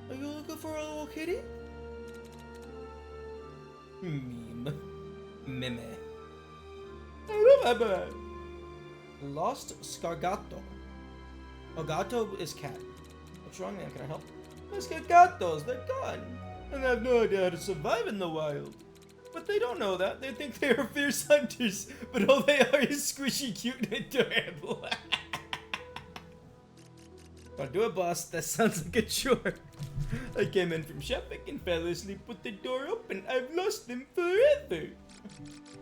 Are you looking for a little kitty? Meme. Meme. Lost Scargato. Oh, gato is cat. What's wrong, man? Can I help? My Scargatos, they're gone. And I have no idea how to survive in the wild. But they don't know that. They think they are fierce hunters. But all they are is squishy, cute, and adorable. I'll do it, boss. That sounds like a chore. I came in from shopping and fell asleep with the door open. I've lost them forever.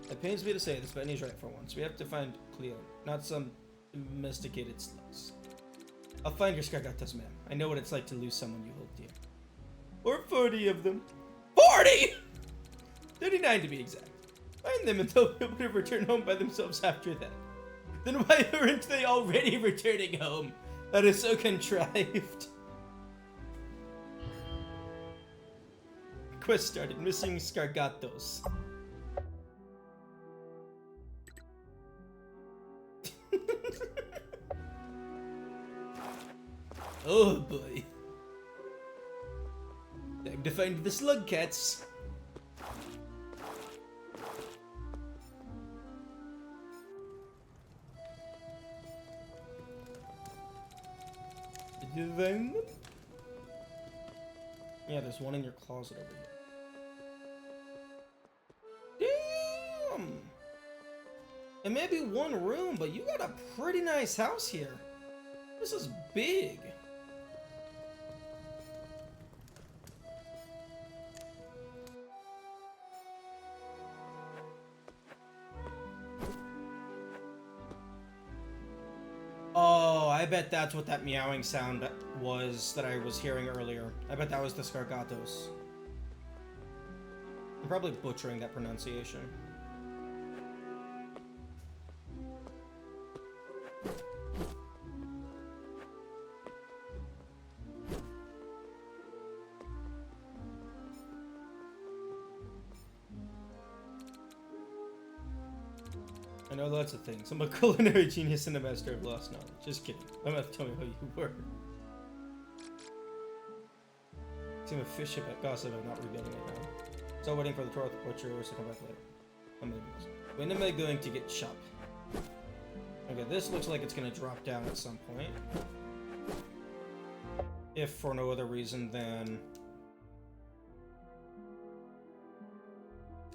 It pains me to say this, but Benny's right for once. We have to find Cleo, not some domesticated slugs. I'll find your Scargatos, ma'am. I know what it's like to lose someone you hold dear. Or 40 of them. 40! 39 to be exact. Find them and they'll be able to return home by themselves after that. Then why aren't they already returning home? That is so contrived. Quest started. Missing Scargatos. Oh boy. Time to find the slug cats. Did you find them? Yeah, there's one in your closet over here. Damn! It may be one room, but you got a pretty nice house here. This is big. Oh, I bet that's what that meowing sound was that I was hearing earlier. I bet that was the Scargatos. I'm probably butchering that pronunciation. I know lots of things. I'm a culinary genius and a master of lost knowledge. Just kidding. I'm about to tell me who you were. Seem a fish about gossip of not rebuilding it now. Still waiting for the tour with the butcher to come back later. When am I going to get chopped? Okay, this looks like it's going to drop down at some point. If for no other reason than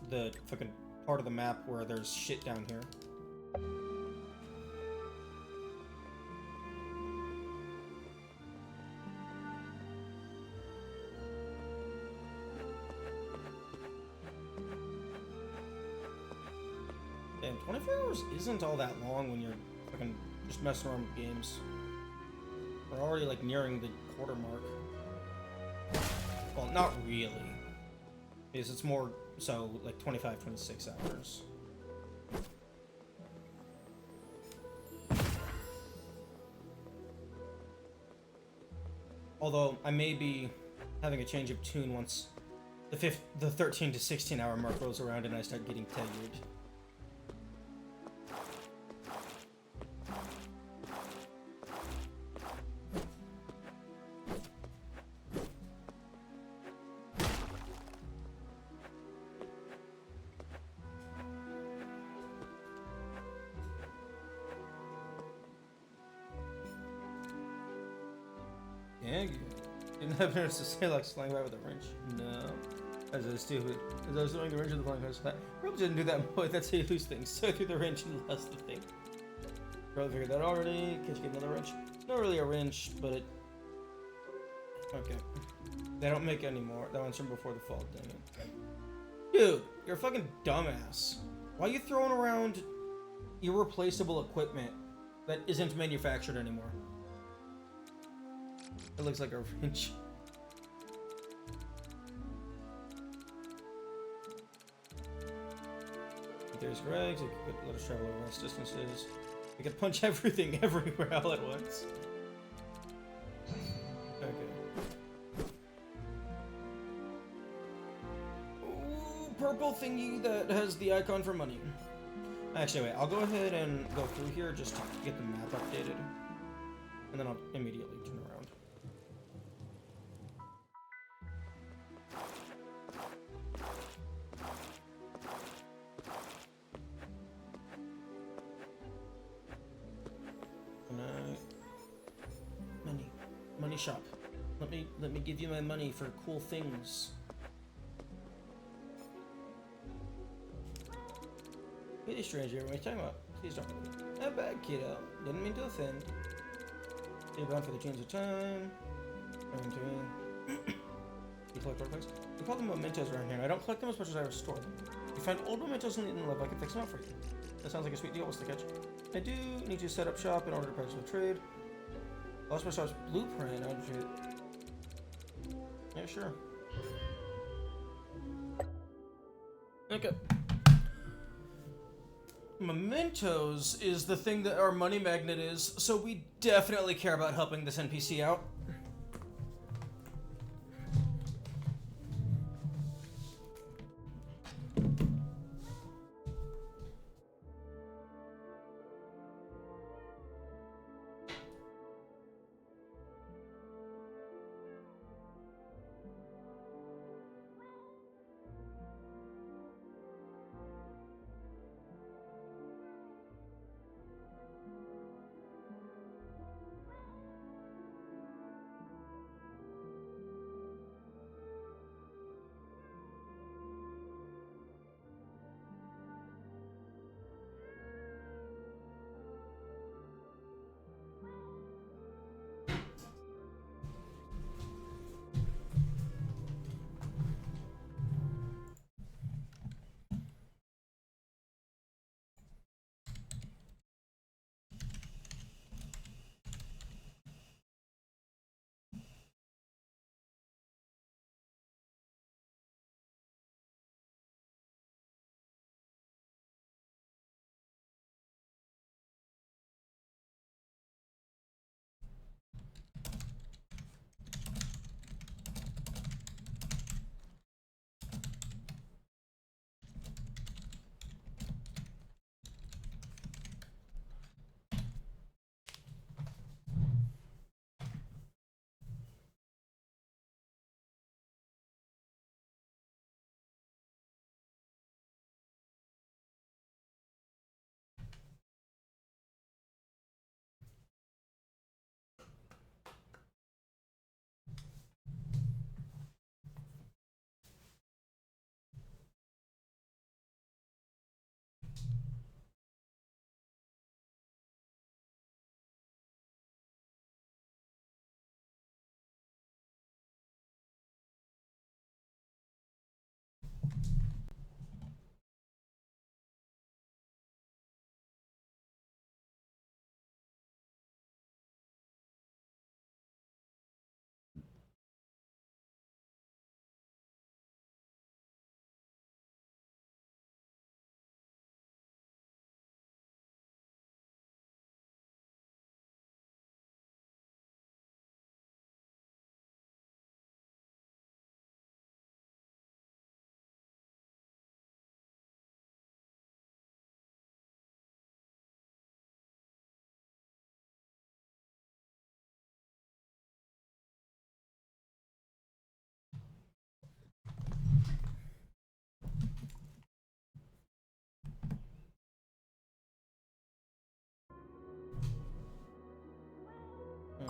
the fucking part of the map where there's shit down here. Damn, 24 hours isn't all that long when you're fucking just messing around with games. We're already like nearing the quarter mark. Well, not really. Because it's more so like 25, 26 hours. Although I may be having a change of tune once the 13 to 16 hour mark rolls around and I start getting tired. Yeah, good. Didn't have nerves to say like slang by with a wrench. No. As I was stupid. As I was throwing the wrench in the flying horse, probably didn't do that, boy. That's how you lose things. So I threw the wrench and lost the thing. Probably figured that already. Can't you get another wrench? Not really a wrench, but it... Okay. They don't make any more. That one's from before the fall, dang it. Dude, you're a fucking dumbass. Why are you throwing around irreplaceable equipment that isn't manufactured anymore? It looks like a wrench. There's Greg's. It could let us travel over vast distances. We could punch everything everywhere all at once. Okay. Ooh, purple thingy that has the icon for money. Actually, wait. I'll go ahead and go through here just to get the map updated. And then I'll immediately turn around. Money shop. Let me give you my money for cool things. Hey stranger, what are you talking about? Please don't move me. Not bad, kiddo. Didn't mean to offend. You're bound for the chains of time. You collect artifacts? We call them mementos around here, and I don't collect them as much as I restore them. You find old mementos in the lab, I can fix them up for you. That sounds like a sweet deal. What's the catch? I do need to set up shop in order to practice with trade. Lost my shop's blueprint. Yeah, sure. Okay. Mementos is the thing that our money magnet is, so we definitely care about helping this NPC out.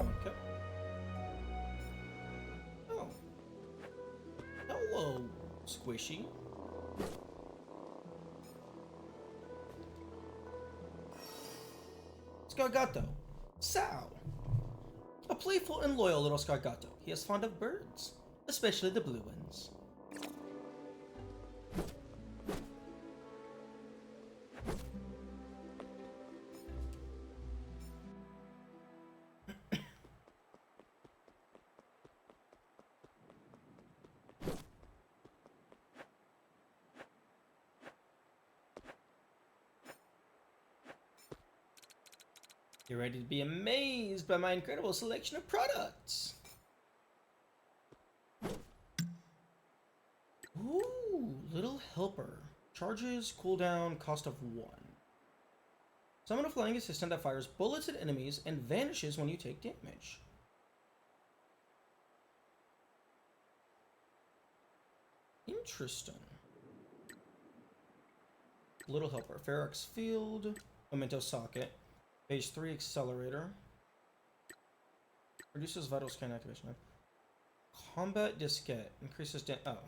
Okay. Oh. Hello, Squishy. Scargato. Sao. A playful and loyal little Scargato. He is fond of birds, especially the blue ones. You're ready to be amazed by my incredible selection of products. Ooh, little helper. Charges, cooldown, cost of 1. Summon a flying assistant that fires bullets at enemies and vanishes when you take damage. Interesting. Little helper. Ferox field. Memento socket. Phase 3 accelerator. Reduces vital scan activation. Combat diskette. Increases oh,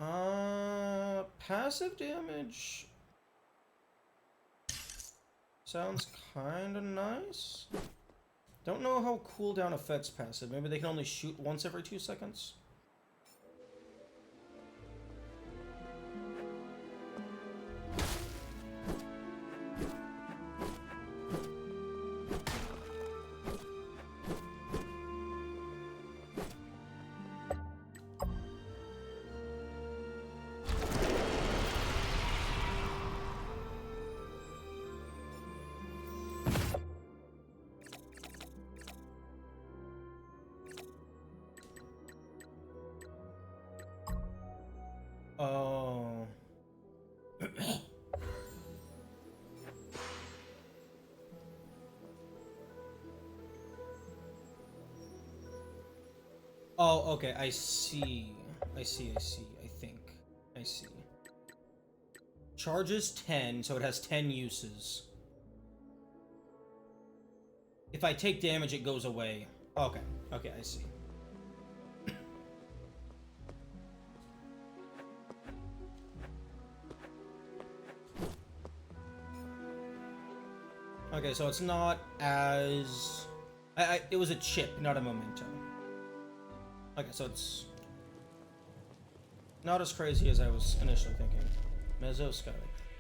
okay. Passive damage. Sounds kinda nice. Don't know how cooldown affects passive. Maybe they can only shoot once every 2 seconds. Oh. Oh, okay, I see. I think. I see. Charges 10, so it has 10 uses. If I take damage, it goes away. Okay, okay, I see. Okay, so it's not as... it was a chip, not a memento. Okay, so it's... not as crazy as I was initially thinking. Mesoskyle.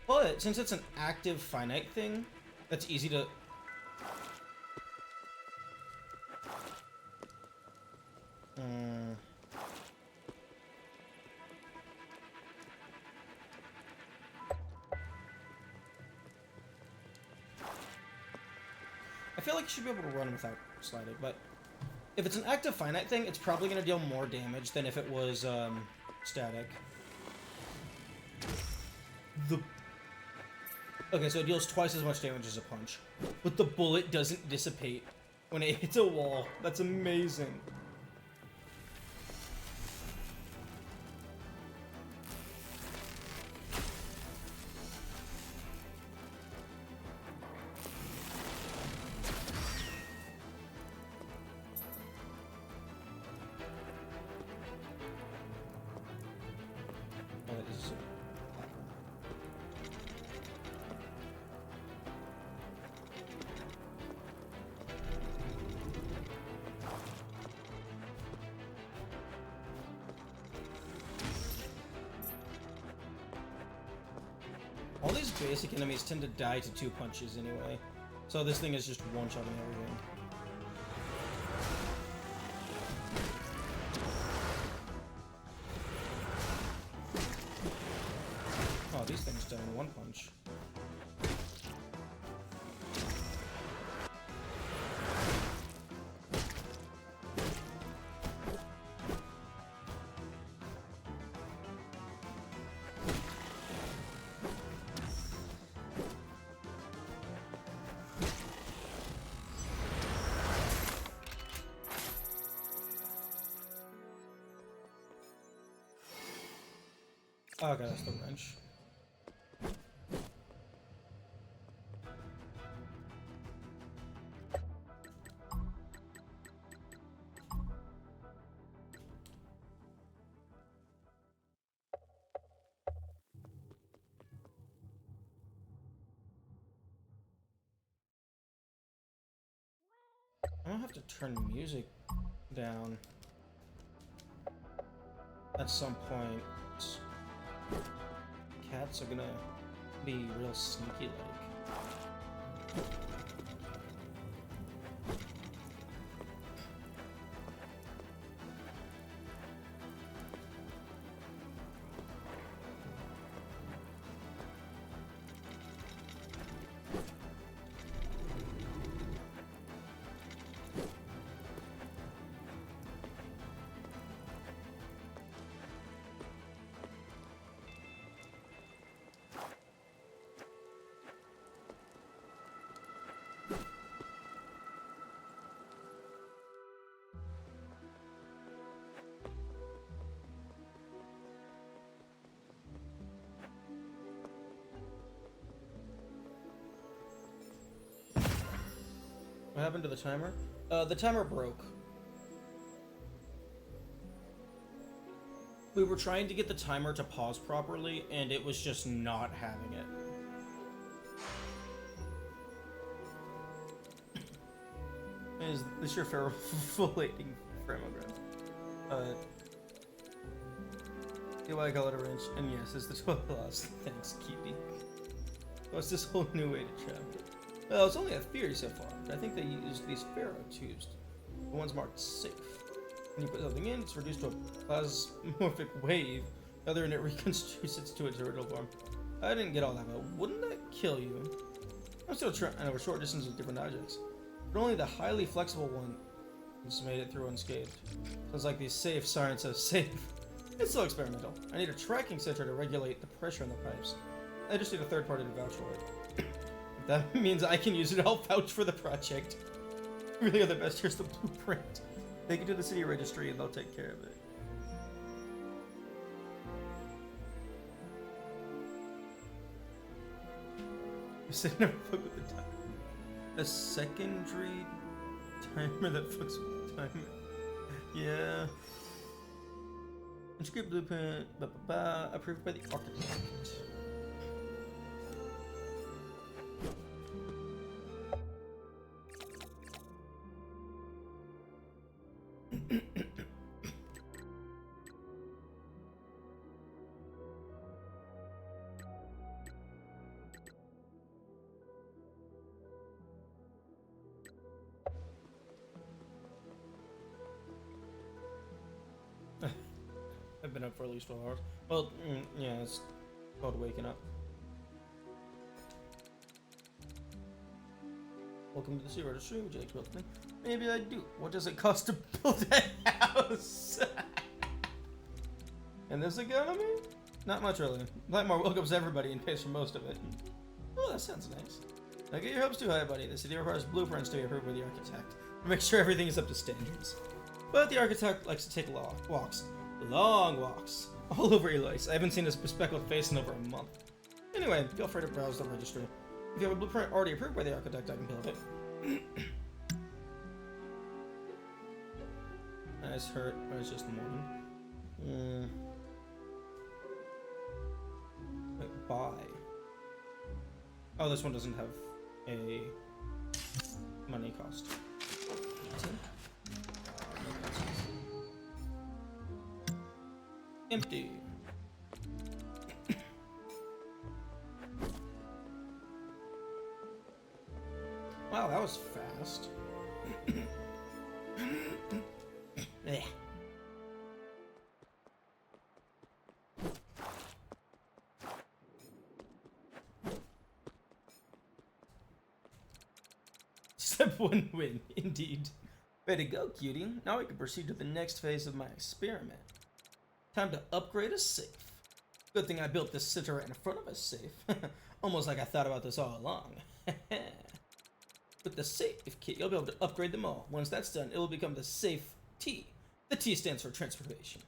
But, since it's an active finite thing, that's easy to... I feel like you should be able to run without sliding, but if it's an active finite thing, it's probably going to deal more damage than if it was static. Okay, so it deals twice as much damage as a punch, but the bullet doesn't dissipate when it hits a wall. That's amazing. All these basic enemies tend to die to 2 punches anyway, so this thing is just one-shotting everything. Oh, these things die in 1 punch. Okay, that's the wrench. I don't have to turn music down at some point. Cats are gonna be real sneaky like. What happened to the timer? The timer broke. We were trying to get the timer to pause properly, and it was just not having it. Is this your full-lating Framagram? Do I call it a wrench? And yes, it's the 12 loss. Thanks, Keepy. What's this whole new way to travel? Well, it's only a theory so far, but I think they used these Pharaoh tubes. The one's marked safe. When you put something in, it's reduced to a plasmorphic wave. The other, and it reconstitutes it to its original form. I didn't get all that, but wouldn't that kill you? I'm still trying over short distance with different objects. But only the highly flexible one just made it through unscathed. Sounds like these safe sirens says safe. It's still experimental. I need a tracking sensor to regulate the pressure in the pipes. I just need a third party to vouch for it. If that means I can use it, I'll vouch for the project. Really are the best. Here's the blueprint. Take it to the city registry and they'll take care of it. You said never fuck with the timer. A secondary timer that fucks with the timer. Yeah. Inscript blueprint, approved by the architect. I've been up for at least 12 hours. Well, yeah, it's called waking up. Welcome to the Sea Registry. Would you like to build something? Maybe I do. What does it cost to build a house? And this economy? Not much, really. Blackmore welcomes everybody and pays for most of it. Oh, that sounds nice. Now get your hopes too high, buddy. The city requires blueprints to be approved by the architect to make sure everything is up to standards. But the architect likes to take walks. Long walks. All over Eloise. I haven't seen his bespectacled face in over a month. Anyway, feel free to browse the registry. If you have a blueprint already approved by the architect, I can build it. Eyes hurt, or it's just the morning. Wait, buy. Oh, this one doesn't have a money cost. Empty. Wow, that was fast. Eh. Step 1 win, indeed. Way to go, cutie. Now we can proceed to the next phase of my experiment. Time to upgrade a safe. Good thing I built this center right in front of a safe. Almost like I thought about this all along. With the safe kit, you'll be able to upgrade them all. Once that's done, it will become the safe T. The T stands for transformation.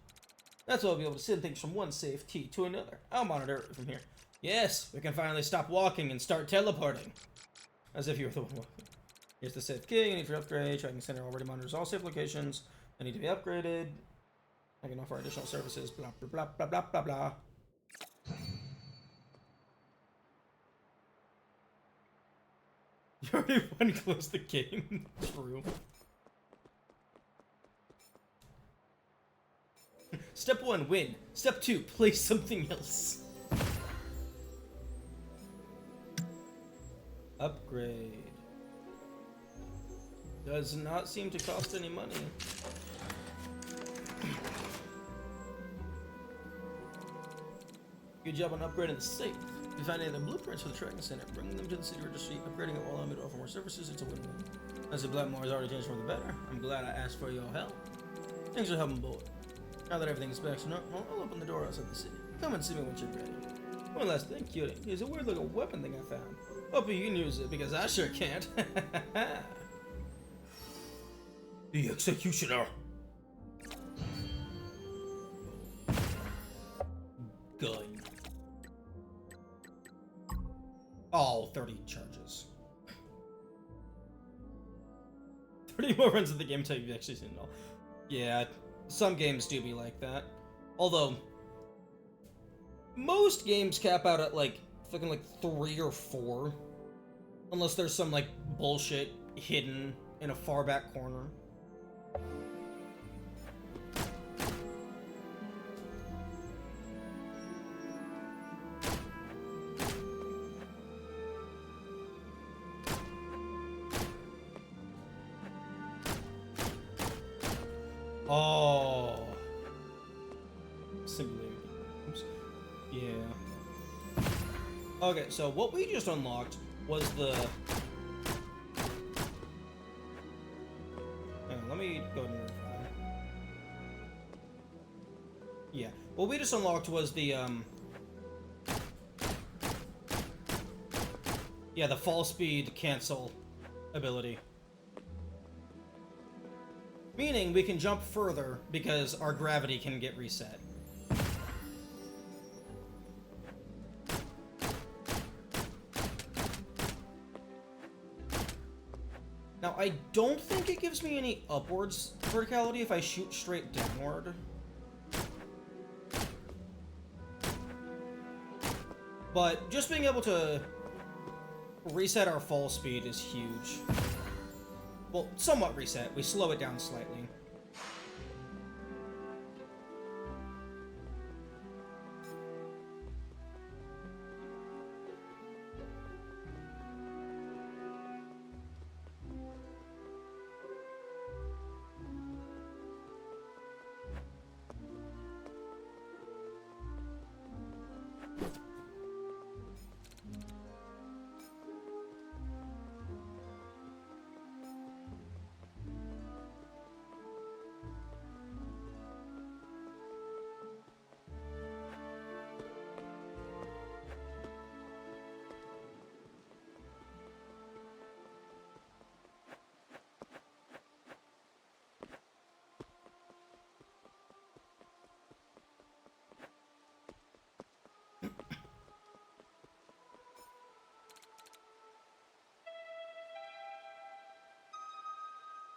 That's why I'll be able to send things from one safe T to another. I'll monitor it from here. Yes, we can finally stop walking and start teleporting. As if you were the one walking. Here's the safe key. You need for upgrade. Tracking center already monitors all safe locations. They need to be upgraded. I can offer additional services. Blah blah blah blah blah blah blah. You already won close the game. True. Step 1, win. Step 2, play something else. Upgrade. Does not seem to cost any money. Good job on upgrading the safe. If you find any of the blueprints for the tracking center, bring them to the city registry. Upgrading it will allow me to offer more services. It's a win-win. As the Blackmore has already changed for the better, I'm glad I asked for your help. Thanks for helping, boy. Now that everything is back to normal, I'll open the door outside the city. Come and see me when you're ready. One last thing, cutie. Here's a weird looking weapon thing I found. Hope you can use it, because I sure can't. The Executioner. Gun. Oh, 30 charges. 30 more runs of the game until you've actually seen it all. Yeah, some games do be like that. Although, most games cap out at like, fucking like 3 or 4. Unless there's some like bullshit hidden in a far back corner. Oh. Simulator. Oops. Yeah. Okay, so what we just unlocked was the... Hang on, let me go ahead and verify. Yeah. What we just unlocked was the, yeah, the fall speed cancel ability. Meaning we can jump further because our gravity can get reset. Now, I don't think it gives me any upwards verticality if I shoot straight downward. But just being able to reset our fall speed is huge. Well, somewhat reset. We slow it down slightly.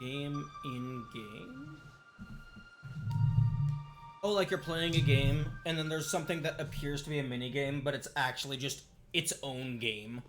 Game in game? Oh, like you're playing a game, and then there's something that appears to be a mini game, but it's actually just its own game.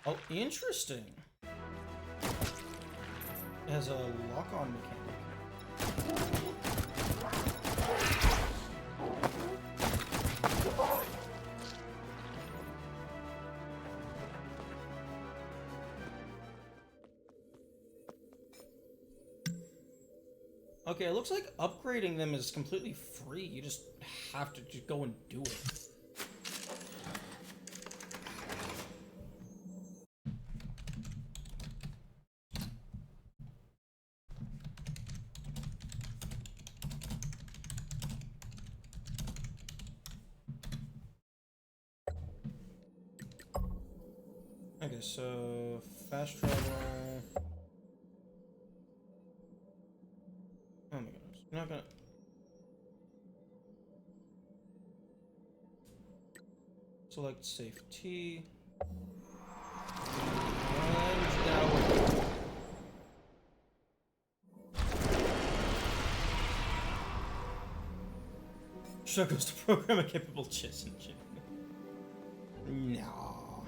Oh, interesting. It has a lock-on mechanic. Okay, it looks like upgrading them is completely free. You just have to just go and do it. Okay, so fast travel. Oh my goodness. I'm not gonna. Select safety. And now struggles to program a capable chess engine. Nah.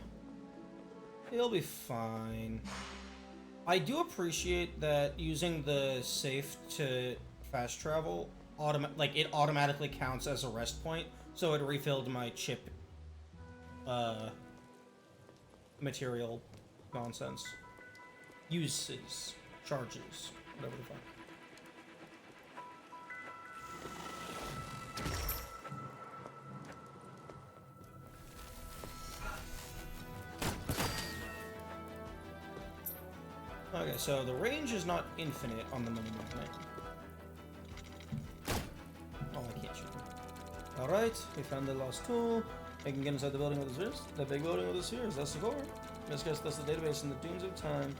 It'll be fine. I do appreciate that using the safe to fast travel, it automatically counts as a rest point, so it refilled my chip material nonsense. Uses, charges, whatever the fuck. Okay, so the range is not infinite on the mini magnet. Oh, I can't shoot him. Alright, we found the lost tool. I can get inside the building with the spheres. The big building with the spheres, that's the core. Let's guess that's the database in the dunes of time.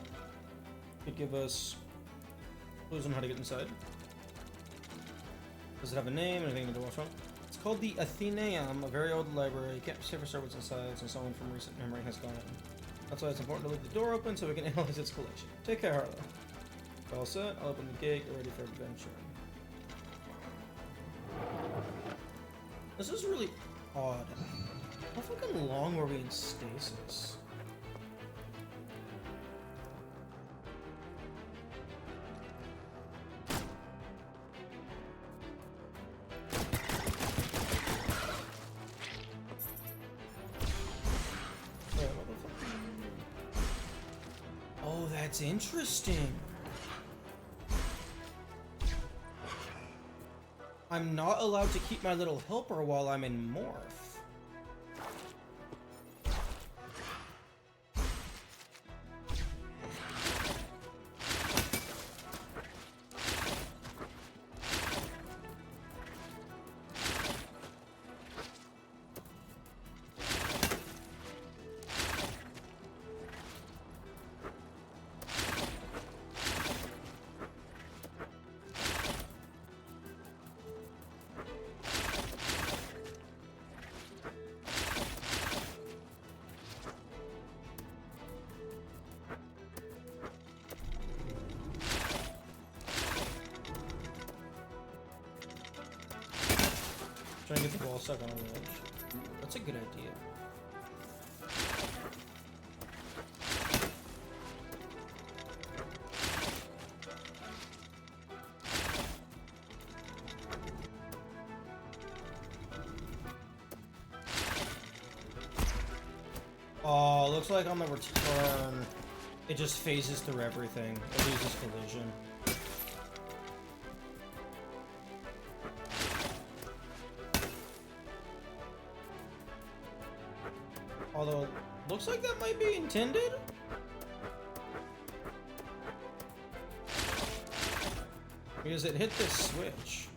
Could give us clues on how to get inside. Does it have a name? Anything to watch from? It's called the Athenaeum, a very old library. Can't be safe for servants inside since someone from recent memory has gone in. That's why it's important to leave the door open so we can analyze its collection. Take care, Harlow. All set. I'll open the gate. Get ready for adventure. This is really odd. How fucking long were we in stasis? Oh, that's interesting. I'm not allowed to keep my little helper while I'm in Morph. Trying to get the ball stuck on the edge. That's a good idea. Oh, looks like on the return, it just phases through everything. It loses collision. Although, looks like that might be intended. Because it hit this switch.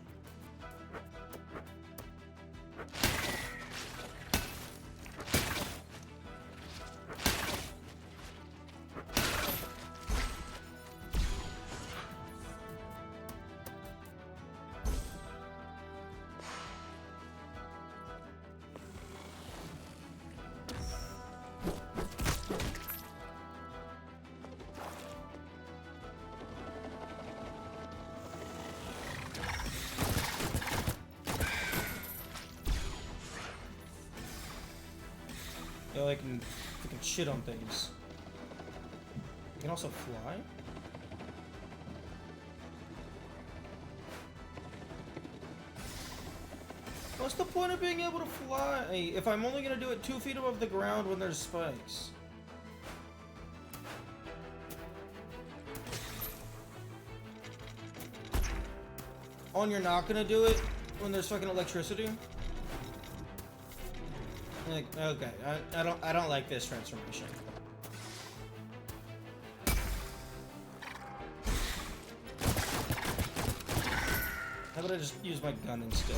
I can freaking shit on things. You can also fly? What's the point of being able to fly if I'm only gonna do it 2 feet above the ground when there's spikes? Oh, and you're not gonna do it when there's fucking electricity? Like, okay, I don't like this transformation. How about I just use my gun instead?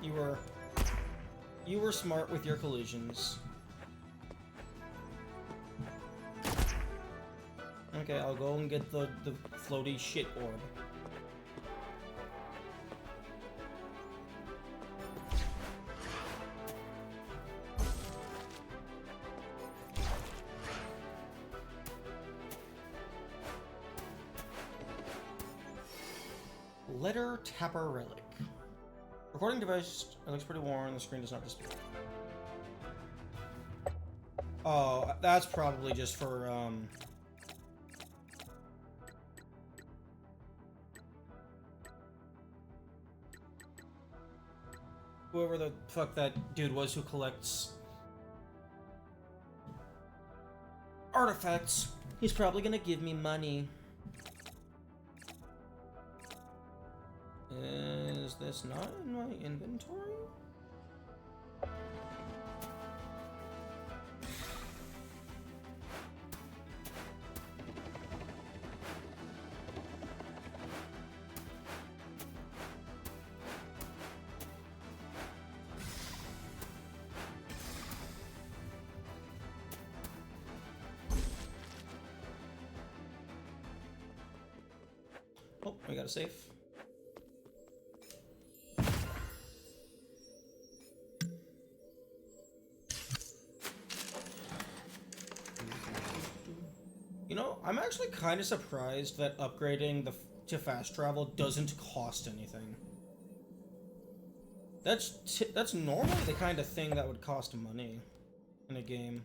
You were smart with your collisions. Okay, I'll go and get the floaty shit orb. Letter Tapper Relic. Recording device, it looks pretty worn, the screen does not display. Oh, that's probably just for, whoever the fuck that dude was who collects artifacts. He's probably gonna give me money. Is this not in my inventory? Oh, we got a safe. You know, I'm actually kind of surprised that upgrading to fast travel doesn't cost anything. That's normally the kind of thing that would cost money in a game.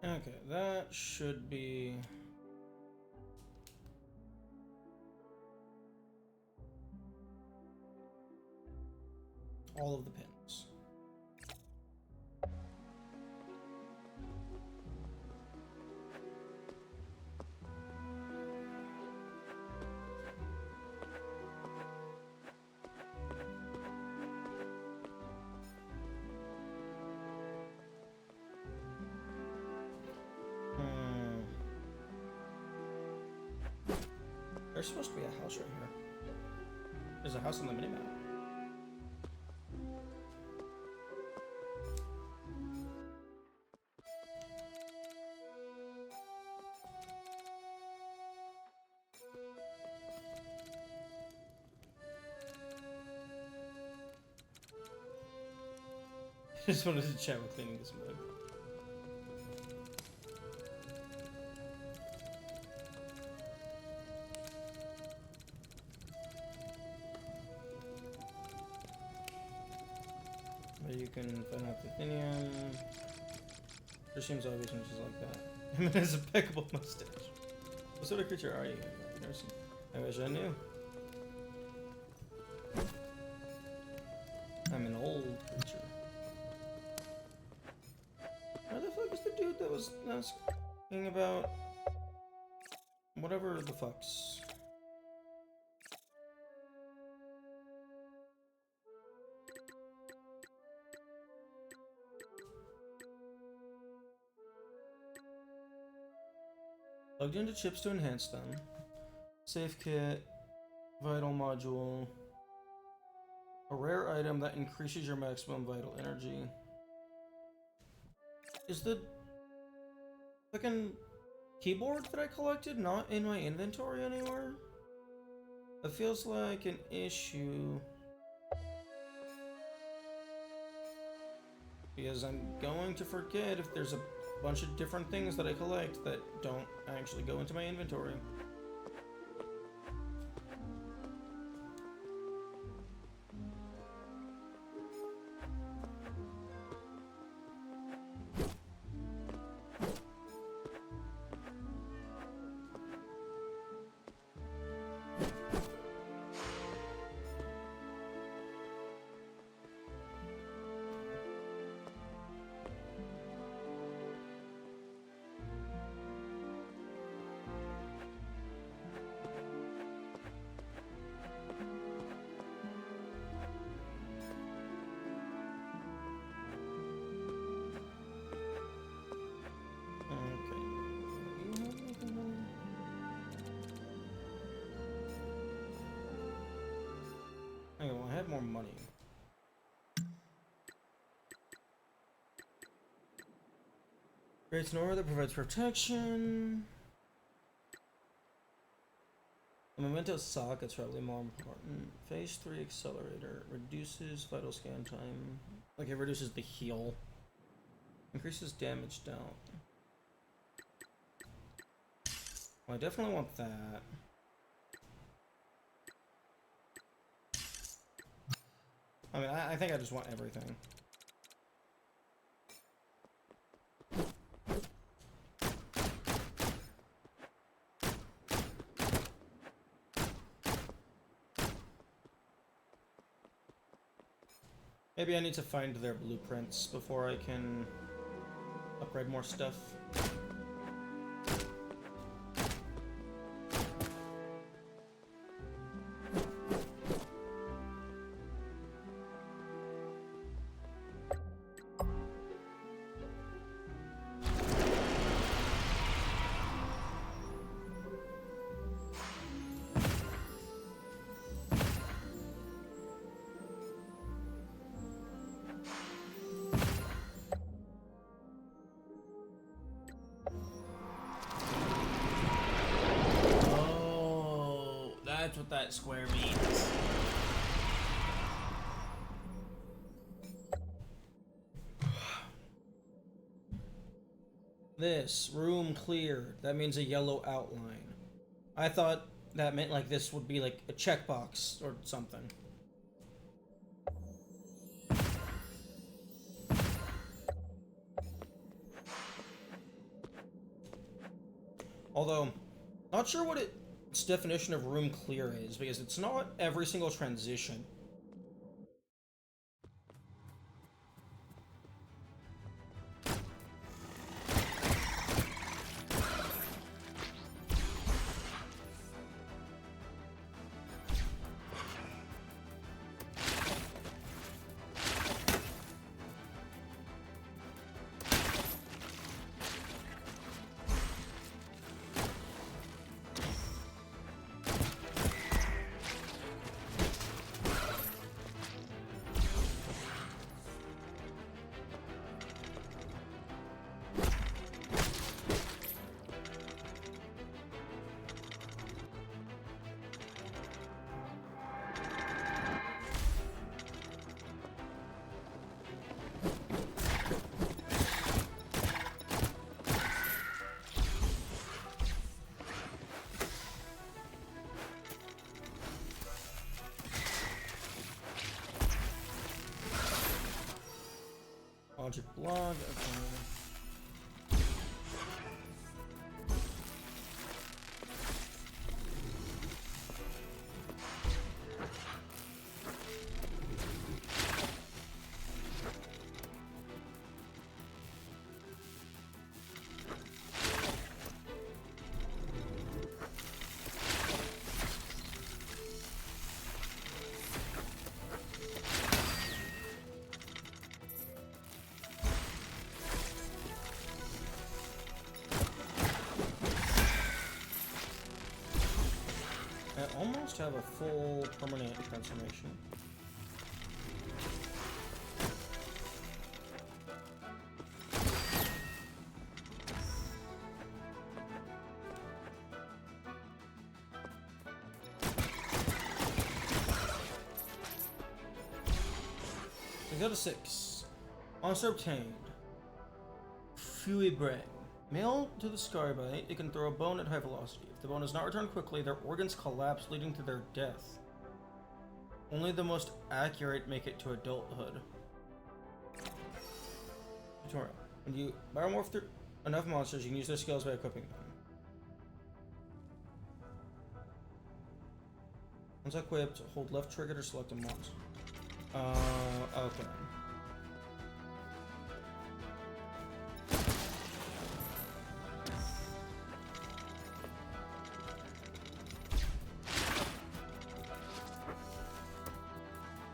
Okay, that should be... all of the pins. There's supposed to be a house right here. There's a house on the minimap. Just wanted to chat with cleaning this mug. Where you can find out Platinum. It seems obvious when she's like that. Him and his impeccable mustache. What sort of creature are you? I've never seen. I wish I knew. I'm an old creature. Where the fuck is the dude that was asking about whatever the fucks? Plugged into chips to enhance them. Safe kit, vital module, a rare item that increases your maximum vital energy. Is the fucking keyboard that I collected not in my inventory anymore? It feels like an issue. Because I'm going to forget if there's a bunch of different things that I collect that don't actually go into my inventory. I have more money. Great snore that provides protection. The memento socket's probably more important. Phase 3 accelerator reduces vital scan time. Like it reduces the heal. Increases damage dealt. Well, I definitely want that. I mean, I think I just want everything. Maybe I need to find their blueprints before I can upgrade more stuff. That's what that square means. This room cleared. That means a yellow outline. I thought that meant like this would be like a checkbox or something. Although, not sure what its definition of room clear is, because it's not every single transition. Project Blog. Okay. I almost have a full permanent transformation. I got a 6. Monster obtained. Fuibre. Male to the Scarbite, it can throw a bone at high velocity. If the bone is not returned quickly, their organs collapse, leading to their death. Only the most accurate make it to adulthood. Tutorial. When you biomorph through enough monsters, you can use their skills by equipping them. Once equipped, hold left trigger to select a monster. Okay.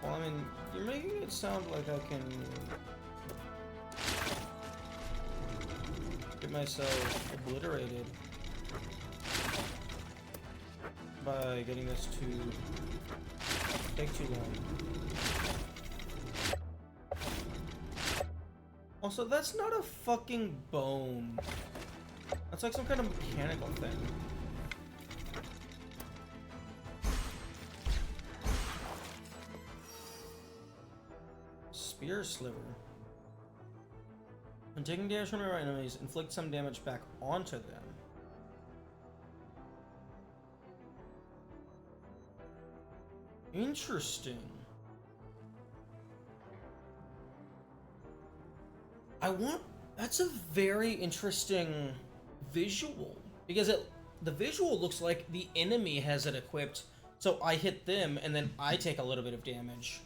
Well, I mean, you're making it sound like I can get myself obliterated by getting this to take too long. Also, that's not a fucking bone. That's like some kind of mechanical thing. Spear Sliver. When taking damage from your enemies, inflict some damage back onto them. Interesting. That's a very interesting visual, because the visual looks like the enemy has it equipped, so I hit them and then I take a little bit of damage.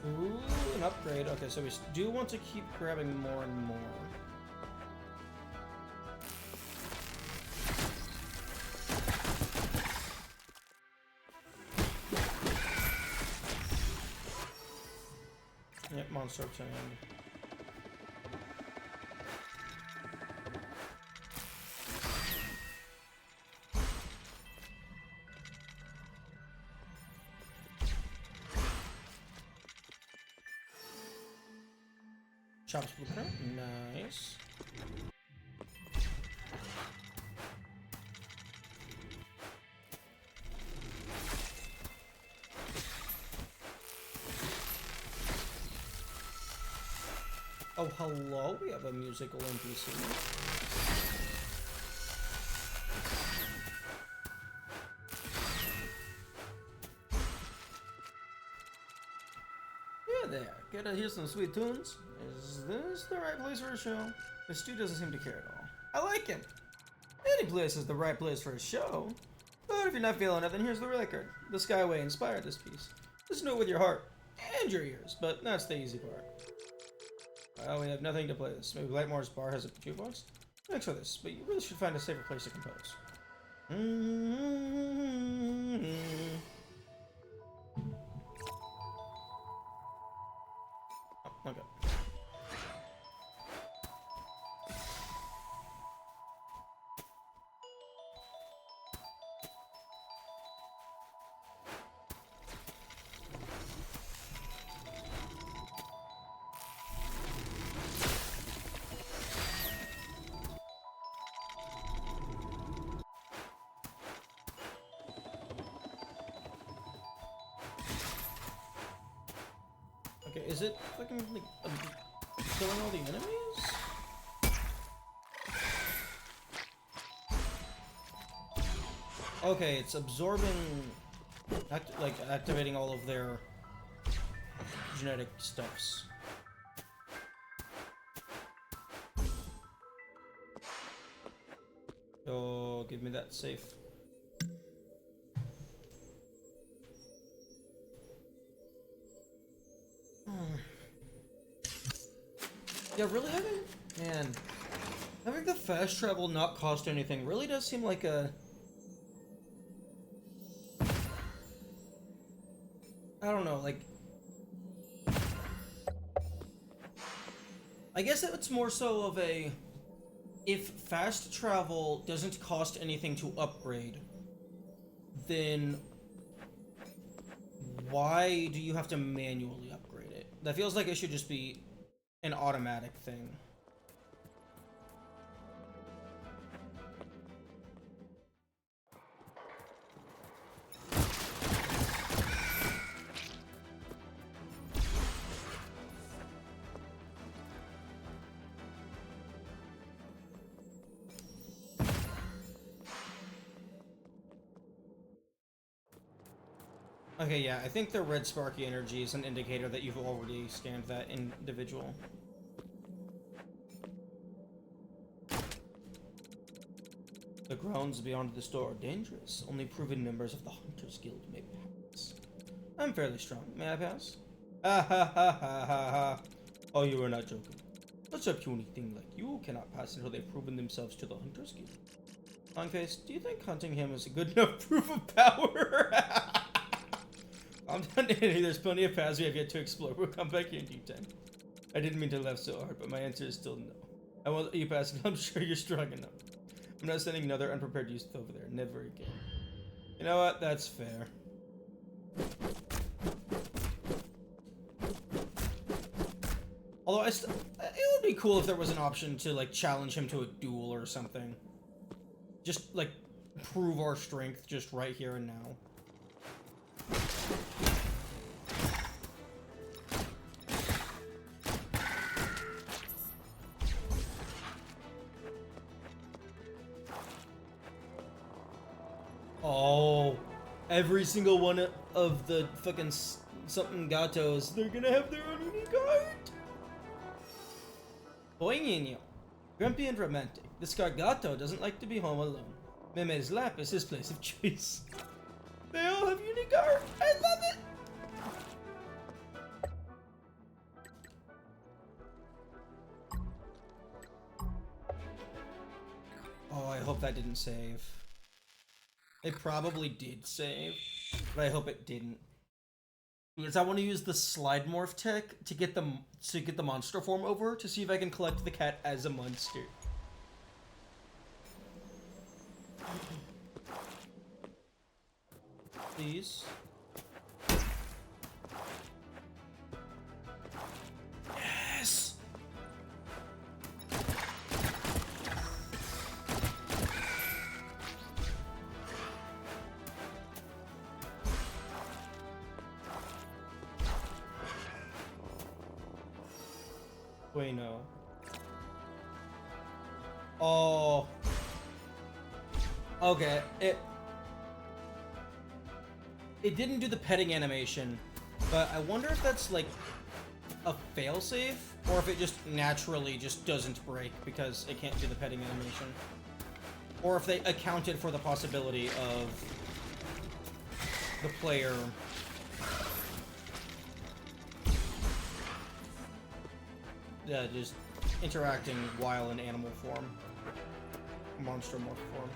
Ooh, an upgrade. Okay, so we do want to keep grabbing more and more. Yep, monster obtained. Chops blueprint, nice. Oh, hello. We have a musical NPC. Yeah, there. Gotta hear some sweet tunes. Is this the right place for a show? The Stu doesn't seem to care at all. I like him. Any place is the right place for a show. But if you're not feeling it, then here's the record. The Skyway inspired this piece. Listen to it with your heart and your ears, but that's the easy part. Well, we have nothing to play this. Maybe Lightmore's bar has a jukebox? Thanks for this, but you really should find a safer place to compose. Oh, okay. Okay, is it fucking like killing all the enemies? Okay, it's absorbing, activating all of their genetic stuffs. Oh, give me that safe. Yeah, really having the fast travel not cost anything really does seem like a... I don't know, like... I guess it's more so of a... If fast travel doesn't cost anything to upgrade, then why do you have to manually upgrade it? That feels like it should just be an automatic thing. Okay, yeah, I think the red sparky energy is an indicator that you've already scanned that individual. The grounds beyond the store are dangerous. Only proven members of the Hunters Guild may pass. I'm fairly strong. May I pass? Ha ha ha ha ha ha. Oh, you are not joking. Such a puny thing like you cannot pass until they've proven themselves to the Hunters Guild. Longface, do you think hunting him is a good enough proof of power? I'm done editing. There's plenty of paths we have yet to explore. We'll come back here in due time. I didn't mean to laugh so hard, but my answer is still no. I won't let you pass, and I'm sure you're strong enough. I'm not sending another unprepared youth over there. Never again. You know what? That's fair. Although it would be cool if there was an option to like challenge him to a duel or something. Just like prove our strength just right here and now. Oh, every single one of the fucking something gatos, they're gonna have their own unique art. Boy niño, grumpy and romantic. This Gato doesn't like to be home alone. Meme's lap is his place of choice. They all have unique art. I love it. Oh, I hope that didn't save. It probably did save, but I hope it didn't. Because I want to use the slide morph tech to get the monster form over to see if I can collect the cat as a monster. Please. Yes. Wait, no. Oh. Okay, it didn't do the petting animation, but I wonder if that's like a failsafe, or if it just naturally just doesn't break because it can't do the petting animation. Or if they accounted for the possibility of the player just interacting while in animal form, monster morph form.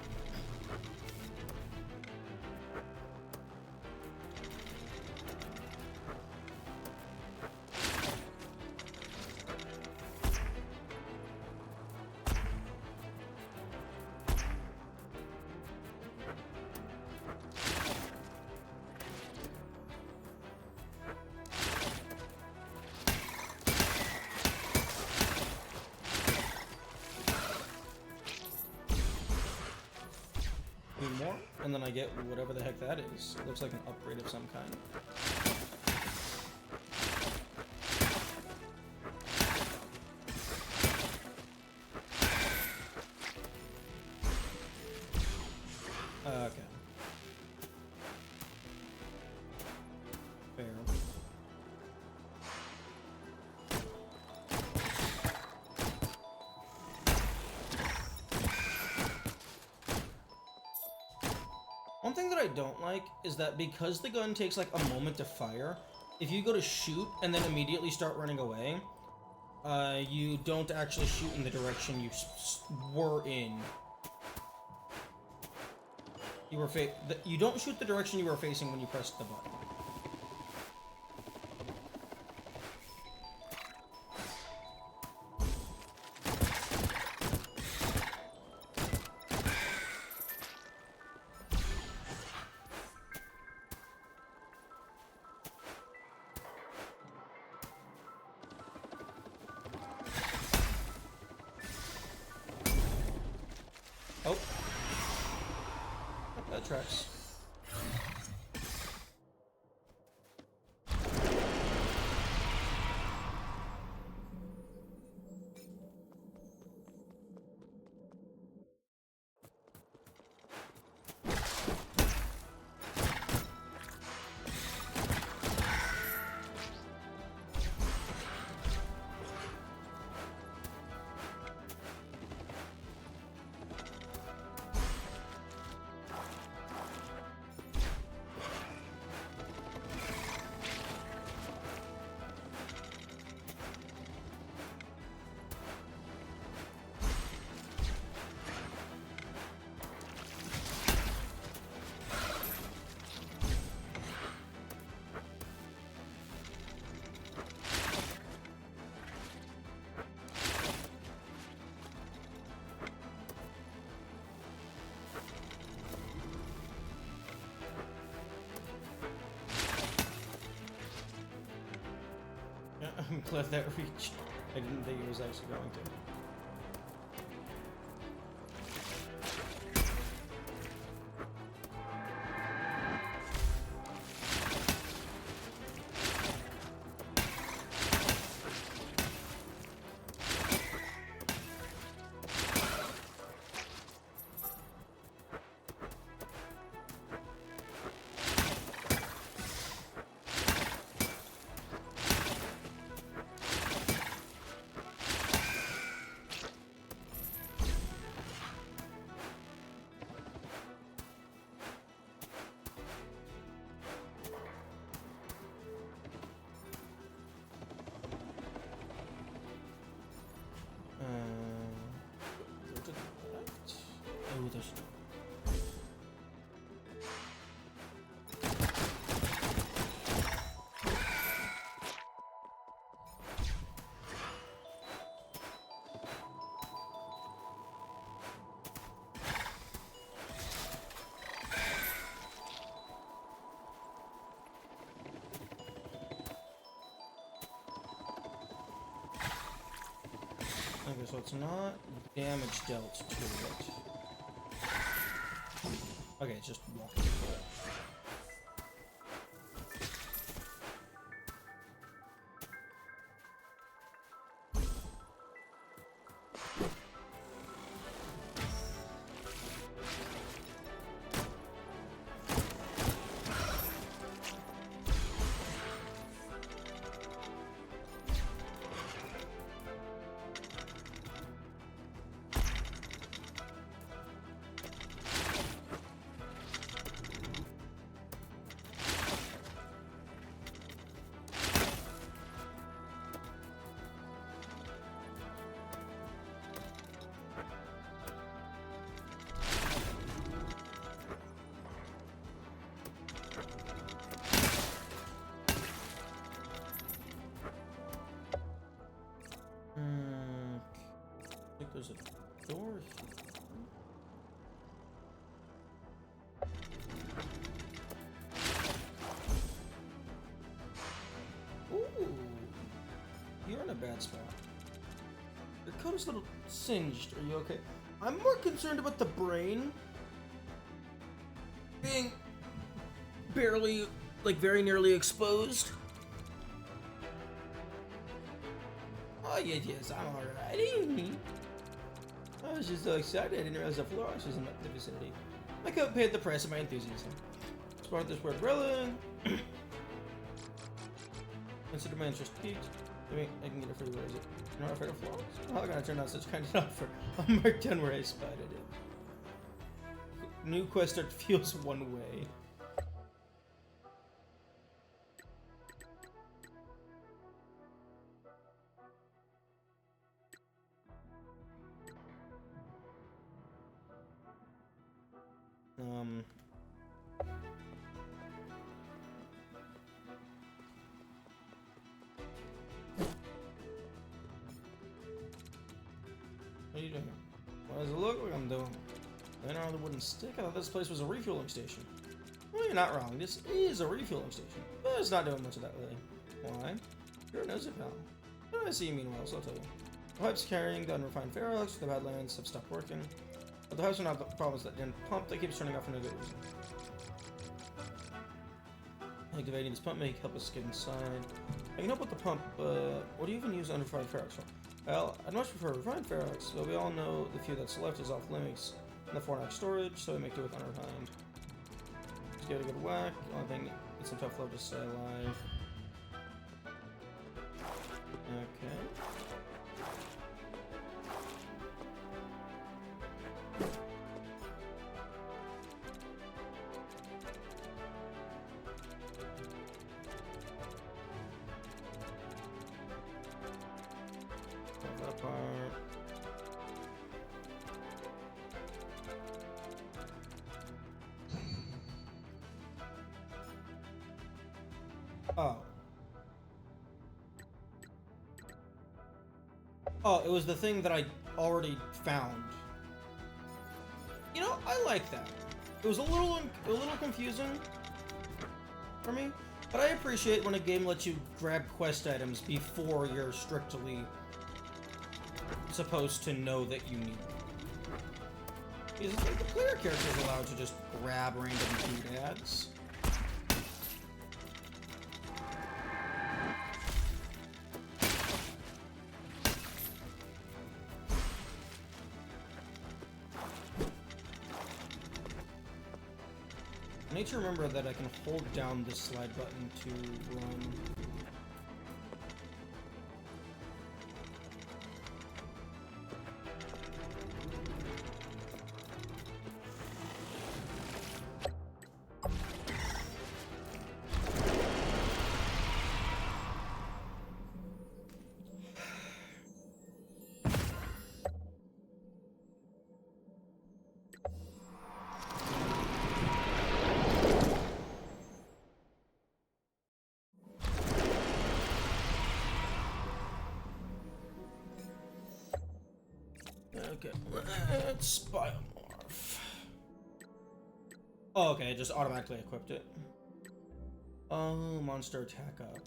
More, and then I get whatever the heck that is. It looks like an upgrade of some kind. Okay. Fair. One thing that I don't like is that because the gun takes like a moment to fire, if you go to shoot and then immediately start running away, you don't actually shoot in the direction you were in. You don't shoot the direction you were facing when you pressed the button. Oh. That tracks. I'm glad that reached. I didn't think it was actually going to. Go to the left. Oh, there's no. Okay, so it's not damage dealt to it. Okay, it's just walking through it. more. Ooh, you're in a bad spot. Your coat is a little singed. Are you okay? I'm more concerned about the brain being barely, like, very nearly exposed. Oh, yes, I'm alright. I was just so excited, I didn't realize the Florence was in the vicinity. My coat paid the price of my enthusiasm. Spot this word umbrella. Consider my interest peaked. I can get it for you, where is it? You're not afraid of Florence? How can I turn out such kind of offer? I'm marked down where I spotted it. New quest start feels one way. What are you doing? What does it look like I'm doing? Laying around the wooden stick? I thought this place was a refueling station. Well, you're not wrong. This is a refueling station. But it's not doing much of that lately. Why? You're a nosy pal. I see you meanwhile, so I'll tell you. The pipes carrying the unrefined ferrox to the Badlands have stopped working. But the pipes are not the problems that didn't pump. They keep turning off for no good reason. Activating this pump may help us get inside. I can help with the pump, but what do you even use unrefined ferrox for? Well, I'd much prefer refined ferrox, but we all know the few that's left is off limits in the Fornax storage, so we make do with unrefined. Just give it a good whack. The only thing, it's some tough love to stay alive. Okay. That part. Oh. Oh, it was the thing that I already found. You know, I like that. It was a little confusing for me, but I appreciate when a game lets you grab quest items before you're strictly supposed to know that you need them. Because it's like the player character is allowed to just grab random doodads. I need to remember that I can hold down the slide button to run. Okay, let's biomorph. Oh, okay, it just automatically equipped it. Oh, monster attack up.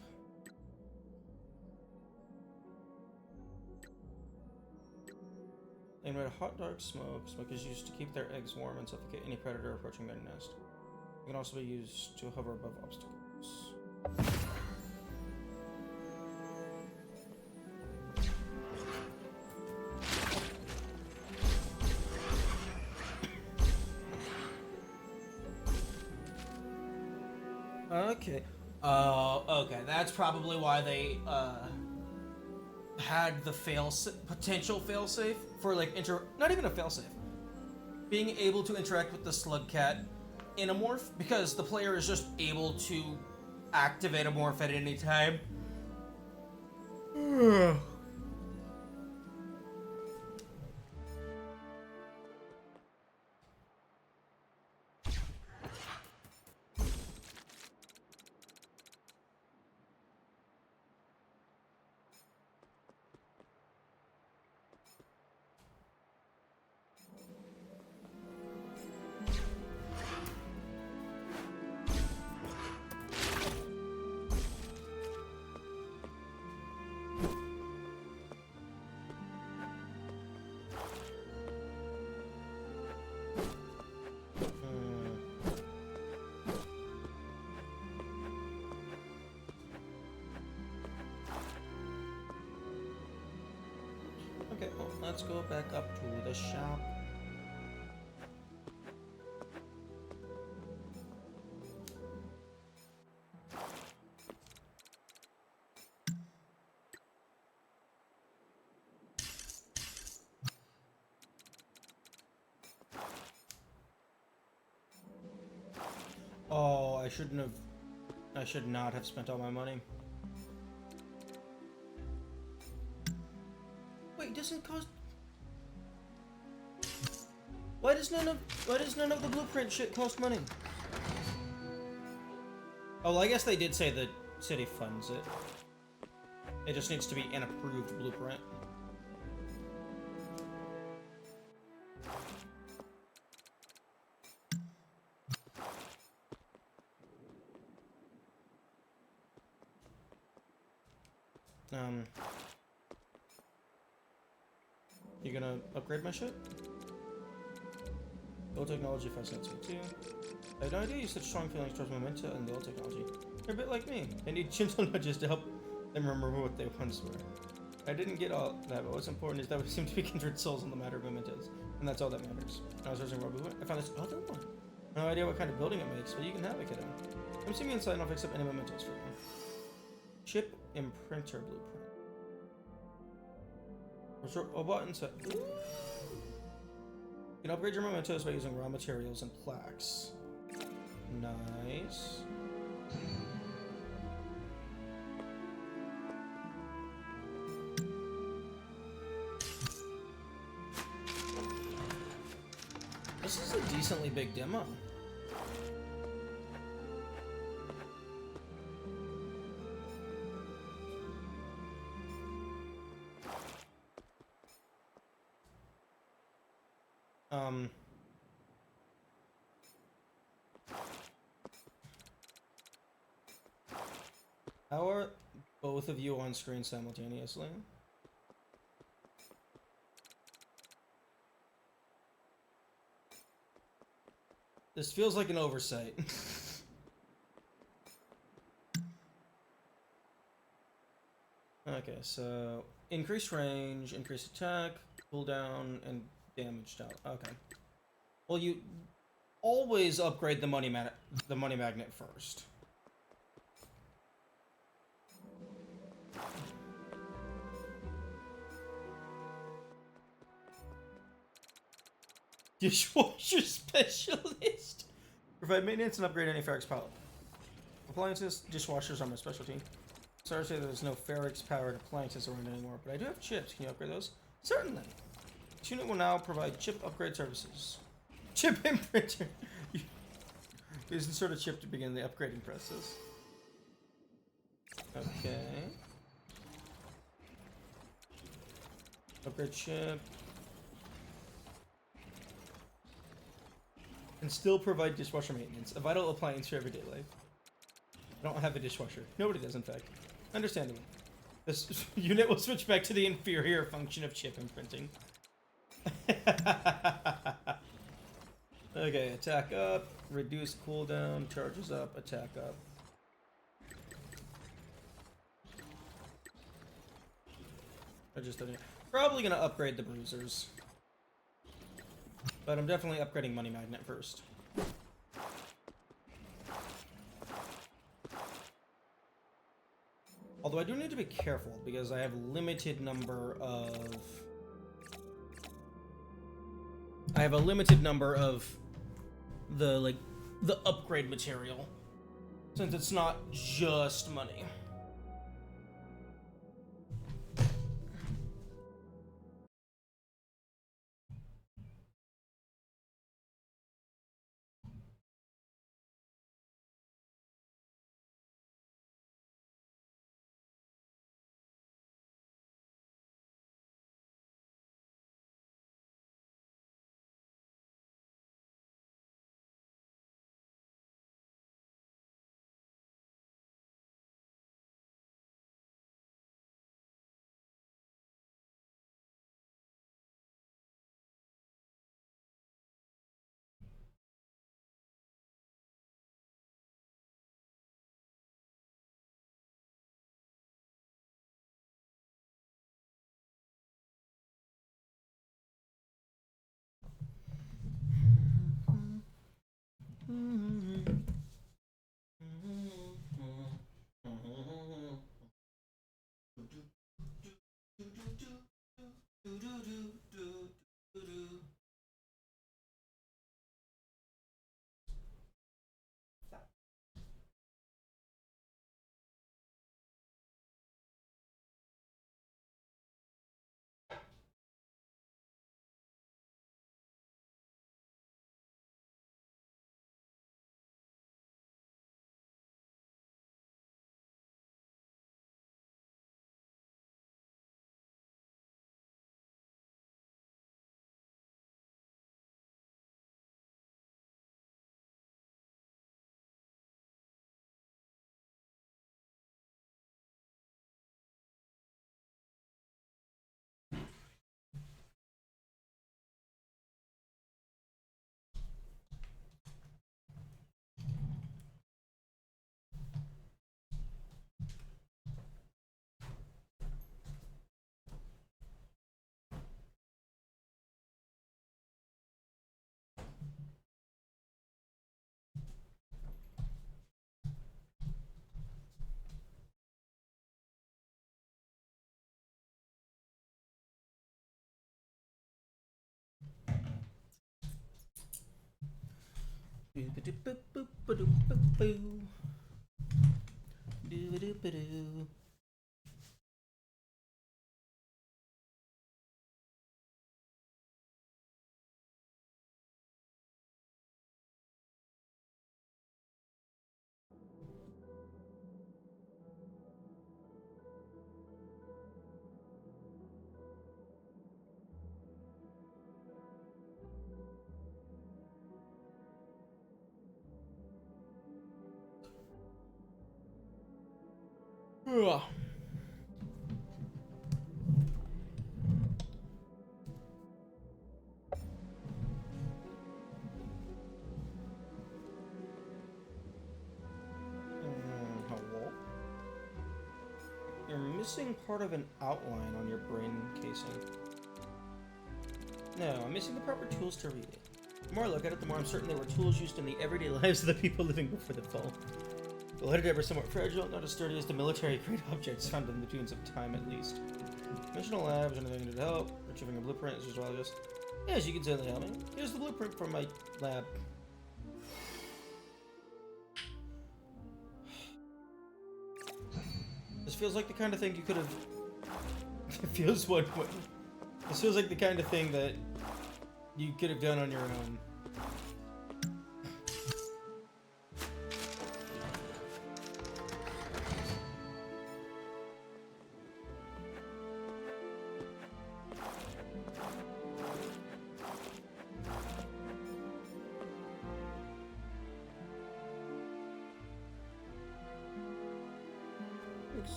They made a hot dark smoke. Smoke is used to keep their eggs warm and suffocate any predator approaching their nest. It can also be used to hover above obstacles. Okay. Okay. That's probably why they had the potential failsafe for like not even a failsafe. Being able to interact with the Slugcat in a morph, because the player is just able to activate a morph at any time. let's go back up to the shop. Oh, I shouldn't have. I should not have spent all my money. Wait, doesn't cost. Why does none of the blueprint shit cost money? Oh, well, I guess they did say the city funds it. It just needs to be an approved blueprint. You gonna upgrade my shit? Old technology fascinates me too. I had no idea you had such strong feelings towards Memento and the old technology. You're a bit like me. They need gentle nudges to help them remember what they once were. I didn't get all that, but what's important is that we seem to be kindred souls on the matter of mementos, and that's all that matters. I was searching for a blueprint. I found this other one. No idea what kind of building it makes, but you can have it, kiddo. Come see me inside and I'll fix up any mementos for you. Chip imprinter blueprint. A button set. You can upgrade your mementos by using raw materials and plaques. Nice. This is a decently big demo. How are both of you on screen simultaneously? This feels like an oversight. Okay, so increased range, increased attack, cooldown, and damage out. Okay. Well, you always upgrade the money magnet first. Dishwasher specialist. Provide maintenance and upgrade any Ferrix power. Appliances, dishwashers are my specialty. Sorry to say there's no Ferrix powered appliances around anymore, but I do have chips. Can you upgrade those? Certainly. This unit will now provide chip upgrade services. Chip imprinter. Use insert a chip to begin the upgrading process. Okay. Upgrade chip. And still provide dishwasher maintenance, a vital appliance for everyday life. I don't have a dishwasher. Nobody does, in fact. Understandable. This unit will switch back to the inferior function of chip imprinting. Okay, attack up, reduce cooldown, charges up, attack up. I just don't. Probably gonna upgrade the bruisers. But I'm definitely upgrading Money Magnet first. Although I do need to be careful because I have limited number of... I have a limited number of the upgrade material. Since it's not just money. Ugh. Hello? You're missing part of an outline on your brain casing. No, I'm missing the proper tools to read it. The more I look at it, the more I'm certain they were tools used in the everyday lives of the people living before the fall. The letterhead were somewhat fragile, not as sturdy as the military-grade objects found in the dunes of time, at least. Missional labs, anything to help? Retrieving a blueprint as well, just... Yes, you can certainly help me. Here's the blueprint from my lab. This feels like the kind of thing you could have... It feels one way. This feels like the kind of thing that you could have done on your own.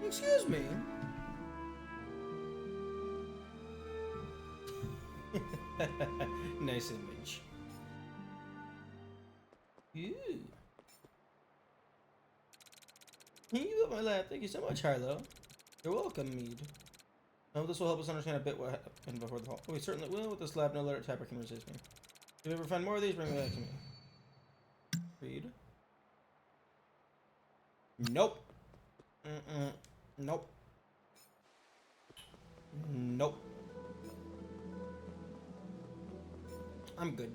Excuse me. Nice image. Ooh. You got my lab. Thank you so much, Harlow. You're welcome, Mead. I hope this will help us understand a bit what happened before the fall. We certainly will. With this lab, no letter tapper can resist me. If you ever find more of these, bring them back to me. Read. Nope. Nope. Nope. I'm good.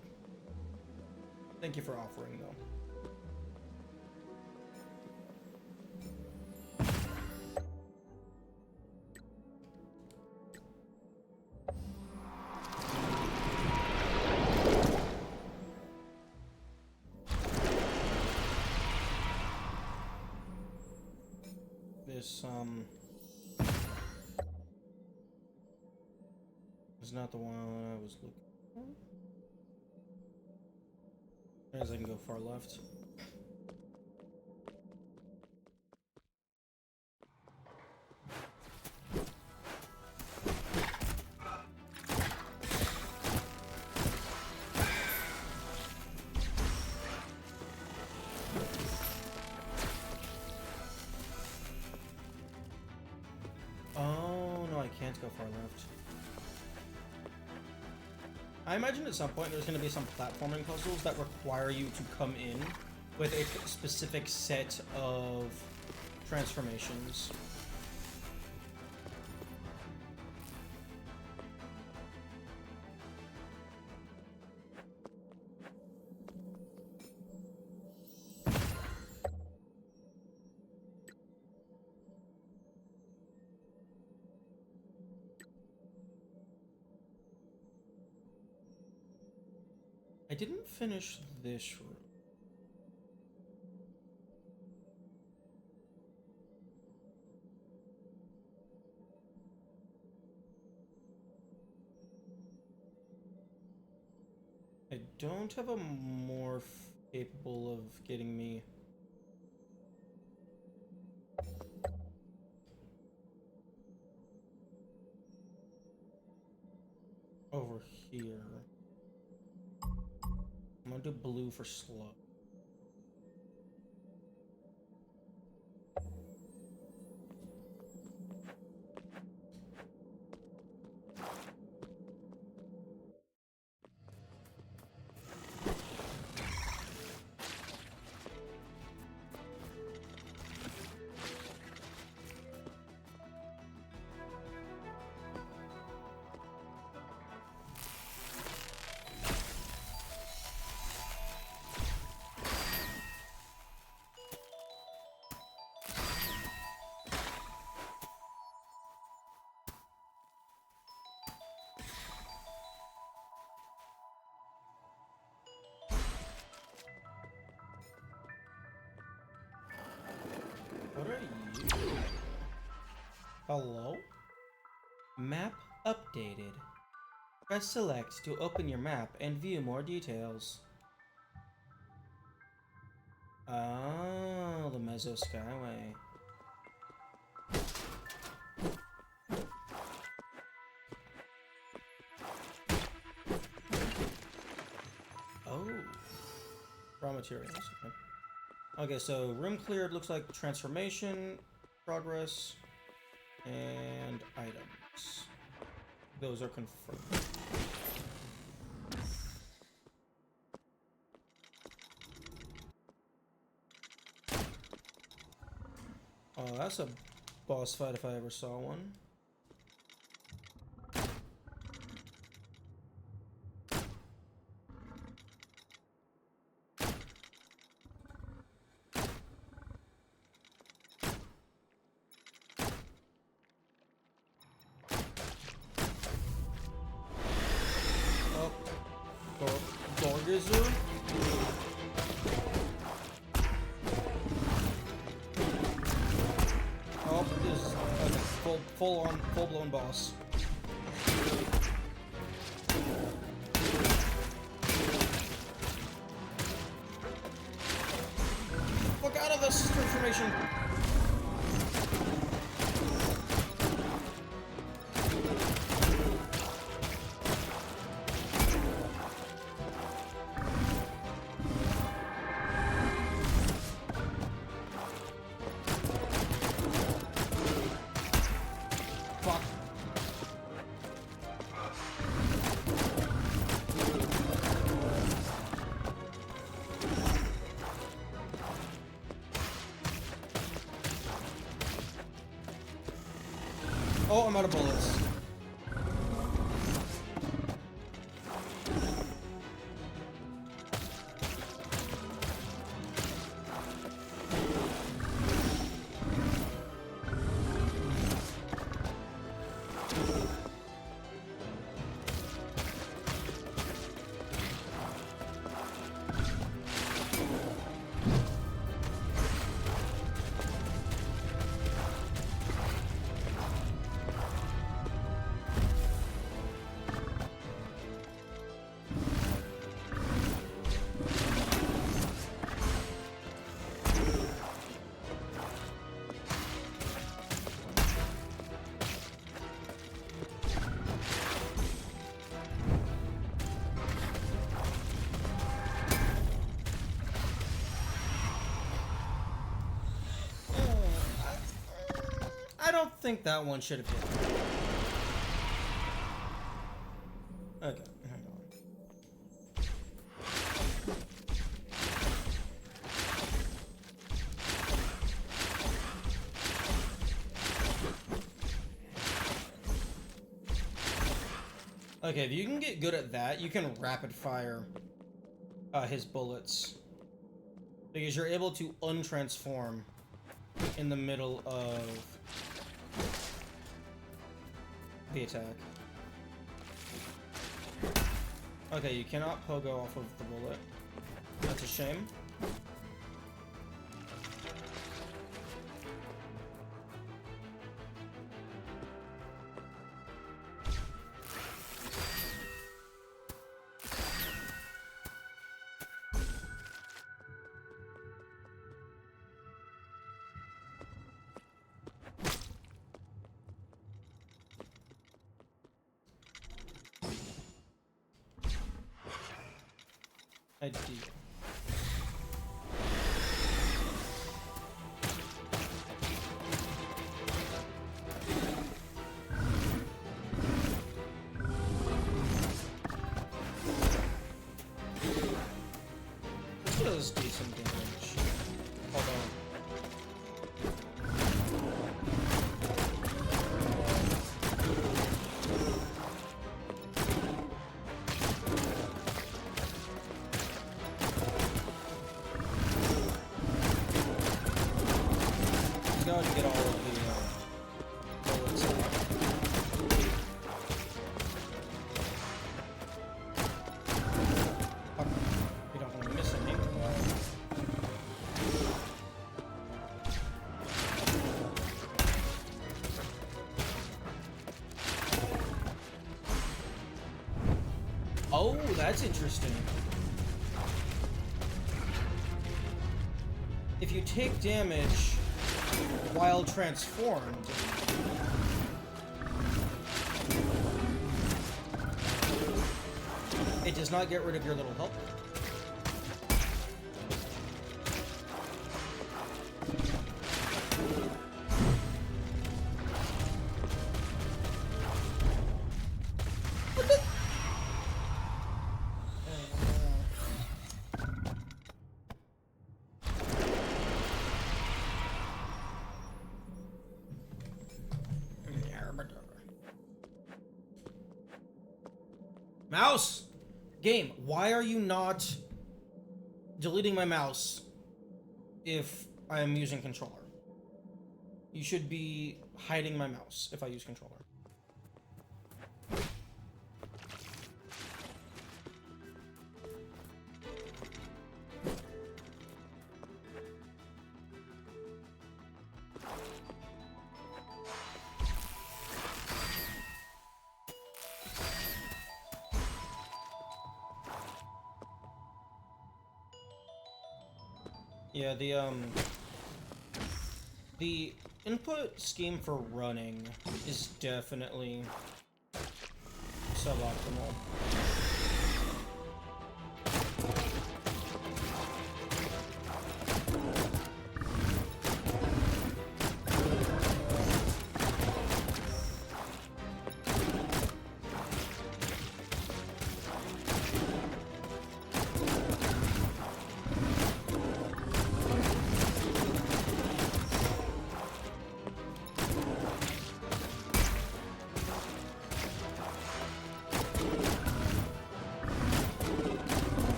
Thank you for offering, though. This, is not the one I was looking for. As I can go far left. Oh, no, I can't go far left. I imagine at some point there's going to be some platforming puzzles that require you to come in with a specific set of transformations. I didn't finish this room. I don't have a morph capable of getting me over here. I'm gonna do blue for slow. What are you? Hello? Map updated. Press select to open your map and view more details. Oh, the Mezzo Skyway. Oh. Raw materials. Okay. Okay, so room cleared looks like transformation, progress, and items. Those are confirmed. Oh, that's a boss fight if I ever saw one. Gorgizu? Oh, this is like a full-blown boss. Look out of this transformation! Oh, I'm out of bullets. I don't think that one should have hit. Okay, hang on. Okay, if you can get good at that, you can rapid fire his bullets. Because you're able to untransform in the middle of the attack. Okay, you cannot pogo off of the bullet. That's a shame. ID. This does decent damage. Although to get all of the bullets out. We don't want to miss any. Oh, that's interesting. If you take damage while transformed, it does not get rid of your little health. Mouse! Game, why are you not deleting my mouse if I am using controller? You should be hiding my mouse if I use controller. Yeah, the input scheme for running is definitely suboptimal.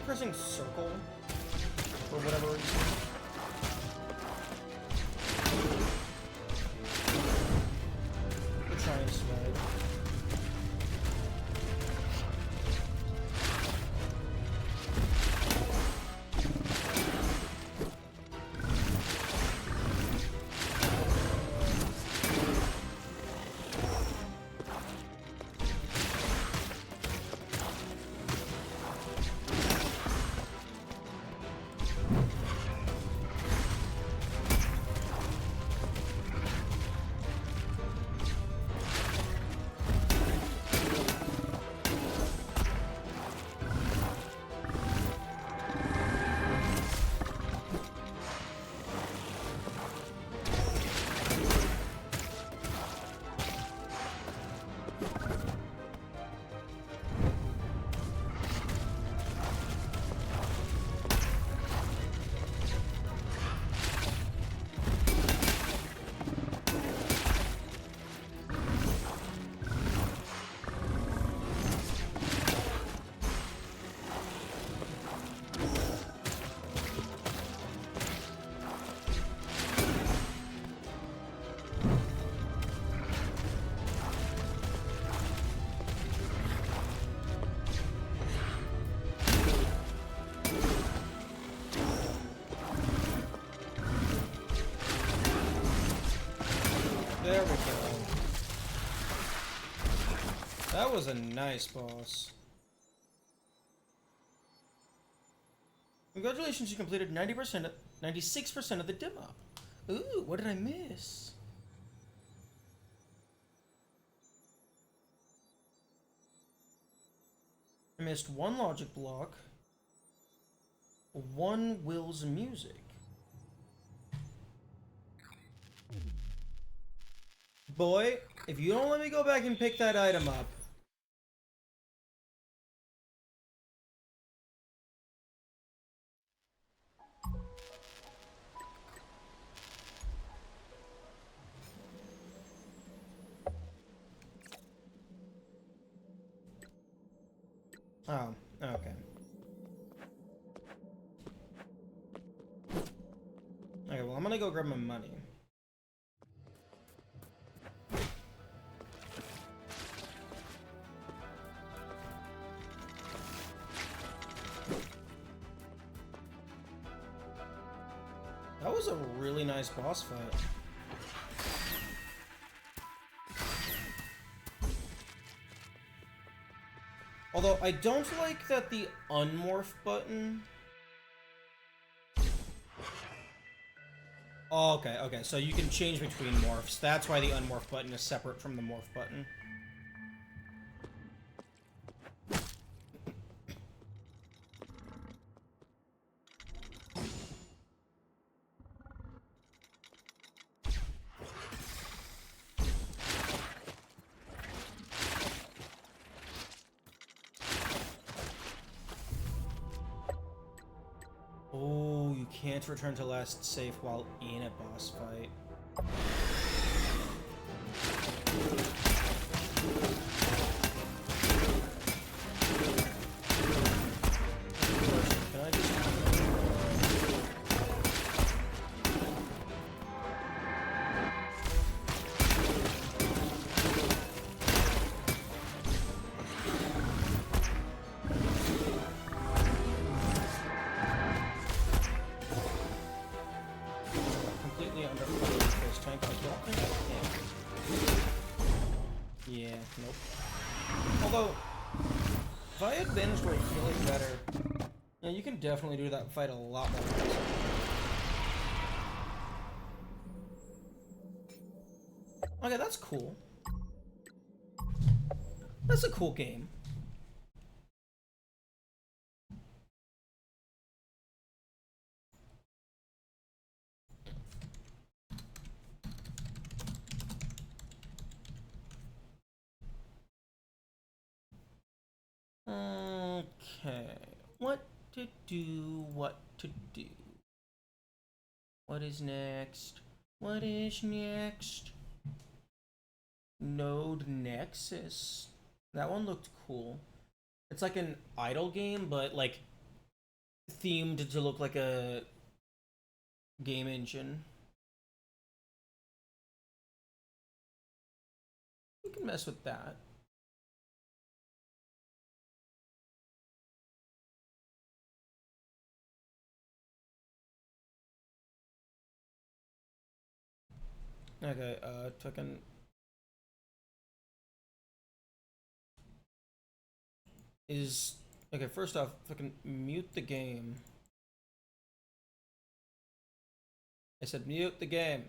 Pressing circle for whatever reason. We'll try and slide. There we go. That was a nice boss. Congratulations, you completed 90%, 96% of the dim up. Ooh, what did I miss? I missed one logic block, one Will's music. Boy, if you don't let me go back and pick that item up. Oh, okay. Okay, well, I'm gonna go grab my money. That was a really nice boss fight. Although, I don't like that the unmorph button... Oh, okay, okay, so you can change between morphs. That's why the unmorph button is separate from the morph button. Oh, you can't return to last safe while in a boss fight. Can I just... completely underfunded this tank as well? Yeah, nope. Although, if I had binged were feeling better, yeah, you can definitely do that fight a lot more easily. Okay, that's cool. That's a cool game. Okay, what to do, what to do. What is next? What is next? Node Nexus. That one looked cool. It's like an idle game, but like themed to look like a game engine. You can mess with that. Okay, fucking... Is... Okay, first off, fucking mute the game. I said mute the game.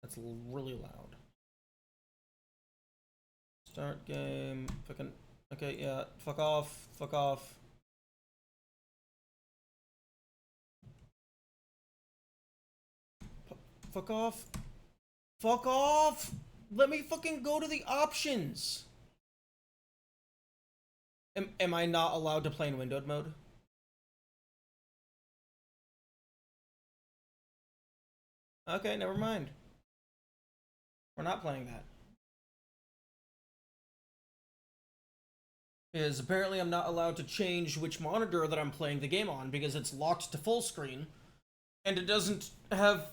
That's really loud. Start game, fucking... Okay, yeah, fuck off, fuck off. Fuck off. Fuck off! Let me fucking go to the options! Am I not allowed to play in windowed mode? Okay, never mind. We're not playing that. Because apparently I'm not allowed to change which monitor that I'm playing the game on because it's locked to full screen. And it doesn't have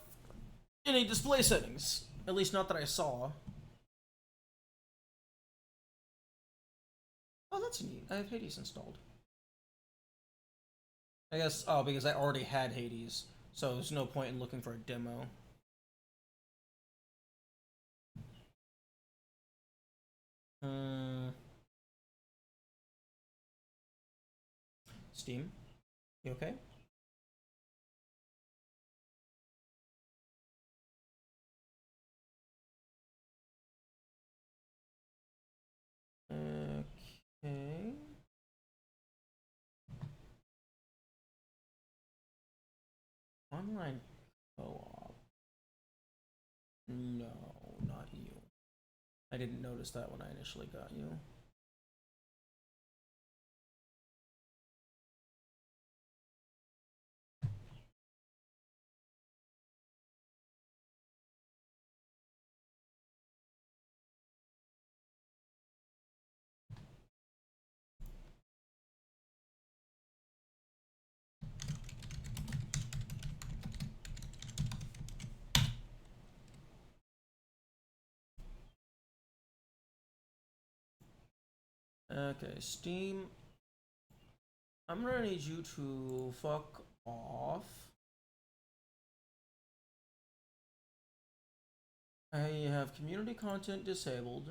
any display settings. At least not that I saw. Oh, that's neat. I have Hades installed. I guess, oh, because I already had Hades. So there's no point in looking for a demo. Steam, you okay? Okay. Online co-op. No, not you. I didn't notice that when I initially got you. Okay, Steam. I'm gonna need you to fuck off. I have community content disabled.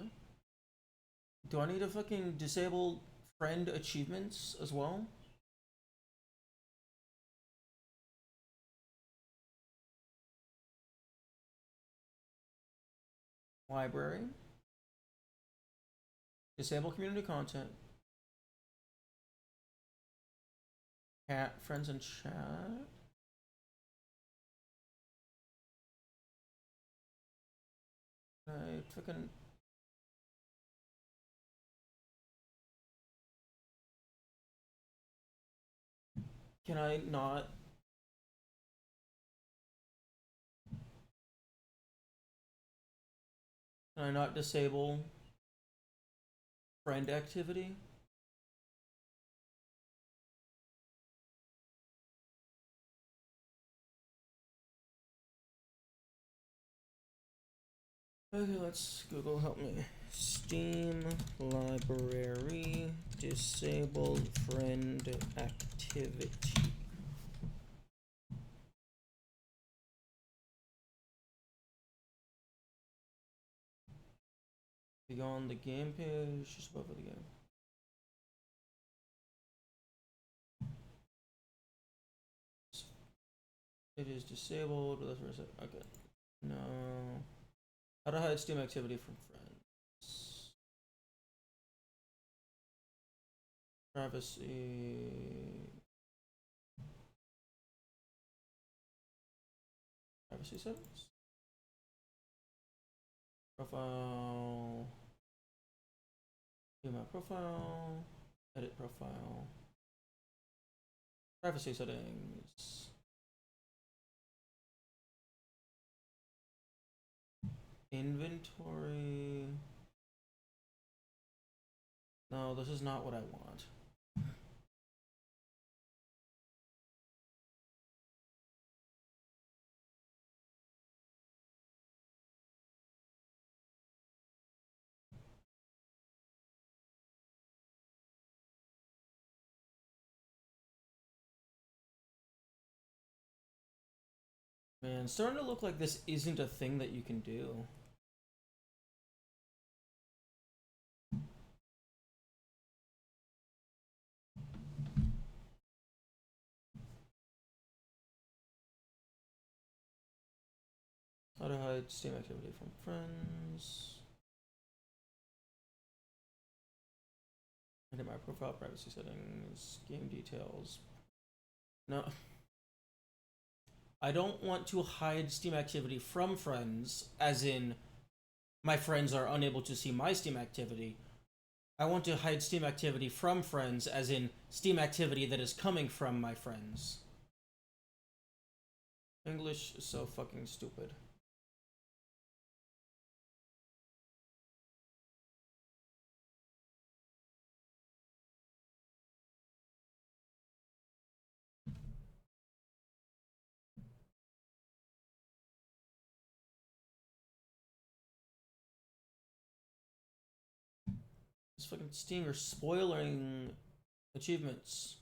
Do I need to fucking disable friend achievements as well? Library. Disable community content. Chat, friends and chat. I fucking. Can I not? Can I not disable friend activity? Okay, let's Google help me. Steam library disabled friend activity. Beyond the game page, just above the game. It is disabled. That's where it's at. Okay. No. How to hide Steam activity from friends. Privacy. Privacy settings. Profile. View my profile. Edit profile. Privacy settings. Inventory. No, this is not what I want. Man, it's starting to look like this isn't a thing that you can do. How to hide Steam activity from friends. Edit my profile, privacy settings, game details. No. I don't want to hide Steam activity from friends, as in my friends are unable to see my Steam activity. I want to hide Steam activity from friends, as in Steam activity that is coming from my friends. English is so fucking stupid. This fucking Steam are spoiling achievements.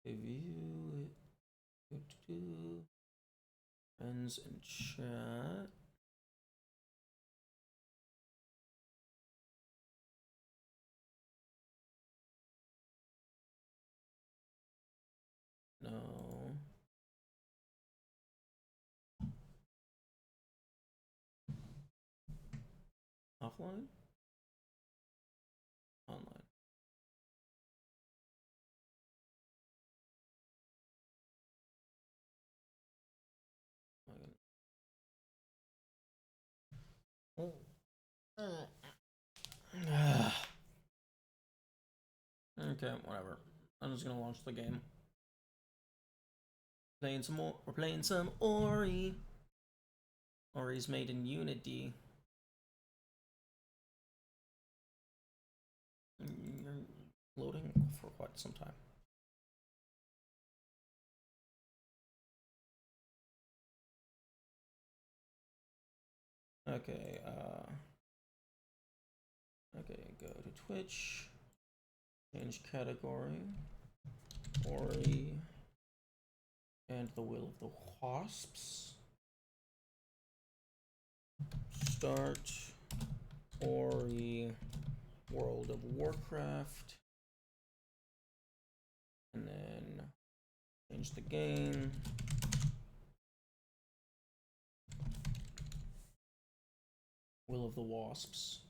Review. Friends and chat. No. Offline? Online. Okay, whatever. I'm just gonna launch the game. Playing some more. We're playing some Ori. Ori's made in Unity. Loading for quite some time. Okay, okay, go to Twitch, change category, Ori, and the Will of the Wasps. Start Ori World of Warcraft, and then change the game. Will of the Wasps.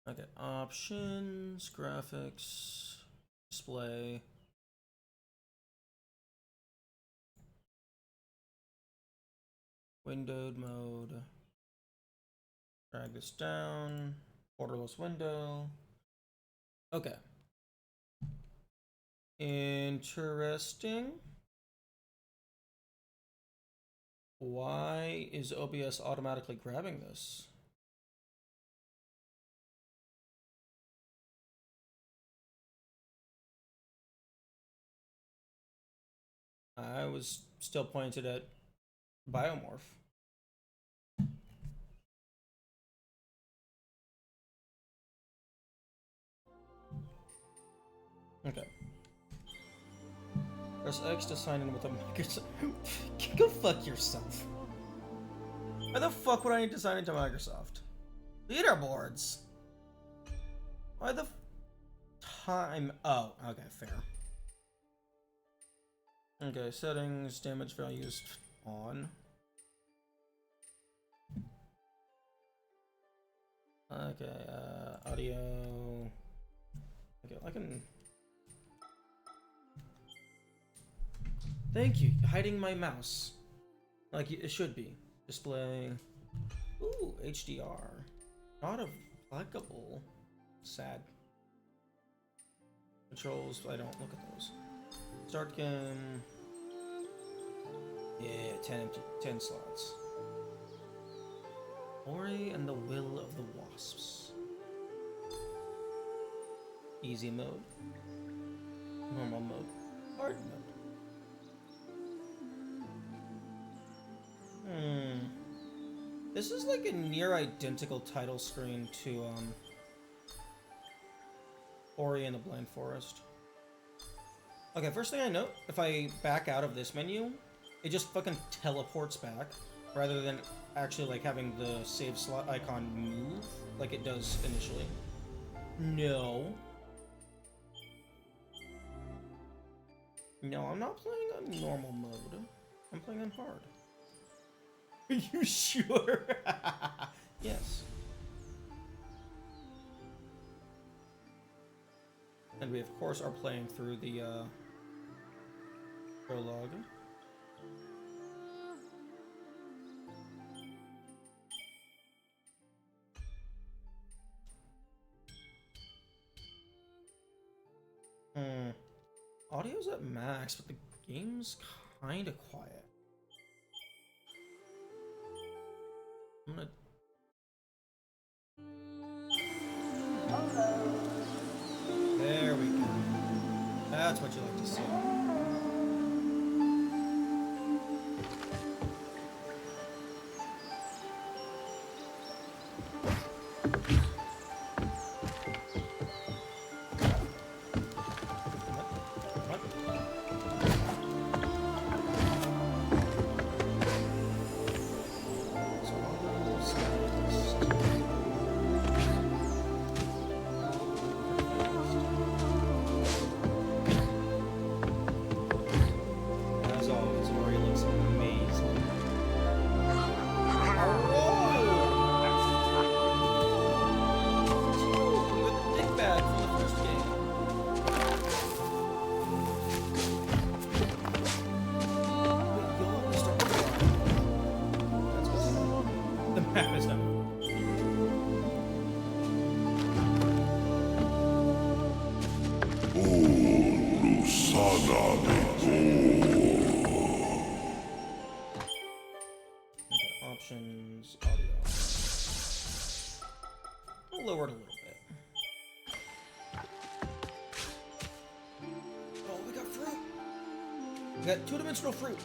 Okay, options, graphics, display. Windowed mode. Drag this down. Borderless window. Okay. Interesting. Why is OBS automatically grabbing this? I was still pointed at Biomorph. Okay. Press X to sign in with a Microsoft. Go fuck yourself. Why the fuck would I need to sign into Microsoft? Leaderboards. Why the time? Oh, okay, fair. Okay, settings, damage values on. Okay, audio. Okay, I can. Thank you. Hiding my mouse. Like it should be. Display. Ooh, HDR. Not applicable. Sad. Controls, I don't look at those. Start game. Yeah, 10 slots. Ori and the Will of the Wasps. Easy mode. Normal mode. Hard mode. This is like a near identical title screen to Ori and the Blind Forest. Okay, first thing I note, if I back out of this menu, it just fucking teleports back rather than actually like having the save slot icon move like it does initially. No. No, I'm not playing on normal mode. I'm playing on hard. Are you sure? Yes. And we of course are playing through the prologue. Audio's at max, but the game's kinda quiet. I'm gonna... There we go. That's what you like to see. It's not. Okay, options, audio. I'll lower it a little bit. Oh, we got fruit. We got two-dimensional fruit.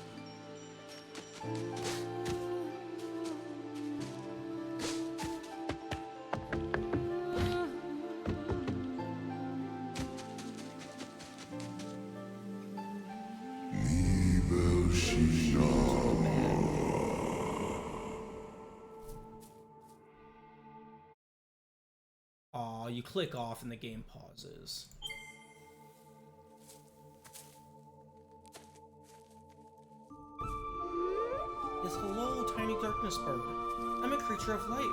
Aw, you click off and the game pauses. Yes, hello, tiny darkness bird. I'm a creature of light,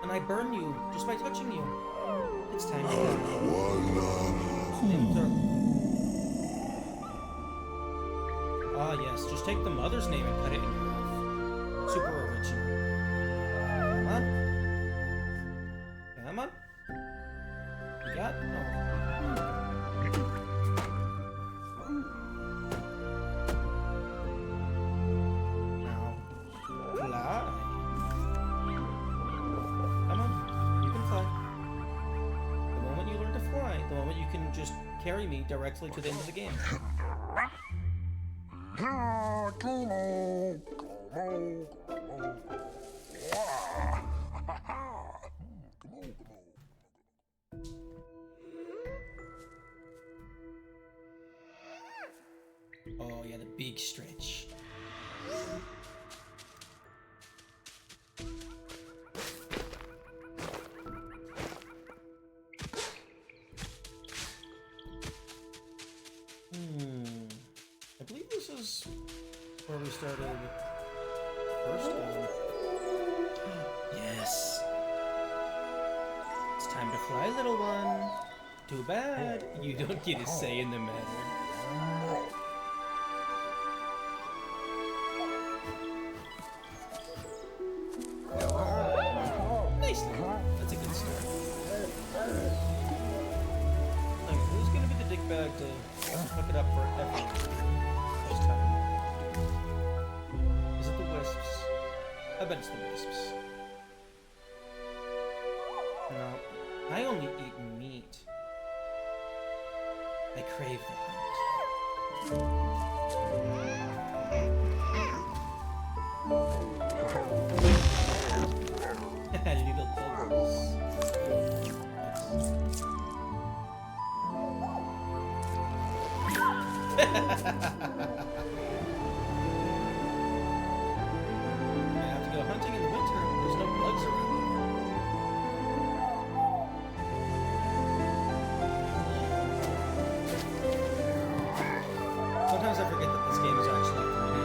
and I burn you just by touching you. It's time to die. Ah, yes, just take the mother's name and cut it in half. Super original. Come on. Come on. You got? Oh. Now, fly. Come on, you can fly. The moment you learn to fly, the moment you can just carry me directly to the end of the game. Oh yeah, the big stretch. I believe this is where we started first game. Yes. It's time to fly, little one. Too bad you don't get a say in the matter. Nice. That's a good start. Okay, who's gonna be the dickbag to fuck it up for everyone this time? Is it the wisps? I bet it's the wisps. No, I only eat meat. I crave the hunt. Little bubbles. I have to go hunting in the winter. There's no bugs around. Sometimes I forget that this game is actually 3D.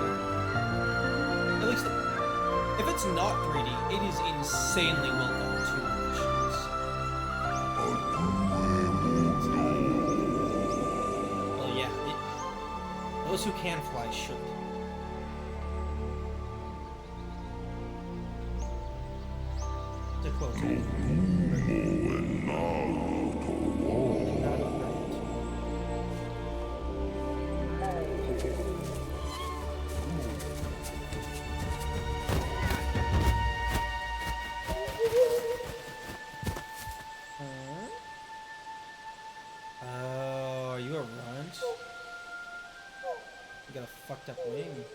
At least, if it's not 3D, it is insanely well done too. Well, yeah, those who can fly should. To quote oh, are you a runt? You got a fucked up wing.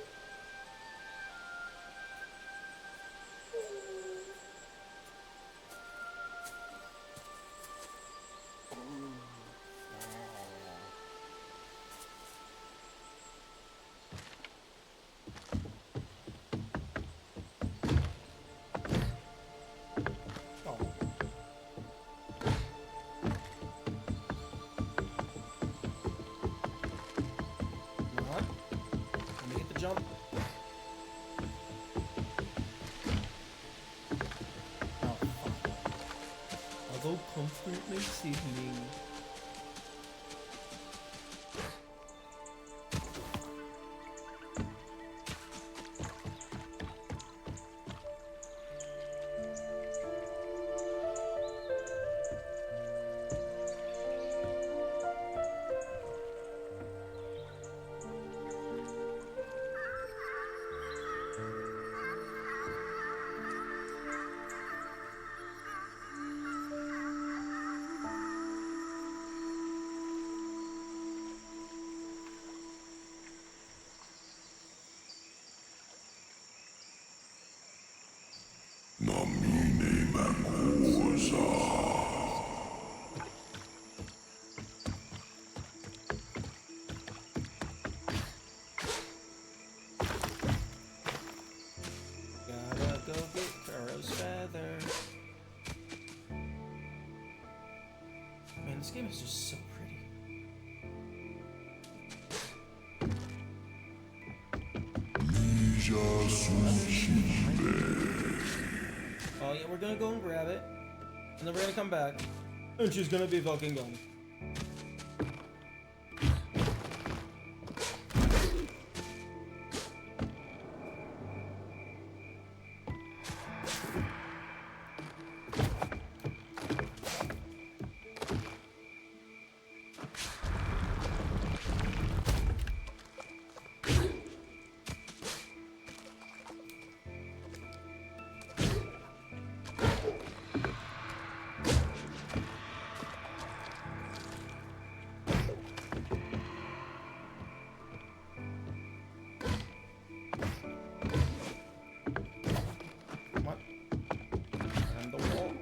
Jump. Oh, fuck. I'll go comfort my sibling. Gotta go get Kara's feather. Man, this game is just so pretty. Oh yeah, we're gonna go and grab it, and then we're gonna come back, and she's gonna be fucking gone. What? And the wall.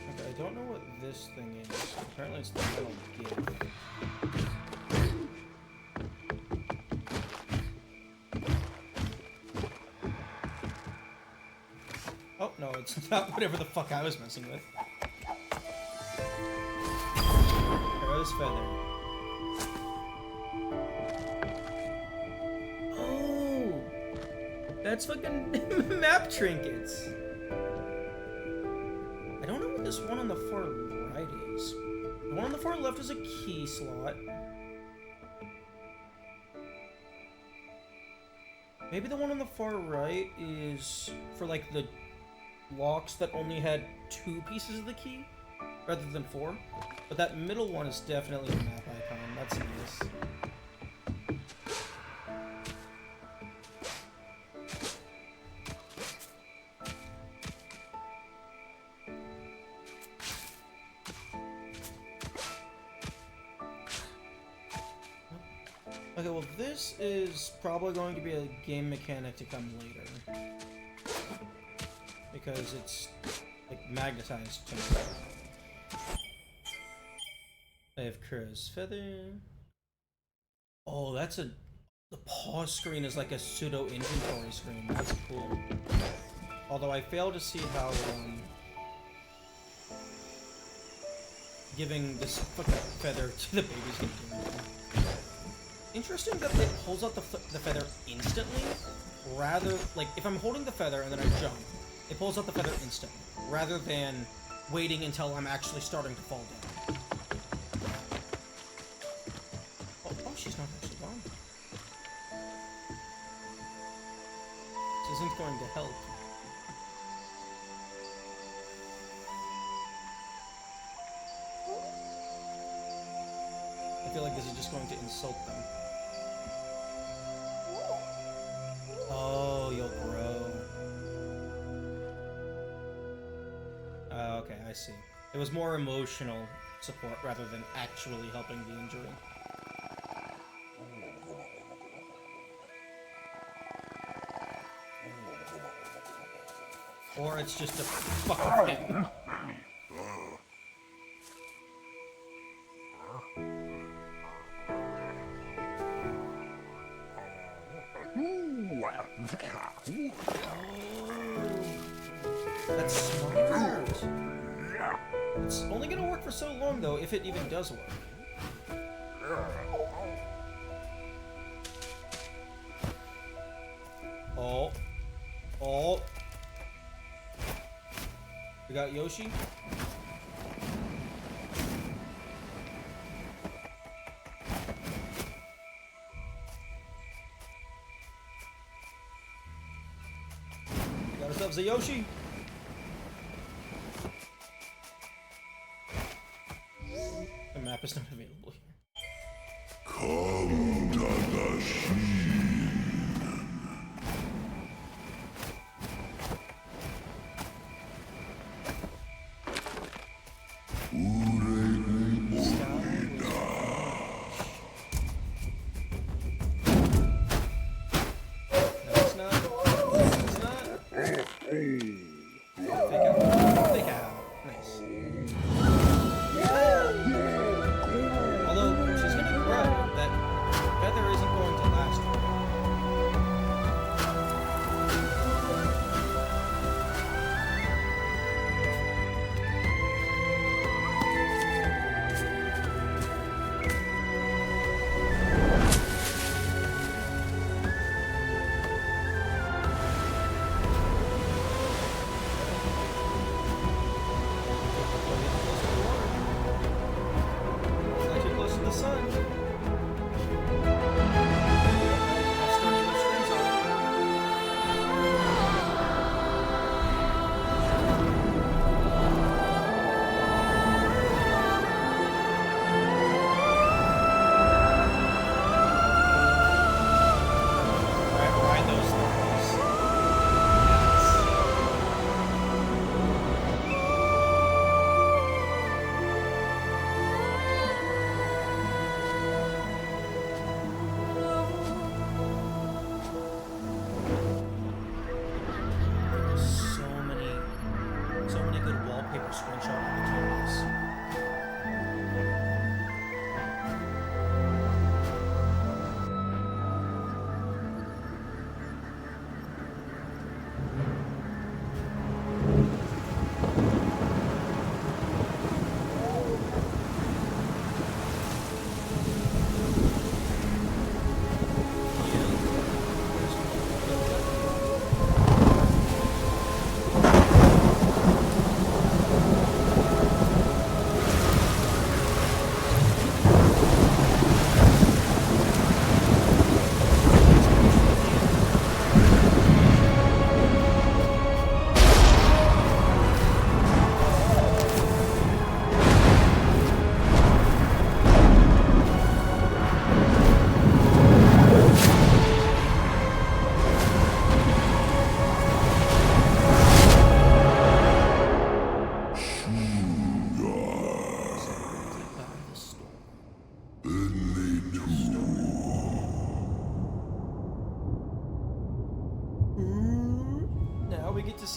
Okay, I don't know what this thing is. Apparently it's the metal gift. Oh, no, it's not whatever the fuck I was messing with. Kara's feather. Oh! That's fucking map trinkets. I don't know what this one on the far right is. The one on the far left is a key slot. Maybe the one on the far right is for like the locks that only had 2 pieces of the key rather than 4. But that middle one is definitely a map icon. That's nice. Okay, well this is probably going to be a game mechanic to come later. Because it's like magnetized to me. I have Kara's feather. Oh, that's a... The pause screen is like a pseudo inventory screen. That's cool. Although I fail to see how giving this fucking feather to the baby's gonna do anything. Interesting that it pulls out the feather instantly, rather, like, if I'm holding the feather and then I jump, it pulls out the feather instantly, rather than waiting until I'm actually starting to fall down. Oh, she's not actually gone. This isn't going to help. I feel like this is just going to insult them. Oh, you'll grow. Okay, I see. It was more emotional support rather than actually helping the injury. Or it's just a fucking thing. That's smart. It's only gonna work for so long, though, if it even does work. Oh. Oh. We got Yoshi. Got ourselves a Yoshi. The map is not available here. Come to the Sheen.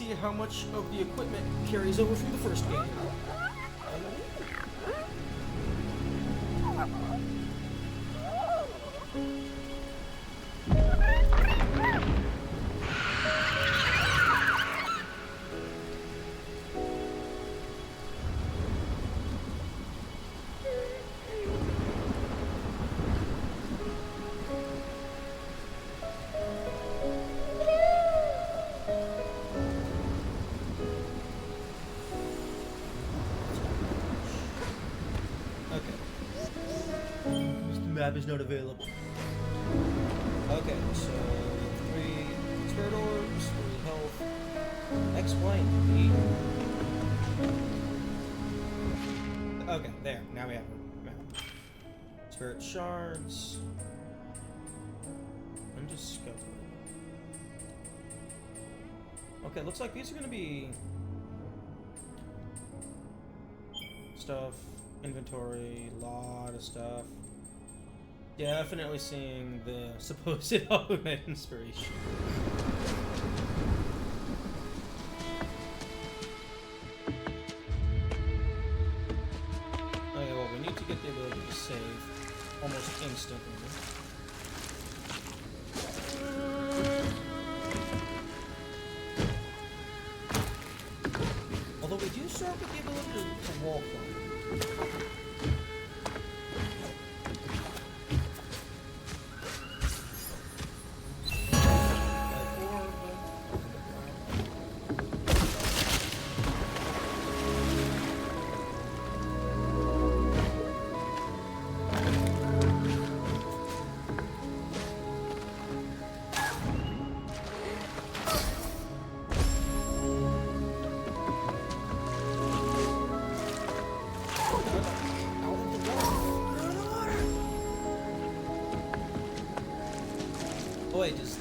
see how much of the equipment carries over from the first game. Map is not available. Okay, so 3 spirit orbs, 3 health, X, Y, and B. Okay, there. Now we have a map. Spirit shards. Undiscovered. Okay, looks like these are gonna be stuff, inventory, lot of stuff. Definitely seeing the supposed ultimate inspiration. Okay, well, we need to get the ability to save almost instantly. Although we do start with the ability to walk on. Wait, does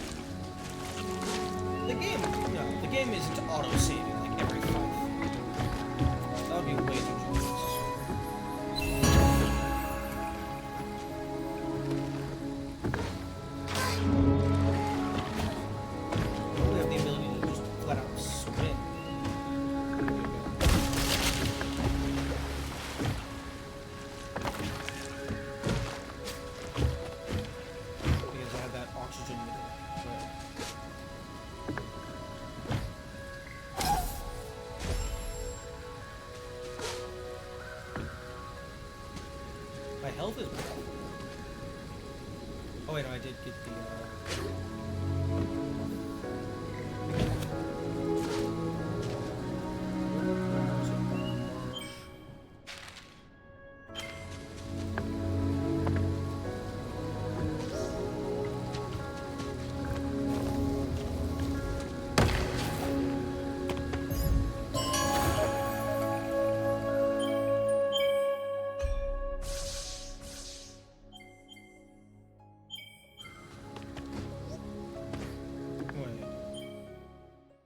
the game? No, the game isn't auto-saving like every 5. That would be way too generous. We have the ability to just flat out swim. Because I have that oxygen middle. My health is bad. Oh wait, no, I did get the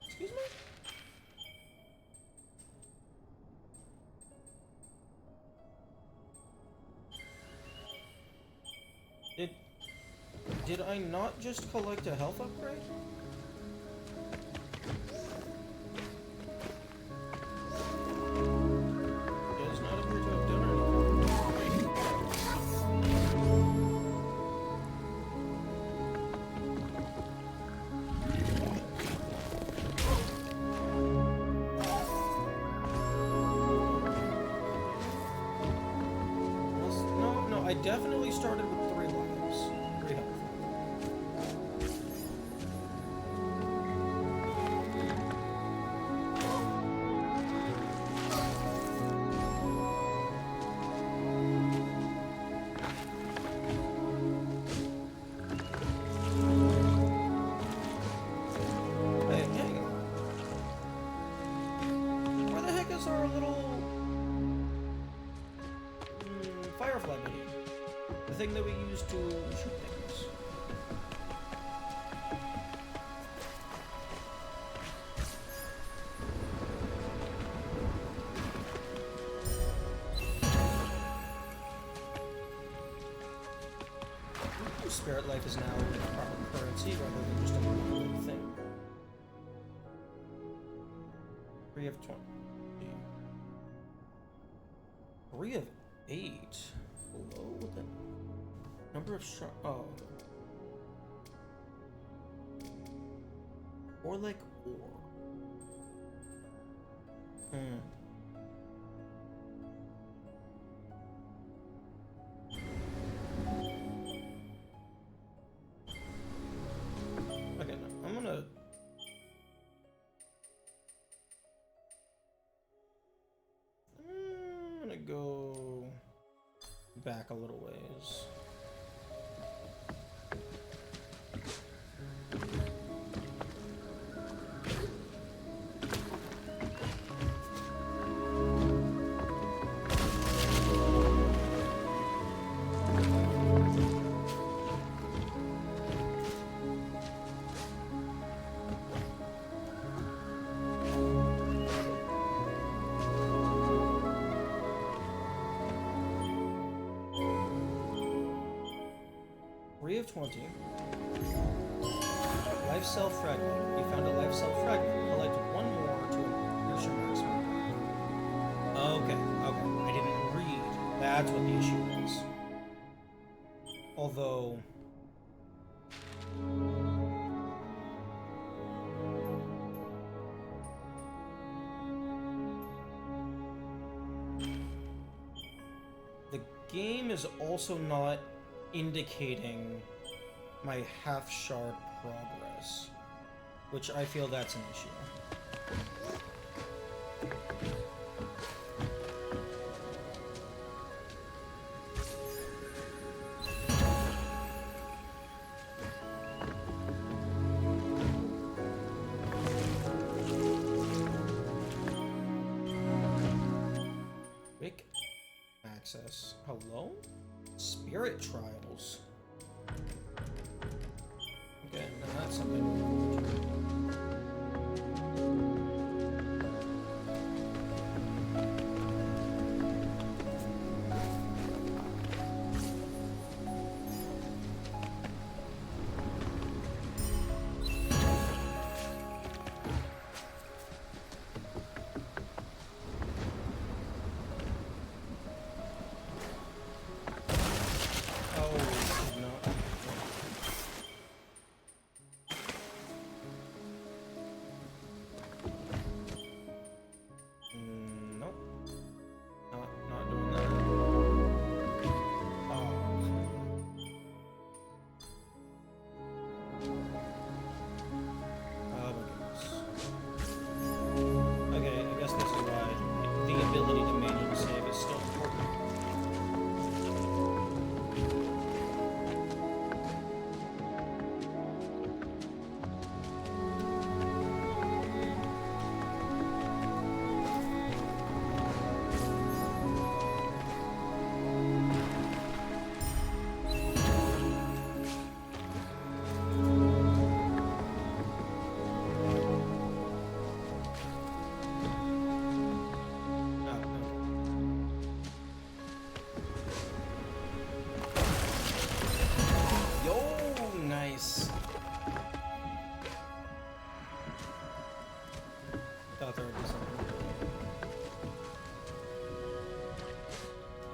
Excuse me? Did I not just collect a health upgrade? Does not appear to have done anything. No, I definitely started with 3 lives. 3 health. Hey, hang on. Where the heck is our little firefly buddy? The thing that we use to shoot things. Spirit life is now a proper currency rather than just a little thing. 3 of 20. 3 of 8. Below with the number of sharp. Oh. Or like or. Okay, no, I'm gonna go back a little ways. Of 20. Life cell fragment. You found a life cell fragment. Collect one more to increase your maximum. Okay, okay. I didn't read. That's what the issue was. Although. The game is also not indicating my half shard progress, which I feel that's an issue. Quick access. Hello? Spirit trials. Okay, and that's something.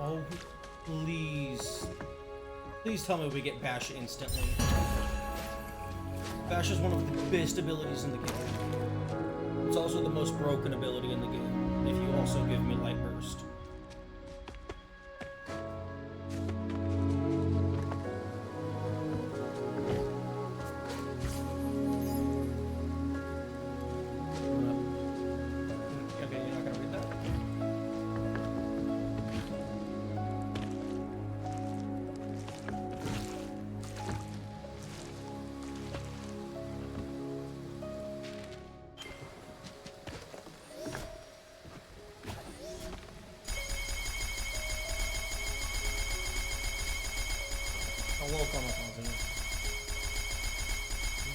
Oh, please. Please tell me we get Bash instantly. Bash is one of the best abilities in the game. It's also the most broken ability in the game, if you also give me Light Burst.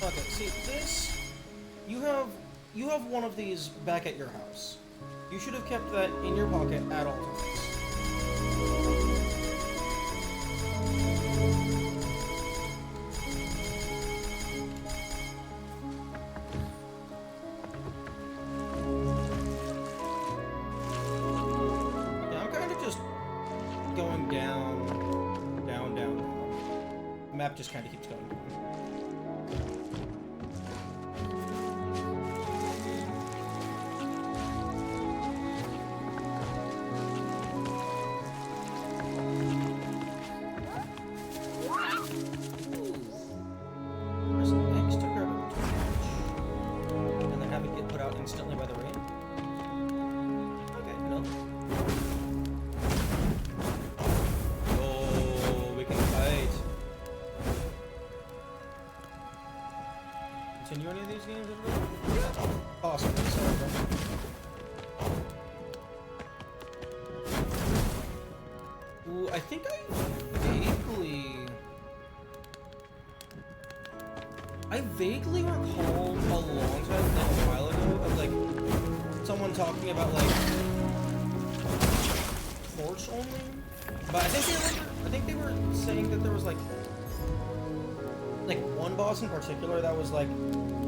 Okay, see, this... You have one of these back at your house. You should have kept that in your pocket at all times. going down, down, down, down. The map just kind of keeps going down. Press X to grab a torch, and then have it get put out instantly by the rain. Okay, no. Oh, we can fight. Continue any of these games, everybody? Yeah. Awesome. Sorry, bro. Ooh, I think I vaguely recall a long time, like a while ago, of like someone talking about like torch only. But I think they were saying that there was like one boss in particular that was like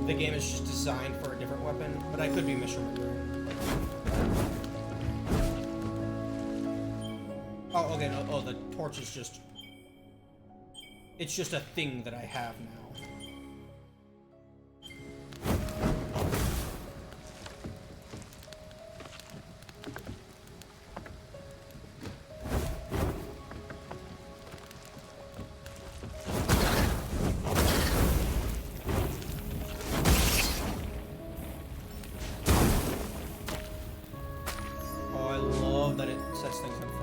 the game is just designed for a different weapon, but I could be misremembering. Oh, okay, no, oh, the torch is just... It's just a thing that I have now. Oh, I love that it sets things on fire.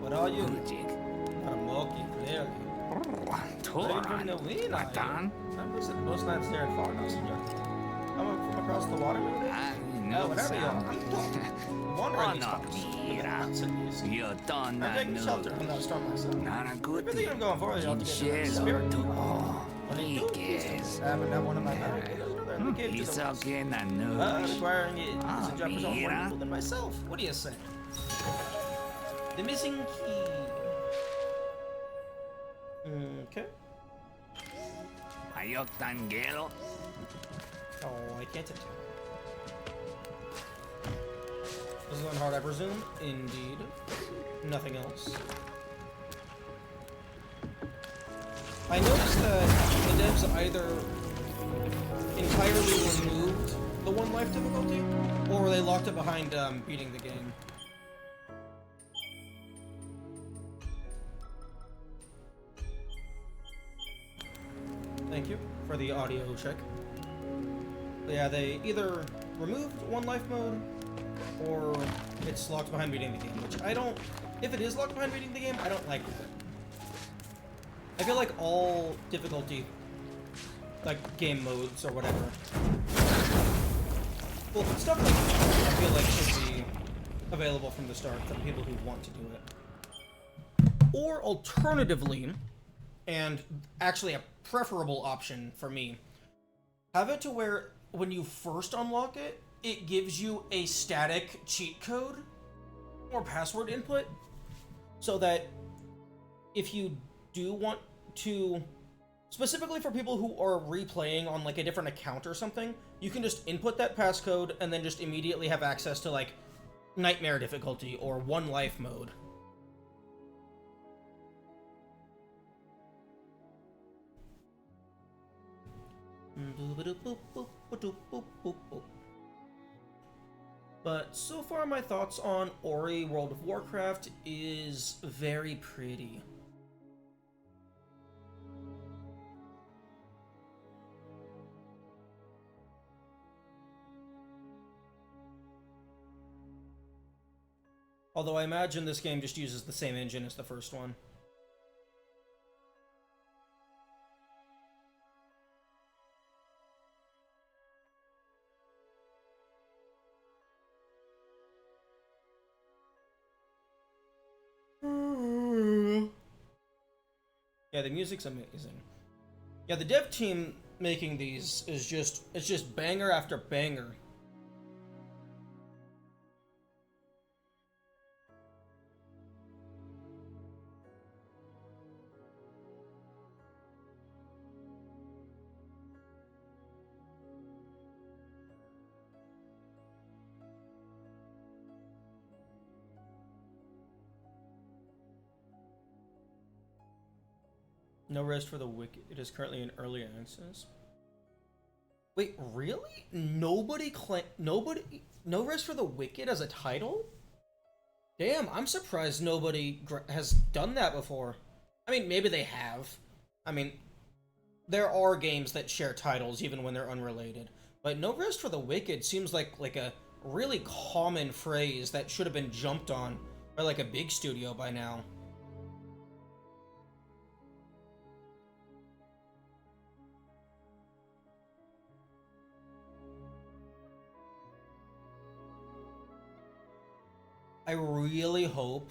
What are you? Not a monkey, clearly. Straight from the wheel, are you? I'm just at the most lands there in Farnos, I'm from across the water, maybe? Whatever you are. Wandering these parts. I'm taking shelter from that storm myself. Everything I'm going for is all to get the spirit to what do you do? Having that one in my bag. Requiring it is a job for someone more people than myself. What do you say? The missing key. Okay. Oh, I can't attack. This is on hard, I presume? Indeed. Nothing else. I noticed that the devs either entirely removed the one life difficulty, or they locked it behind beating the game. Thank you for the audio check. But yeah, they either removed one life mode, or it's locked behind beating the game, which I don't... If it is locked behind beating the game, I don't like that. I feel like all difficulty, like game modes or whatever, well, stuff like that, I feel like should be available from the start for the people who want to do it. Or alternatively, and actually a preferable option for me, have it to where when you first unlock it, it gives you a static cheat code or password input, so that if you do want to, specifically for people who are replaying on like a different account or something, you can just input that passcode and then just immediately have access to like nightmare difficulty or one life mode. But so far my thoughts on Ori World of Warcraft is very pretty. Although I imagine this game just uses the same engine as the first one. Yeah, the music's amazing. Yeah, the dev team making these is it's just banger after banger. No Rest for the Wicked. It is currently in early access. Wait, really? Nobody No Rest for the Wicked as a title? Damn, I'm surprised nobody has done that before. I mean, maybe they have. I mean, there are games that share titles even when they're unrelated. But No Rest for the Wicked seems like a really common phrase that should have been jumped on by like a big studio by now. I really hope,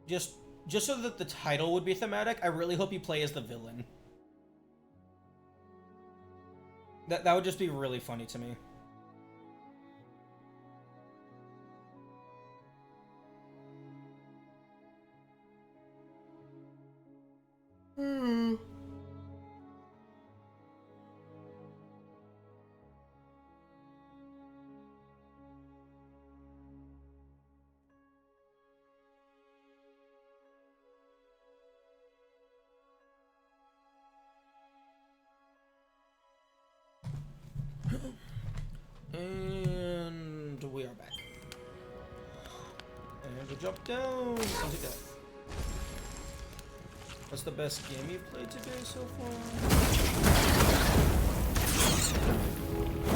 just so that the title would be thematic, I really hope you play as the villain. That would just be really funny to me. And we are back. And we jump down into death. What's the best game you've played today so far?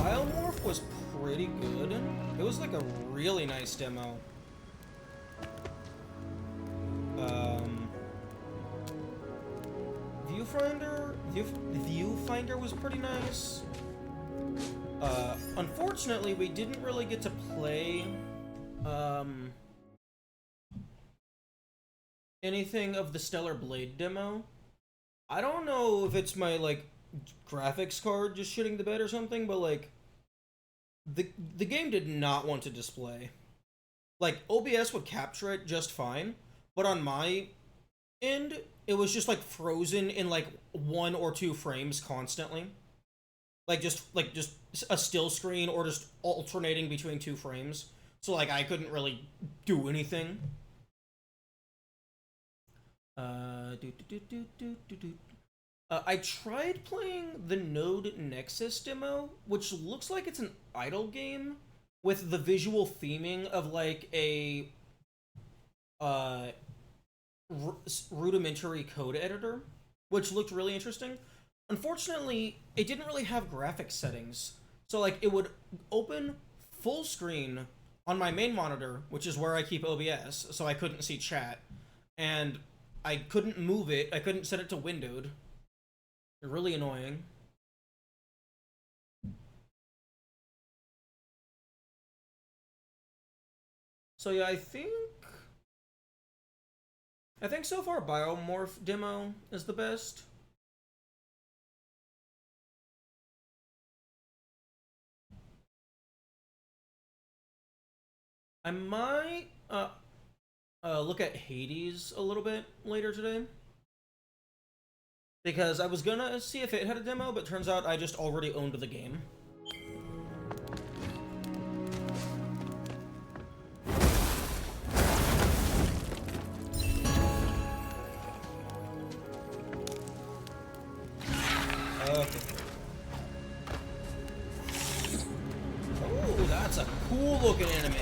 Biomorph was pretty good. It was like a really nice demo. Viewfinder was pretty nice. Unfortunately, we didn't really get to play, anything of the Stellar Blade demo. I don't know if it's my, like, graphics card just shitting the bed or something, but, like, the game did not want to display. Like, OBS would capture it just fine, but on my end, it was just, like, frozen in, like, 1 or 2 frames constantly. Like just a still screen or just alternating between 2 frames. So like I couldn't really do anything. I tried playing the Node Nexus demo, which looks like it's an idle game with the visual theming of like a rudimentary code editor, which looked really interesting. Unfortunately, it didn't really have graphics settings. So, like, it would open full screen on my main monitor, which is where I keep OBS, so I couldn't see chat. And I couldn't move it. I couldn't set it to windowed. Really annoying. So, yeah, I think so far Biomorph demo is the best. I might look at Hades a little bit later today. Because I was gonna see if it had a demo, but turns out I just already owned the game. Okay. Oh, that's a cool looking anime.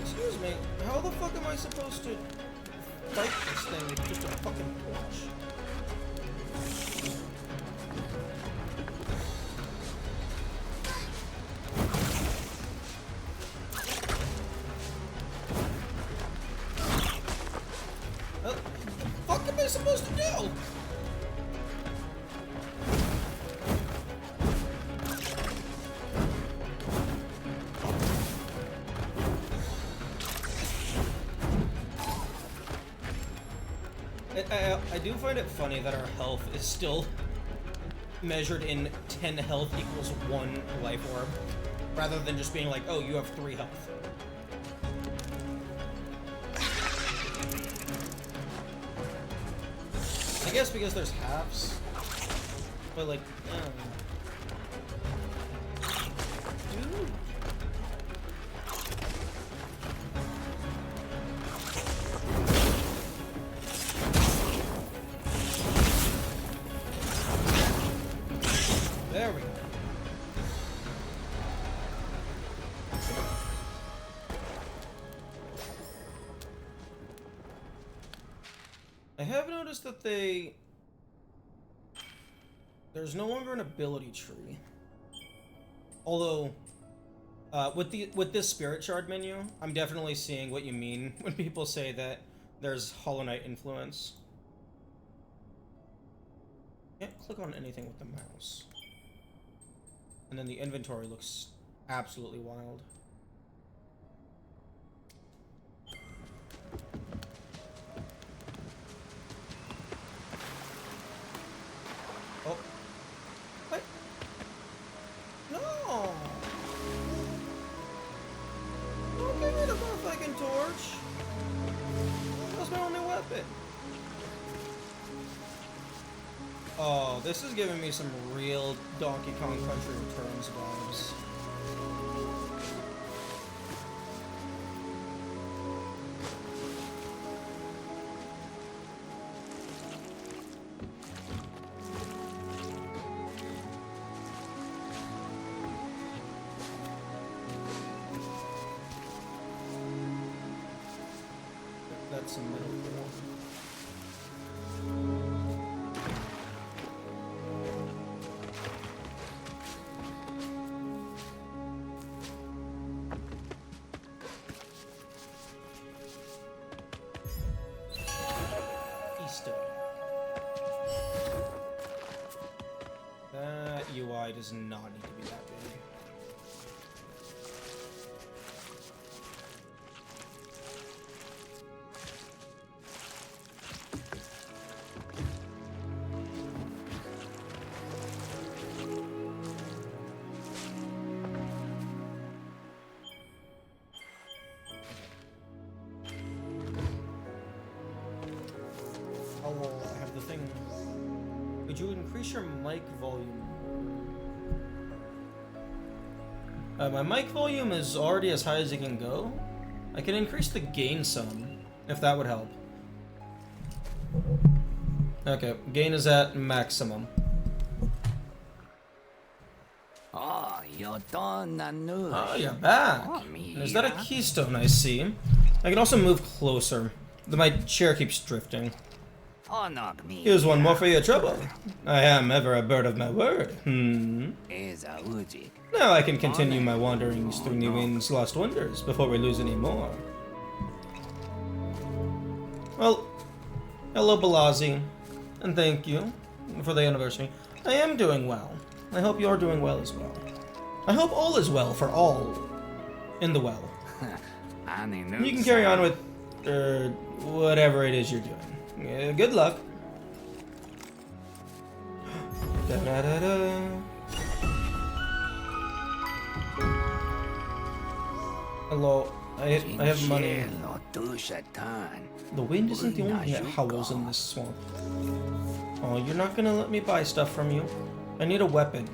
Excuse me, how the fuck am I supposed to fight this thing with just a fucking torch? What the fuck am I supposed to do? I do find it funny that our health is still measured in 10 health equals 1 life orb, rather than just being like, oh, you have 3 health. I guess because there's halves, but like, dude. There we go. I have noticed that there's no longer an ability tree. Although, with this Spirit Shard menu, I'm definitely seeing what you mean when people say that there's Hollow Knight influence. Can't click on anything with the mouse. And then the inventory looks absolutely wild. Oh. What? No! Don't give me the motherfucking torch! That's my only weapon. Oh, this is giving me some real Donkey Kong Country Returns vibes. That's a middle door. That UI does not need to be that big. Oh, I have the thing. Could you increase your mic volume? My mic volume is already as high as it can go. I can increase the gain some, if that would help. Okay, gain is at maximum. Oh, you're done, Oh, you're back. Is that a keystone I see? I can also move closer. My chair keeps drifting. Here's one more for your trouble. I am ever a bird of my word. Now I can continue my wanderings through Niwin's lost wonders before we lose any more. Well, hello Balazi, and thank you for the anniversary. I am doing well. I hope you're doing well as well. I hope all is well for all in the well. You can carry on with whatever it is you're doing. Good luck. Da-da-da-da. Hello, I have money. The wind isn't the only thing that howls in this swamp. Oh, you're not gonna let me buy stuff from you? I need a weapon.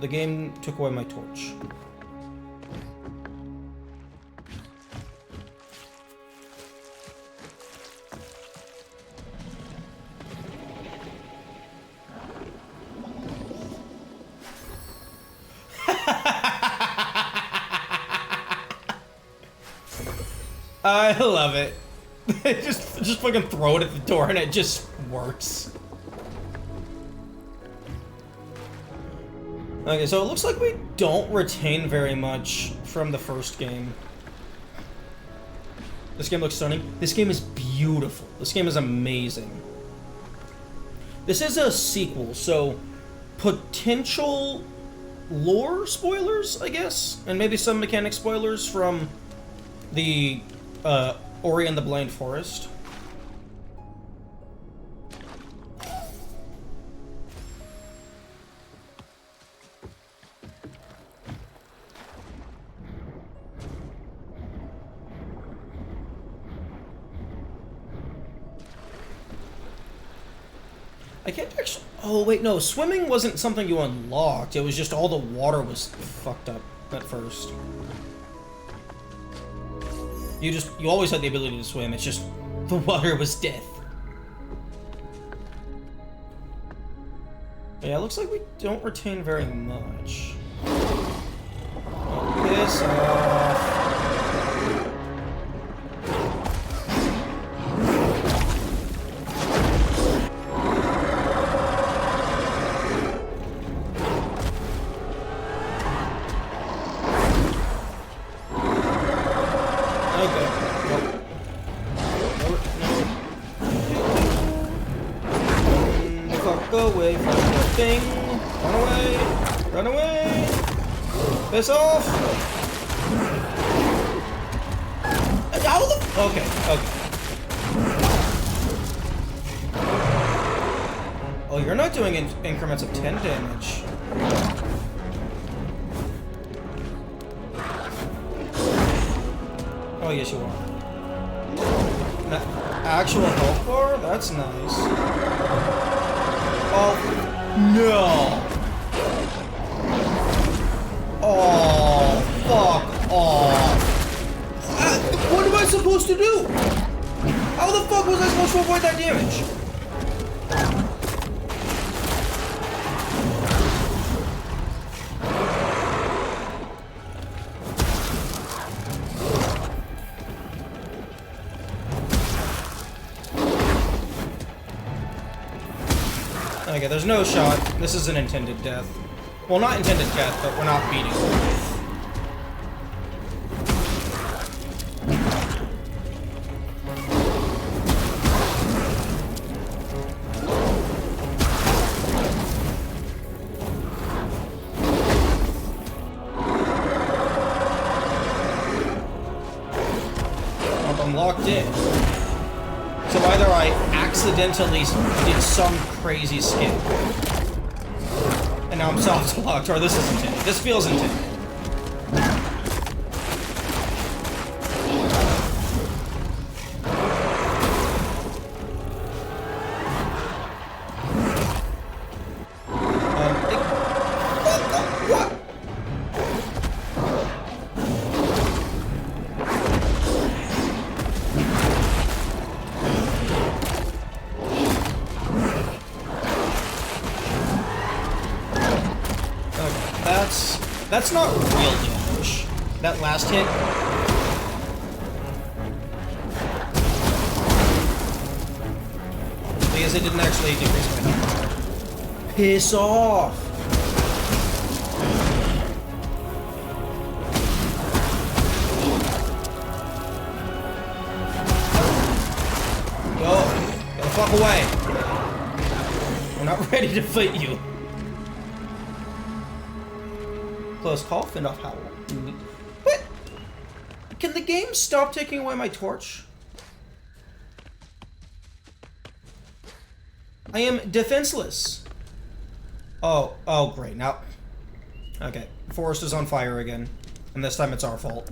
The game took away my torch. I love it. just fucking throw it at the door and it just works. Okay, so it looks like we don't retain very much from the first game. This game looks stunning. This game is beautiful. This game is amazing. This is a sequel, so potential lore spoilers, I guess, and maybe some mechanic spoilers from the Ori and the Blind Forest. I can't actually... Oh, wait, no. Swimming wasn't something you unlocked. It was just all the water was fucked up at first. You always had the ability to swim. It's just the water was death. Yeah, it looks like we don't retain very much. Oh, piss off. Piss off! How the? Okay, okay. Oh, you're not doing increments of 10 damage. Oh, yes, you are. Actual health bar? That's nice. Oh, no! Oh, fuck off. What am I supposed to do? How the fuck was I supposed to avoid that damage? Okay, there's no shot. This is an intended death. Well, not intended death, but we're not beating him. I'm locked in. So either I accidentally did some crazy skip, and now I'm soft locked, or this is intended. This feels intended. What? That's not real damage. That last hit. Because it didn't actually decrease my health. Piss off! Go! Get the fuck away! We're not ready to fight you. Close call, fend off Howl. What? Can the game stop taking away my torch? I am defenseless. Oh great, now. Okay, forest is on fire again. And this time it's our fault.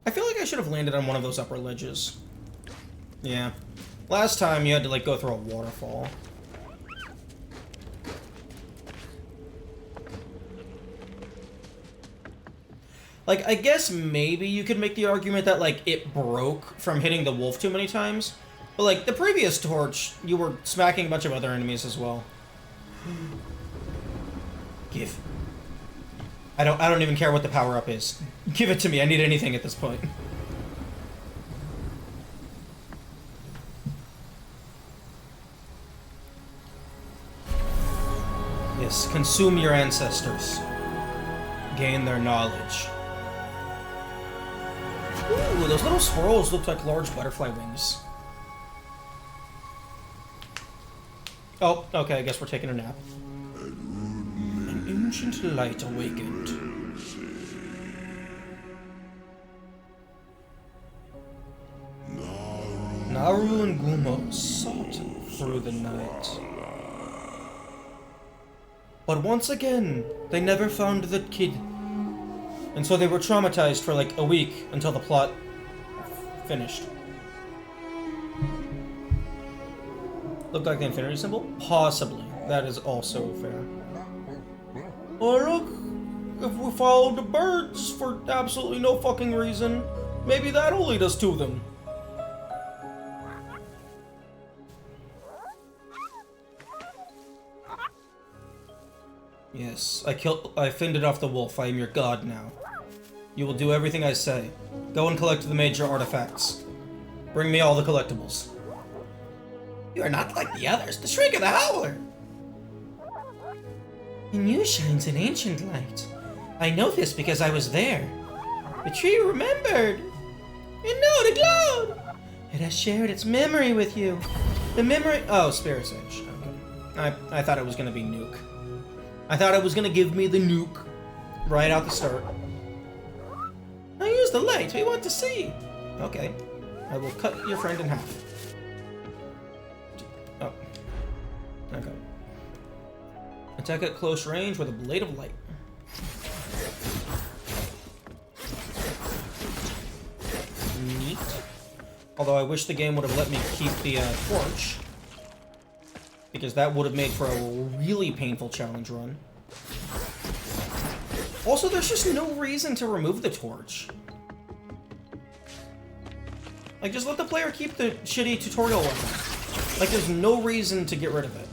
I feel like I should have landed on one of those upper ledges. Yeah. Last time you had to, like, go through a waterfall. Like, I guess maybe you could make the argument that, like, it broke from hitting the wolf too many times. But, like, the previous torch, you were smacking a bunch of other enemies as well. Give. I don't even care what the power-up is. Give it to me, I need anything at this point. Yes, consume your ancestors. Gain their knowledge. Ooh, those little swirls look like large butterfly wings. Oh, okay, I guess we're taking a nap. An ancient light awakened. Naru and Gumo sought through the night. But once again, they never found the kid. And so they were traumatized for like a week until the plot finished. Looked like the infinity symbol? Possibly. That is also fair. Oh look, if we follow the birds for absolutely no fucking reason, maybe that'll lead us to them. Yes, I fended off the wolf. I am your god now. You will do everything I say. Go and collect the major artifacts. Bring me all the collectibles. You are not like the others, the Shriek of the Howler! In you shines an ancient light. I know this because I was there. The tree remembered. You know the glowed. It has shared its memory with you. The memory... Oh, Spirit's Edge. Okay. I thought it was going to be Nuke. I thought it was going to give me the nuke right out the start. Now use the light we want to see. Okay. I will cut your friend in half. Oh. Okay. Attack at close range with a blade of light. Neat. Although I wish the game would have let me keep the torch. Because that would have made for a really painful challenge run. Also, there's just no reason to remove the torch. Like, just let the player keep the shitty tutorial weapon. Like, there's no reason to get rid of it.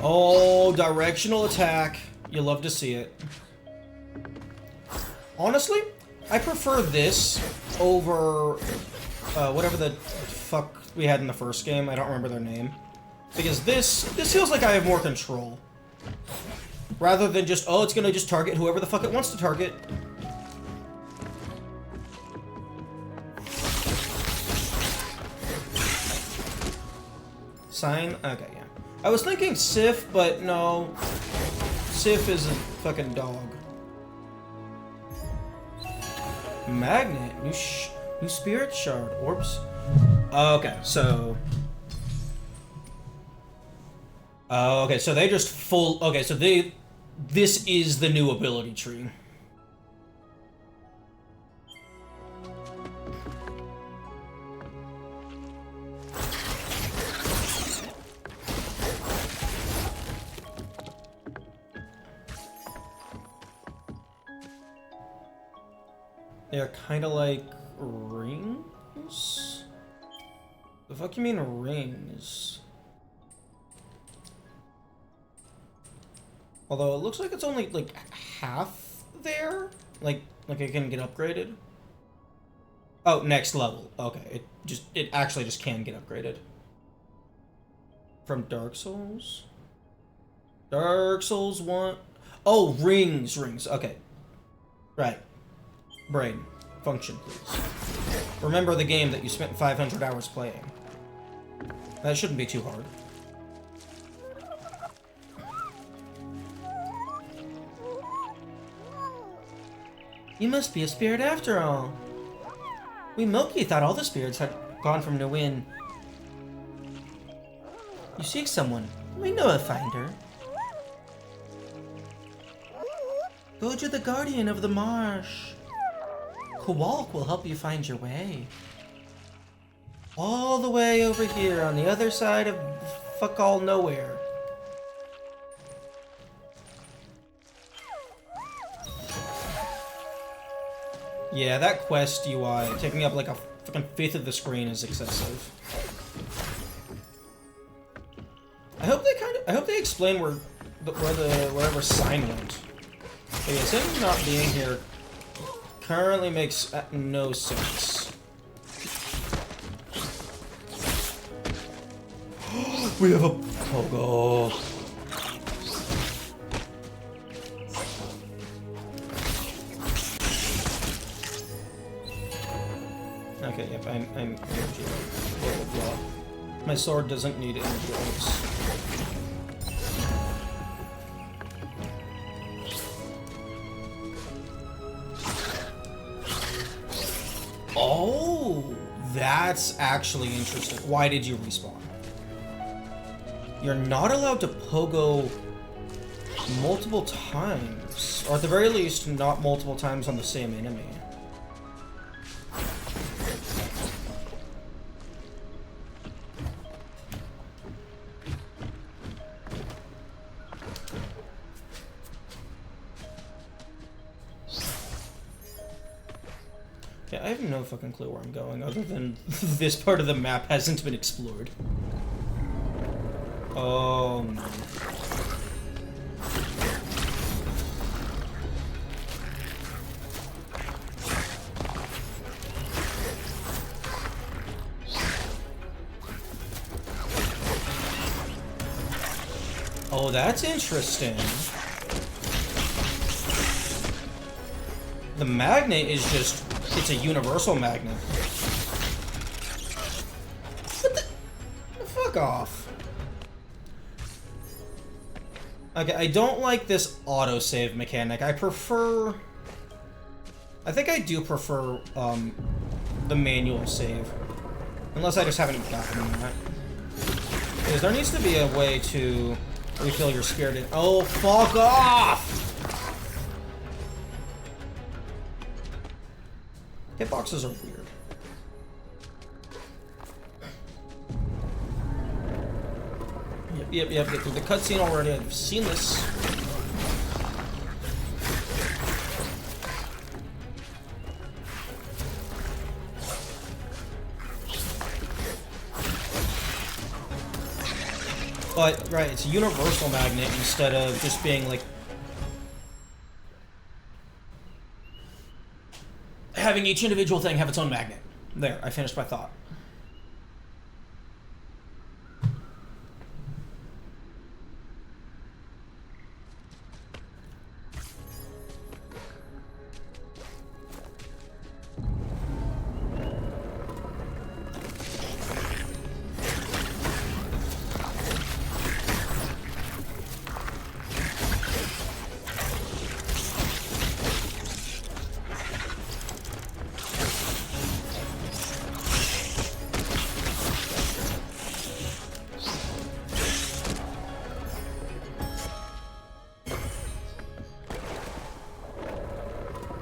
Oh, directional attack. You love to see it. Honestly, I prefer this over whatever the fuck we had in the first game. I don't remember their name. Because this feels like I have more control. Rather than just, oh, it's gonna just target whoever the fuck it wants to target. Sign? Okay, yeah. I was thinking Sif, but no. Sif is a fucking dog. Magnet. New spirit shard. Orbs. Okay, so... okay, so they just full... Okay, so they... This is the new ability tree. They're kind of like rings? The fuck you mean rings? Although it looks like it's only like half there? Like it can get upgraded? Oh, next level. Okay, it actually just can get upgraded. From Dark Souls? Dark Souls 1. Oh, rings. Okay. Right. Brain, function, please. Remember the game that you spent 500 hours playing. That shouldn't be too hard. You must be a spirit after all. We Milky thought all the spirits had gone from Nowin. You seek someone. We know a finder. Go to the Guardian of the Marsh. Kowalk will help you find your way. All the way over here on the other side of fuck all nowhere. Yeah, that quest UI taking up like a fucking fifth of the screen is excessive. I hope they explain where whatever sign went. But yes, him not being here currently makes no sense. We have a Pogo. Okay, yep, I'm energy. Blah, blah, blah. My sword doesn't need energy orbs. Oh, that's actually interesting. Why did you respawn? You're not allowed to pogo multiple times. Or at the very least, not multiple times on the same enemy. Yeah, I have no fucking clue where I'm going, other than this part of the map hasn't been explored. Oh no. Oh, that's interesting. The magnet is just... it's a universal magnet. What the... fuck off. Okay, I don't like this autosave mechanic. I prefer... I think I do prefer, the manual save. Unless I just haven't gotten that. Because there needs to be a way to refill your spirit. Oh, fuck off! Hitboxes are weird. Yep, get through the cutscene already. I've seen this. But, right, it's a universal magnet instead of just being, like, having each individual thing have its own magnet. There, I finished my thought.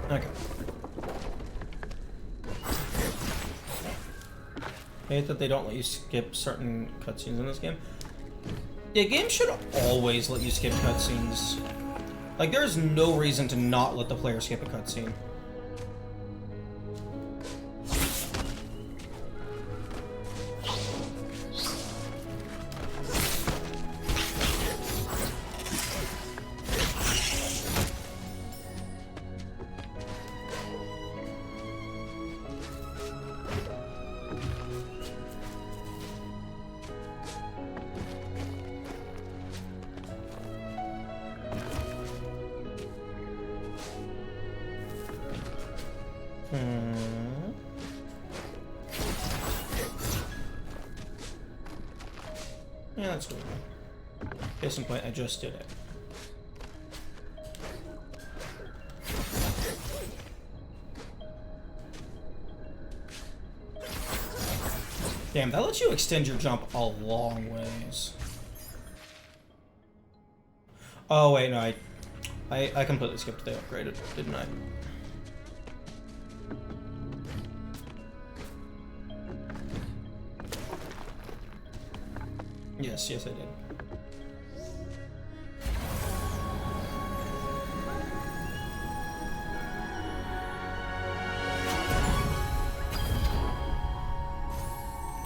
Okay. I hate that they don't let you skip certain cutscenes in this game. Yeah, games should always let you skip cutscenes. Like, there's no reason to not let the player skip a cutscene. Yeah, that's cool. Case in point, I just did it. Damn, that lets you extend your jump a long ways. Oh wait, no, I completely skipped the upgraded, didn't I? Yes, I did.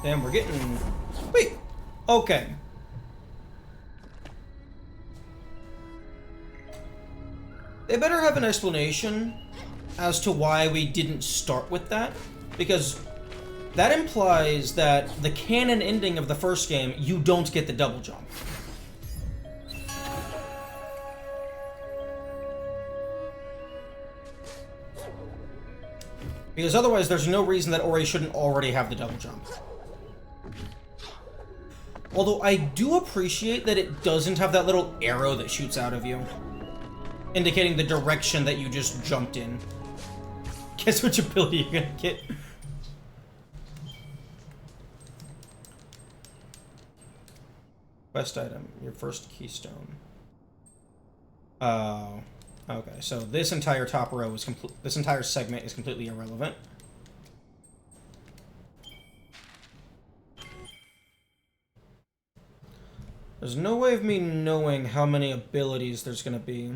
Damn, we're getting... Wait! Okay. They better have an explanation as to why we didn't start with that, because that implies that the canon ending of the first game, you don't get the double jump. Because otherwise, there's no reason that Ori shouldn't already have the double jump. Although I do appreciate that it doesn't have that little arrow that shoots out of you, indicating the direction that you just jumped in. Guess which ability you're gonna get. Quest item, your first keystone. Oh, okay. So this entire top row is complete. This entire segment is completely irrelevant. There's no way of me knowing how many abilities there's gonna be.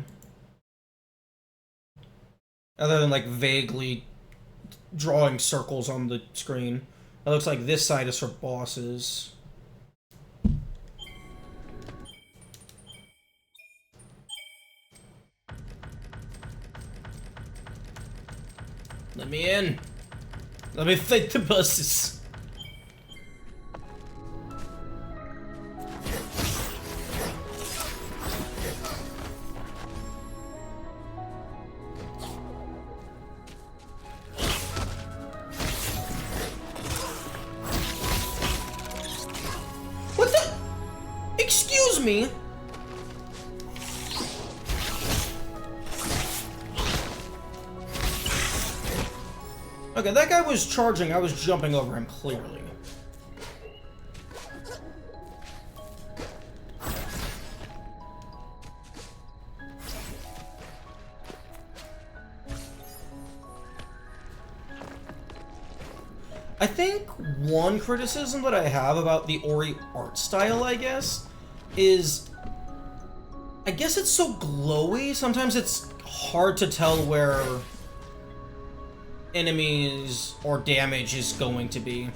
Other than, like, vaguely drawing circles on the screen. It looks like this side is for bosses. Let me in. Let me fight the bosses. What the? Excuse me? Okay, that guy was charging, I was jumping over him, clearly. I think one criticism that I have about the Ori art style, I guess, is... I guess it's so glowy, sometimes it's hard to tell where enemies or damage is going to be.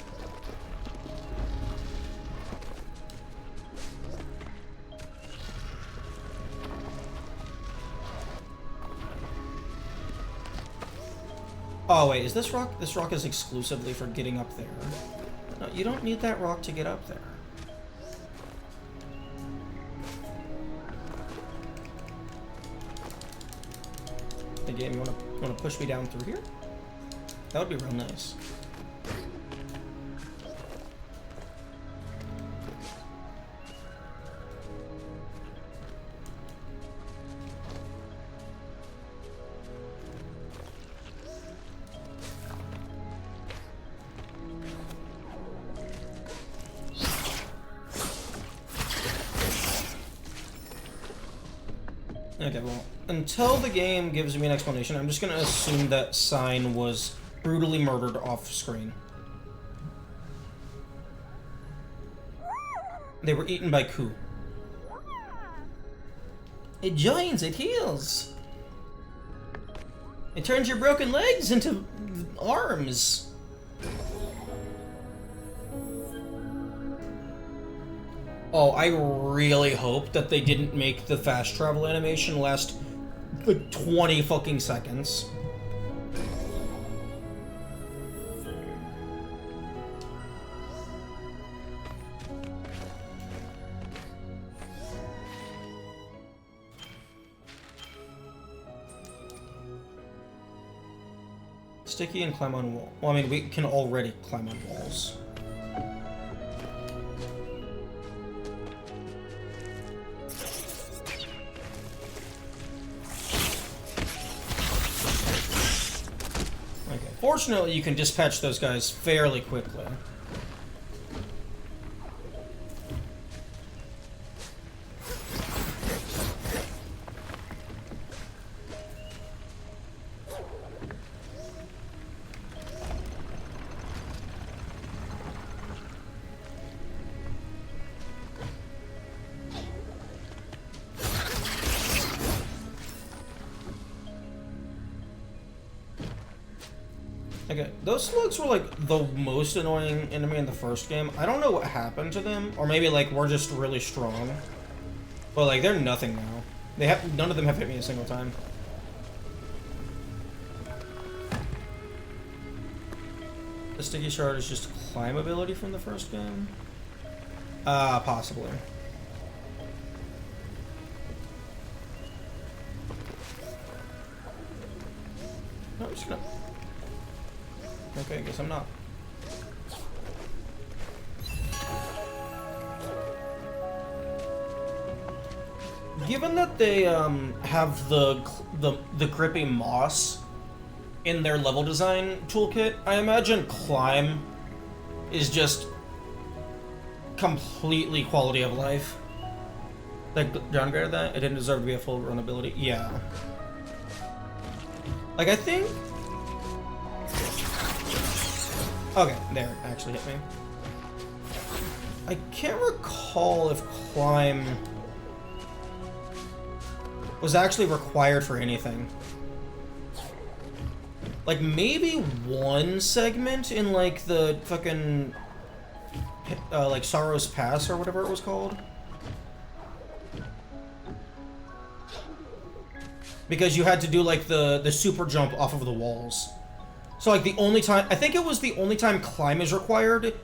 Oh wait, is this rock? This rock is exclusively for getting up there. No, you don't need that rock to get up there. Hey game, you wanna push me down through here? That would be real nice. Okay, well, until the game gives me an explanation, I'm just gonna assume that Sign was brutally murdered off screen. They were eaten by Ku. It joins, it heals. It turns your broken legs into arms. Oh, I really hope that they didn't make the fast travel animation last like 20 fucking seconds. Sticky and climb on wall. Well, I mean, we can already climb on walls. Okay. Fortunately, you can dispatch those guys fairly quickly. Okay, those slugs were like the most annoying enemy in the first game. I don't know what happened to them, or maybe like we're just really strong. But like they're nothing now. They have none of them have hit me a single time. The sticky shard is just climb ability from the first game? Possibly. No, I'm just gonna... Okay, I guess I'm not. Given that they have the grippy moss in their level design toolkit, I imagine climb is just completely quality of life. Like, downgraded that? It didn't deserve to be a full run ability? Yeah. Like, I think... Okay, there, it actually hit me. I can't recall if climb was actually required for anything. Like, maybe one segment in, like, the fucking, like, Sorrow's Pass or whatever it was called. Because you had to do, like, the super jump off of the walls. So, like, the only time... I think it was the only time climb is required.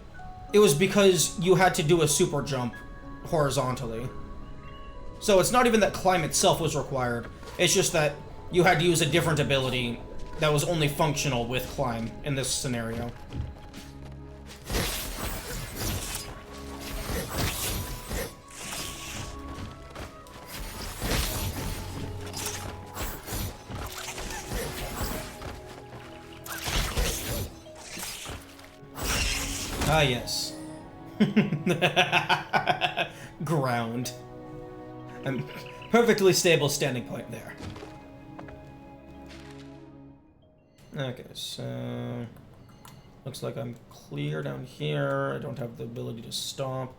It was because you had to do a super jump horizontally. So it's not even that climb itself was required. It's just that you had to use a different ability that was only functional with climb in this scenario. Ah, yes. Ground. Perfectly stable standing point there. Okay, so... Looks like I'm clear down here. I don't have the ability to stomp.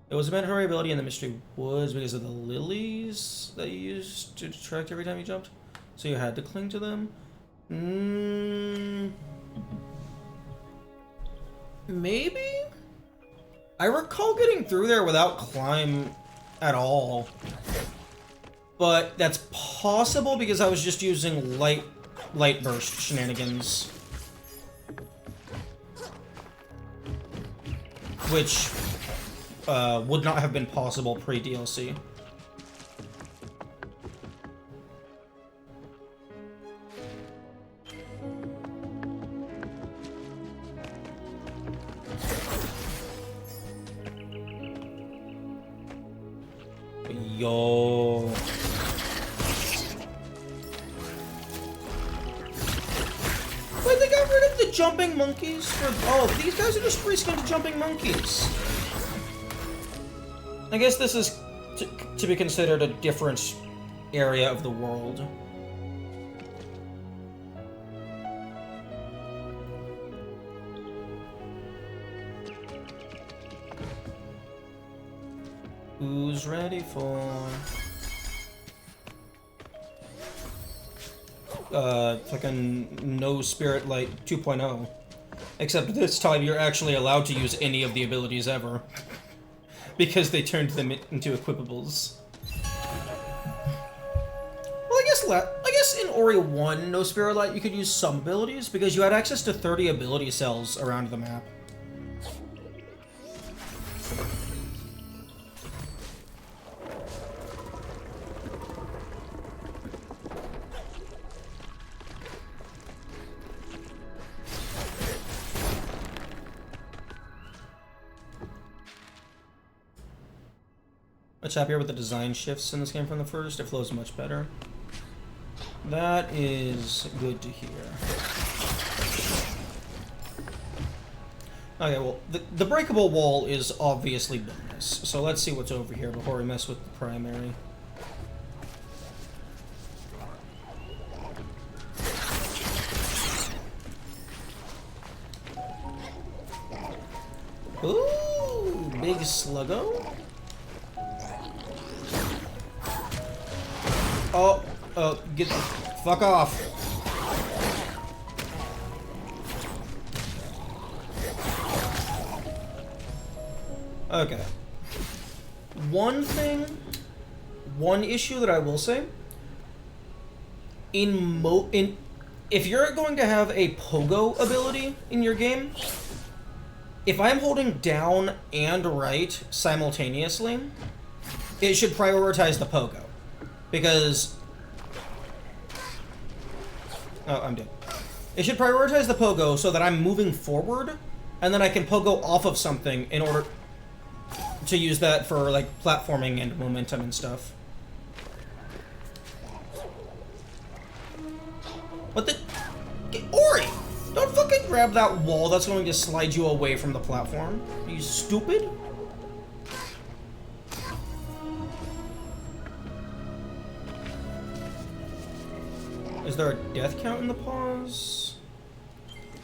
It was a mandatory ability in the Mystery Woods because of the lilies that you used to detract every time you jumped. So you had to cling to them. Maybe? I recall getting through there without climb at all. But that's possible because I was just using light burst shenanigans. Which would not have been possible pre-DLC. Yo. Wait, they got rid of the jumping monkeys for... Oh, these guys are just reskinned jumping monkeys. I guess this is to be considered a different area of the world. Who's ready for... fucking No Spirit Light 2.0. Except this time you're actually allowed to use any of the abilities ever. Because they turned them into equipables. Well, I guess in Ori 1, No Spirit Light, you could use some abilities, because you had access to 30 ability cells around the map. Much happier with the design shifts in this game from the first. It flows much better. That is good to hear. Okay, well, the breakable wall is obviously bonus, so let's see what's over here before we mess with the primary. Ooh, big sluggo. Oh, get the fuck off. Okay. One issue that I will say, if you're going to have a pogo ability in your game, if I'm holding down and right simultaneously, it should prioritize the pogo. Because... Oh, I'm dead. It should prioritize the pogo so that I'm moving forward, and then I can pogo off of something in order to use that for, like, platforming and momentum and stuff. What the... Ori! Don't fucking grab that wall that's going to slide you away from the platform. Are you stupid? Is there a death count in the pause?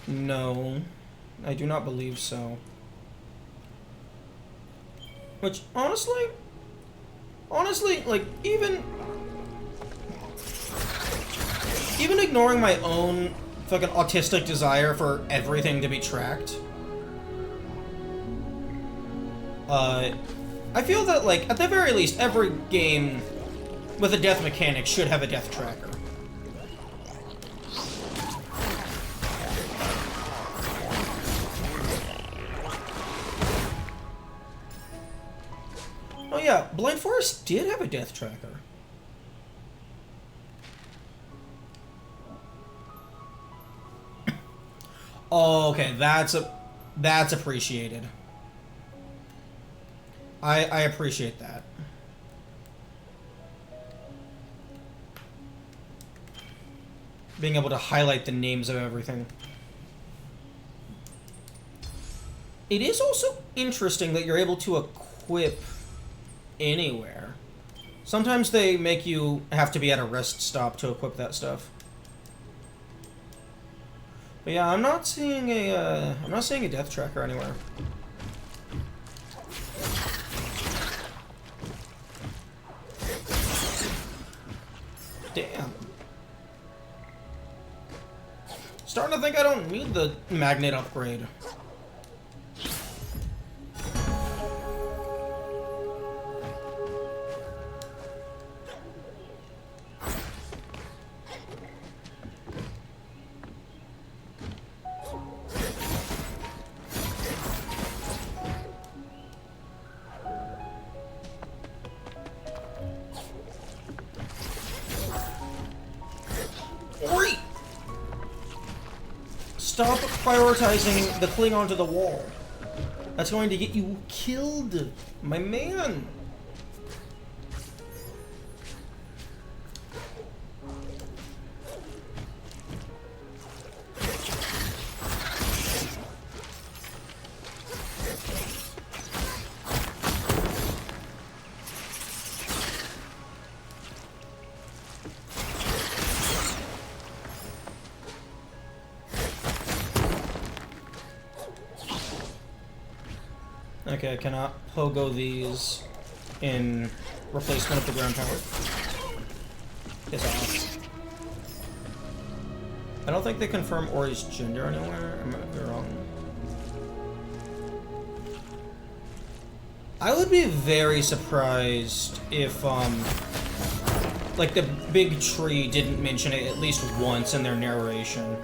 No. I do not believe so. Which, honestly, like, even ignoring my own fucking autistic desire for everything to be tracked, I feel that, like, at the very least, every game with a death mechanic should have a death tracker. Oh yeah, Blind Forest did have a death tracker. Oh, okay, that's appreciated. I appreciate that. Being able to highlight the names of everything. It is also interesting that you're able to equip anywhere. Sometimes they make you have to be at a rest stop to equip that stuff. But yeah, I'm not seeing a death tracker anywhere. Damn. Starting to think I don't need the magnet upgrade. Stop prioritizing the cling onto the wall. That's going to get you killed, my man. Okay, I cannot pogo these in replacement of the ground power. Piss off. I don't think they confirm Ori's gender anywhere. I might be wrong. I would be very surprised if, like, the big tree didn't mention it at least once in their narration.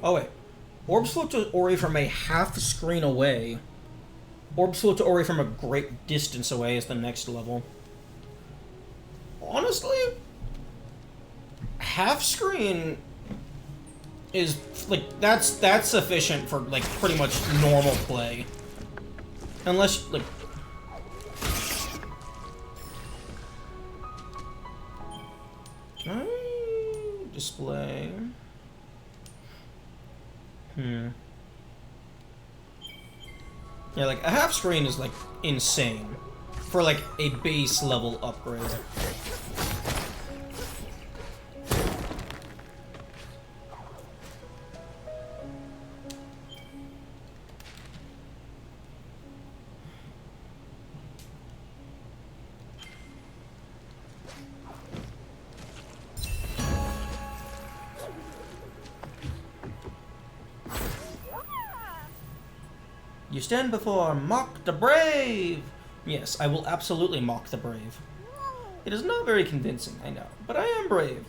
Oh wait, orbs float to Ori from a half screen away. Orbs float to Ori from a great distance away is the next level. Honestly, half screen is like that's sufficient for like pretty much normal play, unless like. Display. Yeah, like, a half screen is, like, insane for, like, a base level upgrade. You stand before Mock the Brave! Yes, I will absolutely mock the brave. It is not very convincing, I know, but I am brave.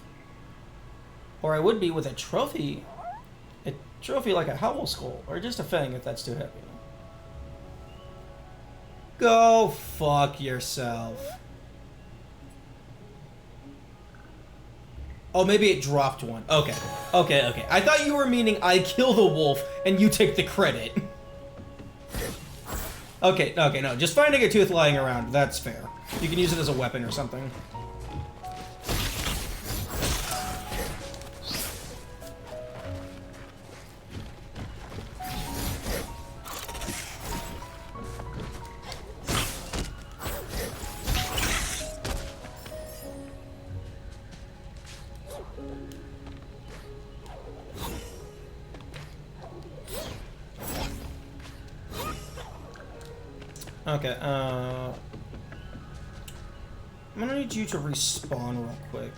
Or I would be with a trophy. A trophy like a Howl Skull, or just a Fang if that's too heavy. Go fuck yourself. Oh, maybe it dropped one. Okay. Okay. I thought you were meaning I kill the wolf and you take the credit. Okay, no, just finding a tooth lying around, that's fair. You can use it as a weapon or something. Okay, I'm gonna need you to respawn real quick.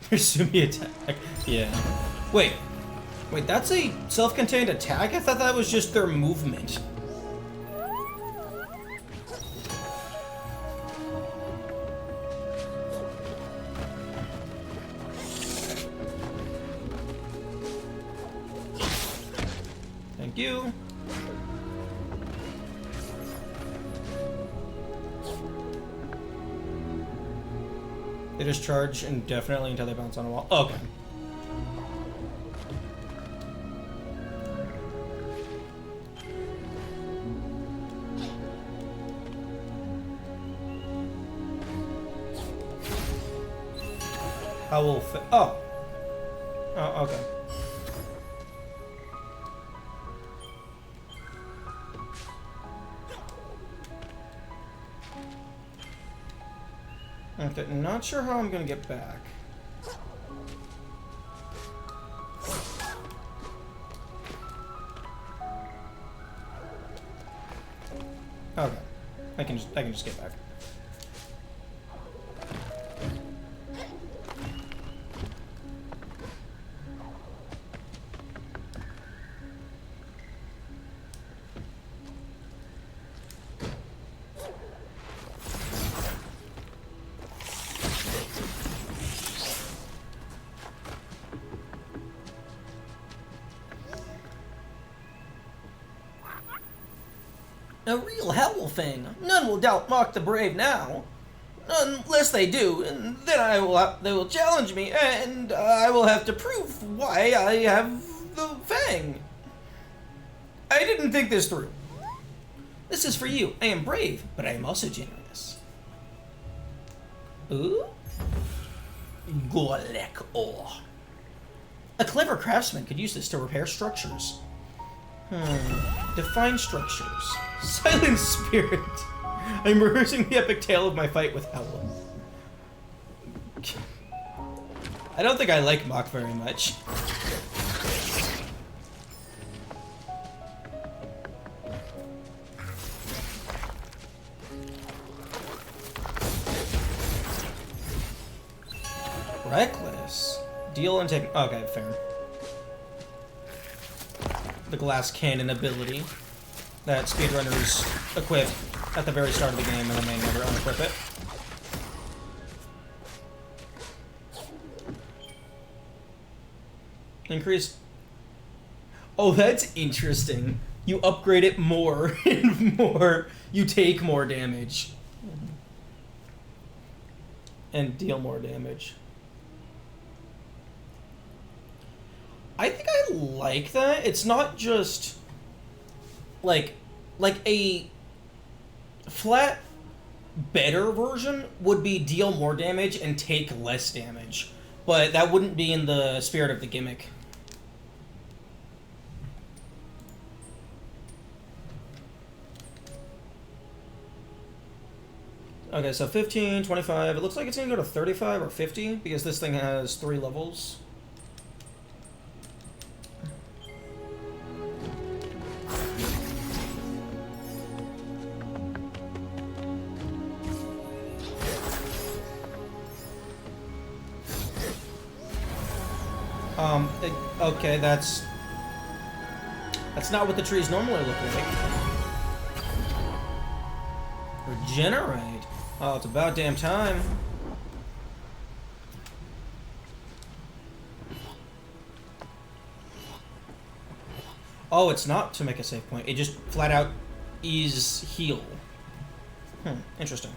Pursue me attack. Yeah. Wait, that's a self-contained attack? I thought that was just their movement. Thank you. They just charge indefinitely until they bounce on a wall. Okay. I will oh. Oh, okay. Okay, not sure how I'm gonna get back. Okay, I can just get back. A real Howlfang. None will doubt mock the brave now. Unless they do, and then they will challenge me, and I will have to prove why I have the fang. I didn't think this through. This is for you. I am brave, but I am also generous. Ooh? Golek ore. A clever craftsman could use this to repair structures. Define structures. Silent Spirit. I'm rehearsing the epic tale of my fight with Hela. I don't think I like Mach very much. Reckless. Deal and take. Okay, fair. The glass cannon ability that speedrunners equip at the very start of the game and then they never unequip it. Increase. Oh, that's interesting. You upgrade it more and more. You take more damage. And deal more damage. I think I like that. It's not just like a flat better version would be deal more damage and take less damage, but that wouldn't be in the spirit of the gimmick. Okay, so 15, 25. It looks like it's gonna go to 35 or 50 because this thing has 3 levels. Okay, that's not what the trees normally look like. Regenerate. Oh, it's about damn time. Oh, it's not to make a save point. It just flat out ease heal. Interesting.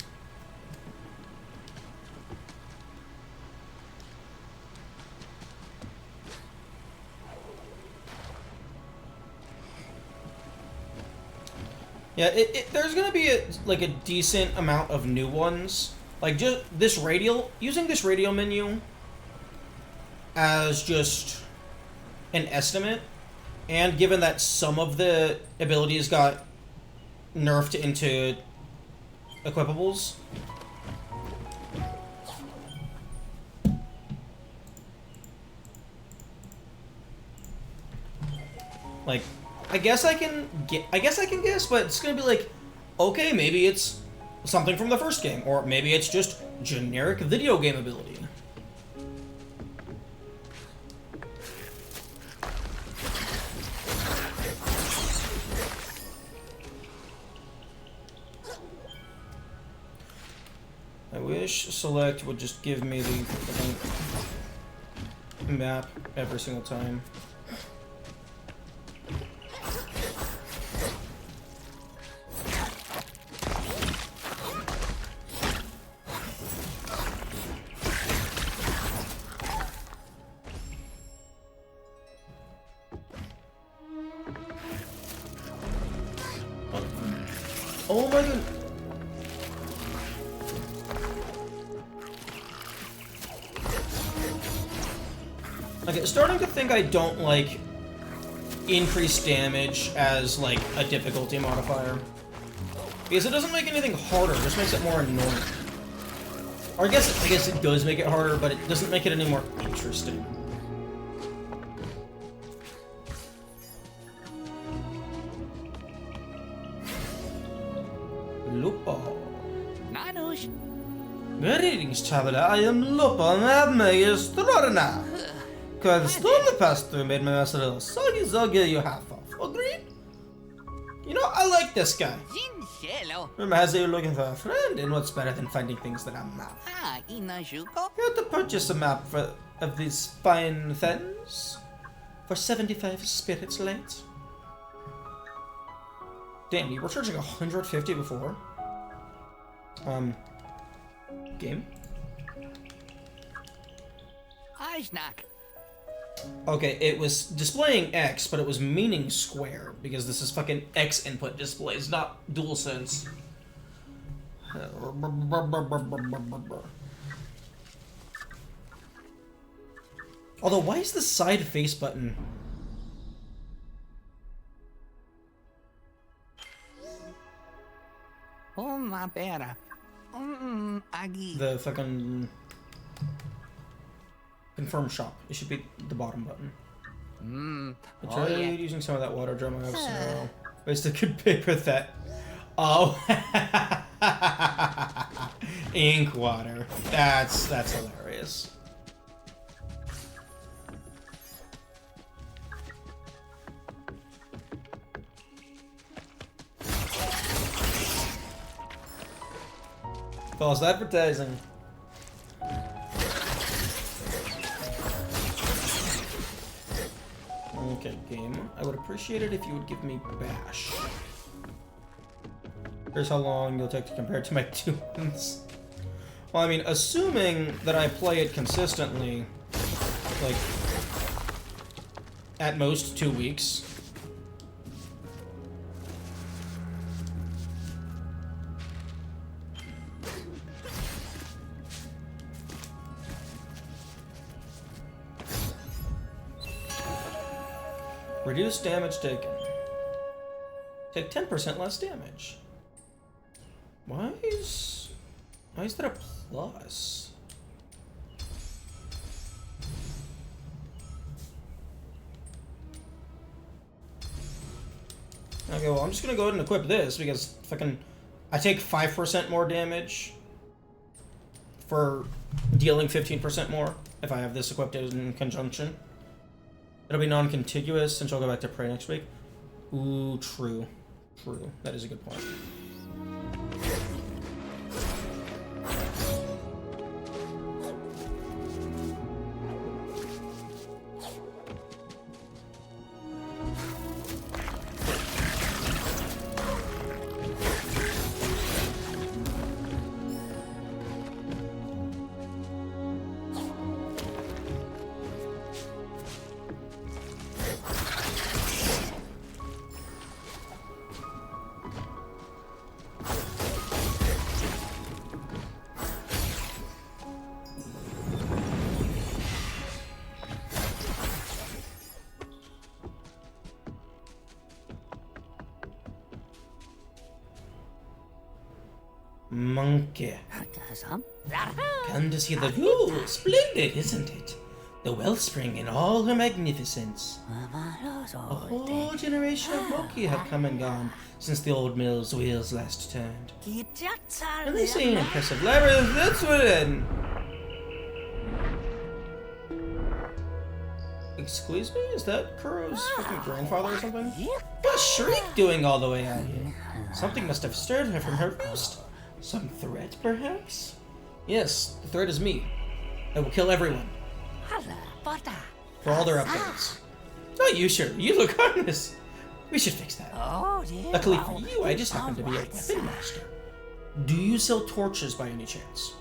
Yeah, there's gonna be a decent amount of new ones. Like just this radial, using this radial menu as just an estimate, And given that some of the abilities got nerfed into equipables. Like, I guess I can guess, but it's gonna be like, okay, maybe it's something from the first game, or maybe it's just generic video game ability. I wish select would just give me the map every single time. Oh my god. Okay, starting to think I don't like increased damage as like a difficulty modifier. Because it doesn't make anything harder, it just makes it more annoying. Or I guess it does make it harder, but it doesn't make it any more interesting. Lupo. Nanush. Greetings, traveler. I am Lupo, and I have made a extraordinary. Because the storm that passed through made my master a little soggy, so I'll give you half off. Agreed? You know, I like this guy. Remember, as you're looking for a friend, and what's better than finding things that are map? Ah, Inashuko. You have to purchase a map of these fine things for 75 spirits late. Damn, you were charging 150 before. Game? Ajnak. Okay, it was displaying X, but it was meaning square, because this is fucking X input displays, not DualSense. Although, why is the side face button? Oh, my better. Agi. The fucking confirm shop. It should be the bottom button. I tried using some of that water drum I have snow. Waste a good paper that. Oh, ink water. That's hilarious. False advertising. Okay, game. I would appreciate it if you would give me bash. Here's how long you'll take to compare it to my 2 months. Well, I mean, assuming that I play it consistently, like, at most 2 weeks. Reduce damage taken. Take 10% less damage. Why is that a plus? Okay, well, I'm just gonna go ahead and equip this because fucking I take 5% more damage for dealing 15% more if I have this equipped in conjunction. It'll be non-contiguous since I'll go back to Prey next week. Ooh, true. True. That is a good point. Monkey. Come to see the view. Splendid, isn't it? The wellspring in all her magnificence. A whole generation of monkey have come and gone since the old mill's wheels last turned. And they say an impressive labyrinth, that's what it. Excuse me? Is that Kuro's fucking grandfather or something? What's Shriek doing all the way out here? Something must have stirred her from her roost. Some threat, perhaps? Yes, the threat is me. I will kill everyone. For all their updates. Not you, sure. You look harmless. We should fix that. Luckily for you, I just happen to be a weapon master. Do you sell torches by any chance?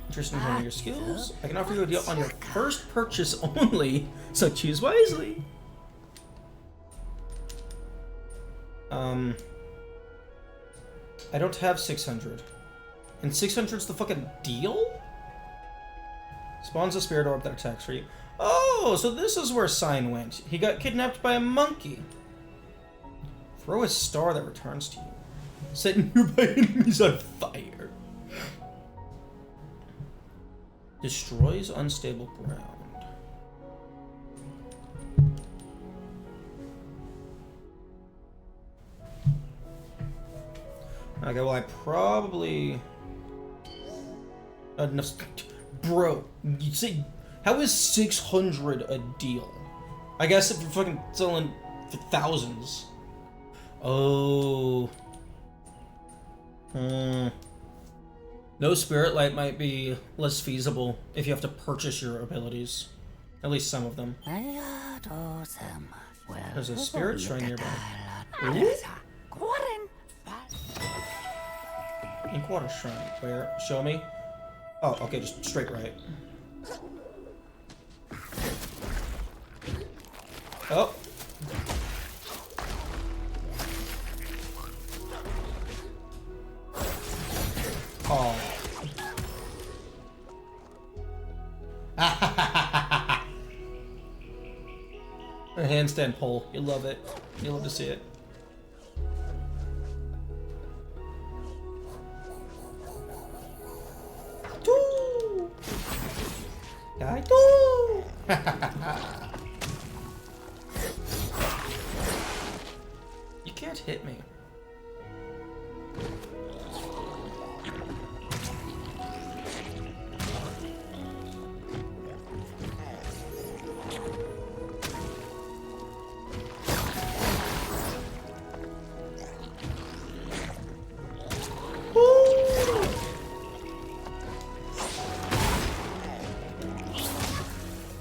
Interested in honing your skills? I can offer you a deal on your first purchase only, so choose wisely. I don't have 600. And 600's the fucking deal? Spawns a spirit orb that attacks for you. Oh, so this is where Sign went. He got kidnapped by a monkey. Throw a star that returns to you. Set nearby enemies on fire. Destroys unstable ground. Okay, well I probably... enough... Bro, you see, how is 600 a deal? I guess if you're fucking selling for thousands. Oh. No spirit light might be less feasible if you have to purchase your abilities. At least some of them. There's a spirit shrine nearby. Ooh? Inkwater shrine. Where? Show me. Oh, okay, just straight right. Oh. Oh. A handstand pole. You love it. You love to see it. You can't hit me.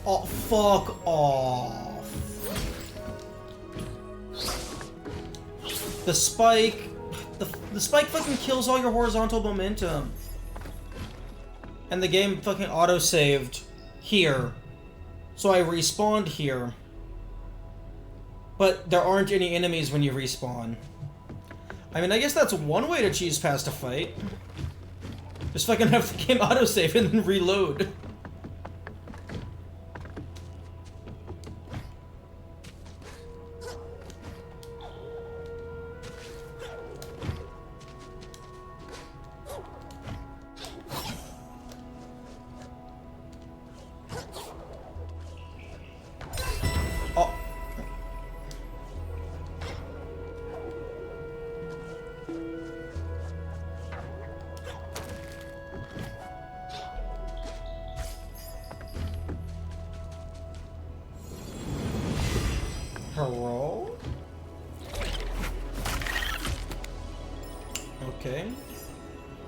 Oh, fuck off. The spike... The spike fucking kills all your horizontal momentum. And the game fucking auto-saved here. So I respawned here. But there aren't any enemies when you respawn. I mean, I guess that's one way to cheese past a fight. Just fucking have the game autosave and then reload. Hello? Okay.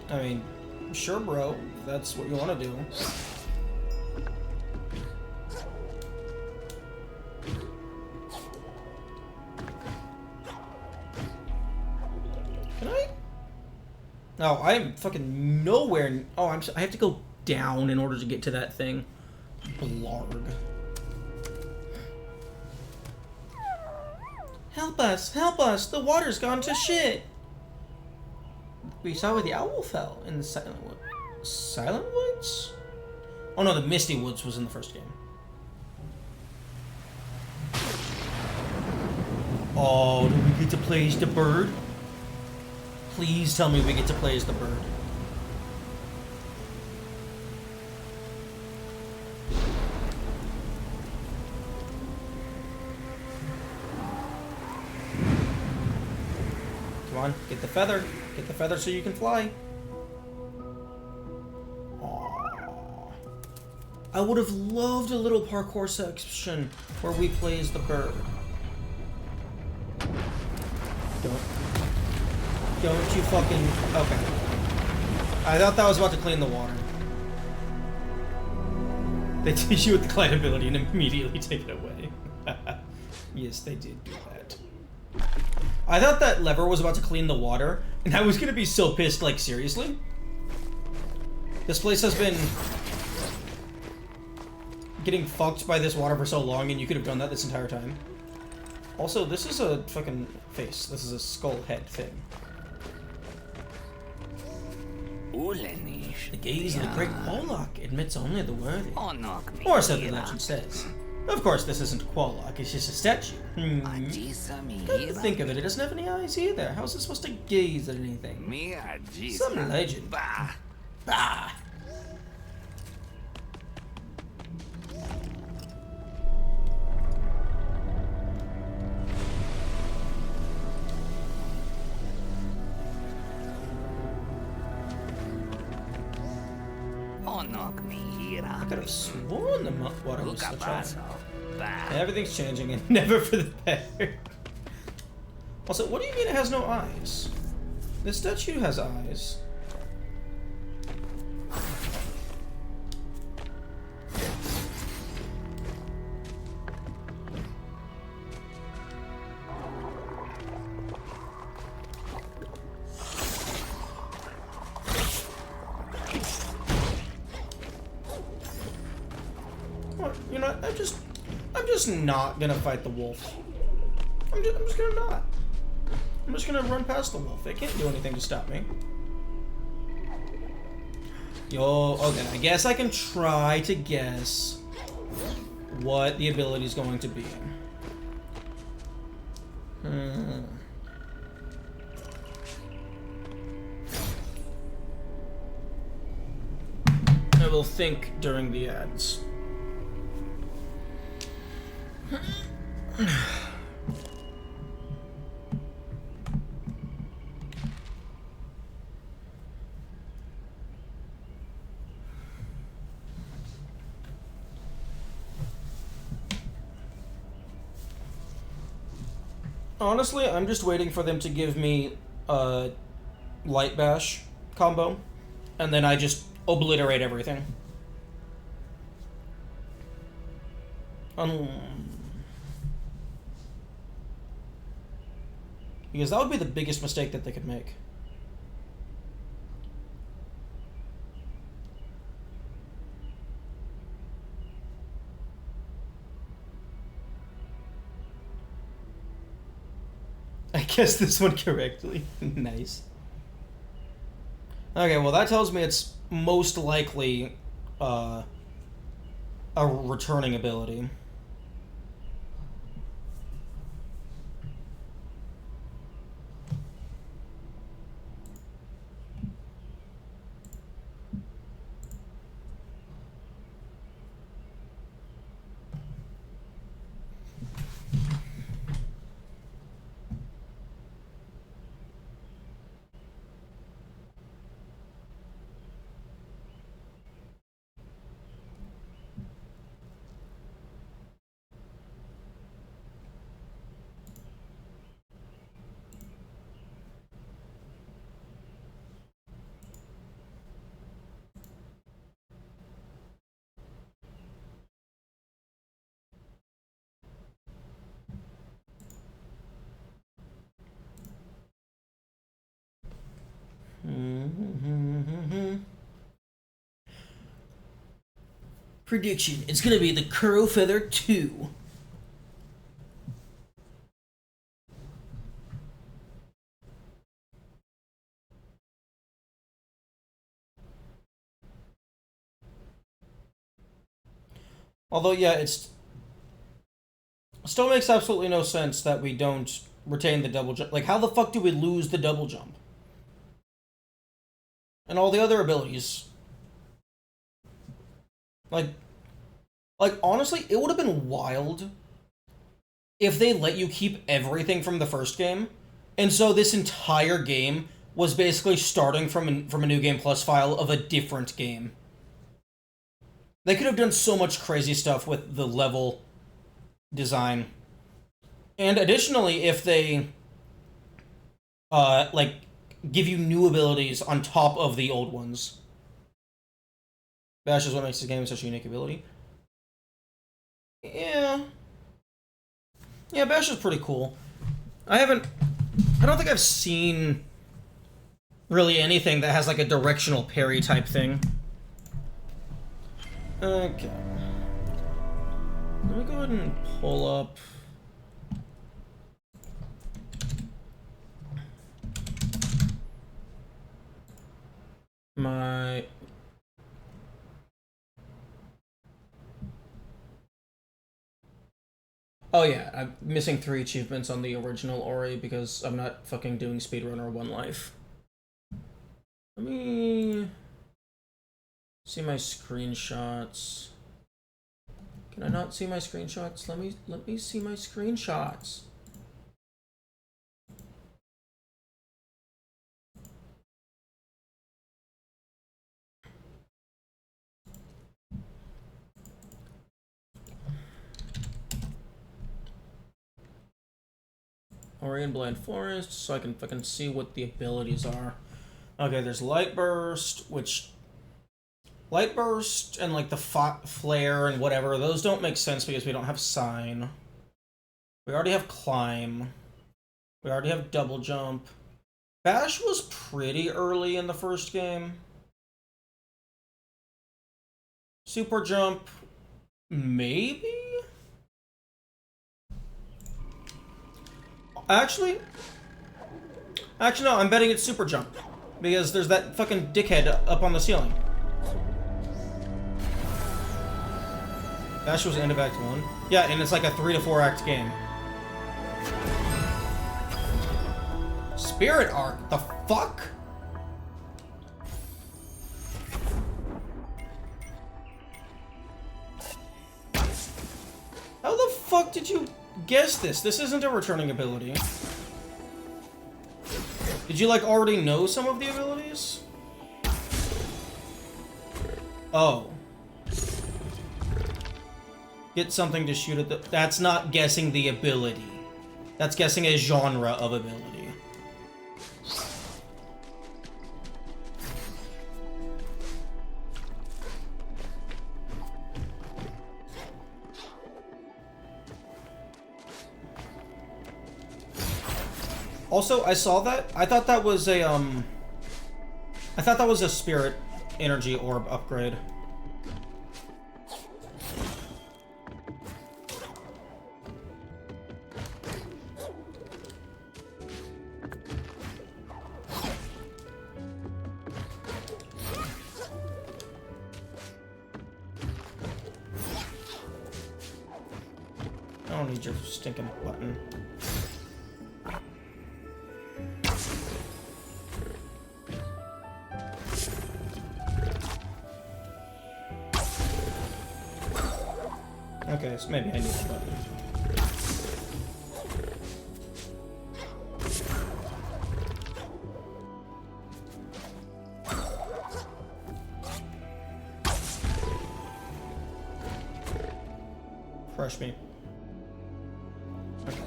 I mean, sure, bro. If that's what you want to do. Can I? No, I'm fucking nowhere. Oh, I have to go down in order to get to that thing. Blarg. Help us! Help us! The water's gone to shit! We saw where the owl fell in the Silent Woods. Silent Woods? Oh no, the Misty Woods was in the first game. Oh, do we get to play as the bird? Please tell me we get to play as the bird. Come on, get the feather. Get the feather so you can fly. Aww. I would have loved a little parkour section where we play as the bird. Don't you fucking... Okay. I thought that was about to clean the water. They teach you with the glide ability and immediately take it away. Yes, they did do that. I thought that lever was about to clean the water, and I was gonna be so pissed, like, seriously? This place has been getting fucked by this water for so long, and you could have done that this entire time. Also, this is a fucking face. This is a skull head thing. The gaze of the great Qualock admits only the worthy. Or so the legend says. Of course, this isn't Qualock, it's just a statue. Come to think of it, it doesn't have any eyes either. How's it supposed to gaze at anything? Some legend. Bah! I could have sworn the water was such a... Everything's changing and never for the better. Also, what do you mean it has no eyes? This statue has eyes. You know, I'm just not gonna fight the wolf. I'm just gonna not. I'm just gonna run past the wolf. They can't do anything to stop me. Yo, okay, I guess I can try to guess what the ability is going to be. I will think during the ads. Honestly, I'm just waiting for them to give me a light bash combo, and then I just obliterate everything. Because that would be the biggest mistake that they could make. I guessed this one correctly. Nice. Okay, well that tells me it's most likely a returning ability. Prediction, it's gonna be the Curl Feather 2. Although, yeah, it still makes absolutely no sense that we don't retain the double jump. Like, how the fuck do we lose the double jump? And all the other abilities. Like honestly, it would have been wild if they let you keep everything from the first game. And so this entire game was basically starting from a New Game Plus file of a different game. They could have done so much crazy stuff with the level design. And additionally, if they like give you new abilities on top of the old ones. Bash is what makes this game such a unique ability. Yeah. Yeah, Bash is pretty cool. I don't think I've seen really anything that has like a directional parry type thing. Okay. Let me go ahead and pull up my... Oh yeah, I'm missing 3 achievements on the original Ori because I'm not fucking doing Speedrunner One Life. Let me see my screenshots. Can I not see my screenshots? Let me see my screenshots. Ori and Blind Forest, so I can fucking see what the abilities are. Okay, there's Light Burst, which... Light Burst and, like, the Flare and whatever, those don't make sense because we don't have Sign. We already have Climb. We already have Double Jump. Bash was pretty early in the first game. Super Jump... maybe? Actually, no, I'm betting it's Super Jump. Because there's that fucking dickhead up on the ceiling. Bash was the end of Act 1. Yeah, and it's like a 3 to 4 act game. Spirit Arc? The fuck? How the fuck did you guess this? This isn't a returning ability. Did you, like, already know some of the abilities? Oh. Get something to shoot at the... That's not guessing the ability. That's guessing a genre of ability. Also, I saw that. I thought that was a, I thought that was a spirit energy orb upgrade. I don't need your stinking button. Okay, so maybe I need a button. Crush me. Okay.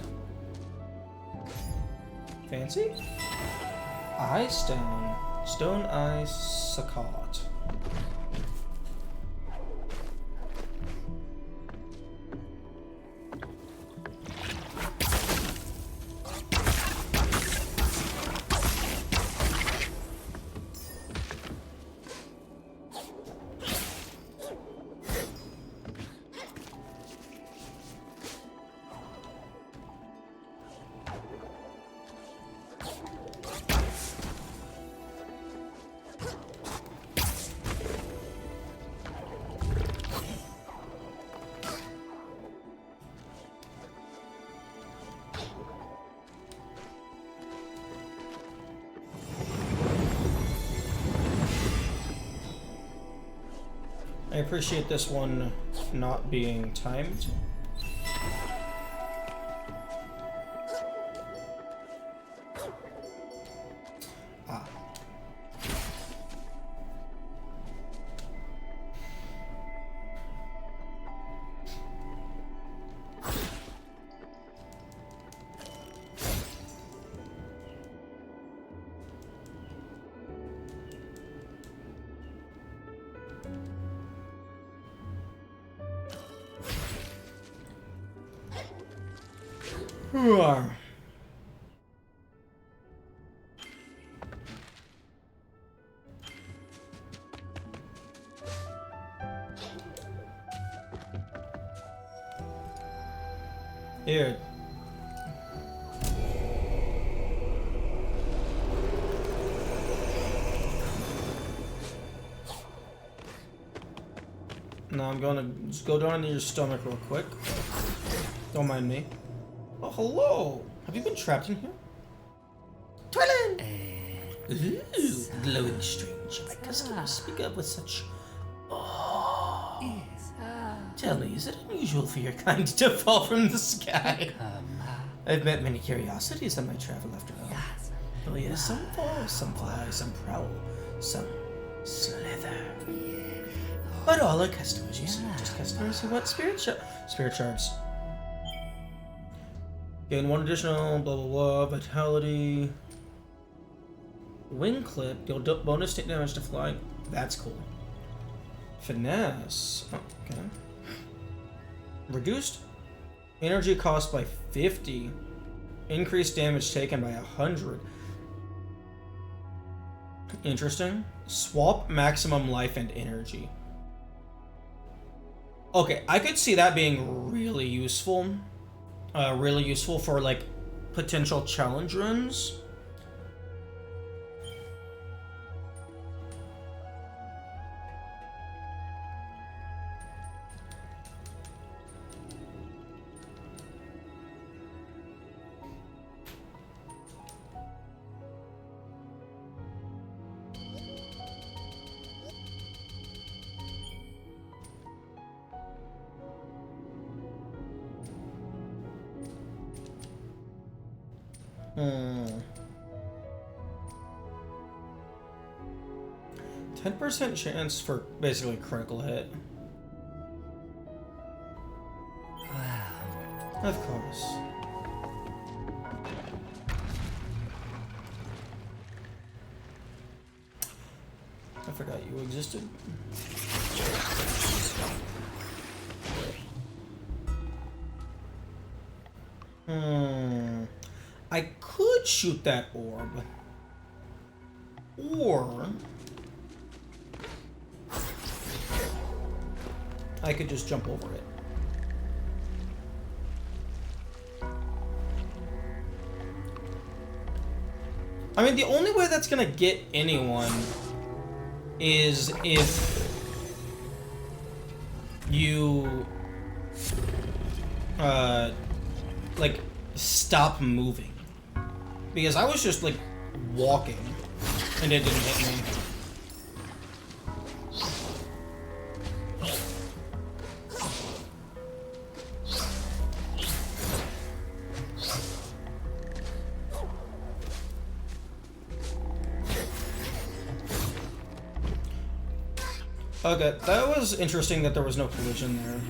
Fancy? Eye stone. Stone eye Sakat. I appreciate this one not being timed. Ah. Roar. Here. Now I'm gonna just go down into your stomach real quick. Don't mind me. Oh, hello! Have you been trapped in here? Twilin! Ooh, glowing strange. My customers speak up with such... Oh. Tell me, is it unusual for your kind to fall from the sky? I've met many curiosities on my travel after all. Oh yes, some fall, some fly, some prowl, some slither. But all are customers, you see. Just customers who want spirit shards. Gain 1 additional, blah blah blah, vitality. Wing clip, deal bonus hit damage to fly. That's cool. Finesse. Oh, okay. Reduced energy cost by 50. Increased damage taken by 100. Interesting. Swap maximum life and energy. Okay, I could see that being really useful. Really useful for like potential challenge runs. Hmm. 10% chance for basically critical hit. Wow. Of course. I forgot you existed. I could shoot that orb. Or I could just jump over it. I mean, the only way that's gonna get anyone is if you like stop moving. Because I was just like walking and it didn't hit me. Okay, that was interesting that there was no collision there.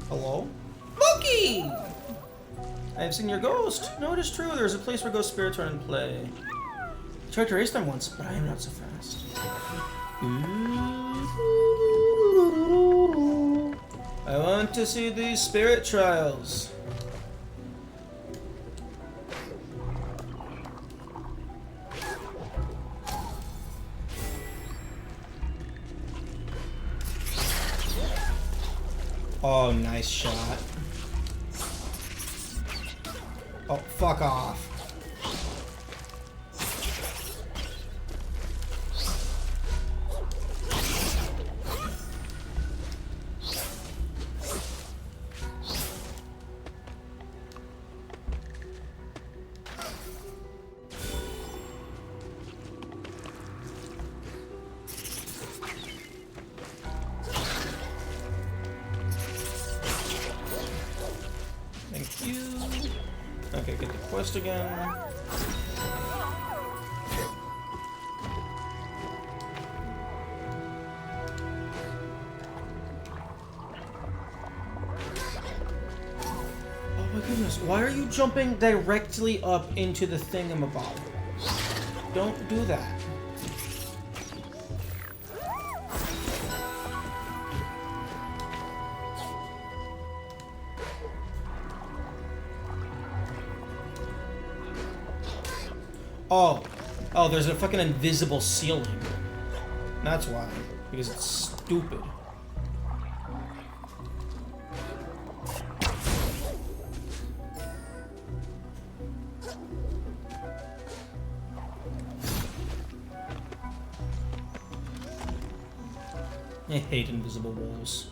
Hello? Monkey! I have seen your ghost. No, it is true. There's a place where ghost spirits run and play. I tried to race them once, but I am not so fast. I want to see these spirit trials. Oh, nice shot. Oh, fuck off. Thank you. Okay, get the quest again. Oh my goodness, why are you jumping directly up into the thingamabob? Don't do that. Oh. Oh, there's a fucking invisible ceiling. That's why. Because it's stupid. I hate invisible walls.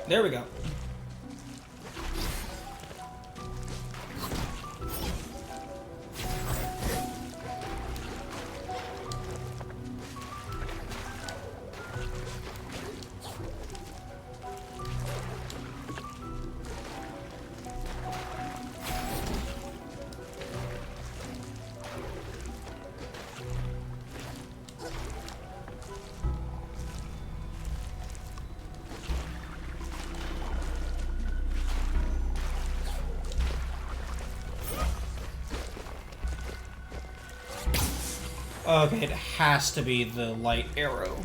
There we go. Okay, it has to be the light arrow.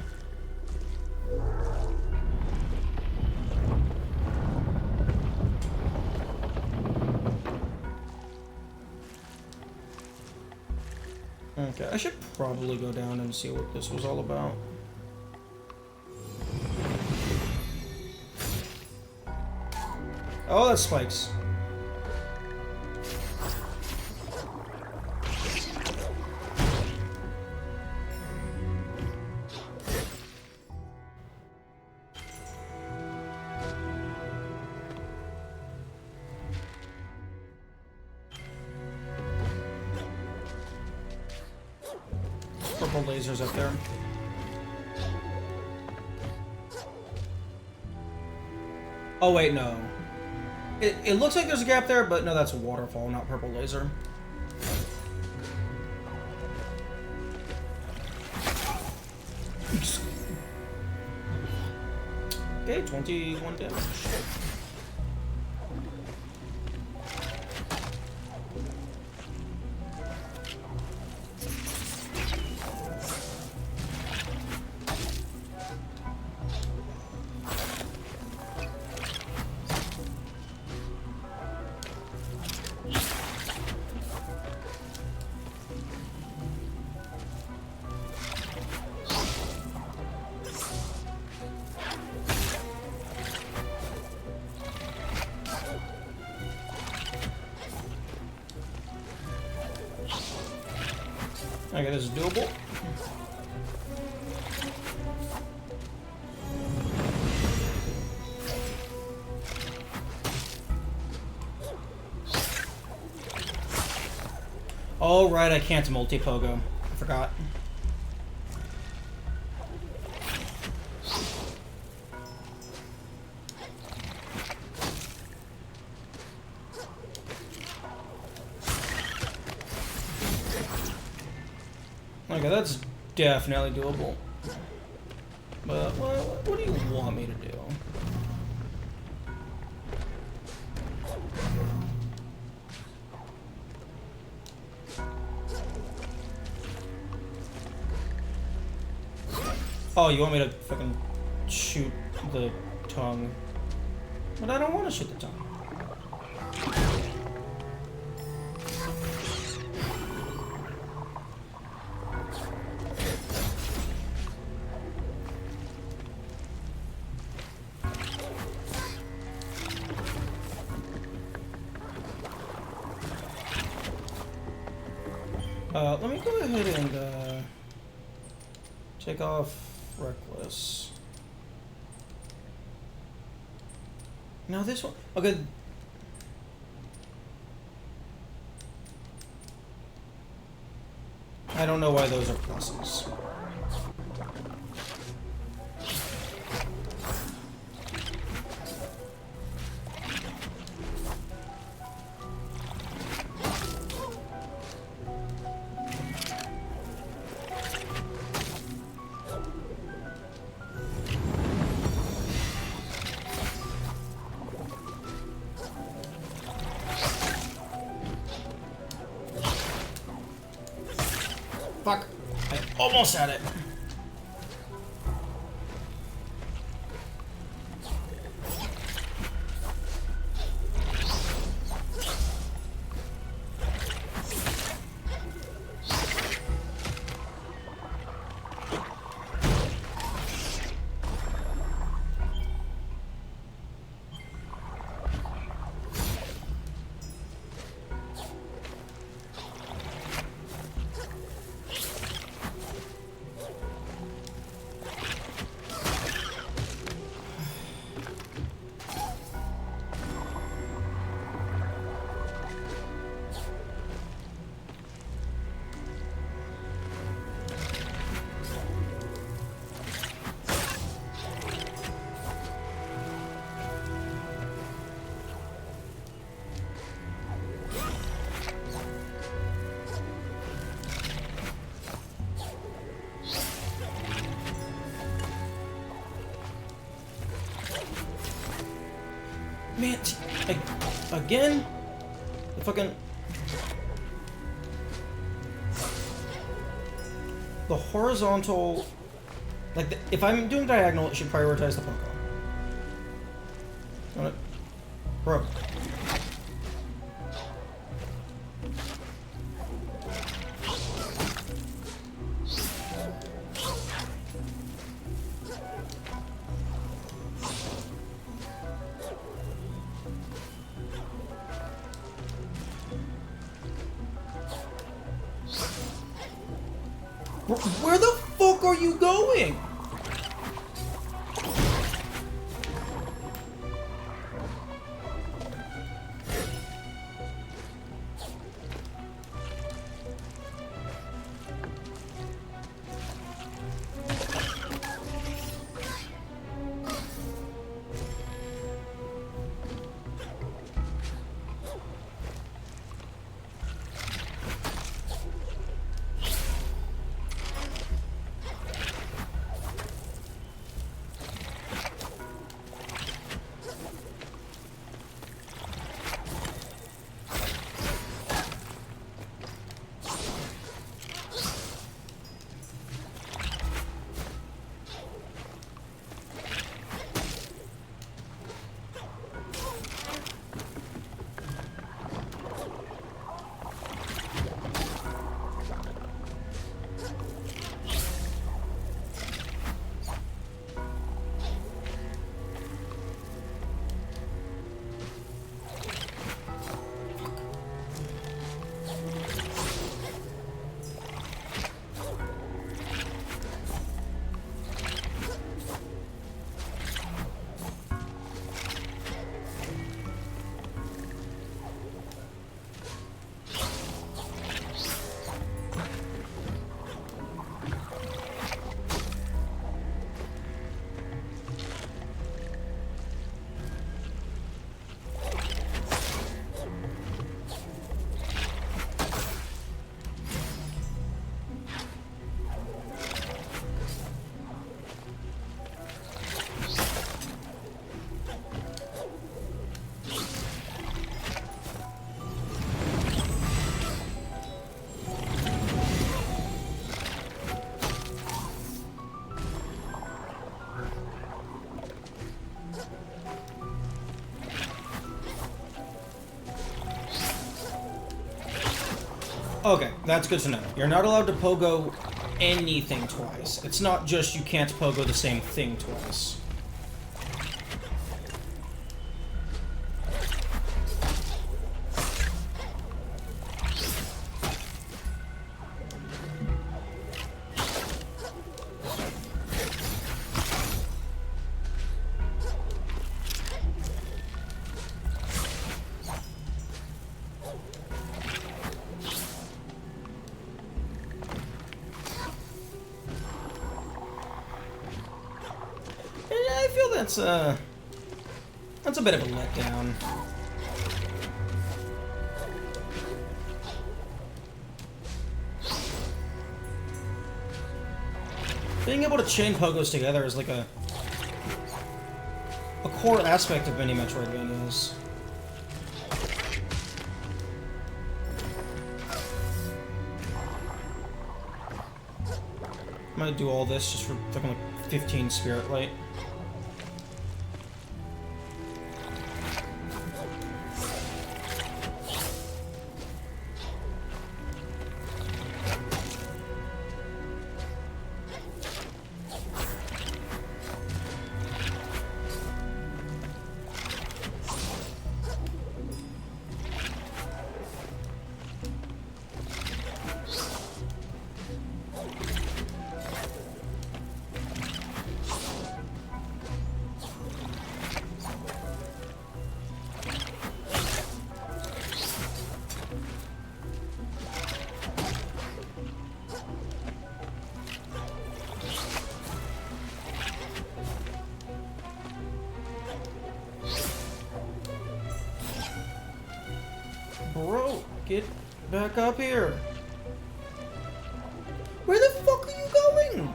Okay, I should probably go down and see what this was all about. Oh, that's spikes. Purple lasers up there. Oh wait, no. It looks like there's a gap there, but no, that's a waterfall, not purple laser. Okay, 21 damage. Okay, this is doable. Oh, right, I can't multi-pogo. I forgot. Okay, that's definitely doable. But what do you want me to do? Oh, you want me to fucking shoot the tongue? But I don't want to shoot the tongue. Let me go ahead and take off Reckless. Now this one, okay. I don't know why those are pluses. Fuck. I almost had it. Man, again? The fucking... The horizontal... Like, if I'm doing diagonal, it should prioritize the Pogo. Bro. Where the fuck are you going? Okay, that's good to know. You're not allowed to pogo anything twice. It's not just you can't pogo the same thing twice. I feel that's a bit of a letdown. Being able to chain pogos together is like a core aspect of many Metroidvanias. I'm gonna do all this just for fucking like 15 spirit light. Bro, get back up here. Where the fuck are you going?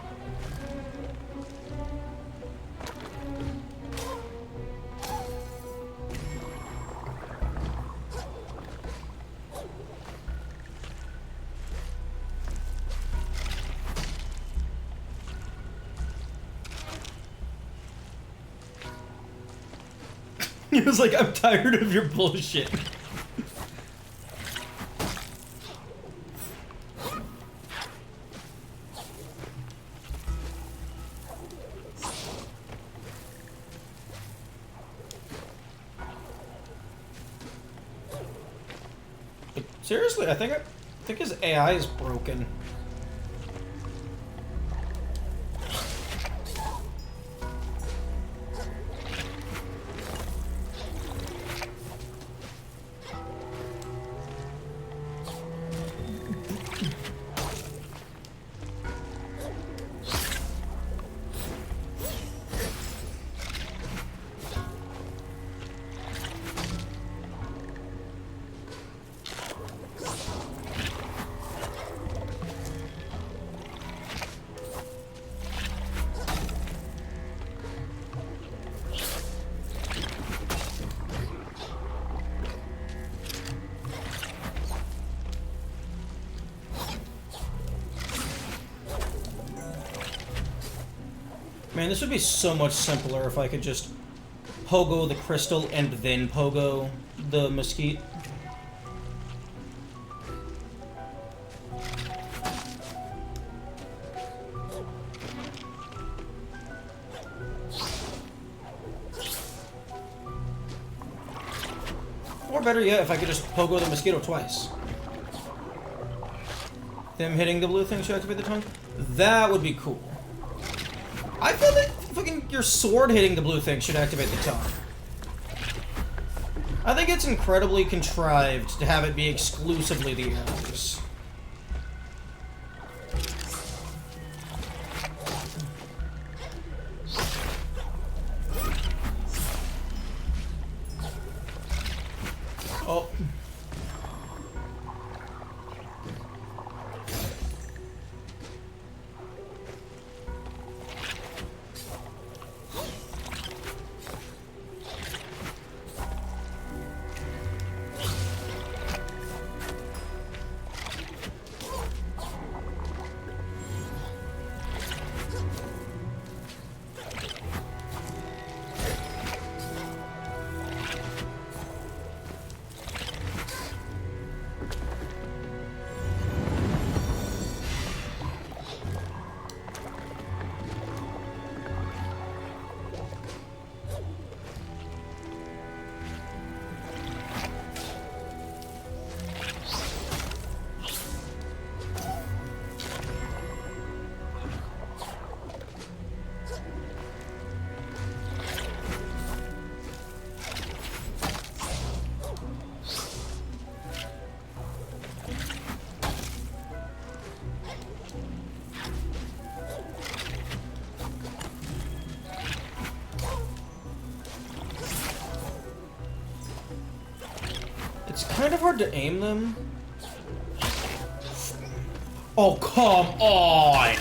He was like, I'm tired of your bullshit. Seriously, I think his AI is broken. Man, this would be so much simpler if I could just pogo the crystal and then pogo the mesquite. Or better yet, if I could just pogo the mosquito twice. Them hitting the blue thing should activate the tongue? That would be cool. I feel like fucking your sword hitting the blue thing should activate the tongue. I think it's incredibly contrived to have it be exclusively the arrows. Oh. kind of hard to aim them. Oh, come on!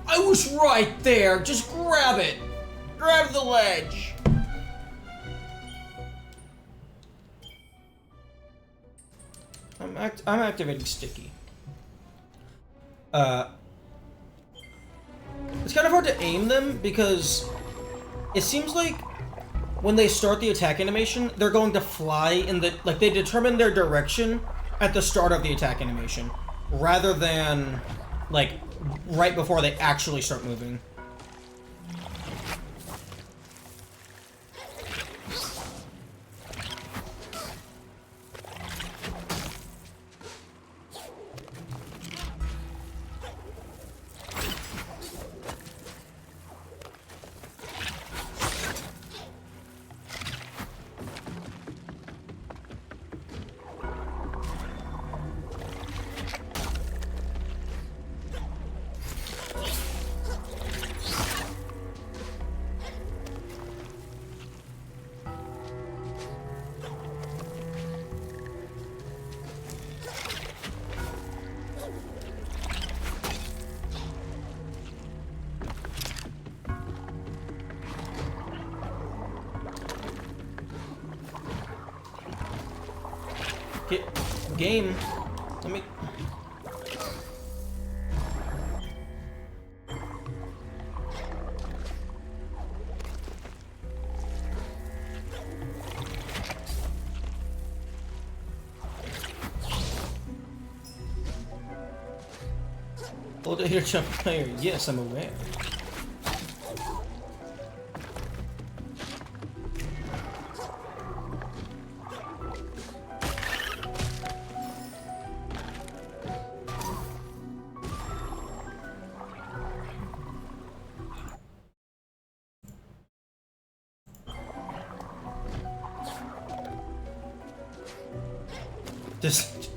I was right there! Just grab it! Grab the ledge! I'm activating Sticky. It's kind of hard to aim them because it seems like when they start the attack animation, they're going to fly in the, like, they determine their direction at the start of the attack animation, rather than, like, right before they actually start moving. Game. Let me... Hold it here, jump player. Yes, I'm aware.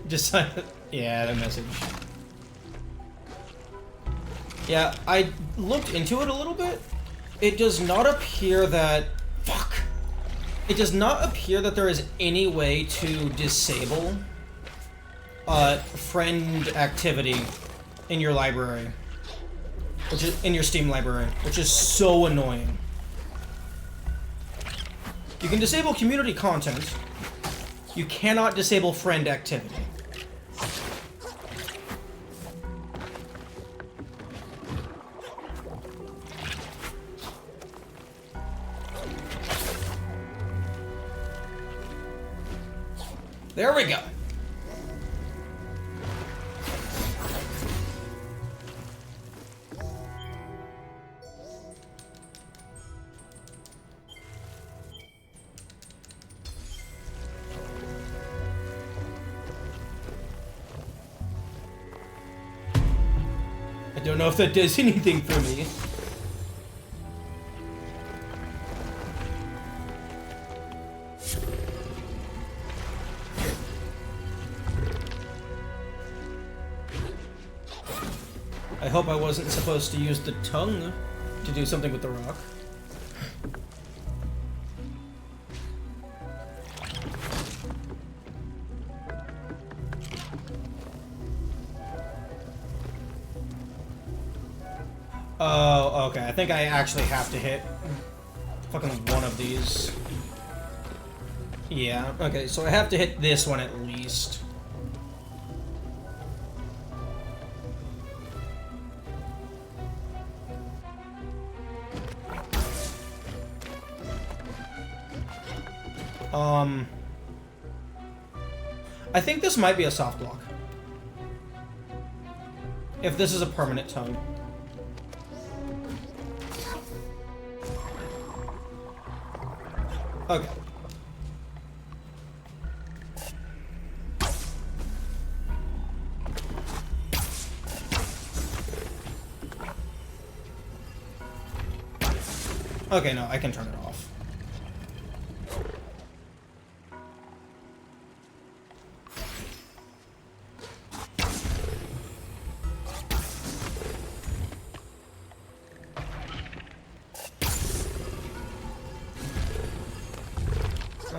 Just yeah, the message. Yeah, I looked into it a little bit. It does not appear that... Fuck! It does not appear that there is any way to disable friend activity in your library. Which is in your Steam library, which is so annoying. You can disable community content. You cannot disable friend activity. There we go. I don't know if that does anything for me. I hope I wasn't supposed to use the tongue to do something with the rock. Oh, okay. I think I actually have to hit fucking one of these. Yeah, okay, so I have to hit this one at least. I think this might be a soft block. If this is a permanent tongue. Okay. Okay, no, I can turn it off.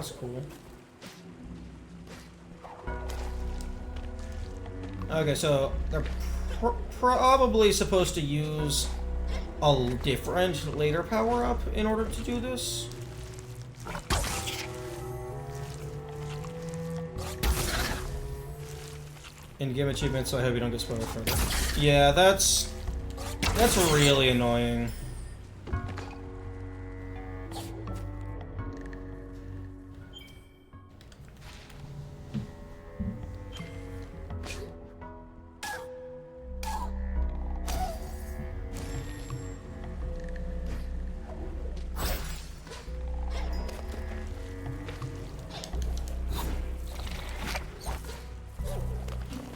That's cool. Okay, so they're probably supposed to use a different later power-up in order to do this. In-game achievements, so I hope you don't get spoiled further. Yeah, that's really annoying.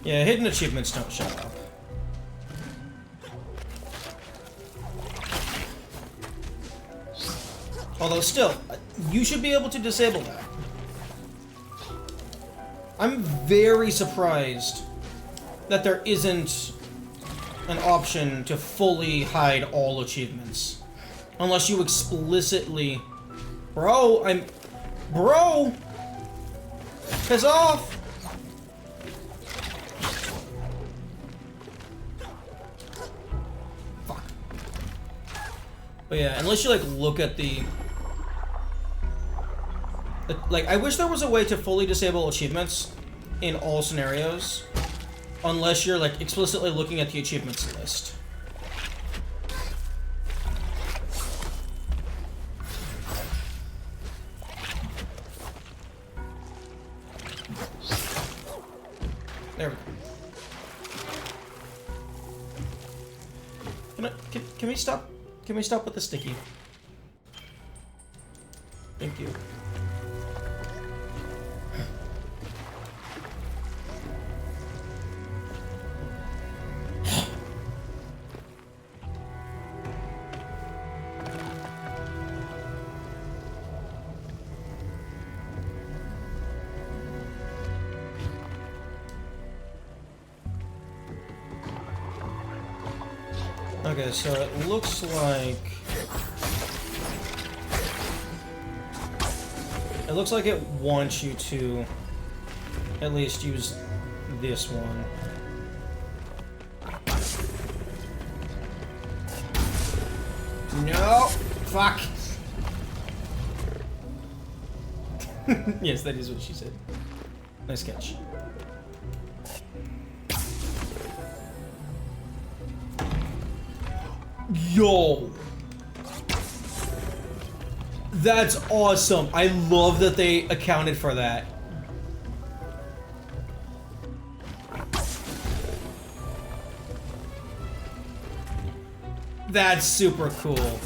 Yeah, hidden achievements don't show up. Although still, you should be able to disable that. I'm very surprised that there isn't an option to fully hide all achievements. Unless you explicitly... Bro! Piss off! But yeah, unless you, like, look at the... Like, I wish there was a way to fully disable achievements in all scenarios. Unless you're, like, explicitly looking at the achievements list. There we go. Can we stop? Can we stop with the sticky? Thank you. Okay, so it looks like... It looks like it wants you to at least use this one. No! Fuck! Yes, that is what she said. Nice catch. Yo! That's awesome. I love that they accounted for that. That's super cool.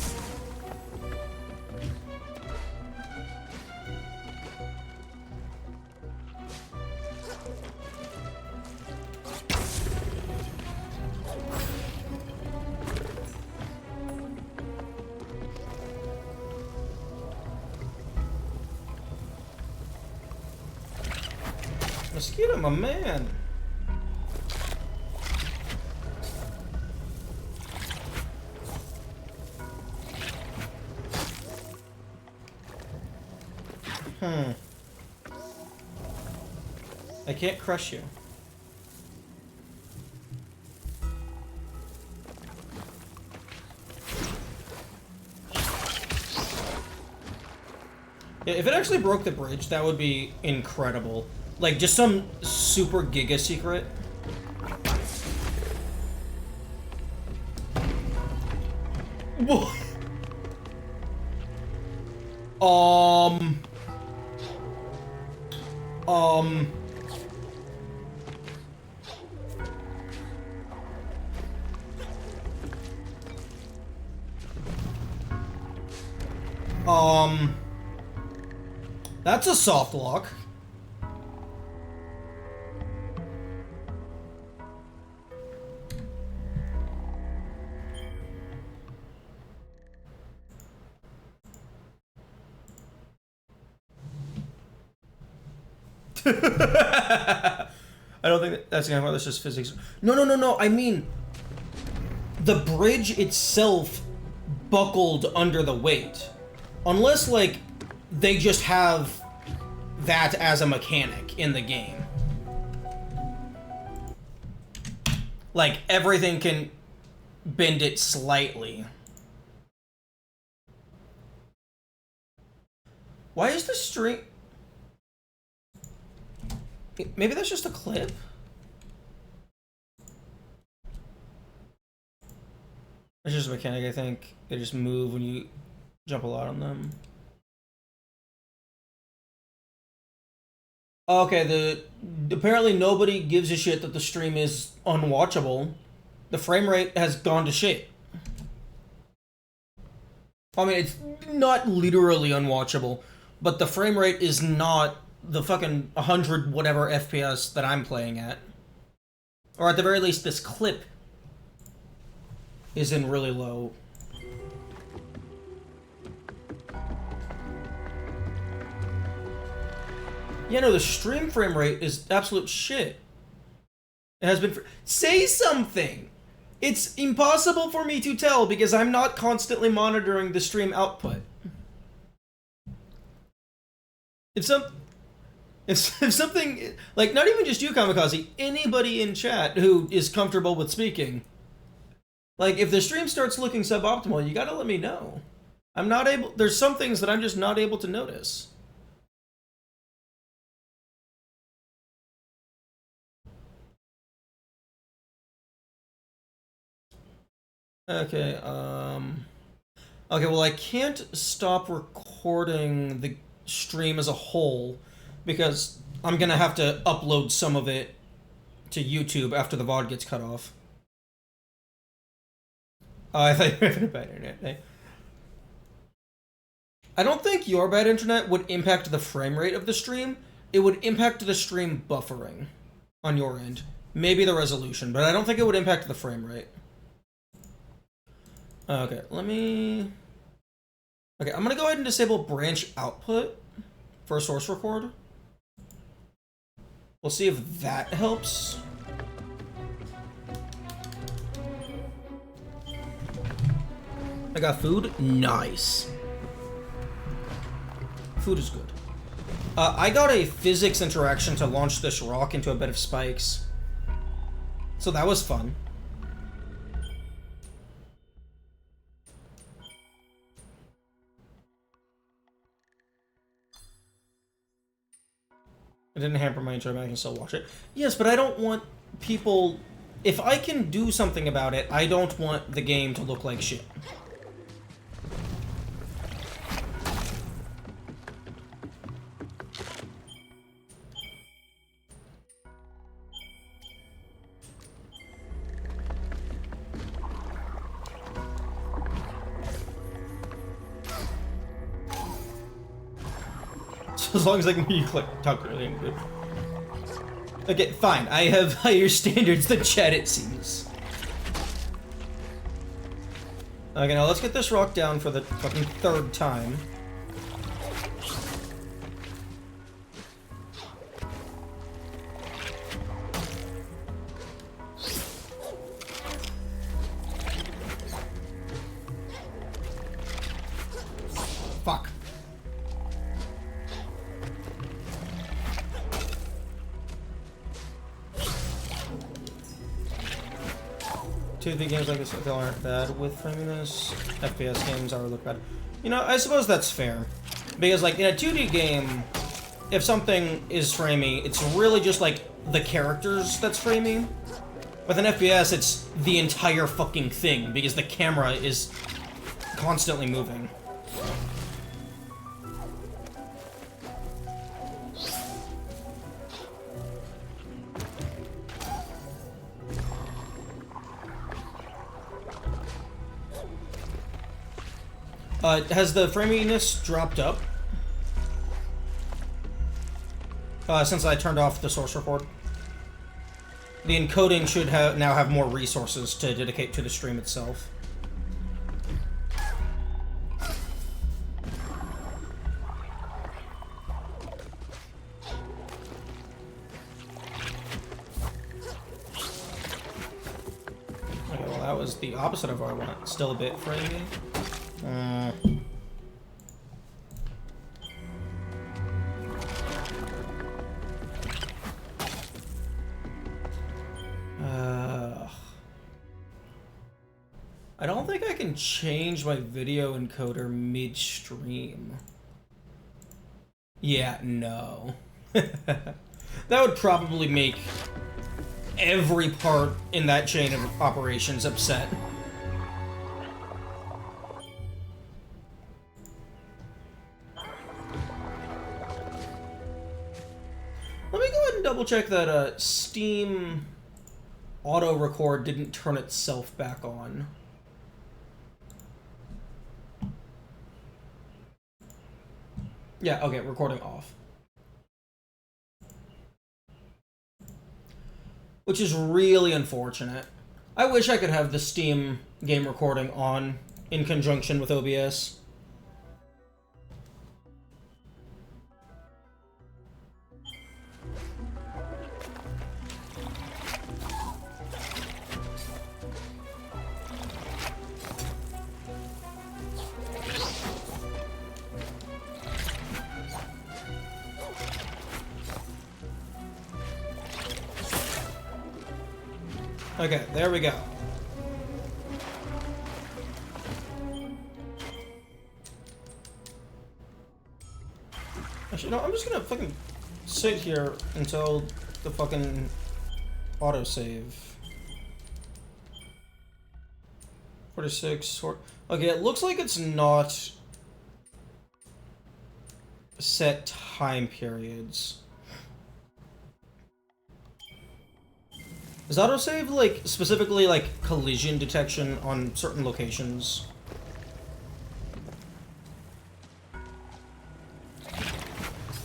Mosquito, my man. I can't crush you. Yeah, if it actually broke the bridge, that would be incredible. Like, just some super giga secret. Whoa. That's a soft lock. I don't think that's gonna happen. That's just physics. No. I mean, the bridge itself buckled under the weight. Unless, like, they just have that as a mechanic in the game. Like, everything can bend it slightly. Why is the stream... Maybe that's just a clip? It's just a mechanic, I think. They just move when you jump a lot on them. Okay, apparently nobody gives a shit that the stream is unwatchable. The frame rate has gone to shit. I mean, it's not literally unwatchable, but the frame rate is not the fucking 100 whatever FPS that I'm playing at. Or at the very least, this clip is in really low. Yeah, no, the stream frame rate is absolute shit. It has been say something! It's impossible for me to tell because I'm not constantly monitoring the stream output. If something, like, not even just you, Kamikaze, anybody in chat who is comfortable with speaking, like, if the stream starts looking suboptimal, you gotta let me know. I'm not able, there's some things that I'm just not able to notice. Okay, okay, well, I can't stop recording the stream as a whole because I'm gonna have to upload some of it to YouTube after the VOD gets cut off. I thought you were having a bad internet day. I don't think your bad internet would impact the frame rate of the stream. It would impact the stream buffering on your end. Maybe the resolution, but I don't think it would impact the frame rate. Okay, let me... Okay, I'm gonna go ahead and disable branch output for a source record. We'll see if that helps. I got food? Nice. Food is good. I got a physics interaction to launch this rock into a bed of spikes. So that was fun. It didn't hamper my enjoyment, I can still watch it. Yes, but I don't want people... If I can do something about it, I don't want the game to look like shit. As long as I can hear you talk really, I'm good. Okay, fine. I have higher standards than chat, it seems. Okay, now let's get this rock down for the fucking third time. Fuck. Two D games like this aren't bad with framiness. FPS games are look bad. You know, I suppose that's fair. Because, like, in a 2D game, if something is framey, it's really just, like, the characters that's framey. With an FPS, it's the entire fucking thing, because the camera is constantly moving. Has the framiness dropped up? Since I turned off the source record? The encoding should now have more resources to dedicate to the stream itself. Okay, well that was the opposite of what I want. Still a bit framey. I don't think I can change my video encoder midstream. Yeah, no. That would probably make every part in that chain of operations upset. Let me go ahead and double check that Steam auto record didn't turn itself back on. Yeah, okay, recording off. Which is really unfortunate. I wish I could have the Steam game recording on in conjunction with OBS. Okay, there we go. Actually, no, I'm just gonna fucking sit here until the fucking autosave. 46, okay, it looks like it's not set time periods. Is autosave, like, specifically, like, collision detection on certain locations?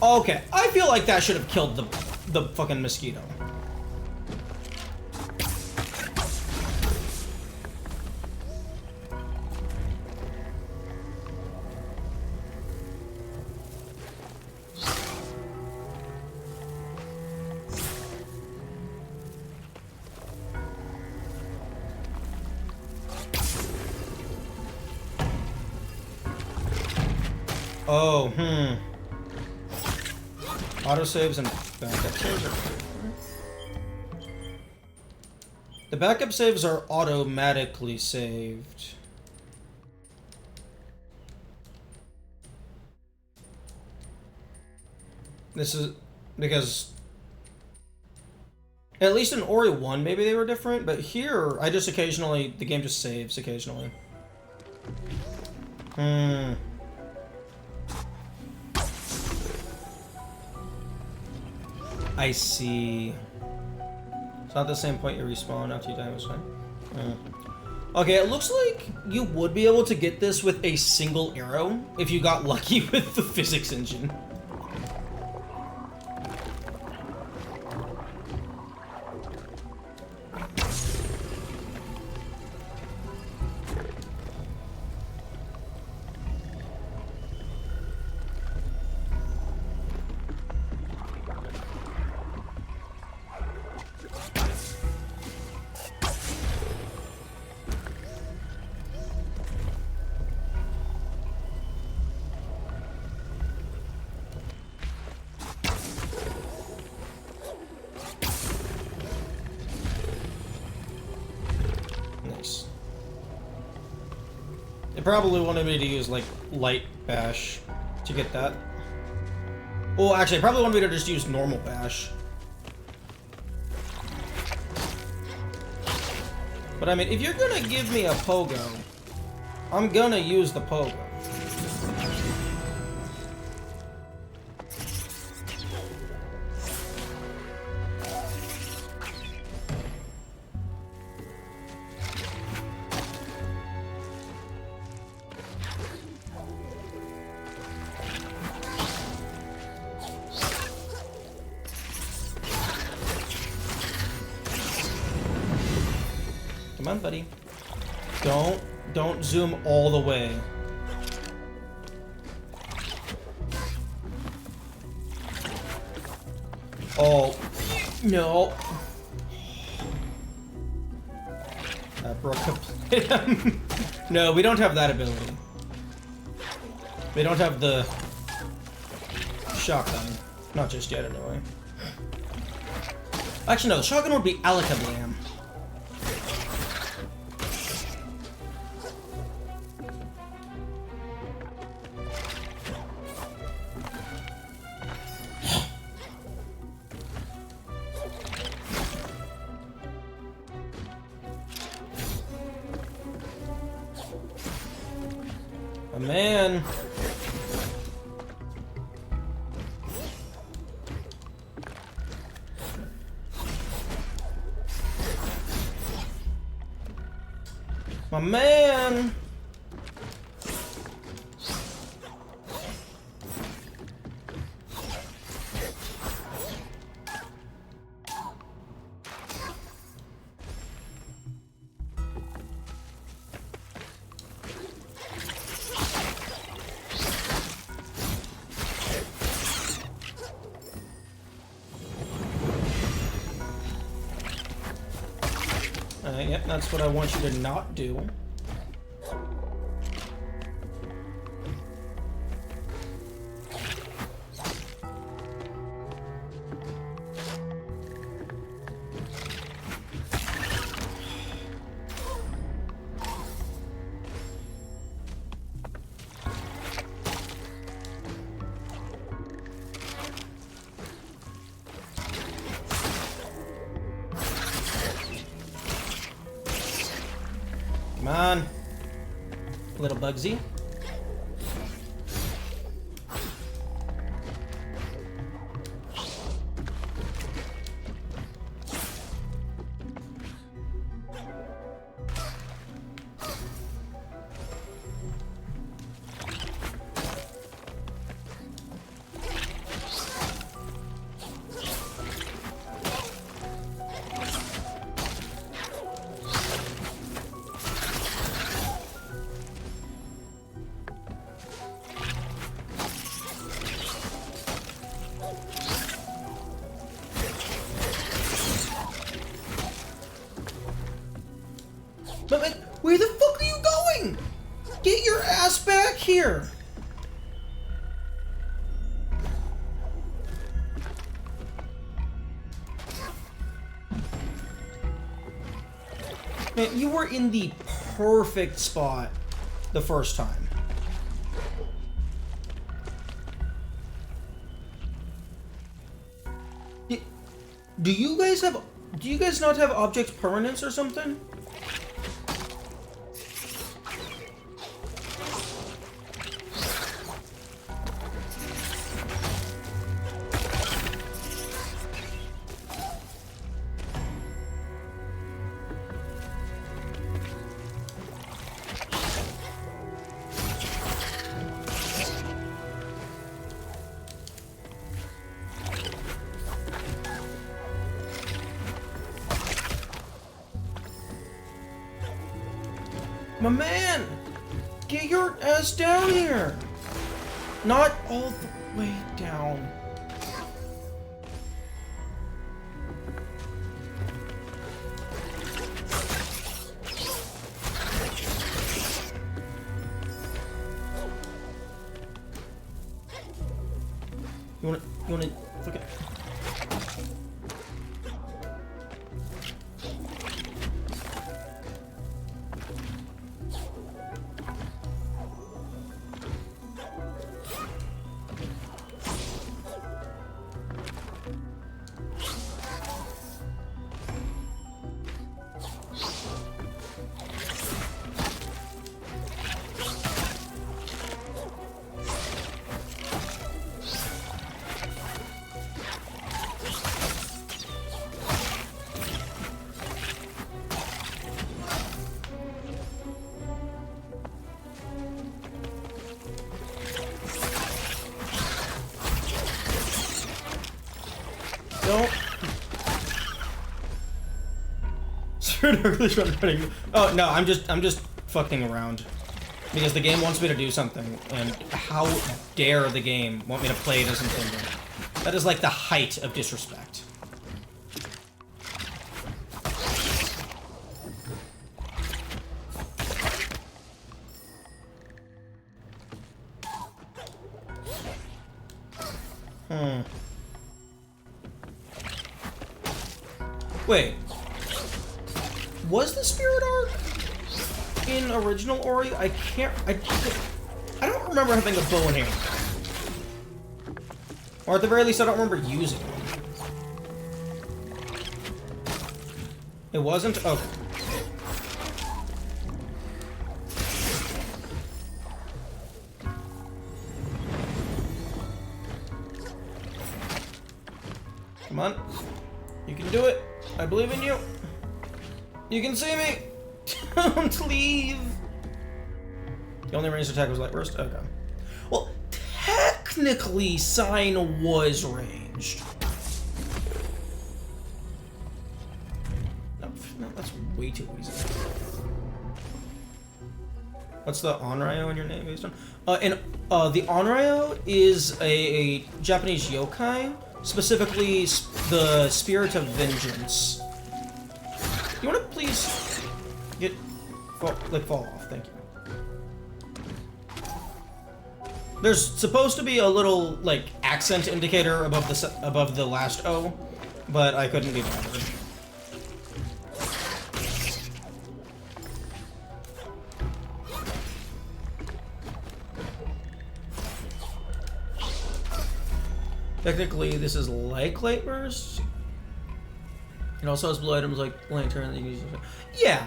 Okay, I feel like that should have killed the fucking mosquito. Oh, Autosaves and backup saves are... The backup saves are automatically saved. This is because... At least in Ori 1, maybe they were different, but here, I just occasionally... The game just saves occasionally. I see. It's not the same point you respawn after you die, was fine. Okay, it looks like you would be able to get this with a single arrow if you got lucky with the physics engine. Probably wanted me to use, like, light bash to get that. Well, actually, probably wanted me to just use normal bash. But I mean, if you're gonna give me a pogo, I'm gonna use the pogo. Come on, buddy. Don't zoom all the way. Oh, no. That broke a No, we don't have that ability. We don't have the shotgun. Not just yet, anyway. Actually, no, the shotgun would be Alakablam. A man. My man. Yep, that's what I want you to not do. Come on, little Bugsy. But where the fuck are you going? Get your ass back here! Man, you were in the perfect spot the first time. Do you guys not have object permanence or something? My man! Get your ass down here! Not all the way down. You wanna look at... Don't. Oh no, I'm just fucking around. Because the game wants me to do something, and how dare the game want me to play it as intended? That is like the height of disrespect. Wait. Was the spirit arc in original Ori? I don't remember having a bow and arrow. Or at the very least, I don't remember using it. It wasn't? Okay. You can do it. I believe in you. You can see me. Don't leave. The only ranged attack was light burst? Okay. Well, technically, Sign was ranged. No, that's way too easy. What's the Onryo in your name based on? The Onryo is a Japanese yokai, specifically the Spirit of Vengeance. You wanna please fall off? Thank you. There's supposed to be a little like accent indicator above the last O, but I couldn't be bothered. Technically, this is like Light Burst. It also has blue items like Lantern that you can use. Yeah.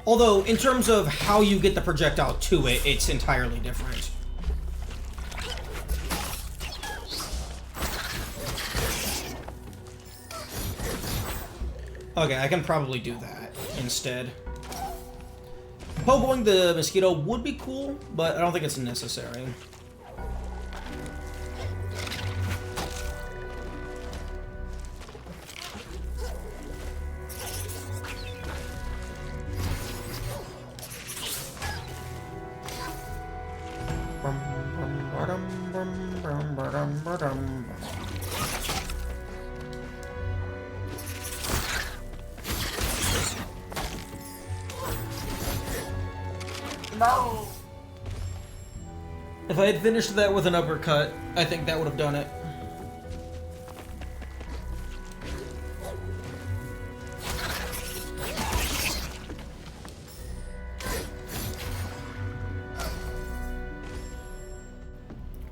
Although, in terms of how you get the projectile to it, it's entirely different. Okay, I can probably do that instead. Pogoing the mosquito would be cool, but I don't think it's necessary. No. If I had finished that with an uppercut, I think that would have done it.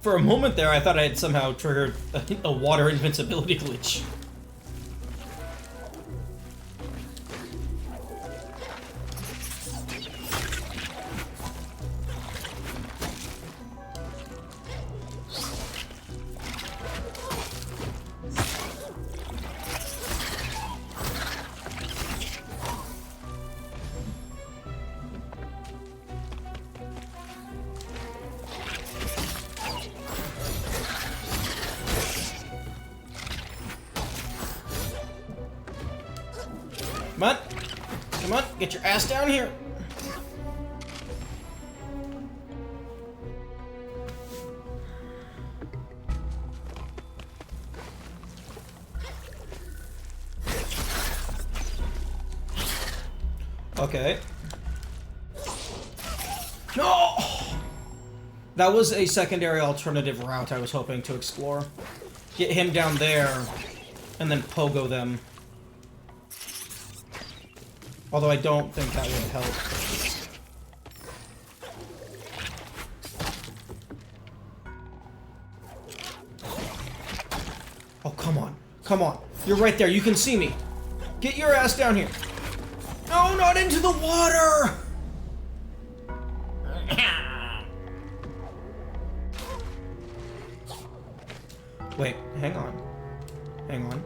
For a moment there, I thought I had somehow triggered a water invincibility glitch. Come on. Come on, get your ass down here. Okay. No! That was a secondary alternative route I was hoping to explore. Get him down there, and then pogo them. Although I don't think that would help. Oh, come on. Come on. You're right there. You can see me. Get your ass down here. No, not into the water! Wait, hang on. Hang on.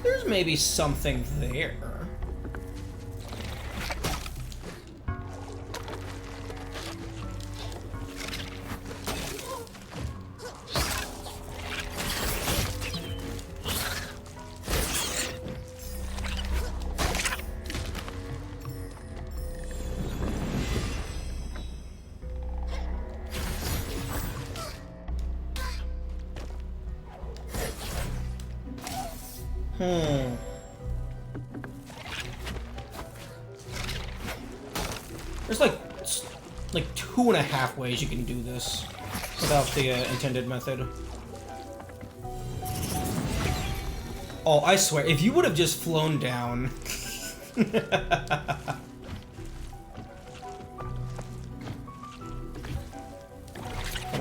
There's maybe something there. There's like 2.5 ways you can do this without the intended method. Oh, I swear, if you would have just flown down. Come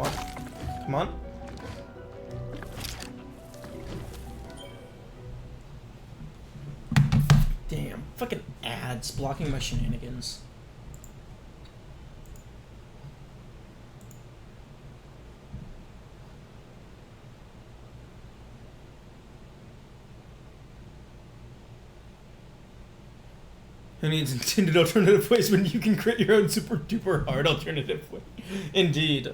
on. Come on. Damn, fucking ads blocking my shenanigans. Who needs intended alternative ways when you can create your own super duper hard alternative way? Indeed.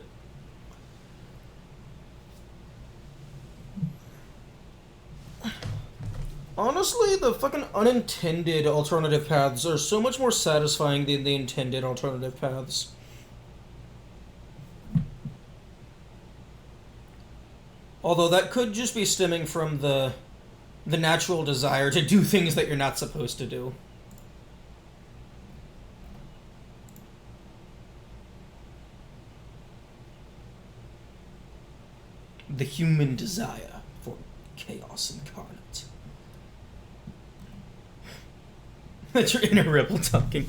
Honestly, the fucking unintended alternative paths are so much more satisfying than the intended alternative paths. Although that could just be stemming from the natural desire to do things that you're not supposed to do. The human desire for chaos incarnate. That's your inner rebel talking.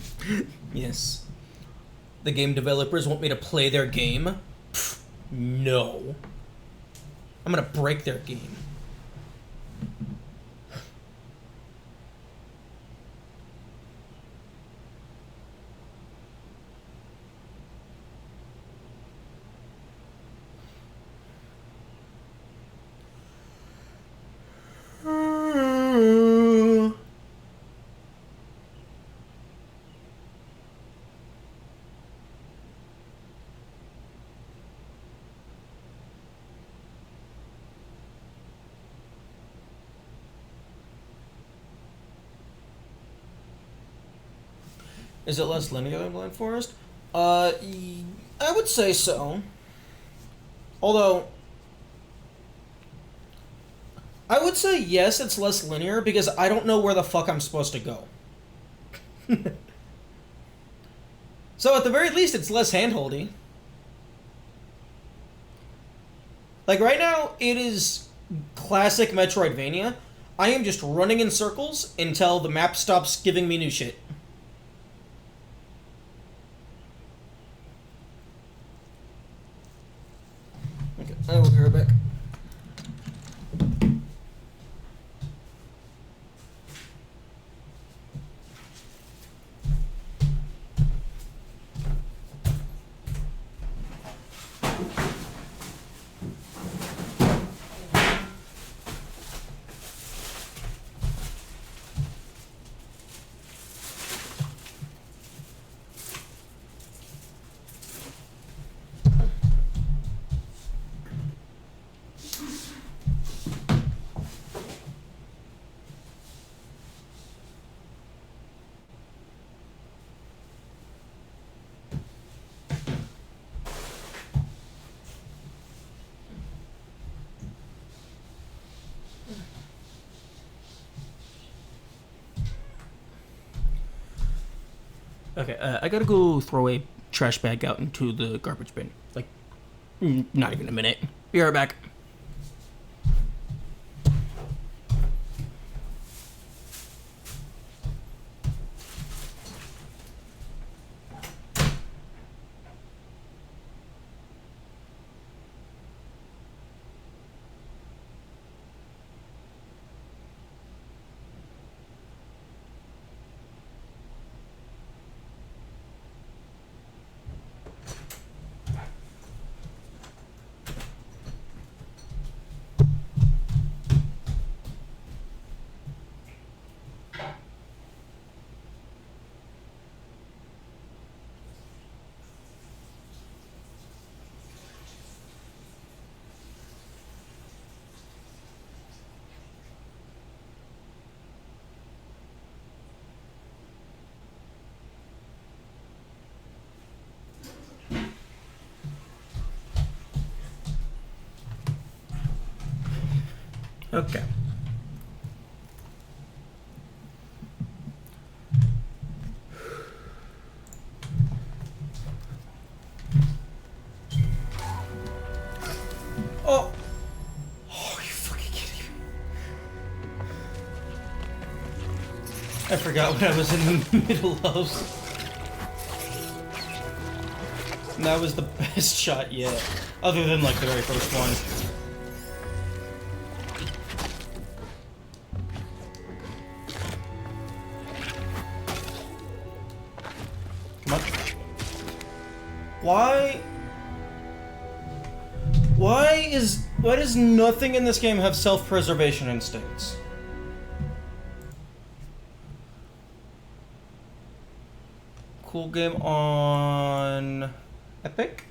Yes. The game developers want me to play their game? Pfft, no. I'm gonna break their game. Is it less linear than Blind Forest? I would say so. Although, I would say yes, it's less linear because I don't know where the fuck I'm supposed to go. So at the very least, it's less handholdy. Like right now, it is classic Metroidvania. I am just running in circles until the map stops giving me new shit. I will be right back. Okay, I gotta go throw a trash bag out into the garbage bin. Like, not even a minute. Be right back. Okay. Oh, you fucking kidding me? I forgot what I was in the middle of. And that was the best shot yet, other than like the very first one. Why does nothing in this game have self-preservation instincts? cool game on Epic.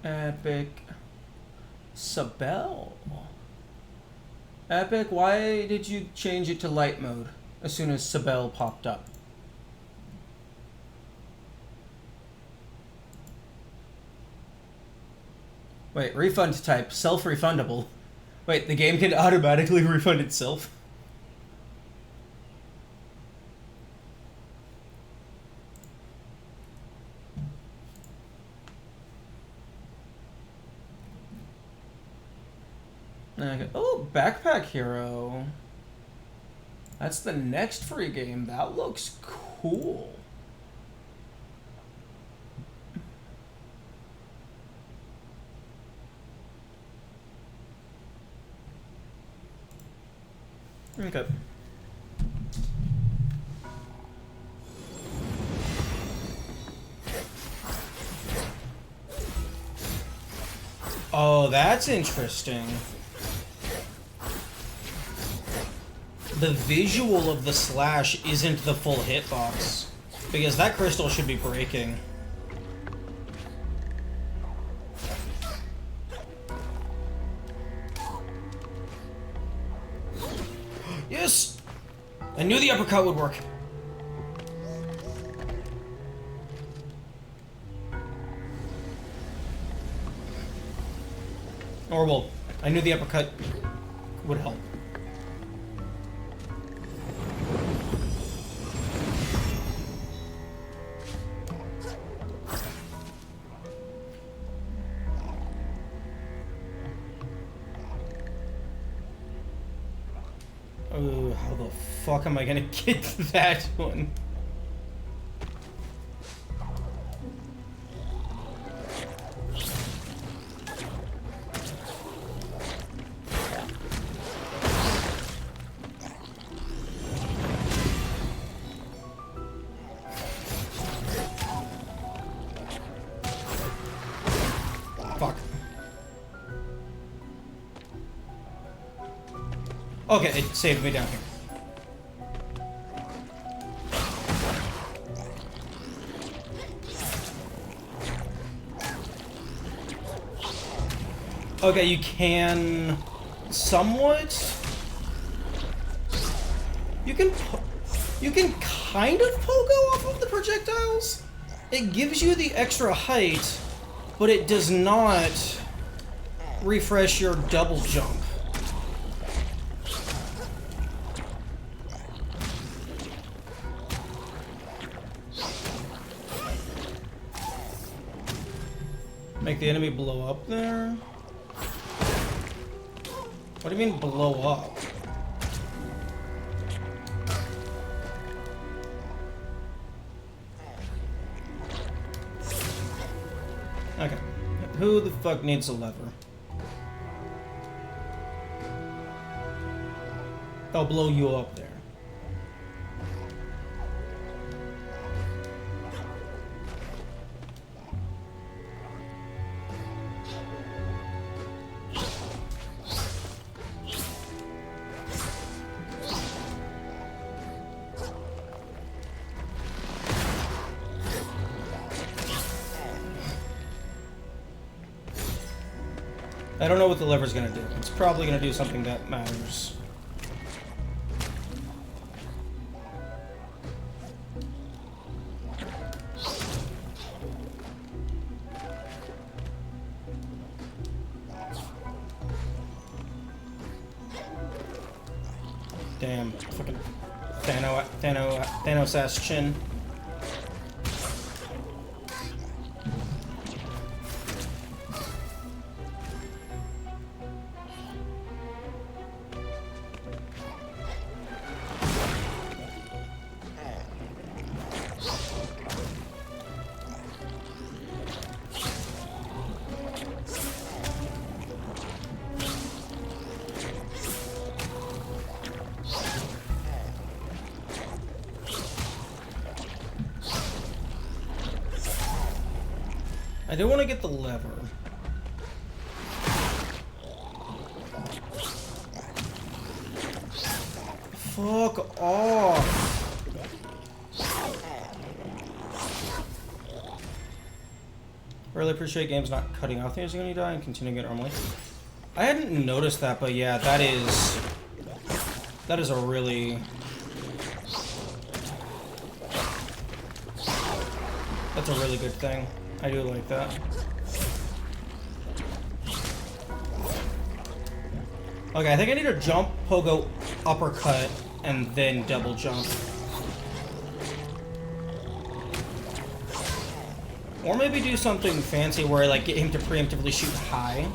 Epic Sabel. Epic, why did you change it to light mode as soon as Sabel popped up? Wait, refund type, self-refundable. Wait, the game can automatically refund itself? Okay. Oh, Backpack Hero. That's the next free game. That looks cool. Okay. Oh, that's interesting. The visual of the slash isn't the full hitbox, because that crystal should be breaking. Yes! I knew the uppercut would work. Or, well, I knew the uppercut would help. Oh, how the fuck am I gonna get that one? Fuck. Okay, it saved me down here. Okay, you can somewhat. You can kind of pogo off of the projectiles. It gives you the extra height, but it does not refresh your double jump. Make the enemy blow up there? What do you mean blow up? Okay. Who the fuck needs a lever? I'll blow you up there. I don't know what the lever's gonna do. It's probably gonna do something that matters. Damn, fucking Thanos ass chin. I do want to get the lever. fuck off. Really appreciate games not cutting off things when you die and continuing it normally. I hadn't noticed that, but yeah, that is a really... That's a really good thing. I do like that. Okay, I think I need to jump, pogo, uppercut, and then double jump. Or maybe do something fancy where I like get him to preemptively shoot high.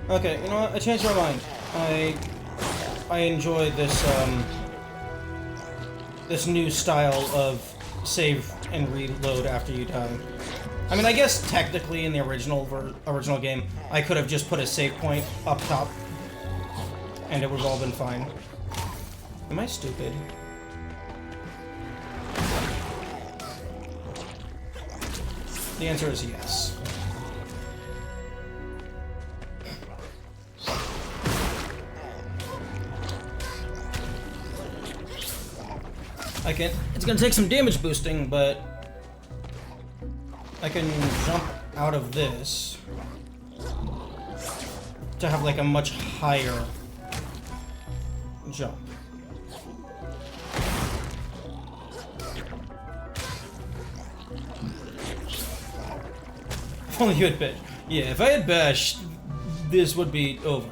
Okay, you know what? I changed my mind. I enjoy this this new style of save and reload after you die. I mean, I guess technically in the original game, I could have just put a save point up top, and it would have all been fine. Am I stupid? The answer is yes. It's gonna take some damage boosting, but I can jump out of this to have like a much higher jump. If only you had Bash. Yeah, if I had Bash, this would be over.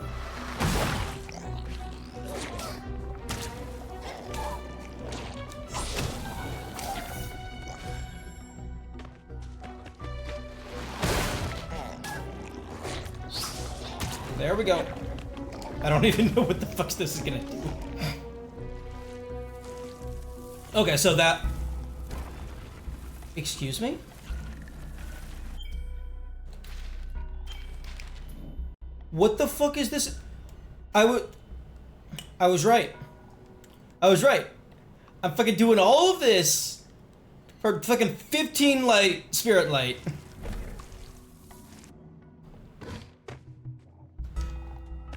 There we go. I don't even know what the fuck this is gonna do. Okay, so that... Excuse me? What the fuck is this? I was right. I was right. I'm fucking doing all of this for fucking 15 spirit light.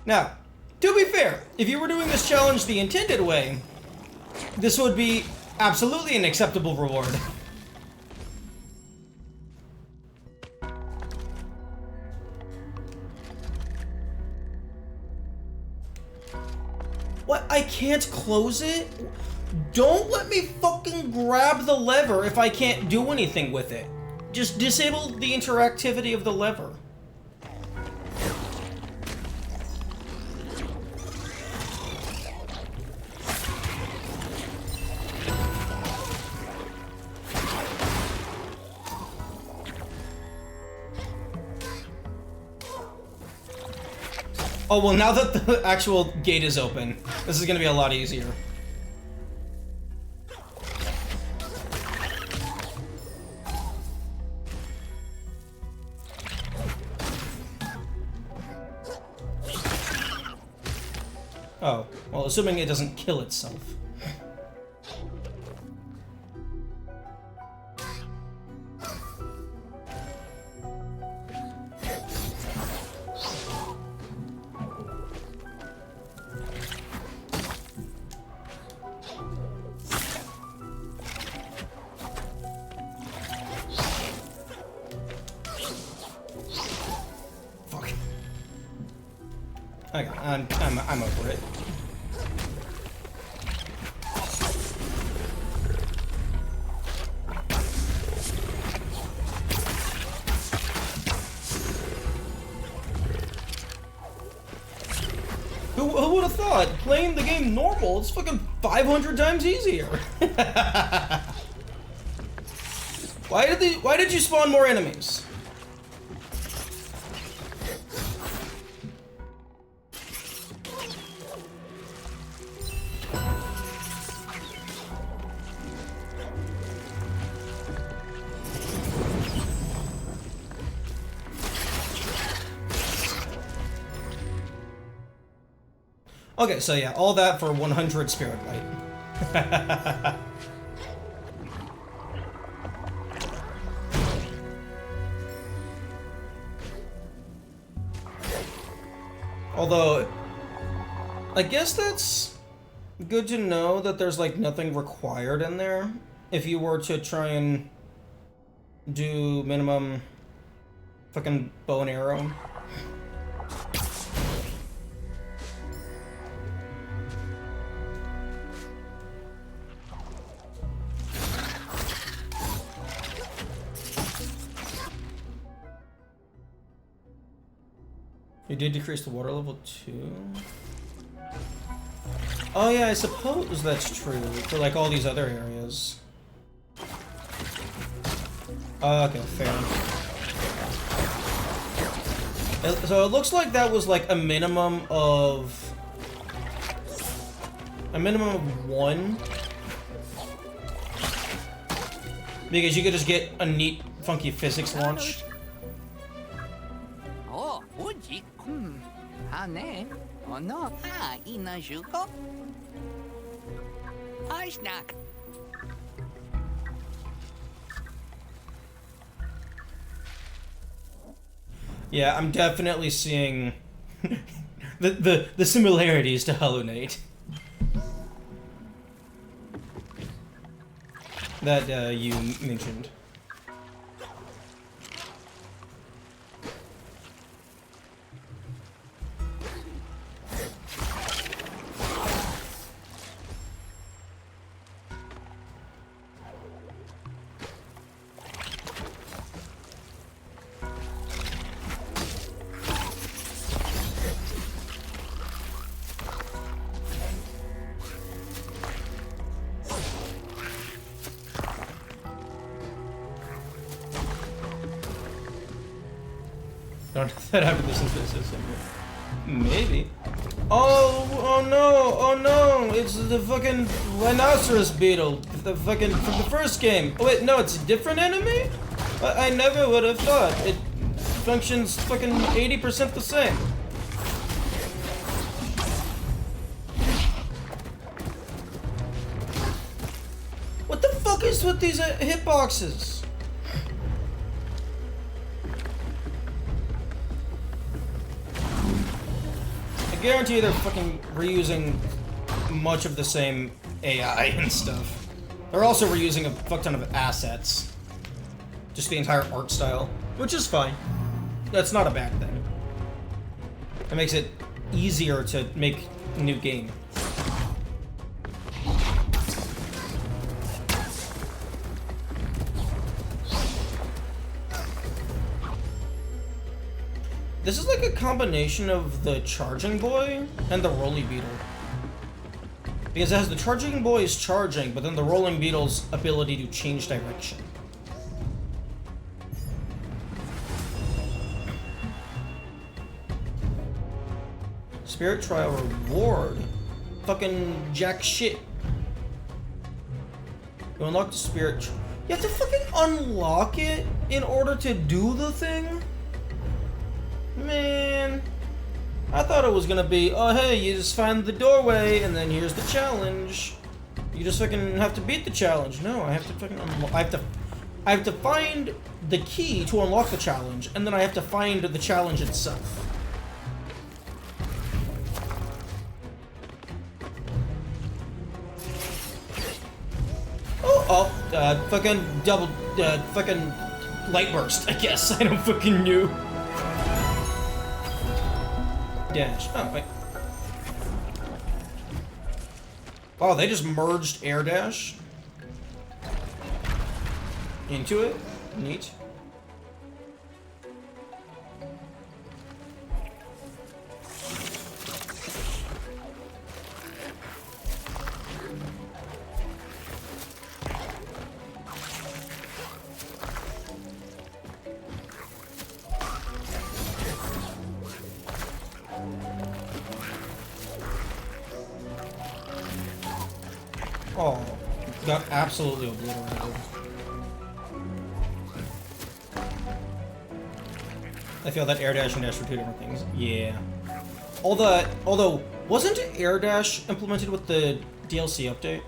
Now, to be fair, if you were doing this challenge the intended way, this would be absolutely an acceptable reward. What? I can't close it? Don't let me fucking grab the lever if I can't do anything with it. Just disable the interactivity of the lever. Oh, well, now that the actual gate is open, this is gonna be a lot easier. Oh, well, assuming it doesn't kill itself. Fuck. Okay, I'm over it. Who would have thought? Playing the game normal, it's fucking 500 times easier. Why did you spawn more enemies? Okay, so yeah, all that for 100 Spirit Light. Although, I guess that's good to know that there's like nothing required in there. If you were to try and do minimum fucking bow and arrow. You did decrease the water level too? Oh yeah, I suppose that's true for like all these other areas. Okay, fair. So it looks like that was like a minimum of 1. Because you could just get a neat, funky physics launch. Oh, Uji. Hane. Ono ka inajuko. Aishnak. Yeah, I'm definitely seeing the similarities to Hollow Knight that you mentioned. Don't know that after this is maybe. Oh no! It's the fucking rhinoceros beetle, the fucking from the first game. Oh wait, no, it's a different enemy. I never would have thought it functions fucking 80% the same. What the fuck is with these hitboxes? I guarantee they're fucking reusing much of the same AI and stuff. They're also reusing a fuck ton of assets. Just the entire art style, which is fine. That's not a bad thing. It makes it easier to make a new game. This is like a combination of the Charging Boy and the Rolling Beetle. Because it has the Charging Boy's charging, but then the Rolling Beetle's ability to change direction. Spirit Trial reward. Fucking jack shit. You unlock the Spirit Trial. You have to fucking unlock it in order to do the thing? Man. I thought it was gonna be, oh hey, you just find the doorway, and then here's the challenge. You just fucking have to beat the challenge. No, I have to fucking I have to find the key to unlock the challenge, and then I have to find the challenge itself. Fucking double, fucking light burst, I guess. I don't fucking knew. Dash. Oh, wait. Oh, they just merged air dash into it. Neat. Oh, got absolutely obliterated. I feel that air dash and dash were two different things. Yeah. Although, wasn't air dash implemented with the DLC update?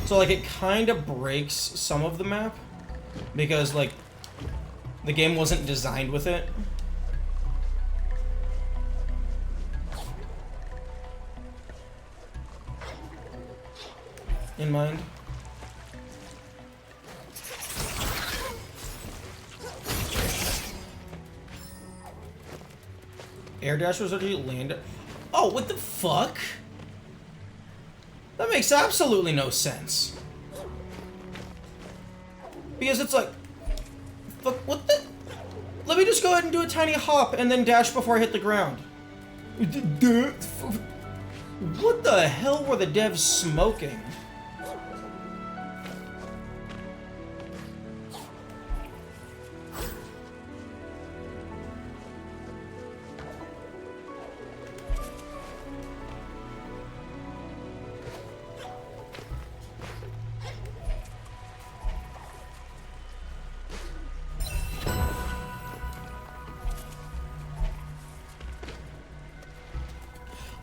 So, like, it kind of breaks some of the map. Because, like, the game wasn't designed with it. In mind. Air dash was already landed. Oh, what the fuck? That makes absolutely no sense. Because it's like, fuck, what the? Let me just go ahead and do a tiny hop and then dash before I hit the ground. What the hell were the devs smoking?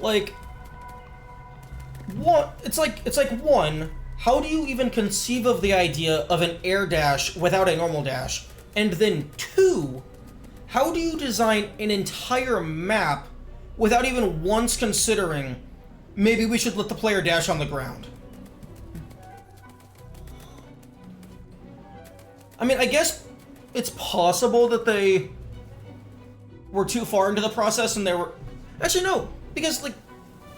Like, what? It's like one, how do you even conceive of the idea of an air dash without a normal dash? And then two, how do you design an entire map without even once considering maybe we should let the player dash on the ground? I mean, I guess it's possible that they were too far into the process and they were... Actually, no. Because, like,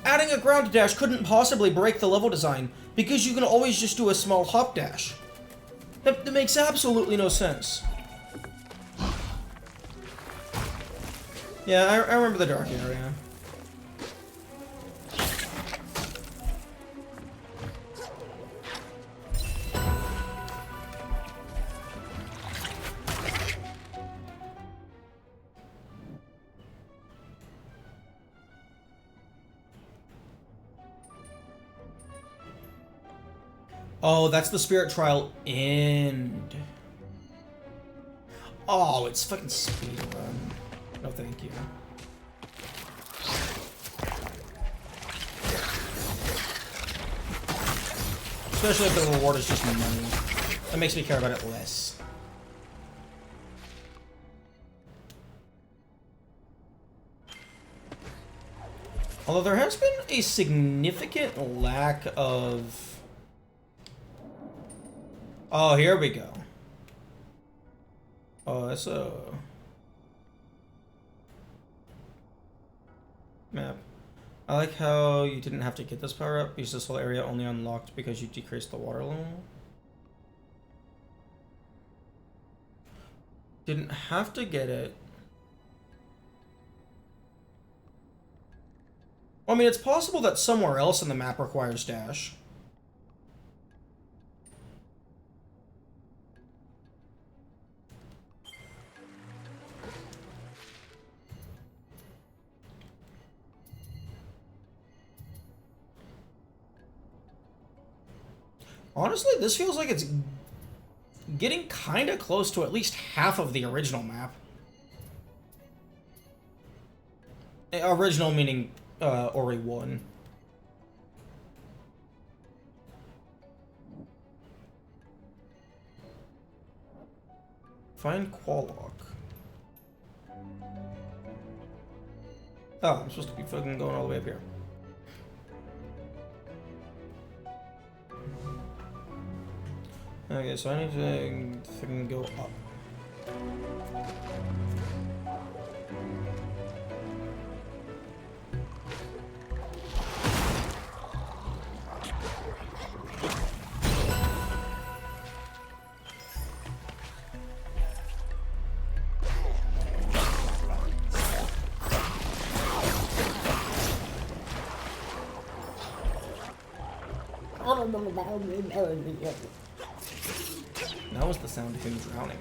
adding a ground dash couldn't possibly break the level design, because you can always just do a small hop dash. That makes absolutely no sense. Yeah, I remember the dark area. Oh, that's the Spirit Trial end. Oh, it's fucking speedrun. No, thank you. Especially if the reward is just money. That makes me care about it less. Although there has been a significant lack of... Oh, here we go. Oh, that's a... map. I like how you didn't have to get this power up, because this whole area only unlocked because you decreased the water level. Didn't have to get it. Well, I mean, it's possible that somewhere else in the map requires dash. Honestly, this feels like it's getting kind of close to at least half of the original map. Original meaning Ori 1. Find Qualock. Oh, I'm supposed to be fucking going all the way up here. Okay, so I need to fucking go up. That was the sound of him drowning.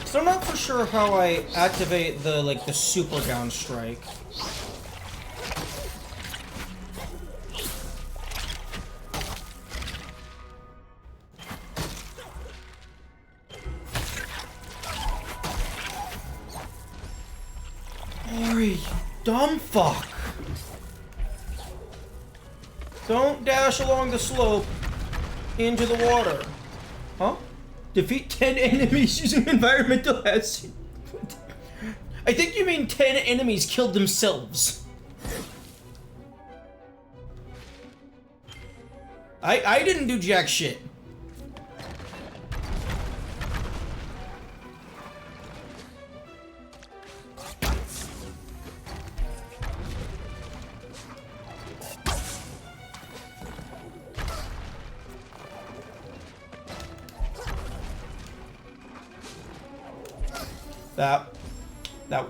So I'm not for sure how I activate the super down strike. Ori, you dumb fuck. Don't dash along the slope into the water. Huh? Defeat 10 enemies using environmental hazard. I think you mean 10 enemies killed themselves. I didn't do jack shit.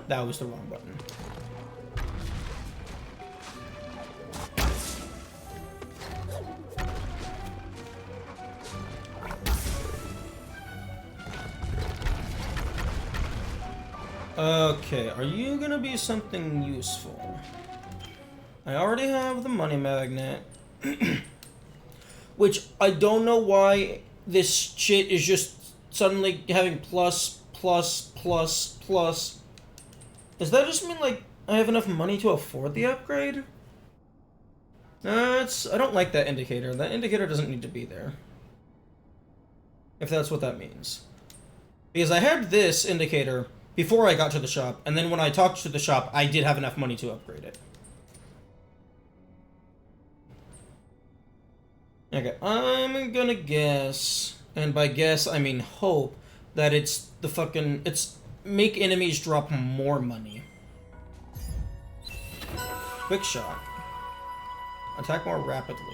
That was the wrong button. Okay, are you gonna be something useful? I already have the money magnet. Which I don't know why this shit is just suddenly having plus. Does that just mean, like, I have enough money to afford the upgrade? I don't like that indicator. That indicator doesn't need to be there. If that's what that means. Because I had this indicator before I got to the shop, and then when I talked to the shop, I did have enough money to upgrade it. Okay, I'm gonna guess, and by guess I mean hope, that it's make enemies drop more money. Quick shot. Attack more rapidly.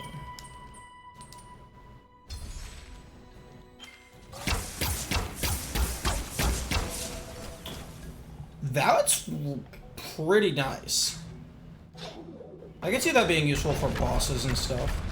That's pretty nice. I can see that being useful for bosses and stuff.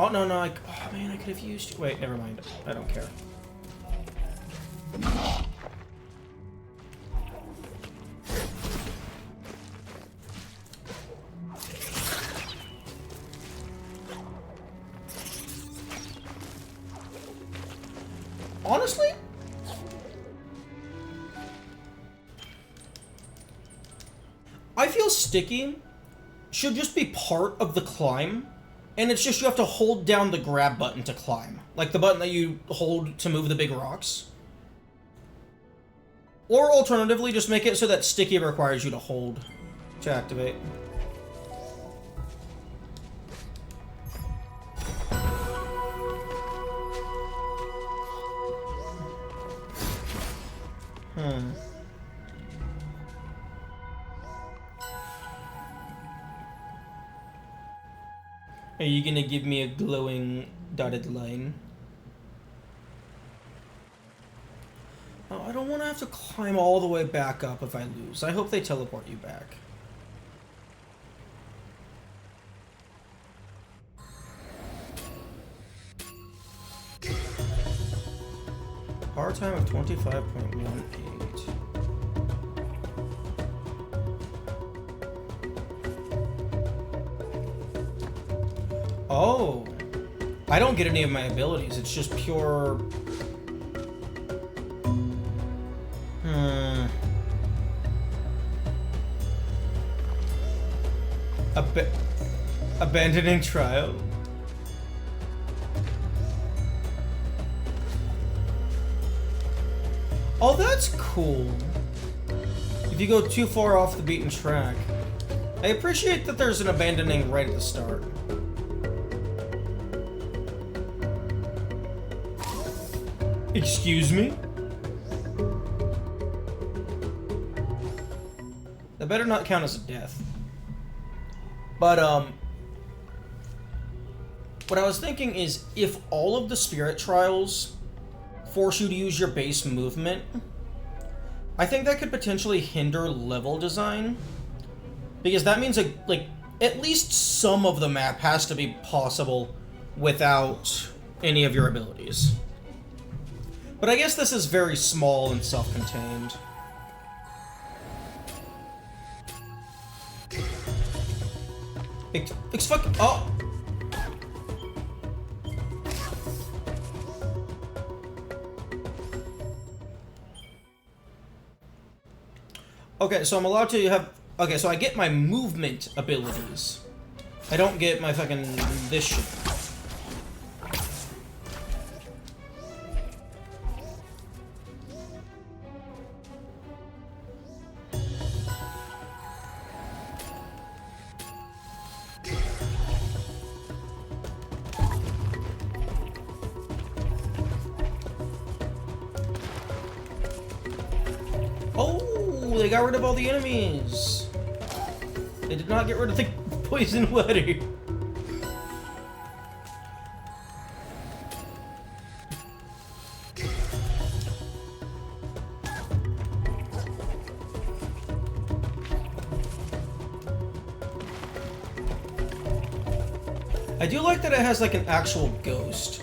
Oh, no, no, oh man, I could have used you. Wait, never mind. I don't care. Honestly? I feel sticky should just be part of the climb, and it's just you have to hold down the grab button to climb. Like the button that you hold to move the big rocks. Or alternatively, just make it so that sticky requires you to hold to activate. Are you gonna give me a glowing dotted line? Oh, I don't want to have to climb all the way back up if I lose. I hope they teleport you back. Power time of 25.18. Oh, I don't get any of my abilities. It's just pure... Abandoning trial? Oh, that's cool. If you go too far off the beaten track. I appreciate that there's an abandoning right at the start. Excuse me? That better not count as a death. But, what I was thinking is, if all of the spirit trials force you to use your base movement, I think that could potentially hinder level design. Because that means, like, at least some of the map has to be possible without any of your abilities. But I guess this is very small and self-contained. It's fucking... Oh! Okay, so I'm allowed to have... Okay, so I get my movement abilities. I don't get my fucking... this shit. They got rid of all the enemies. They did not get rid of the poison water. I do like that it has like an actual ghost.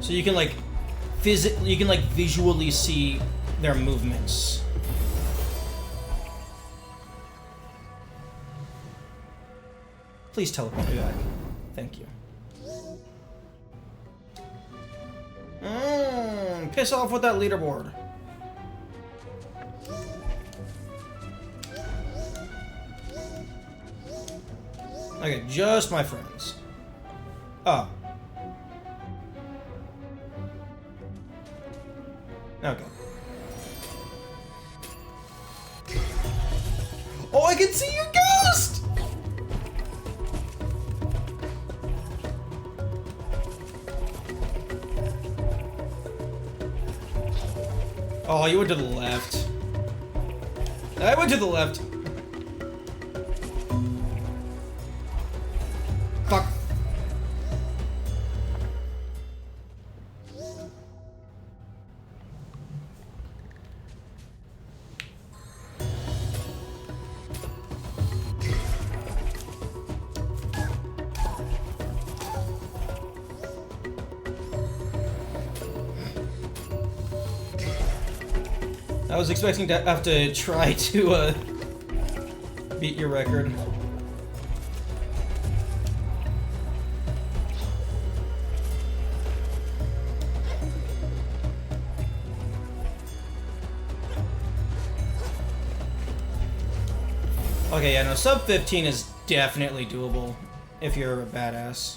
So you can like you can like visually see their movements. Please teleport me back. Thank you. Piss off with that leaderboard. Okay, just my friends. Oh. Okay. Oh, I can see your ghost! Oh, you went to the left. I went to the left. Fuck. I was expecting to have to try to beat your record. Okay, yeah, no, sub 15 is definitely doable if you're a badass.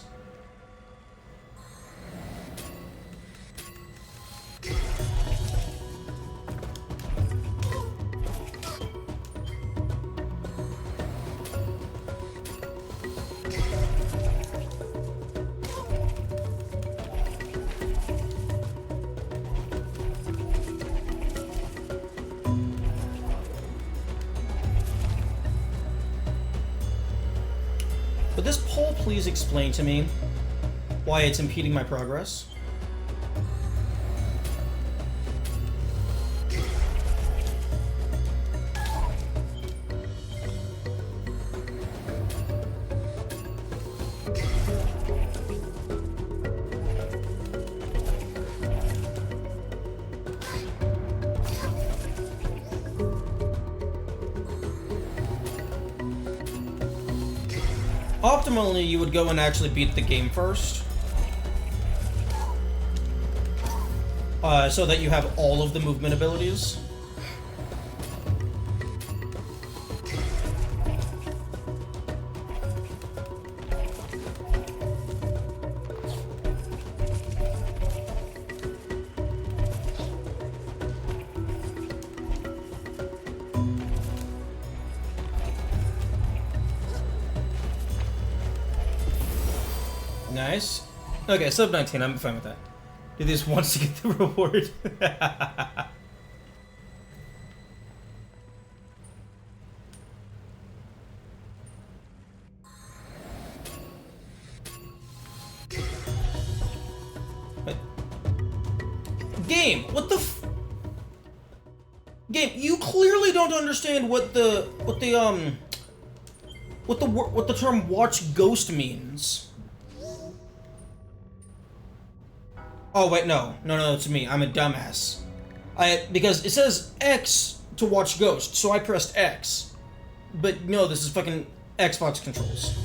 Would this poll please explain to me why it's impeding my progress? Optimally, you would go and actually beat the game first. So that you have all of the movement abilities. Nice. Okay, sub 19, I'm fine with that. Do this once to get the reward. What? Game, what the Game, you clearly don't understand what the term watch ghost means. Oh wait, no, it's me. I'm a dumbass. Because it says X to watch Ghost, so I pressed X. But no, this is fucking Xbox controls.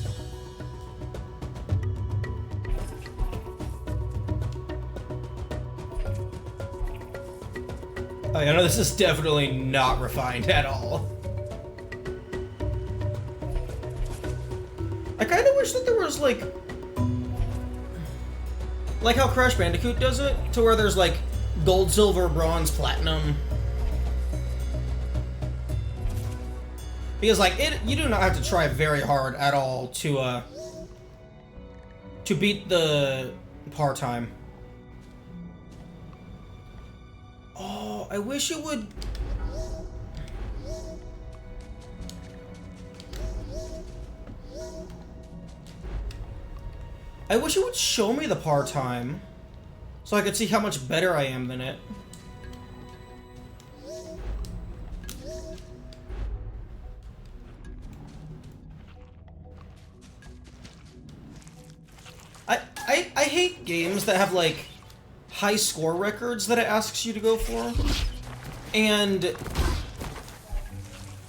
Oh yeah, no, this is definitely not refined at all. I kind of wish that there was like how Crash Bandicoot does it, to where there's like gold, silver, bronze, platinum. Because like you do not have to try very hard at all to beat the par time. Oh, I wish it would. I wish it would show me the par time, so I could see how much better I am than it. I hate games that have like high score records that it asks you to go for, and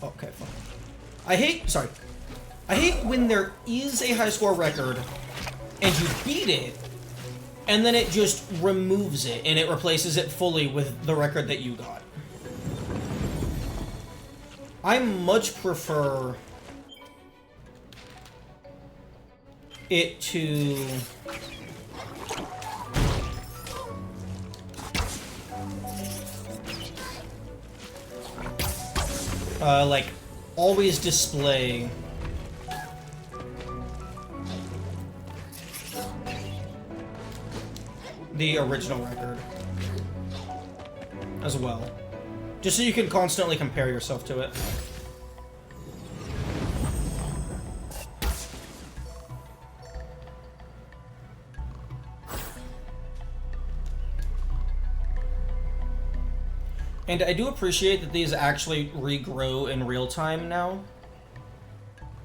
okay, fine. I hate when there is a high score record and you beat it, and then it just removes it, and it replaces it fully with the record that you got. I much prefer it to like always display the original record as well, just so you can constantly compare yourself to it. And I do appreciate that these actually regrow in real time now,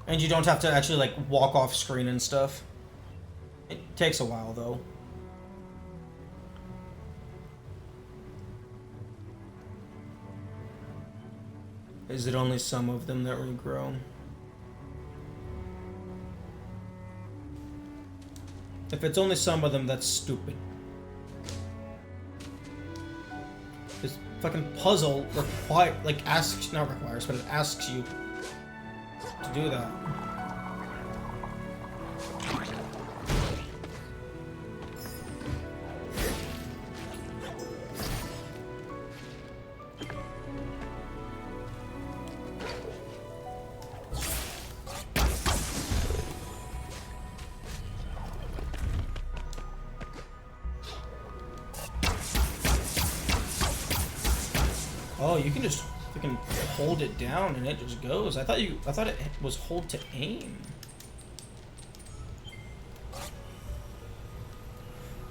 and you don't have to actually like walk off screen and stuff. It takes a while though. Is it only some of them that regrow? If it's only some of them, that's stupid. This fucking puzzle not requires, but it asks you to do that. Oh, you can just freaking hold it down and it just goes. I thought it was hold to aim.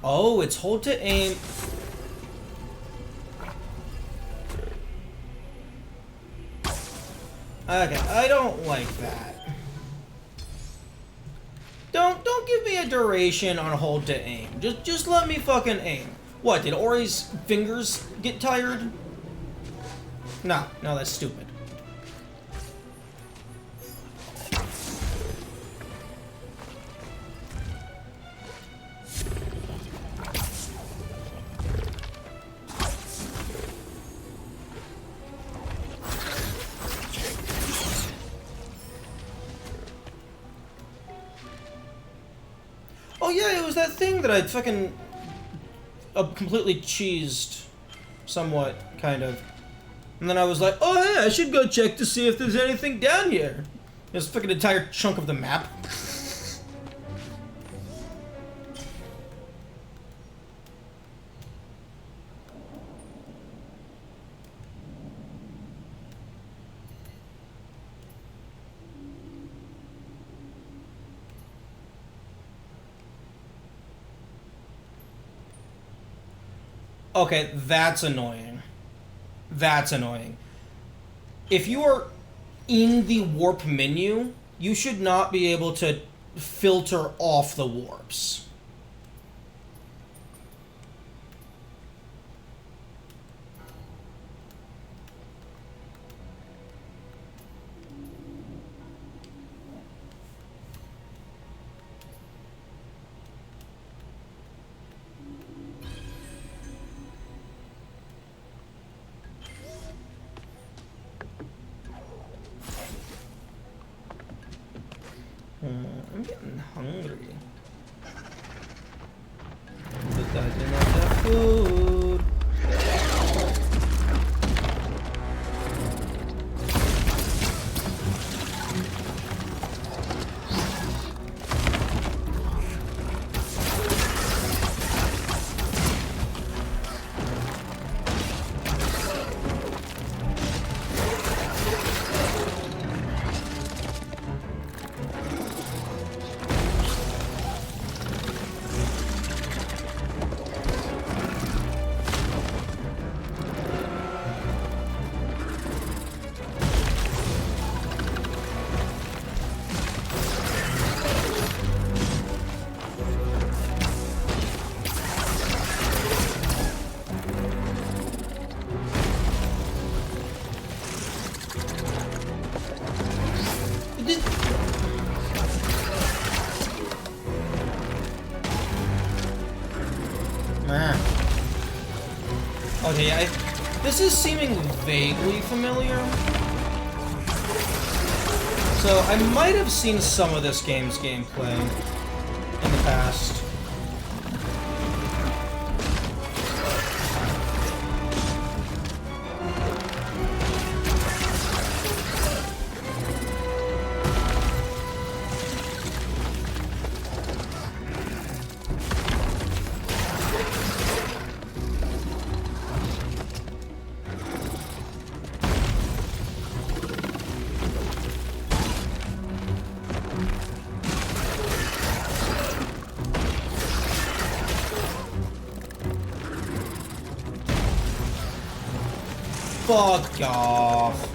Oh, it's hold to aim. Okay, I don't like that. Don't give me a duration on hold to aim. Just let me fucking aim. What, did Ori's fingers get tired? No, that's stupid. Oh yeah, it was that thing that I fucking completely cheesed, somewhat, kind of. And then I was like, oh yeah, I should go check to see if there's anything down here. There's a fucking entire chunk of the map. Okay, that's annoying. That's annoying. If you are in the warp menu, you should not be able to filter off the warps. I'm getting hungry. But I do not have food. Okay, this is seeming vaguely familiar. So I might have seen some of this game's gameplay in the past. Fuck off.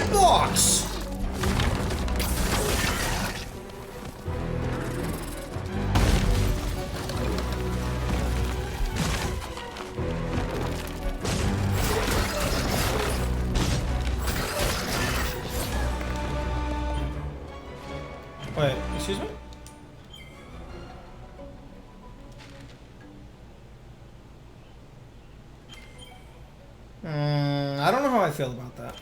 hitbox! Wait, excuse me? I don't know how I feel about that.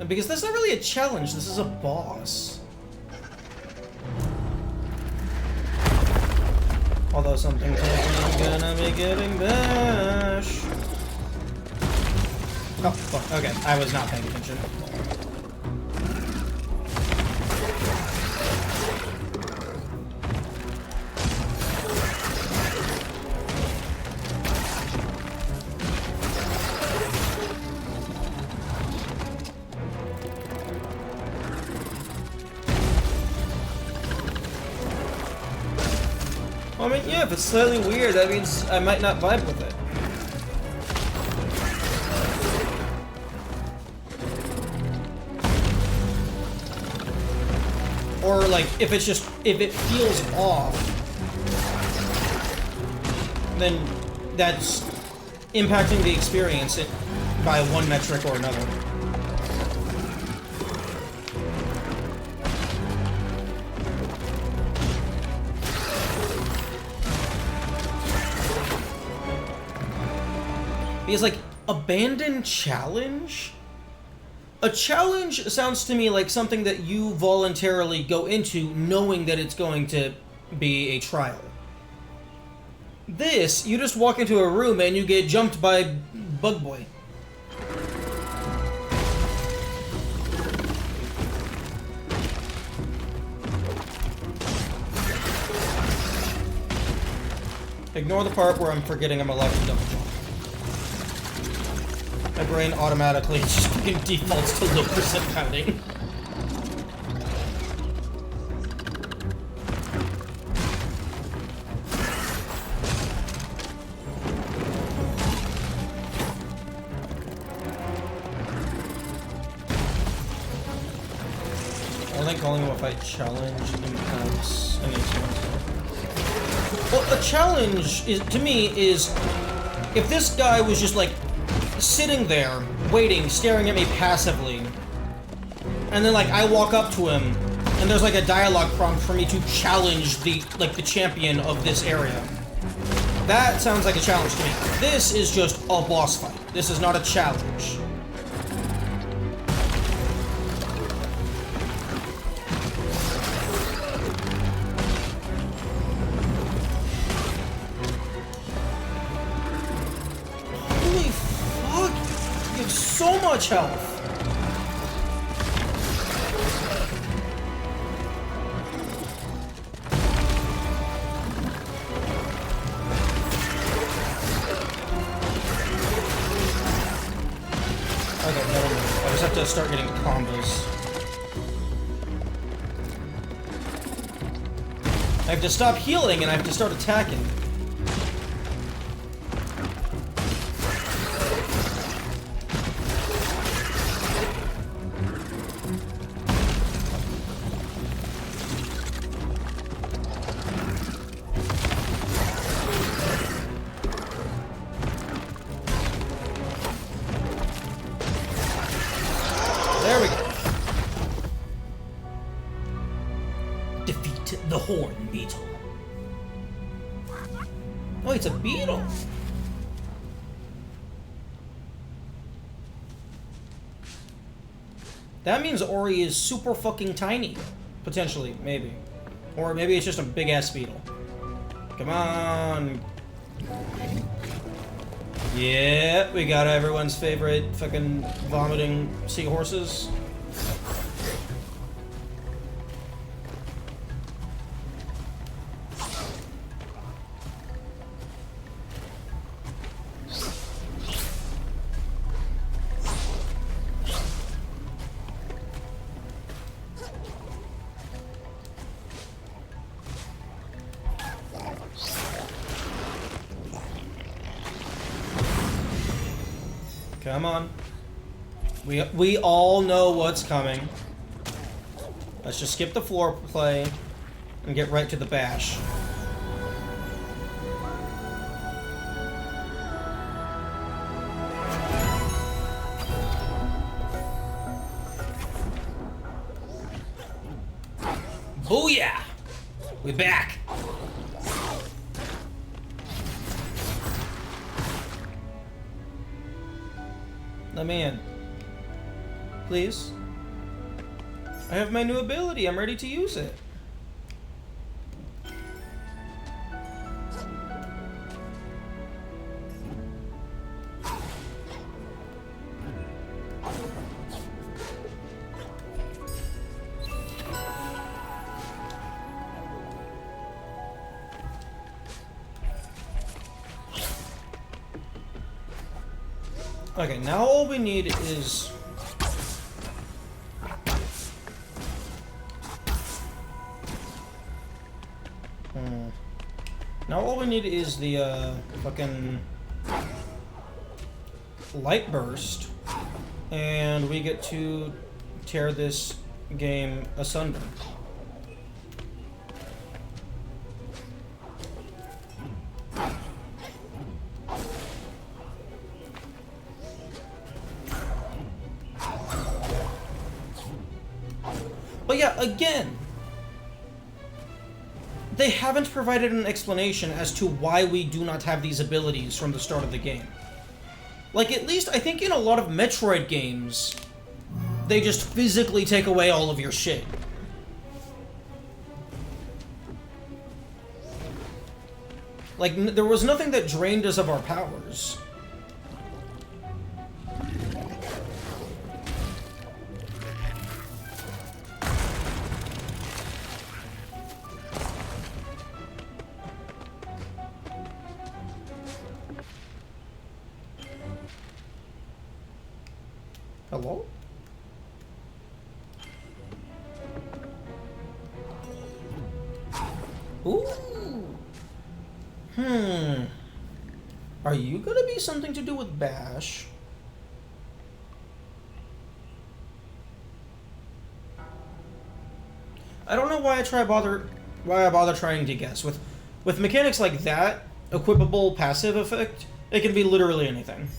Because that's not really a challenge, this is a boss. Although something tells me I'm gonna be getting bash. Oh, fuck. Okay, I was not paying attention. I mean, yeah, if it's slightly weird, that means I might not vibe with it. Or, like, if it's just, if it feels off, then that's impacting the experience by one metric or another. Because, like, abandoned challenge? A challenge sounds to me like something that you voluntarily go into knowing that it's going to be a trial. This, you just walk into a room and you get jumped by Bug Boy. Ignore the part where I'm forgetting I'm allowed to double jump. My brain automatically just fucking defaults to low percent pounding. I think calling him a fight challenge impacts any experience. Well, a challenge is, to me, is if this guy was just like sitting there, waiting, staring at me passively, and then like I walk up to him, and there's like a dialogue prompt for me to challenge the champion of this area. That sounds like a challenge to me. This is just a boss fight. This is not a challenge. So much health. Okay, never mind. I just have to start getting combos. I have to stop healing and I have to start attacking. There we go. Defeat the Horn Beetle. Oh, it's a beetle. That means Ori is super fucking tiny. Potentially, maybe. Or maybe it's just a big ass beetle. Come on. Yeah, we got everyone's favorite fucking vomiting seahorses. Come on. We all know what's coming. Let's just skip the floor play and get right to the bash. Booyah! We back! Let me in. Please. I have my new ability. I'm ready to use it. Okay, now all we need is... Now all we need is the, fucking... light burst, and we get to tear this game asunder. But yeah, again, they haven't provided an explanation as to why we do not have these abilities from the start of the game. Like, at least, I think in a lot of Metroid games, they just physically take away all of your shit. Like, there was nothing that drained us of our powers. Hello? Ooh. Are you gonna be something to do with Bash? I don't know why I bother trying to guess. With mechanics like that, equipable passive effect, it can be literally anything.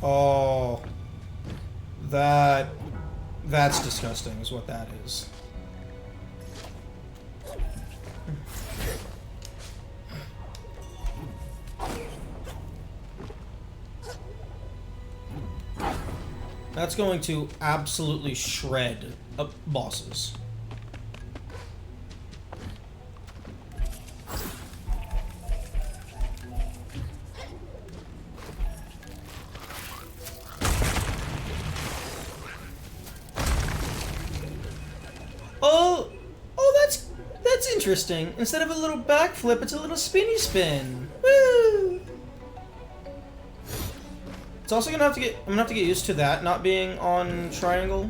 Oh, that's disgusting is what that is. That's going to absolutely shred up bosses. That's interesting. Instead of a little backflip, it's a little spinny spin. Woo! It's also gonna have to get. I'm gonna have to get used to that not being on triangle.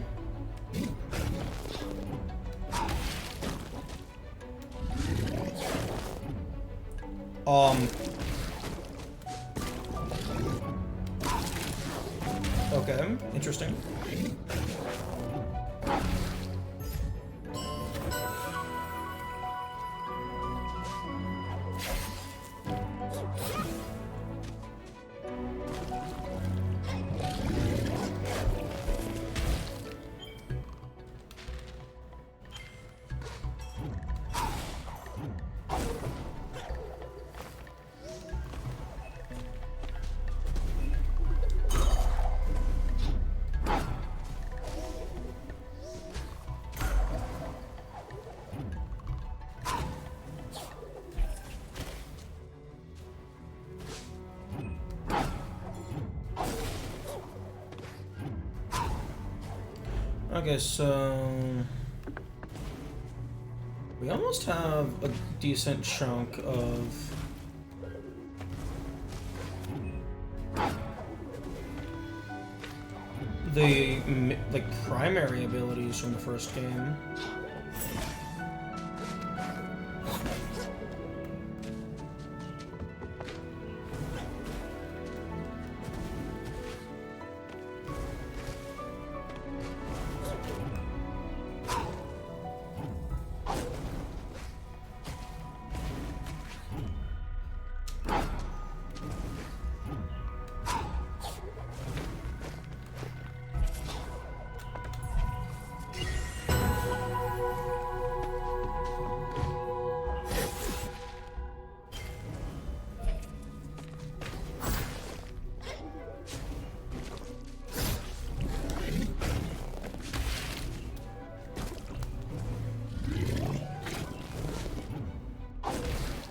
Okay, interesting. Okay, so we almost have a decent chunk of the like primary abilities from the first game.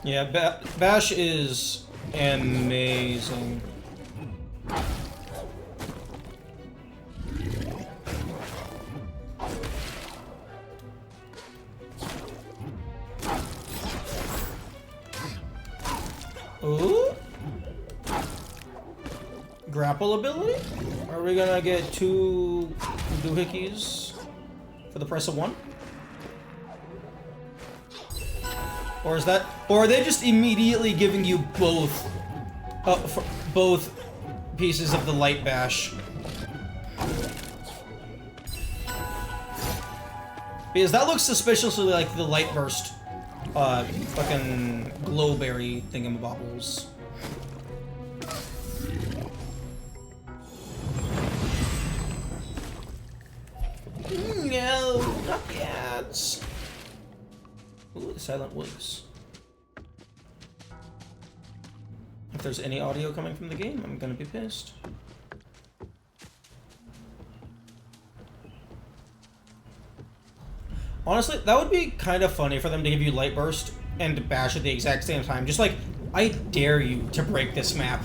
Yeah, Bash is amazing. Ooh? Grapple ability? Are we gonna get 2 doohickeys for the price of 1? Or is that, or are they just immediately giving you both, both pieces of the light bash? Because that looks suspiciously like the light burst, fucking glowberry thingamabobbles. No, not cats. Ooh, Silent Woods. If there's any audio coming from the game, I'm gonna be pissed. Honestly, that would be kind of funny for them to give you Light Burst and Bash at the exact same time. Just like, I dare you to break this map.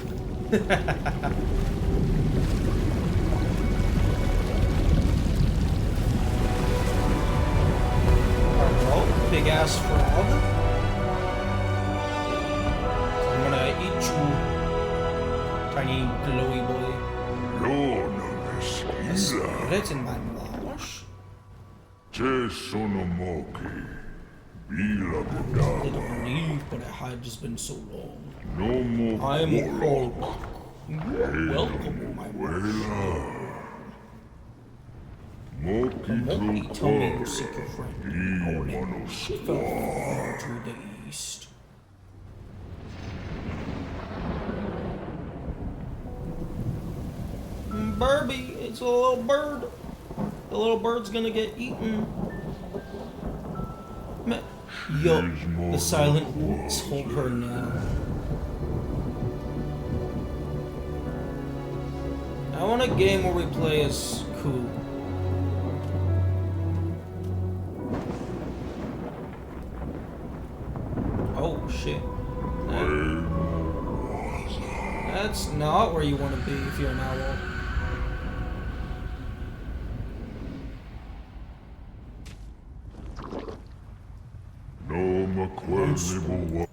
Big ass frog. I'm gonna eat you, tiny glowy boy. It's in my mouth. I don't believe, but I has been so long. I'm Hulk. Welcome, my friend. Monkey tummy will seek your friend. Far to the east. Burby, it's a little bird. The little bird's gonna get eaten. Yo, the Silent Woods, hold her now. I want a game where we play as Ku. Oh shit. That's not where you want to be if you're an owl.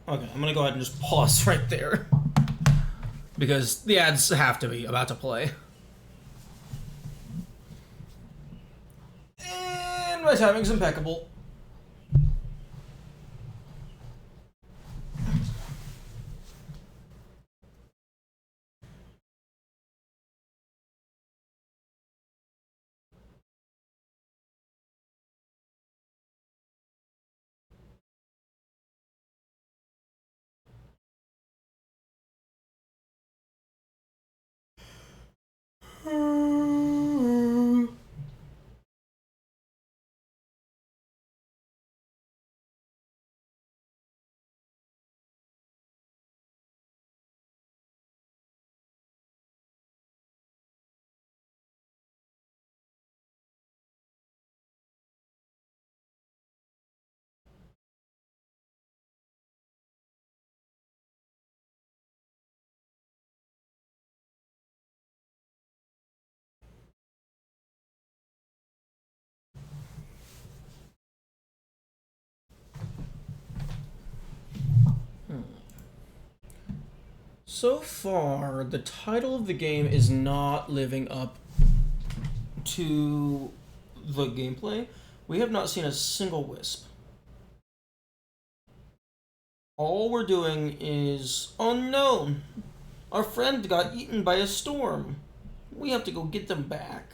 Okay, I'm gonna go ahead and just pause right there. Because the ads have to be about to play. And my timing's impeccable. So far, the title of the game is not living up to the gameplay, we have not seen a single wisp. All we're doing is, oh no, our friend got eaten by a storm. We have to go get them back.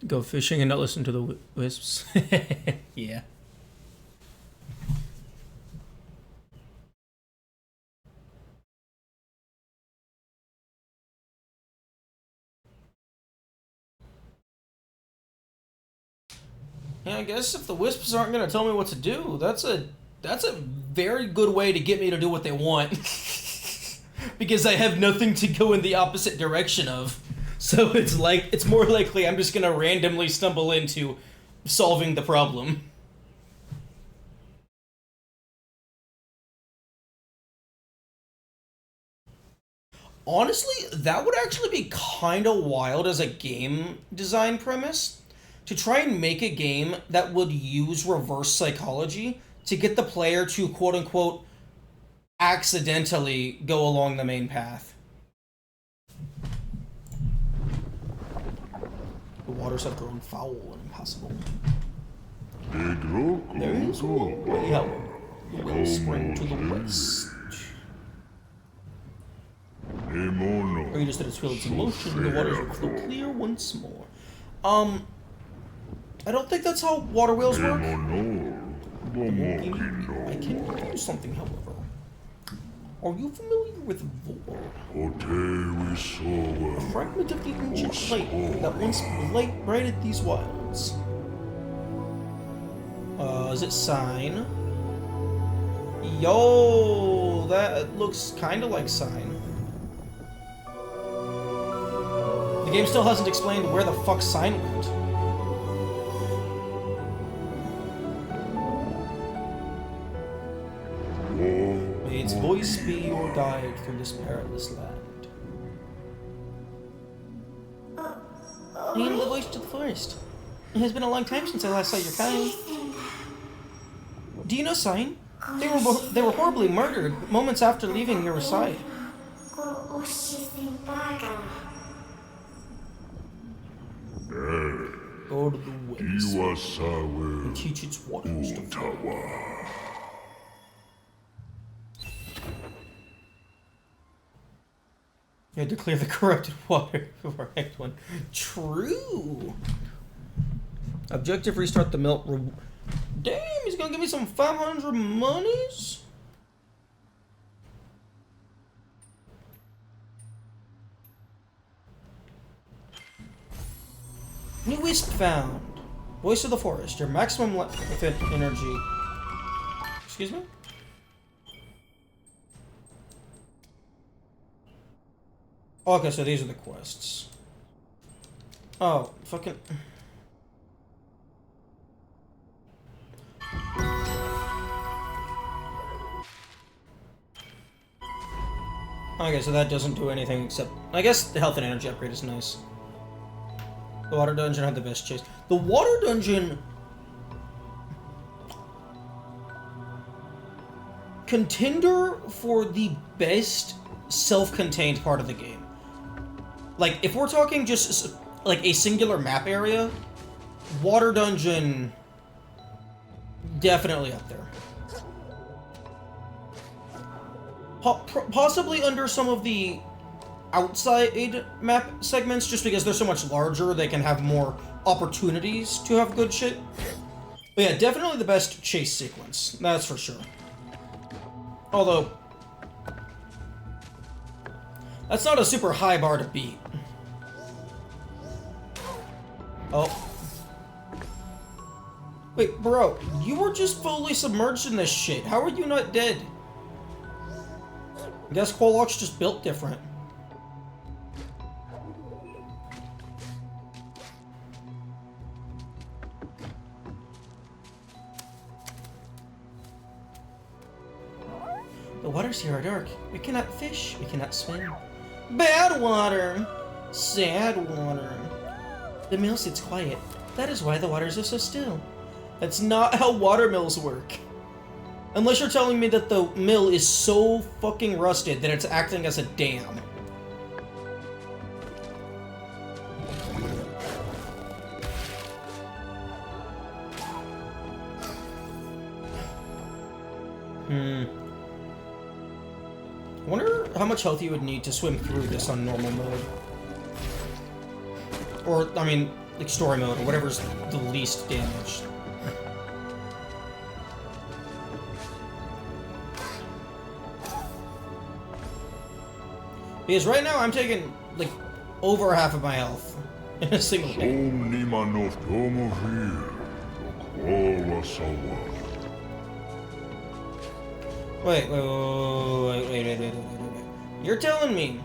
Go fishing and not listen to the wisps. Yeah. Yeah, I guess if the wisps aren't gonna tell me what to do, that's a very good way to get me to do what they want. Because I have nothing to go in the opposite direction of. So it's more likely I'm just gonna randomly stumble into solving the problem. Honestly, that would actually be kind of wild as a game design premise. To try and make a game that would use reverse psychology to get the player to quote-unquote accidentally go along the main path. The waters have grown foul and impossible. There is one way, however. The will spring to the west. Or you just let it feel its emotion, the waters will flow clear once more. I don't think that's how water wheels work. I can give you something, however. Are you familiar with Vor? A fragment of the ancient light that once brighted these wilds. Is it Sign? Yo, that looks kind of like Sign. The game still hasn't explained where the fuck Sign went. May its voice be your guide through this perilous land. I am the voice to the forest. It has been a long time since I last saw your kind. Do you know Sign? They were horribly murdered moments after leaving your side. Go to the west and teach its waters to flow. You had to clear the corrupted water before Act 1. True! Objective, restart the melt. Damn, he's gonna give me some 500 monies? New wisp found. Voice of the forest. Your maximum energy. Excuse me? Okay, so these are the quests. Oh, fucking... Okay, so that doesn't do anything except... I guess the health and energy upgrade is nice. The water dungeon had the best chase. The water dungeon... Contender for the best self-contained part of the game. Like, if we're talking just, like, a singular map area, water dungeon... definitely up there. Possibly under some of the outside map segments, just because they're so much larger, they can have more opportunities to have good shit. But yeah, definitely the best chase sequence, that's for sure. Although, that's not a super high bar to beat. Oh. Wait, bro, you were just fully submerged in this shit. How are you not dead? I guess Quolock's just built different. The waters here are dark. We cannot fish. We cannot swim. Bad water. Sad water. The mill sits quiet. That is why the waters are so still. That's not how water mills work. Unless you're telling me that the mill is so fucking rusted that it's acting as a dam. I wonder how much health you would need to swim through this on normal mode. Or, I mean, like story mode, or whatever's the least damaged. Because right now I'm taking, like, over half of my health in a single day. Wait. You're telling me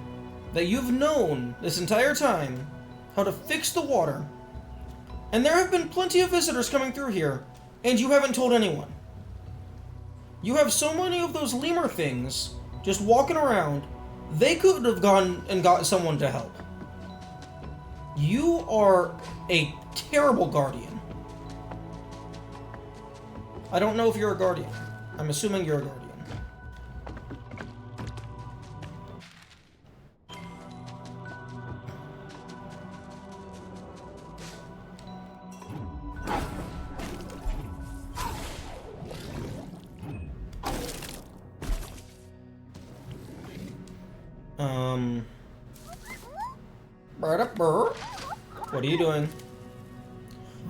that you've known this entire time how to fix the water, and there have been plenty of visitors coming through here, and you haven't told anyone. You have so many of those lemur things just walking around. They could have gone and gotten someone to help. You are a terrible guardian. I don't know if you're a guardian. I'm assuming you're a guardian. What are you doing?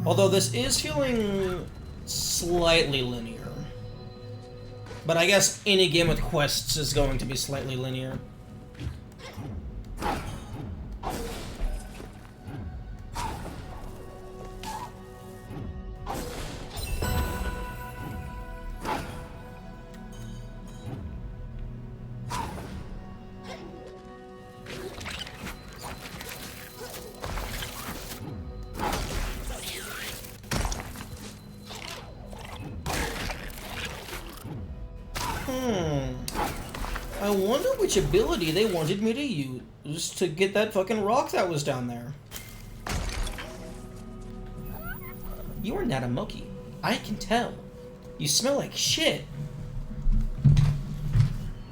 Although this is feeling slightly linear. But I guess any game with quests is going to be slightly linear. I wonder which ability they wanted me to use to get that fucking rock that was down there. You are not a monkey. I can tell. You smell like shit.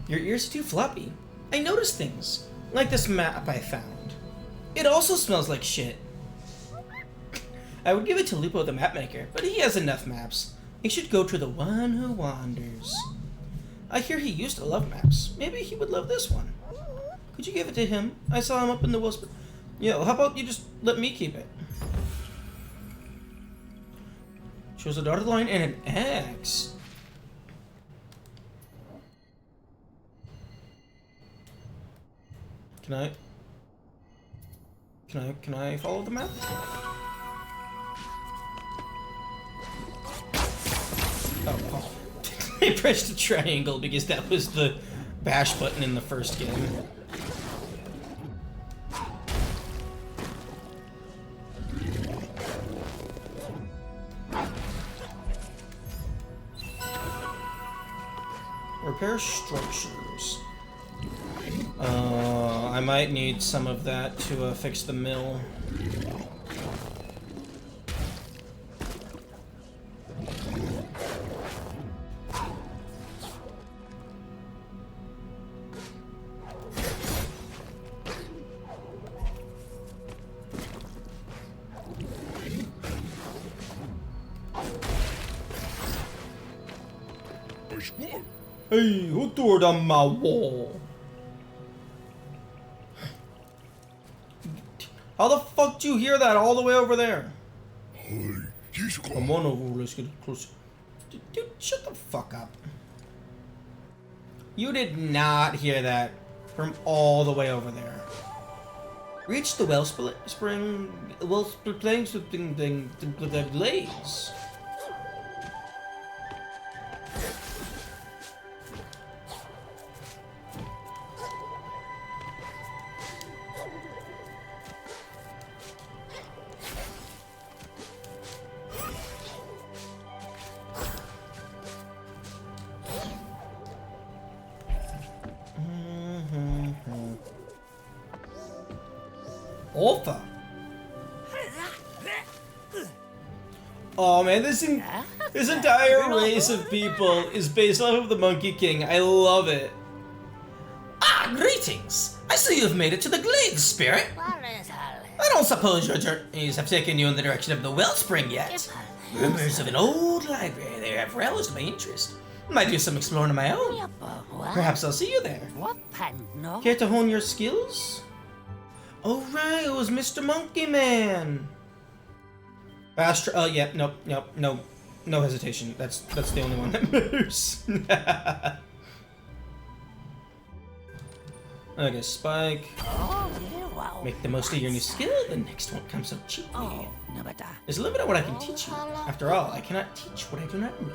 Your ears are too floppy. I noticed things, like this map I found. It also smells like shit. I would give it to Lupo the mapmaker, but he has enough maps. He should go to the one who wanders. I hear he used to love maps. Maybe he would love this one. Could you give it to him? I saw him up in the whisper. Yo, how about you just let me keep it? Shows a dotted line and an X. Can I follow the map? Oh. I pressed a triangle because that was the bash button in the first game. Repair structures. I might need some of that to fix the mill. Hey, who threw it on my wall? How the fuck do you hear that all the way over there? Come on over, let's get closer. Dude, shut the fuck up. You did not hear that from all the way over there. Reach the wellspring the glades. Alpha. Oh man, this entire race of people is based off of the Monkey King. I love it. Ah, greetings! I see you've made it to the Glades, Spirit. I don't suppose your journeys have taken you in the direction of the Wellspring yet. Rumors of an old library there have roused my interest. Might do some exploring of my own. Perhaps I'll see you there. Care to hone your skills? Oh right, it was Mr. Monkey Man. Yeah, no hesitation. That's the only one that moves. Okay, Spike. Make the most of your new skill. The next one comes so cheaply. There's a limit on what I can teach you. After all, I cannot teach what I do not know.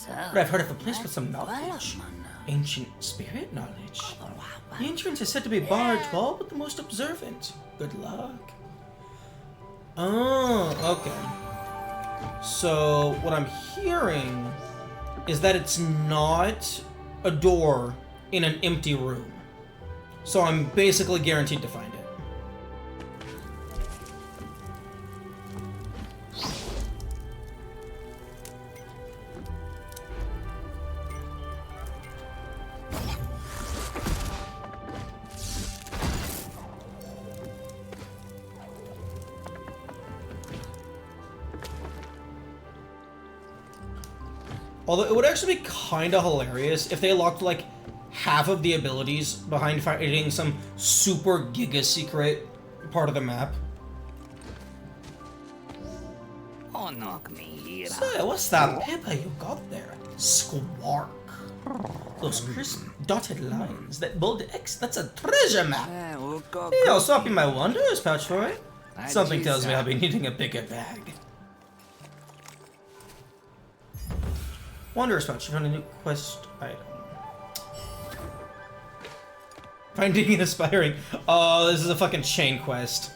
But I've heard of a place with some knowledge. Ancient spirit knowledge. The entrance is said to be barred to all but the most observant. Good luck. Oh, okay. So, what I'm hearing is that it's not a door in an empty room. So I'm basically guaranteed to find it. Although it would actually be kind of hilarious if they locked like half of the abilities behind fighting some super giga secret part of the map. Oh, knock me here. So, what's that paper you got there? Squark. Those crisp dotted lines that bold X, that's a treasure map. Hey, I'll swap you my Wanderer's pouch for it. Something tells me I'll be needing a bigger bag. Wanderer's pouch, you found a new quest item. Finding and aspiring. Oh, this is a fucking chain quest.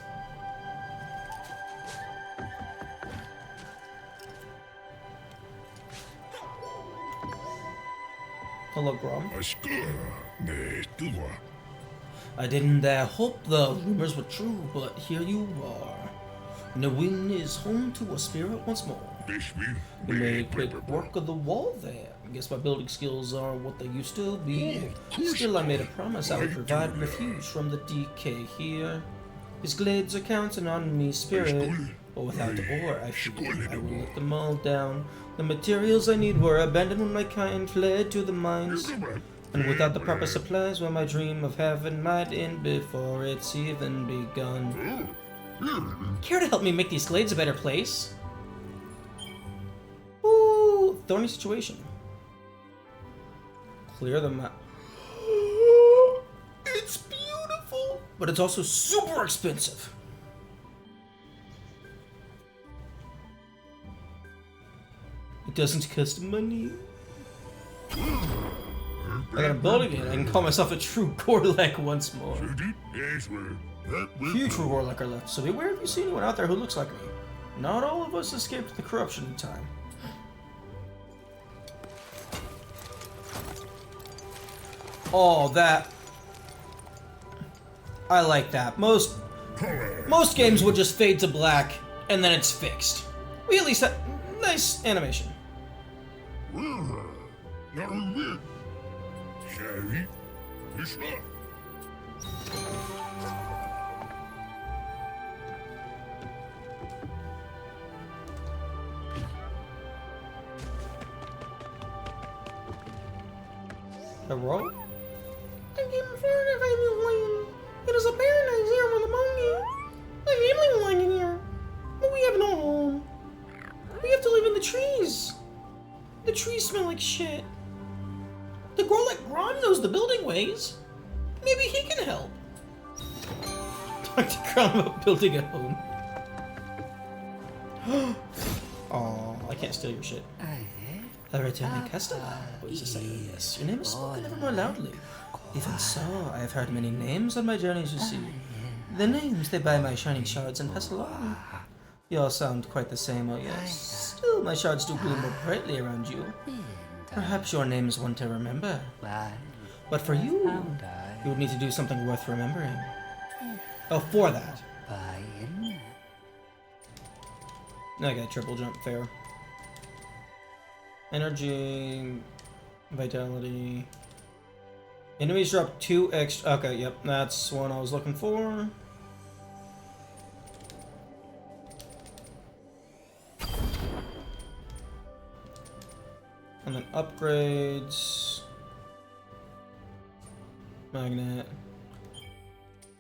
Hello, Grom. I didn't dare hope the rumors were true, but here you are. Nawin is home to a spirit once more. You made quick work of the wall there. I guess my building skills are what they used to be. Still, I made a promise I would provide refuge from the decay here. His glades are counting on me, spirit. But without ore, I figured I will let them all down. The materials I need were abandoned when my kind fled to the mines. And without the proper supplies, well, my dream of heaven might end before it's even begun. Care to help me make these glades a better place? Ooh, thorny situation. Clear the map. It's beautiful, but it's also super expensive. It doesn't cost money. I got a building it. I can call myself a true Gorlek once more. Few true Gorlek are left, so beware if you see anyone out there who looks like me. Not all of us escaped the corruption in time. Oh, that. I like that. Most games would just fade to black and then it's fixed. We at least have nice animation. A roll? I came for the family land. It is a paradise here for the monkey. My family will like it here. But we have no home. We have to live in the trees. The trees smell like shit. The Gorlek Gron knows the building ways. Maybe he can help. Talk to Crown about building a home. Oh, I can't steal your shit. A returning customer. Who's to say yes? Your name is spoken ever more loudly. Even so, I have heard many names on my journeys, you see. The names they buy my shining shards and pass along. You all sound quite the same, oh yes. Still, my shards do gloom more brightly around you. Perhaps your name is one to remember. But for you, you would need to do something worth remembering. Oh, for that. I got triple jump, fair. Energy, vitality. Enemies drop 2 extra. Okay, yep, that's one I was looking for. And then upgrades. Magnet.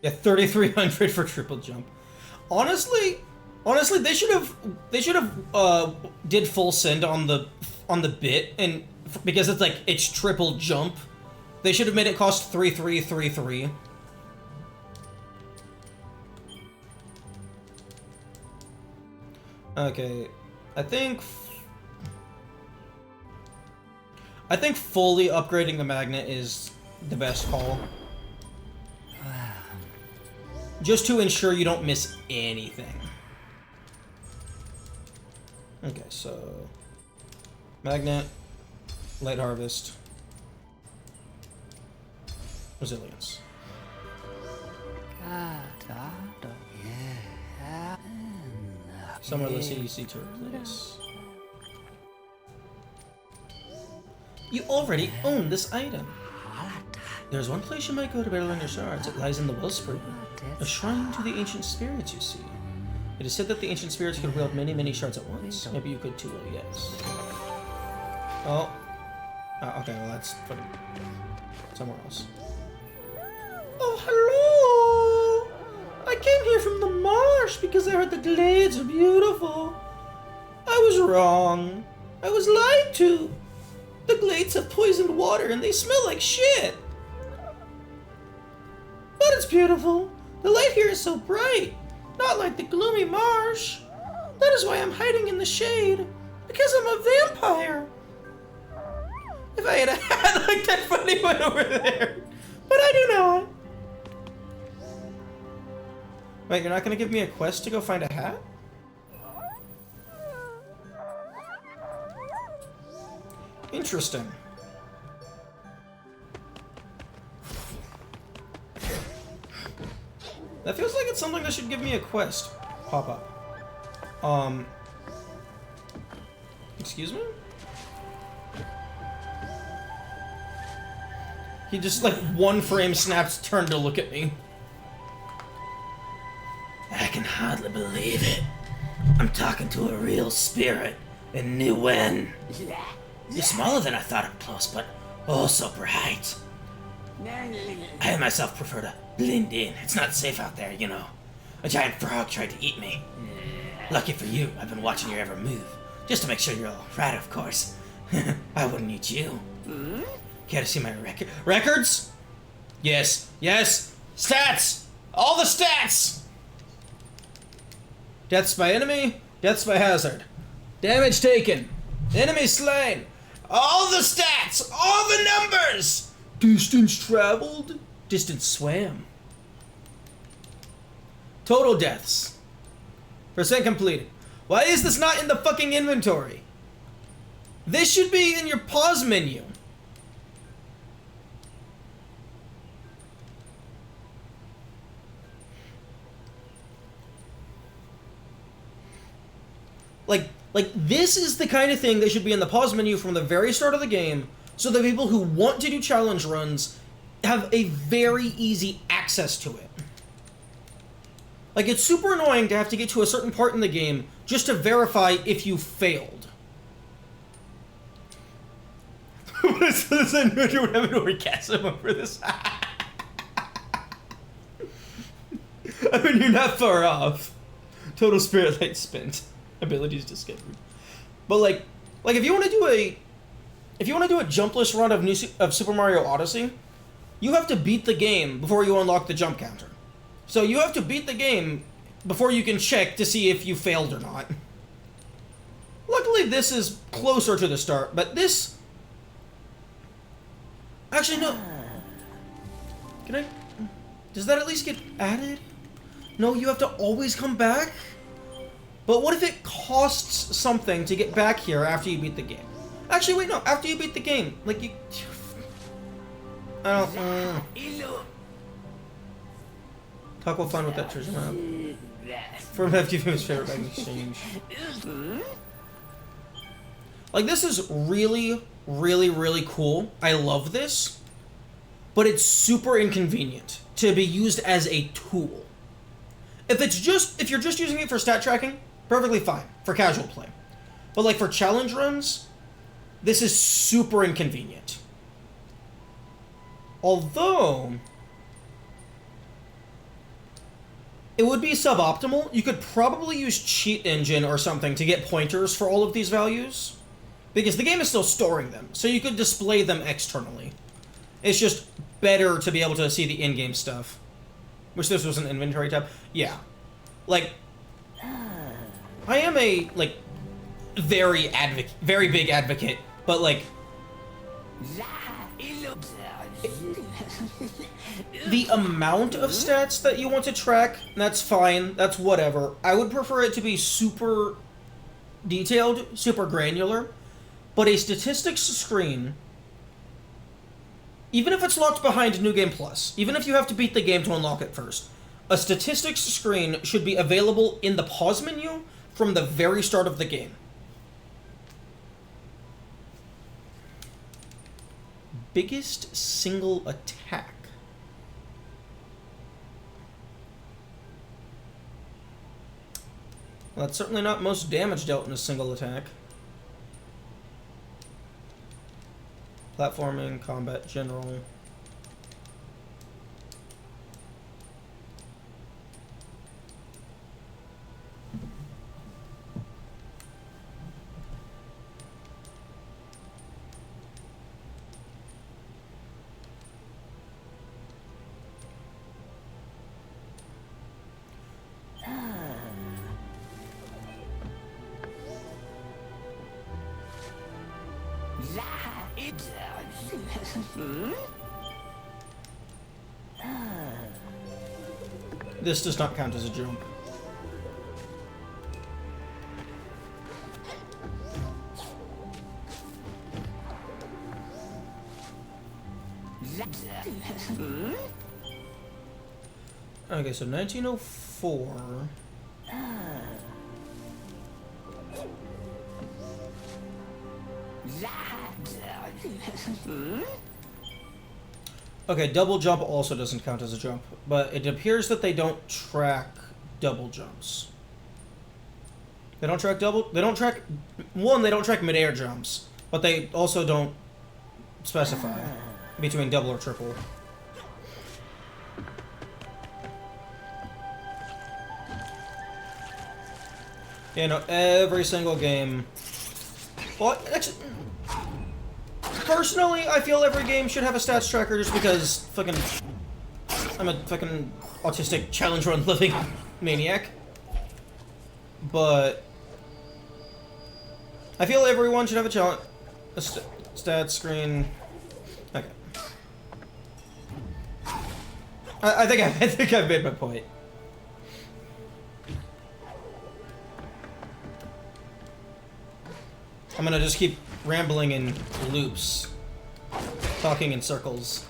Yeah, 3,300 for triple jump. Honestly, they should have did full send on the bit, and because it's like it's triple jump, they should have made it cost 3,333. Okay, I think fully upgrading the magnet is the best call. Just to ensure you don't miss anything. Okay, so magnet, light harvest, resilience. Summerless EDC to replace. You already own this item. There's one place you might go to better learn your shards. It lies in the Wellspring, a shrine to the ancient spirits, you see. It is said that the ancient spirits could wield many, many shards at once. Maybe you could too, oh yes. Oh. Okay, well that's for somewhere else. Oh, hello! I came here from the marsh because I heard the glades are beautiful. I was wrong. I was lied to. The glades have poisoned water and they smell like shit. But it's beautiful. The light here is so bright. Not like the gloomy marsh. That is why I'm hiding in the shade. Because I'm a vampire. If I had a hat like that funny one over there. But I do not. Wait, you're not gonna give me a quest to go find a hat? Interesting. That feels like it's something that should give me a quest. Pop up. Excuse me? He just, like, one frame snaps, turned to look at me. I can hardly believe it. I'm talking to a real spirit in New Wen. You're smaller than I thought up close, but oh so bright. I myself prefer to blend in. It's not safe out there, you know. A giant frog tried to eat me. Lucky for you, I've been watching your every move. Just to make sure you're all right, of course. I wouldn't eat you. Care to see my records? Yes, yes. Stats! All the stats! Deaths by enemy, deaths by hazard. Damage taken. Enemy slain. All the stats! All the numbers! Distance traveled. Distance swam. Total deaths. Percent completed. Why is this not in the fucking inventory? This should be in your pause menu. Like, this is the kind of thing that should be in the pause menu from the very start of the game, so that people who want to do challenge runs have a very easy access to it. Like, it's super annoying to have to get to a certain part in the game just to verify if you failed. What is this? I'm having an orgasm over this. I mean, you're not far off. Total spirit light spent. Abilities discovered. But like if you want to do a jumpless run of Super Mario Odyssey, you have to beat the game before you unlock the jump counter. So you have to beat the game before you can check to see if you failed or not. Luckily, this is closer to the start, but this... Actually, no. Can I... Does that at least get added? No, you have to always come back? But what if it costs something to get back here after you beat the game? Actually, wait, no. After you beat the game. Like, you... I don't... Talk will fun with that treasure map. For him, give him his favorite bag exchange. Like, this is really, really, really cool. I love this. But it's super inconvenient to be used as a tool. If you're just using it for stat tracking, perfectly fine for casual play. But like for challenge runs, this is super inconvenient. Although it would be suboptimal. You could probably use Cheat Engine or something to get pointers for all of these values, because the game is still storing them, so you could display them externally. It's just better to be able to see the in-game stuff. Wish this was an inventory tab. Yeah. Like, I am a, like, very big advocate, but, like, the amount of stats that you want to track, that's fine, that's whatever. I would prefer it to be super detailed, super granular, but a statistics screen, even if it's locked behind New Game Plus, even if you have to beat the game to unlock it first, a statistics screen should be available in the pause menu from the very start of the game. Biggest single attack. Well, that's certainly not most damage dealt in a single attack. Platforming, combat, general. This does not count as a jump. Okay, so 1904. Okay, double jump also doesn't count as a jump, but it appears that they don't track double jumps. They don't track they don't track mid-air jumps, but they also don't specify between double or triple. You know, every single game. Well, actually, personally, I feel every game should have a stats tracker just because I'm a fucking autistic challenge run living maniac. But I feel everyone should have a stats screen. Okay. I think I've made my point. I'm gonna just keep rambling in loops, talking in circles.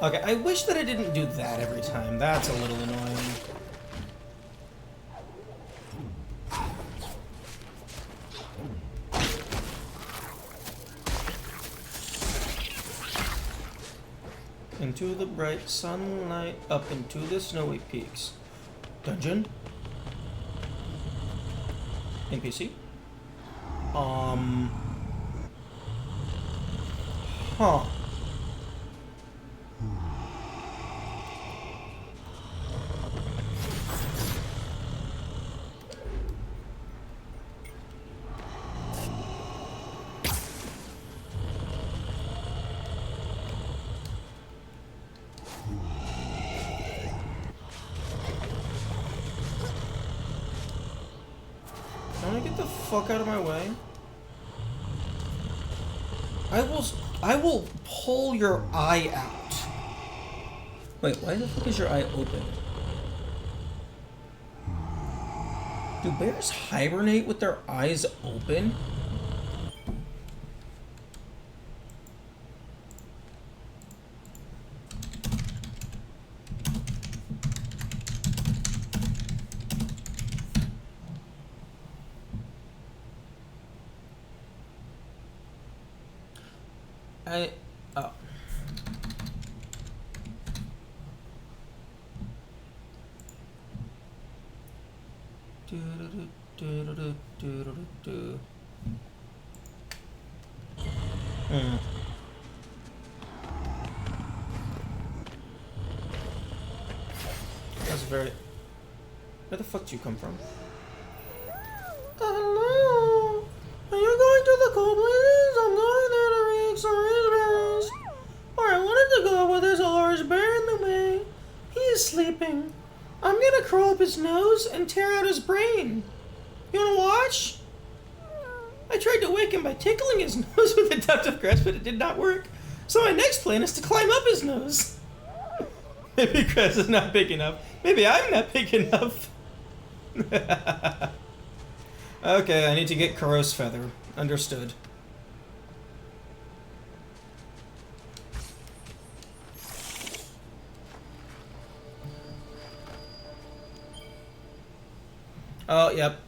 Okay, I wish that I didn't do that every time. That's a little annoying. into the bright sunlight, up into the snowy peaks. Dungeon? NPC? Huh. Get the fuck out of my way. I will pull your eye out. Wait, why the fuck is your eye open? Do bears hibernate with their eyes open? Oh. That's very... Where the fuck do you come from? Hello! Are you going to the goblins? I'm going there to read some raspberries. Or I wanted to go where there's a large bear in the way. He is sleeping. I'm gonna curl up his nose and tear out his brain. You wanna watch? I tried to wake him by tickling his nose with a tuft of grass, but it did not work. So my next plan is to climb up his nose. Maybe grass is not big enough. Maybe I'm not big enough. Okay, I need to get Kuro's feather. Understood. Oh, yep.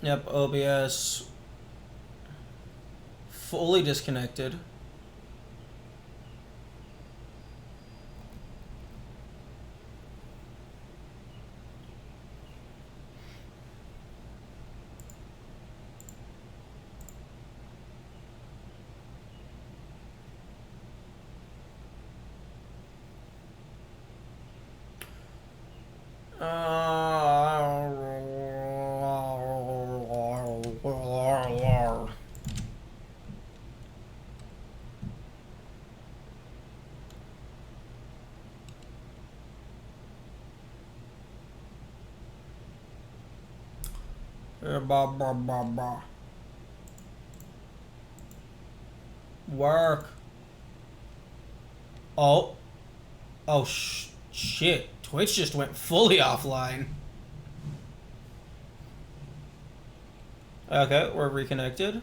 Yep, OBS fully disconnected. Work. Oh. Oh, shit. Twitch just went fully offline. Okay, we're reconnected.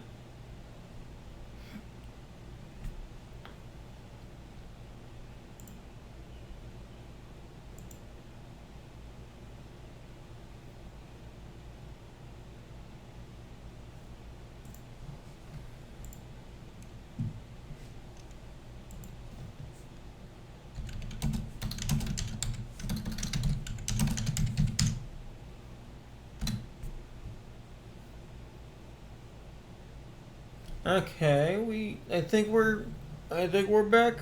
Okay, I think we're back.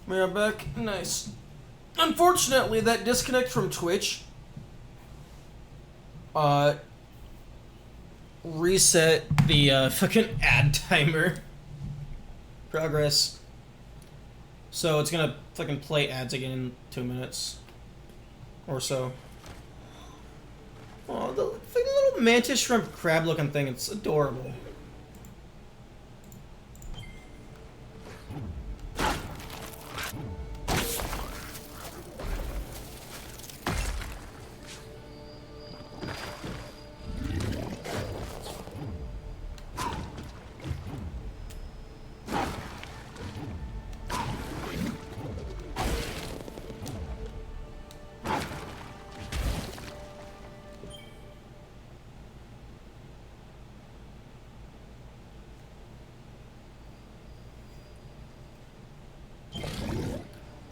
We are back. Nice. Unfortunately, that disconnect from Twitch reset the fucking ad timer progress. So it's gonna fucking play ads again in 2 minutes or so. Oh, the little mantis shrimp crab looking thing, it's adorable.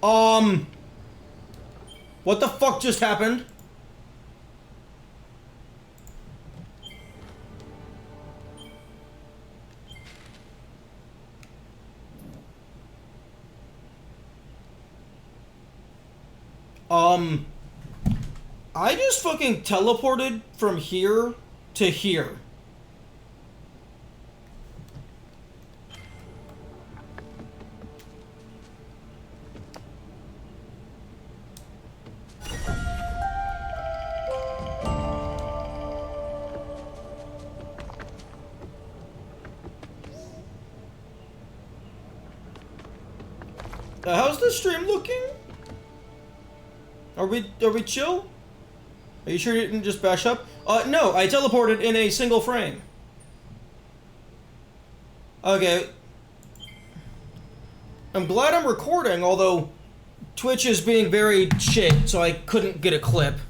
What the fuck just happened? I just fucking teleported from here to here. How's the stream looking? Are we chill? Are you sure you didn't just bash up? No, I teleported in a single frame. Okay. I'm glad I'm recording, although Twitch is being very shit, so I couldn't get a clip.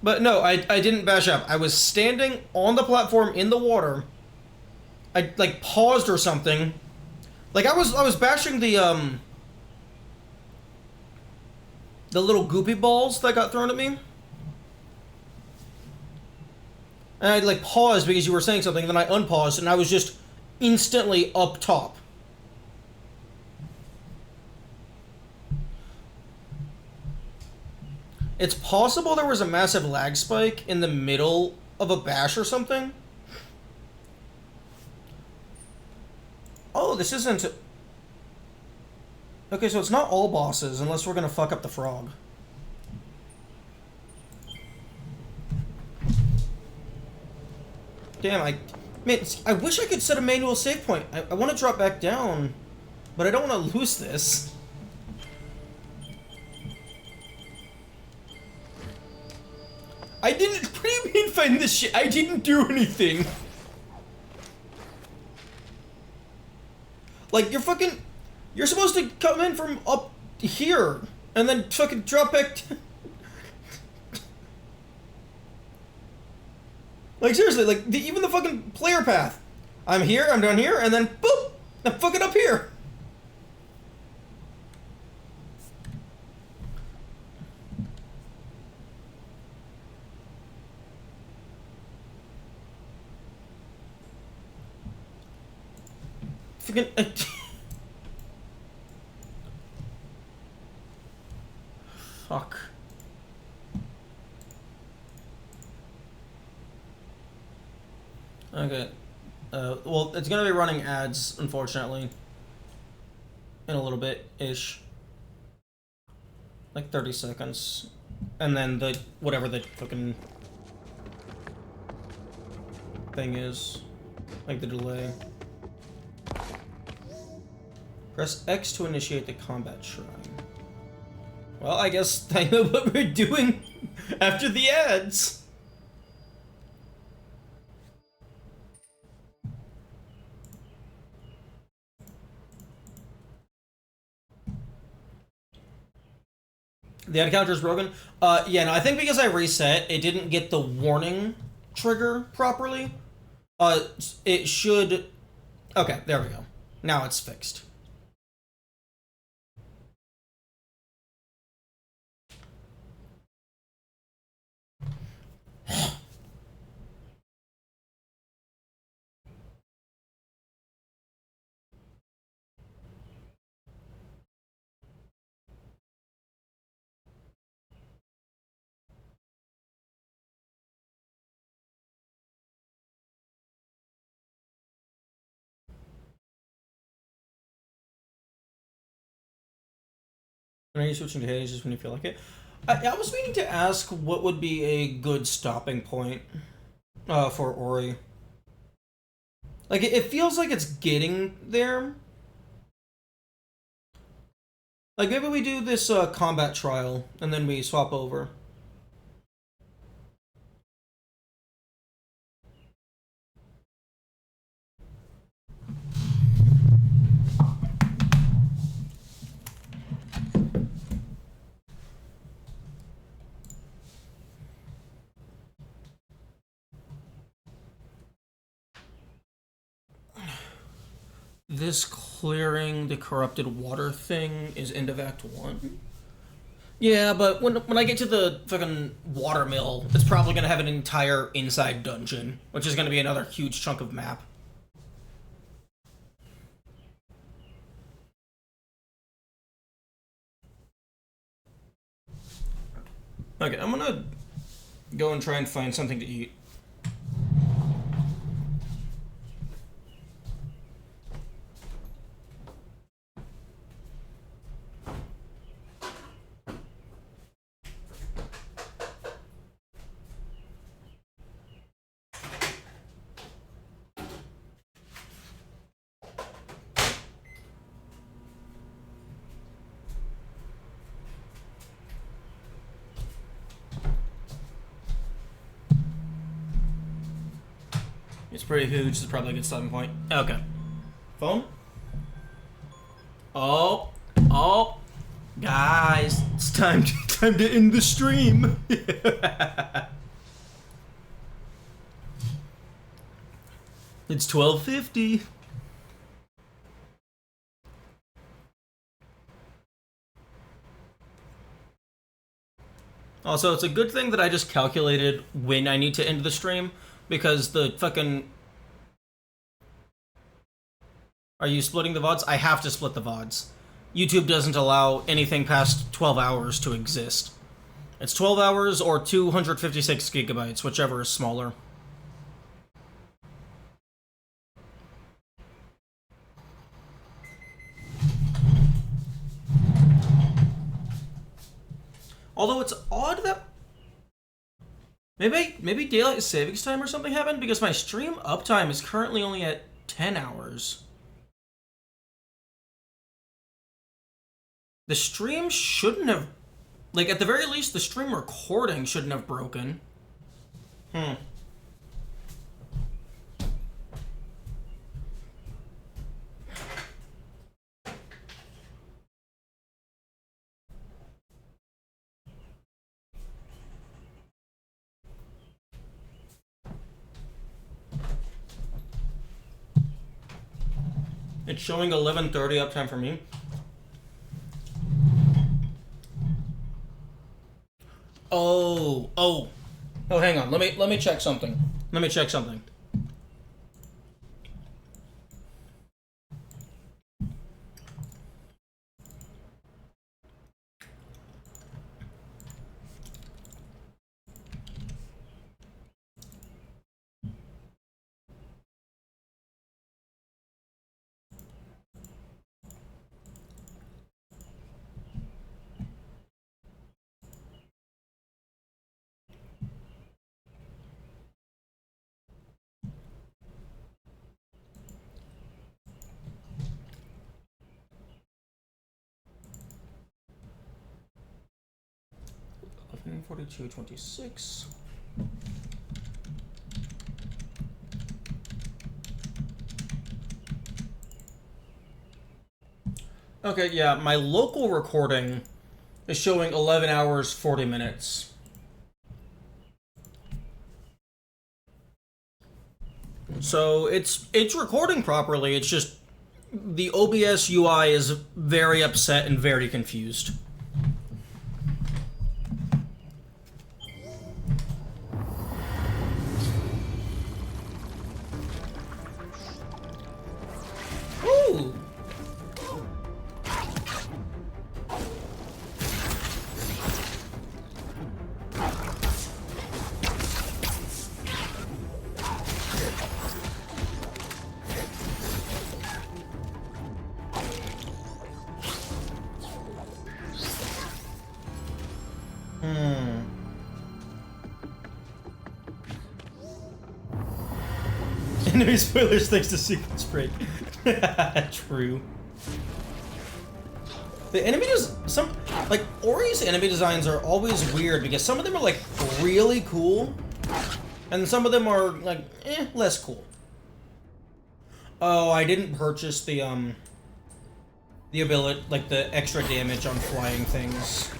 But no, I didn't bash up. I was standing on the platform in the water. I like paused or something. Like I was bashing the little goopy balls that got thrown at me. And I like paused because you were saying something, then I unpaused and I was just instantly up top. It's possible there was a massive lag spike in the middle of a bash or something. Oh, this isn't... Okay, so it's not all bosses, unless we're gonna fuck up the frog. Damn, Man, I wish I could set a manual save point. I want to drop back down, but I don't want to lose this. I didn't... What do you mean find this shit? I didn't do anything. Like, you're supposed to come in from up here, and then fucking drop back Like, seriously, like, even the fucking player path. I'm here, I'm down here, and then, boop! I'm fucking up here! Fucking... Fuck. Okay. Well, it's gonna be running ads, unfortunately. In a little bit-ish. Like 30 seconds. And then the... whatever the fucking... thing is. Like the delay. Press X to initiate the combat shrine. Well, I guess I know what we're doing after the ads. The encounter is broken. Yeah, no, I think because I reset, it didn't get the warning trigger properly. It should... Okay, there we go. Now it's fixed. Are you switching to Hades just when you feel like it? I was meaning to ask what would be a good stopping point for Ori. Like, it feels like it's getting there. Like, maybe we do this combat trial, and then we swap over. This clearing the corrupted water thing is end of Act 1. Yeah, but when I get to the fucking water mill, it's probably gonna have an entire inside dungeon, which is gonna be another huge chunk of map. Okay, I'm gonna go and try and find something to eat. It's pretty huge. This is probably a good starting point. Okay. Phone? Oh. Guys, it's time to end the stream. It's 12:50. Also, it's a good thing that I just calculated when I need to end the stream, because the fucking... Are you splitting the VODs? I have to split the VODs. YouTube doesn't allow anything past 12 hours to exist. It's 12 hours or 256 gigabytes, whichever is smaller. Although it's odd that maybe daylight savings time or something happened, because my stream uptime is currently only at 10 hours. The stream shouldn't have, like, at the very least, the stream recording shouldn't have broken. It's showing 11:30 uptime for me. Oh, hang on. Let me check something. Let me check something. And 42.26. Okay, yeah, my local recording is showing 11 hours 40 minutes. So it's recording properly. It's just the OBS UI is very upset and very confused. Ooh. Enemy spoilers thanks to sequence break. True. The enemy like Ori's enemy designs are always weird because some of them are like really cool, and some of them are like less cool. Oh, I didn't purchase the ability, like the extra damage on flying things.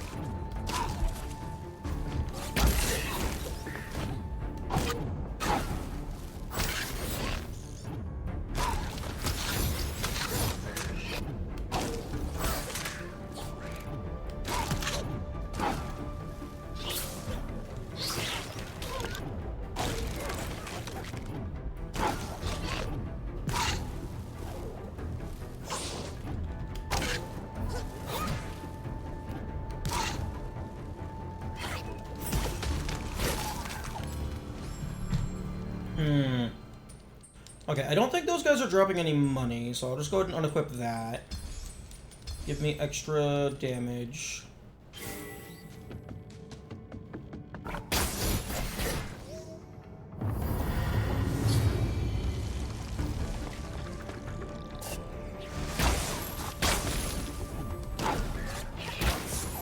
Okay, I don't think those guys are dropping any money, so I'll just go ahead and unequip that. Give me extra damage.